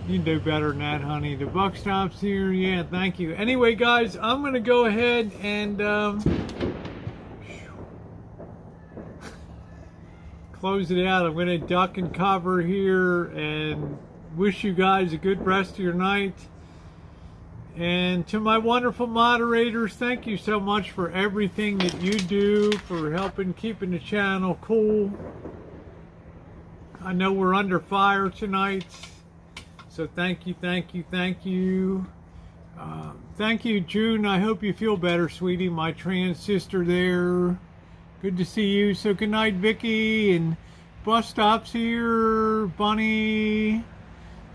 Speaker 1: You can do better than that, honey. The buck stops here. Yeah, thank you. Anyway, guys, I'm going to go ahead and close it out. I'm going to duck and cover here and wish you guys a good rest of your night. And to my wonderful moderators, thank you so much for everything that you do, for helping keeping the channel cool. I know we're under fire tonight, so thank you, thank you, thank you. Thank you, June. I hope you feel better, sweetie, my trans sister there. Good to see you. So good night, Vicky, and bus stops here, Bunny,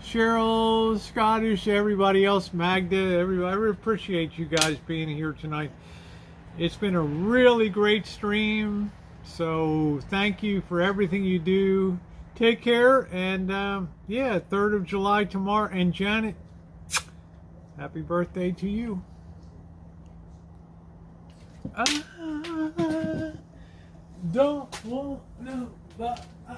Speaker 1: Cheryl, Scottish, everybody else, Magda, everybody. I really appreciate you guys being here tonight. It's been a really great stream, so thank you for everything you do. Take care, and yeah, 3rd of July tomorrow. And Janet, happy birthday to you. I don't want nobody.